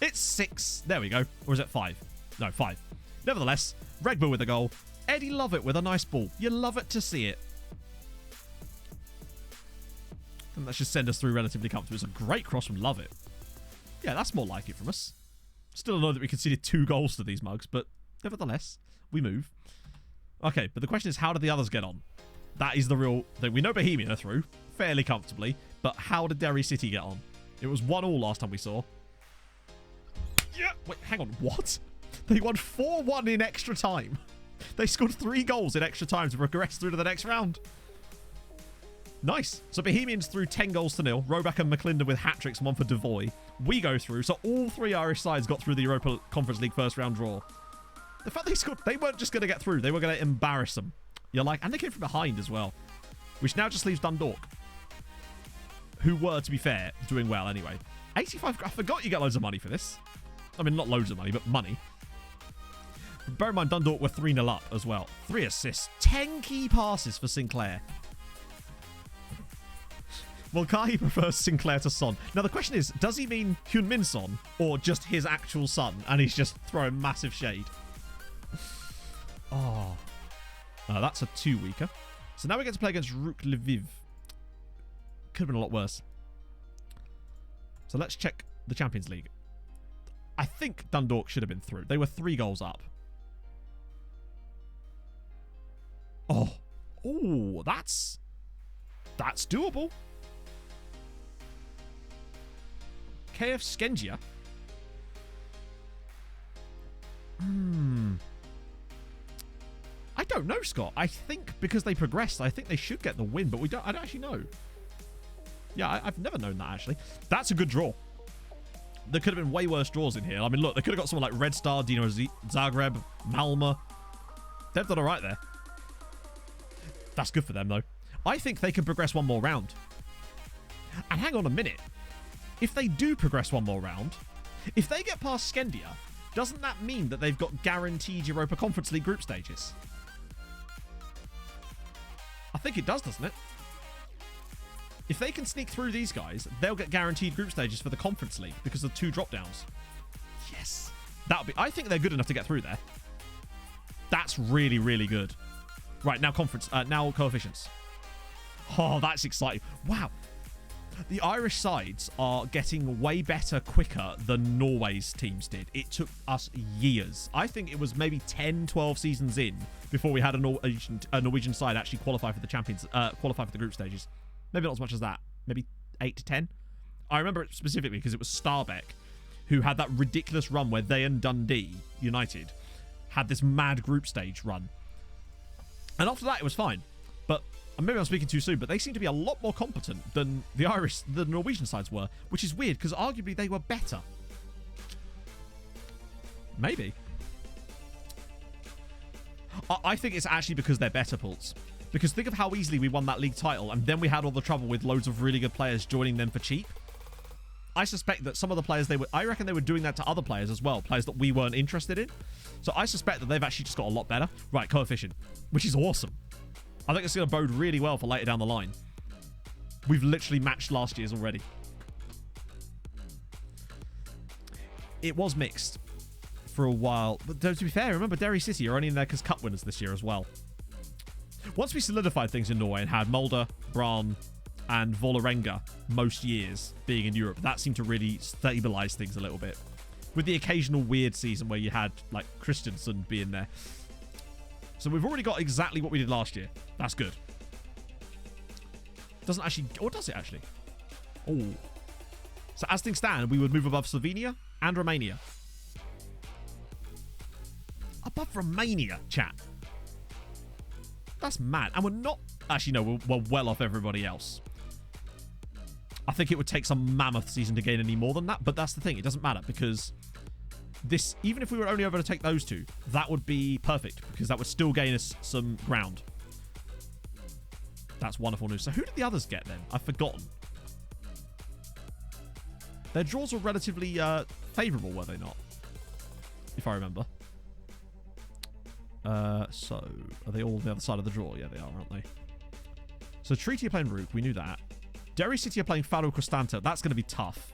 It's 6. There we go. Or is it 5? No, 5. Nevertheless, Regba with a goal. Eddie Lovett with a nice ball. You love it to see it. And that should send us through relatively comfortably. It's a great cross from Lovett. Yeah, that's more like it from us. Still annoyed that we conceded 2 goals to these mugs, but nevertheless, we move. Okay, but the question is, how did the others get on? That is the real thing. We know Bohemian are through fairly comfortably, but how did Derry City get on? It was 1-1 last time we saw. Yeah. Wait, hang on. What? They won 4-1 in extra time. They scored 3 goals in extra time to progress through to the next round. Nice. So Bohemians through 10-0. Roback and McClendon with hat-tricks, 1 for Devoy. We go through. So all 3 Irish sides got through the Europa Conference League first round draw. The fact they scored, they weren't just going to get through. They were going to embarrass them. You're like, and they came from behind as well. Which now just leaves Dundalk. Who were, to be fair, doing well anyway. 85, I forgot you get loads of money for this. I mean, not loads of money, but money. Bear in mind, Dundalk were 3-0 up as well. 3 assists. 10 key passes for Sinclair. Well, Kahi prefers Sinclair to Son. Now, the question is, does he mean Hyun-Min Son or just his actual son? And he's just throwing massive shade. Oh. That's a 2 weaker. So now we get to play against Rook Lviv. Could have been a lot worse. So let's check the Champions League. I think Dundalk should have been through. They were 3 goals up. Oh. Oh, that's doable. KF Skengia. I don't know, Scott. I think because they progressed, I think they should get the win, but I don't actually know. Yeah, I've never known that, actually. That's a good draw. There could have been way worse draws in here. I mean, look, they could have got someone like Red Star, Dino Zagreb, Malmö. They've done all right there. That's good for them, though. I think they can progress 1 more round. And hang on a minute. If they do progress 1 more round, if they get past Skendia, doesn't that mean that they've got guaranteed Europa Conference League group stages? I think it does, doesn't it? If they can sneak through these guys, they'll get guaranteed group stages for the Conference League because of 2 drop-downs. Yes. I think they're good enough to get through there. That's really, really good. Right, now now coefficients. Oh, that's exciting. Wow. The Irish sides are getting way better quicker than Norway's teams did. It took us years. I think it was maybe 10, 12 seasons in before we had a Norwegian side actually qualify for the group stages. Maybe not as much as that. Maybe 8 to 10. I remember it specifically because it was Stabæk who had that ridiculous run where they and Dundee United had this mad group stage run. And after that, it was fine. But maybe I'm speaking too soon, but they seem to be a lot more competent than the Norwegian sides were, which is weird because arguably they were better. Maybe. I think it's actually because they're better, Pulse. Because think of how easily we won that league title, and then we had all the trouble with loads of really good players joining them for cheap. I suspect that some of the players I reckon they were doing that to other players as well, players that we weren't interested in. So I suspect that they've actually just got a lot better. Right, coefficient, which is awesome. I think it's going to bode really well for later down the line. We've literally matched last year's already. It was mixed for a while. But to be fair, remember Derry City are only in there because cup winners this year as well. Once we solidified things in Norway and had Molde, Brann, and Vålerenga most years being in Europe, that seemed to really stabilize things a little bit. With the occasional weird season where you had, like, Christensen being there. So we've already got exactly what we did last year. That's good. Doesn't actually... Or does it actually? Oh. So as things stand, we would move above Slovenia and Romania. Above Romania, chat. That's mad. And we're not... Actually, no, we're well off everybody else. I think it would take some mammoth season to gain any more than that. But that's the thing. It doesn't matter because this... Even if we were only able to take those two, that would be perfect because that would still gain us some ground. That's wonderful news. So who did the others get then? I've forgotten. Their draws were relatively favourable, were they not? If I remember. So, are they all on the other side of the draw? Yeah, they are, aren't they? So, Treaty are playing Rook. We knew that. Derry City are playing Faro Constanta. That's going to be tough.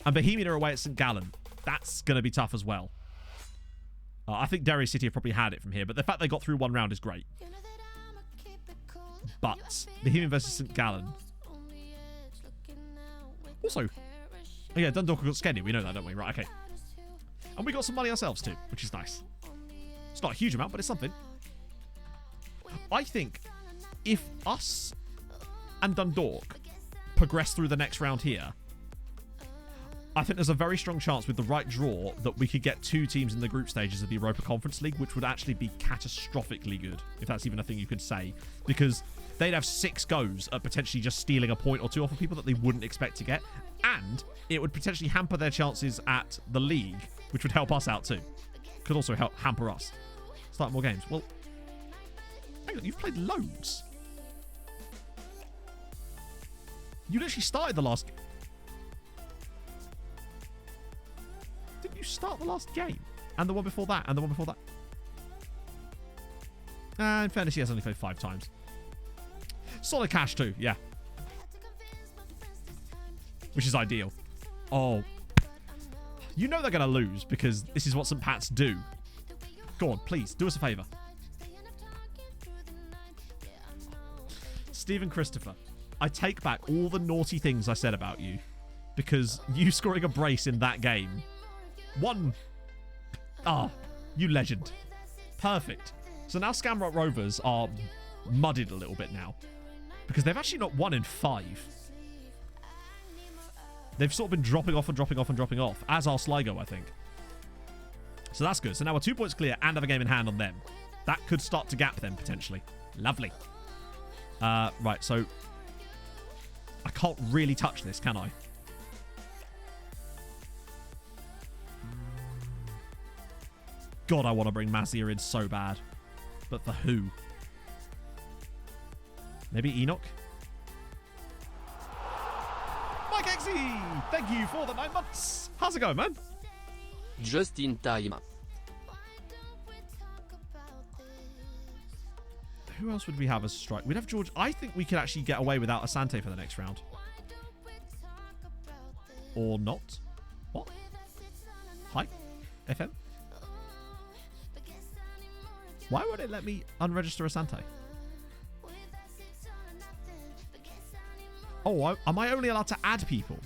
And Bohemian are away at St. Gallen. That's going to be tough as well. I think Derry City have probably had it from here, but the fact they got through one round is great. But Bohemian versus St. Gallen. Also, oh yeah, Dundalk got Skenny. We know that, don't we? Right, okay. And we got some money ourselves too, which is nice. It's not a huge amount, but it's something. I think if us and Dundalk progress through the next round here, I think there's a very strong chance with the right draw that we could get 2 teams in the group stages of the Europa Conference League, which would actually be catastrophically good, if that's even a thing you could say, because they'd have 6 goes at potentially just stealing a point or 2 off of people that they wouldn't expect to get, and it would potentially hamper their chances at the league, which would help us out too. Could also help hamper us. Start more games. Well, hang on, you've played loads. You literally started the last... Didn't you start the last game? And the one before that, and the one before that. In fairness, he has only played 5 times. Solid cash too, yeah. Which is ideal. Oh. You know they're going to lose because this is what St. Pat's do. Go on, please, do us a favour. Stephen Christopher, I take back all the naughty things I said about you because you scoring a brace in that game. You legend. Perfect. So now Scamrock Rovers are muddied a little bit now because they've actually not won in 5. They've sort of been dropping off and dropping off and dropping off, as are Sligo, I think. So that's good. So now we're 2 points clear and have a game in hand on them. That could start to gap them, potentially. Lovely. Right, so I can't really touch this, can I? God, I want to bring Mazir in so bad. But for who? Maybe Enoch? Mike Exy! Thank you for the 9 months. How's it going, man? Just in time. Who else would we have as strike? We'd have George. I think we could actually get away without Asante for the next round. Or not. What? Hi? FM? Why won't it let me unregister Asante? Oh, am I only allowed to add people?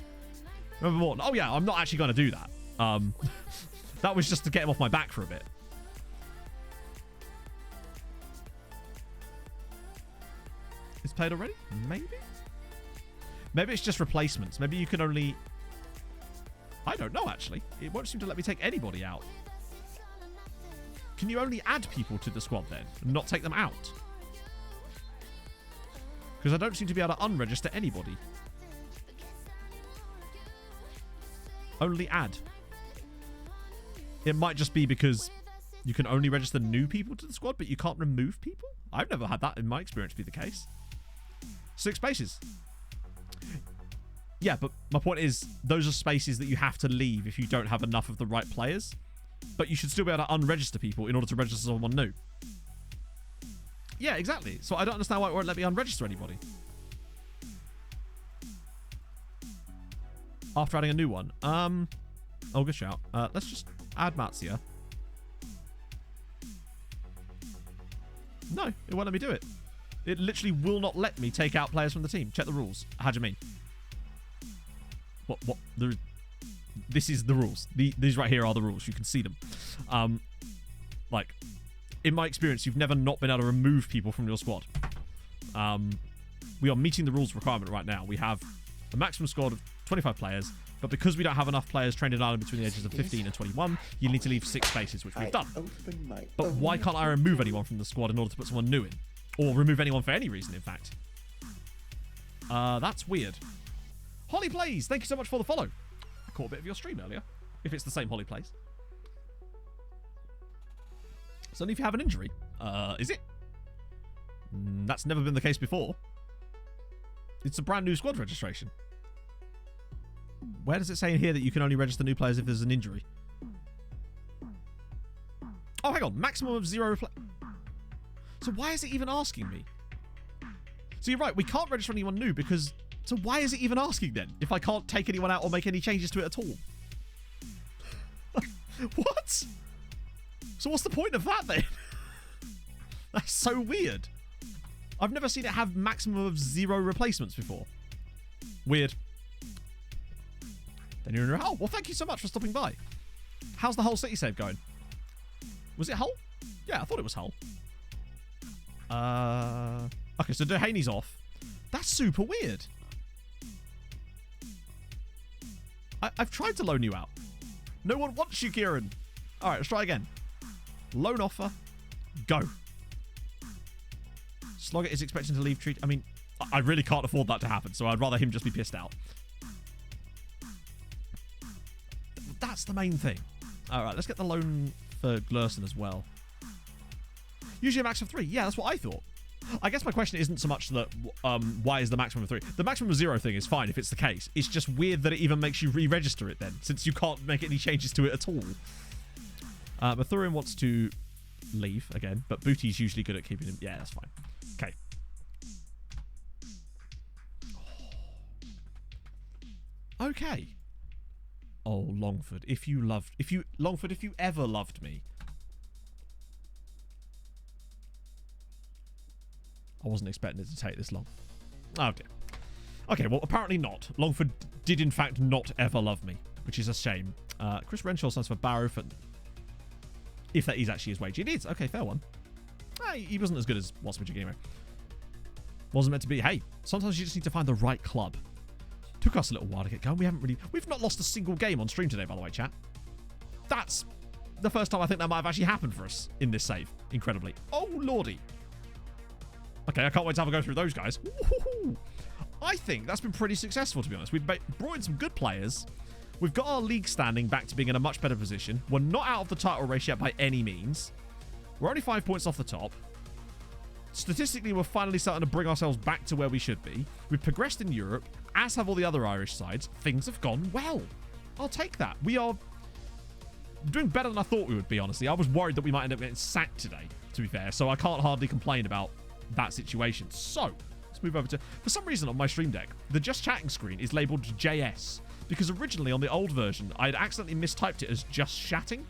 Remember Morton? Oh yeah, I'm not actually going to do that. That was just to get him off my back for a bit. It's played already? Maybe? Maybe it's just replacements. Maybe you can only... I don't know, actually. It won't seem to let me take anybody out. Can you only add people to the squad then? And not take them out? Because I don't seem to be able to unregister anybody. Only add. It might just be because you can only register new people to the squad, but you can't remove people? I've never had that in my experience be the case. 6 spaces. Yeah, but my point is, those are spaces that you have to leave if you don't have enough of the right players. But you should still be able to unregister people in order to register someone new. Yeah, exactly. So I don't understand why it won't let me unregister anybody. After adding a new one. Oh, good shout. Let's just add Matsia. No, it won't let me do it. It literally will not let me take out players from the team. Check the rules. How do you mean? What? This is the rules. These right here are the rules. You can see them. Like, in my experience, you've never not been able to remove people from your squad. We are meeting the rules requirement right now. We have a maximum squad of 25 players, but because we don't have enough players trained in Ireland between the ages of 15 and 21, you need to leave 6 spaces, which we've done. But why can't I remove anyone from the squad in order to put someone new in? Or remove anyone for any reason, in fact. That's weird. Holly Plays, thank you so much for the follow. I caught a bit of your stream earlier, if it's the same Holly Plays. So only if you have an injury. Is it? That's never been the case before. It's a brand new squad registration. Where does it say in here that you can only register new players if there's an injury? Oh, hang on. Maximum of 0 So why is it even asking me? So you're right. We can't register anyone new because... So why is it even asking then? If I can't take anyone out or make any changes to it at all? What? So what's the point of that then? That's so weird. I've never seen it have maximum of 0 replacements before. Weird. Then you're in. Oh, well, thank you so much for stopping by. How's the Hull City save going? Was it Hull? Yeah, I thought it was Hull. Okay, so Dehaney's off. That's super weird. I've tried to loan you out. No one wants you, Kieran. All right, let's try again. Loan offer. Go. Sloggett is expecting to leave treat. I mean, I really can't afford that to happen, so I'd rather him just be pissed out. That's the main thing. All right, let's get the loan for Glerson as well. Usually a max of 3. Yeah, that's what I thought. I guess my question isn't so much that why is the maximum of 3? The maximum of 0 thing is fine if it's the case. It's just weird that it even makes you re-register it then, since you can't make any changes to it at all. Mathurian wants to leave again, but Booty's usually good at keeping him. Yeah, that's fine. Okay. Okay. Oh, Longford, if you ever loved me. I wasn't expecting it to take this long. Oh dear. Okay, well, apparently not. Longford did in fact not ever love me, which is a shame. Chris Renshaw stands for Barrow for... If that is actually his wage. It is. Okay, fair one. He wasn't as good as Watsmajig anyway. Wasn't meant to be. Hey, sometimes you just need to find the right club. Took us a little while to get going. We've not lost a single game on stream today, by the way, chat. That's the first time I think that might have actually happened for us in this save. Incredibly. Oh, lordy. Okay, I can't wait to have a go through those guys. Woo-hoo-hoo. I think that's been pretty successful, to be honest. We've brought in some good players. We've got our league standing back to being in a much better position. We're not out of the title race yet by any means. We're only 5 points off the top. Statistically, we're finally starting to bring ourselves back to where we should be. We've progressed in Europe, as have all the other Irish sides. Things have gone well. I'll take that. We are doing better than I thought we would be, honestly. I was worried that we might end up getting sacked today, to be fair. So I can't hardly complain about that situation. So let's move over to... For some reason on my stream deck, the just chatting screen is labeled JS. Because originally on the old version, I had accidentally mistyped it as just chatting.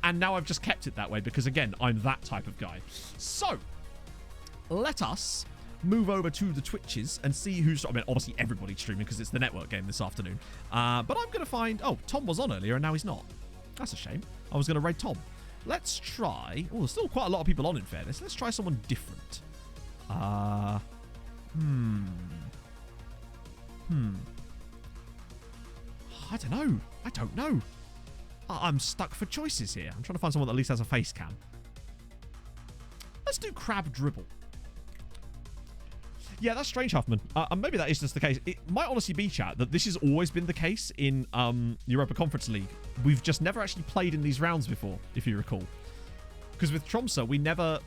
And now I've just kept it that way because, again, I'm that type of guy. So... let us move over to the Twitches and see who's... I mean, obviously everybody's streaming because it's the network game this afternoon. But I'm going to find... Oh, Tom was on earlier and now he's not. That's a shame. I was going to raid Tom. Let's try... Oh, there's still quite a lot of people on, in fairness. Let's try someone different. I don't know. I'm stuck for choices here. I'm trying to find someone that at least has a face cam. Let's do Crab Dribble. Yeah, that's strange, Huffman. Maybe that is just the case. It might honestly be, chat, that this has always been the case in Europa Conference League. We've just never actually played in these rounds before, if you recall. Because with Tromsø, we never...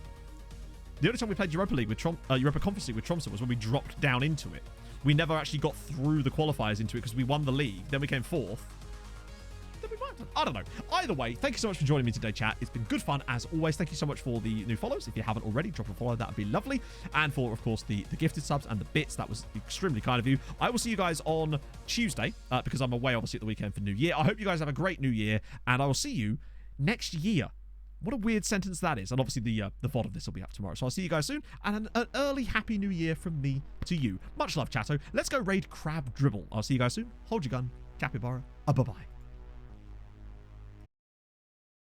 The only time we played Europa League with Europa Conference League with Tromsø was when we dropped down into it. we never actually got through the qualifiers into it because we won the league. Then we came 4th. Then we might have done. I don't know. Either way, thank you so much for joining me today, chat. It's been good fun as always. Thank you so much for the new follows. If you haven't already, drop a follow. That would be lovely. And for, of course, the gifted subs and the bits. That was extremely kind of you. I will see you guys on Tuesday because I'm away, obviously, at the weekend for New Year. I hope you guys have a great New Year. And I will see you next year. What a weird sentence that is. And obviously the VOD of this will be up tomorrow. So I'll see you guys soon. And an early Happy New Year from me to you. Much love, chatto. Let's go raid Crab Dribble. I'll see you guys soon. Hold your gun. Capybara. Bye-bye.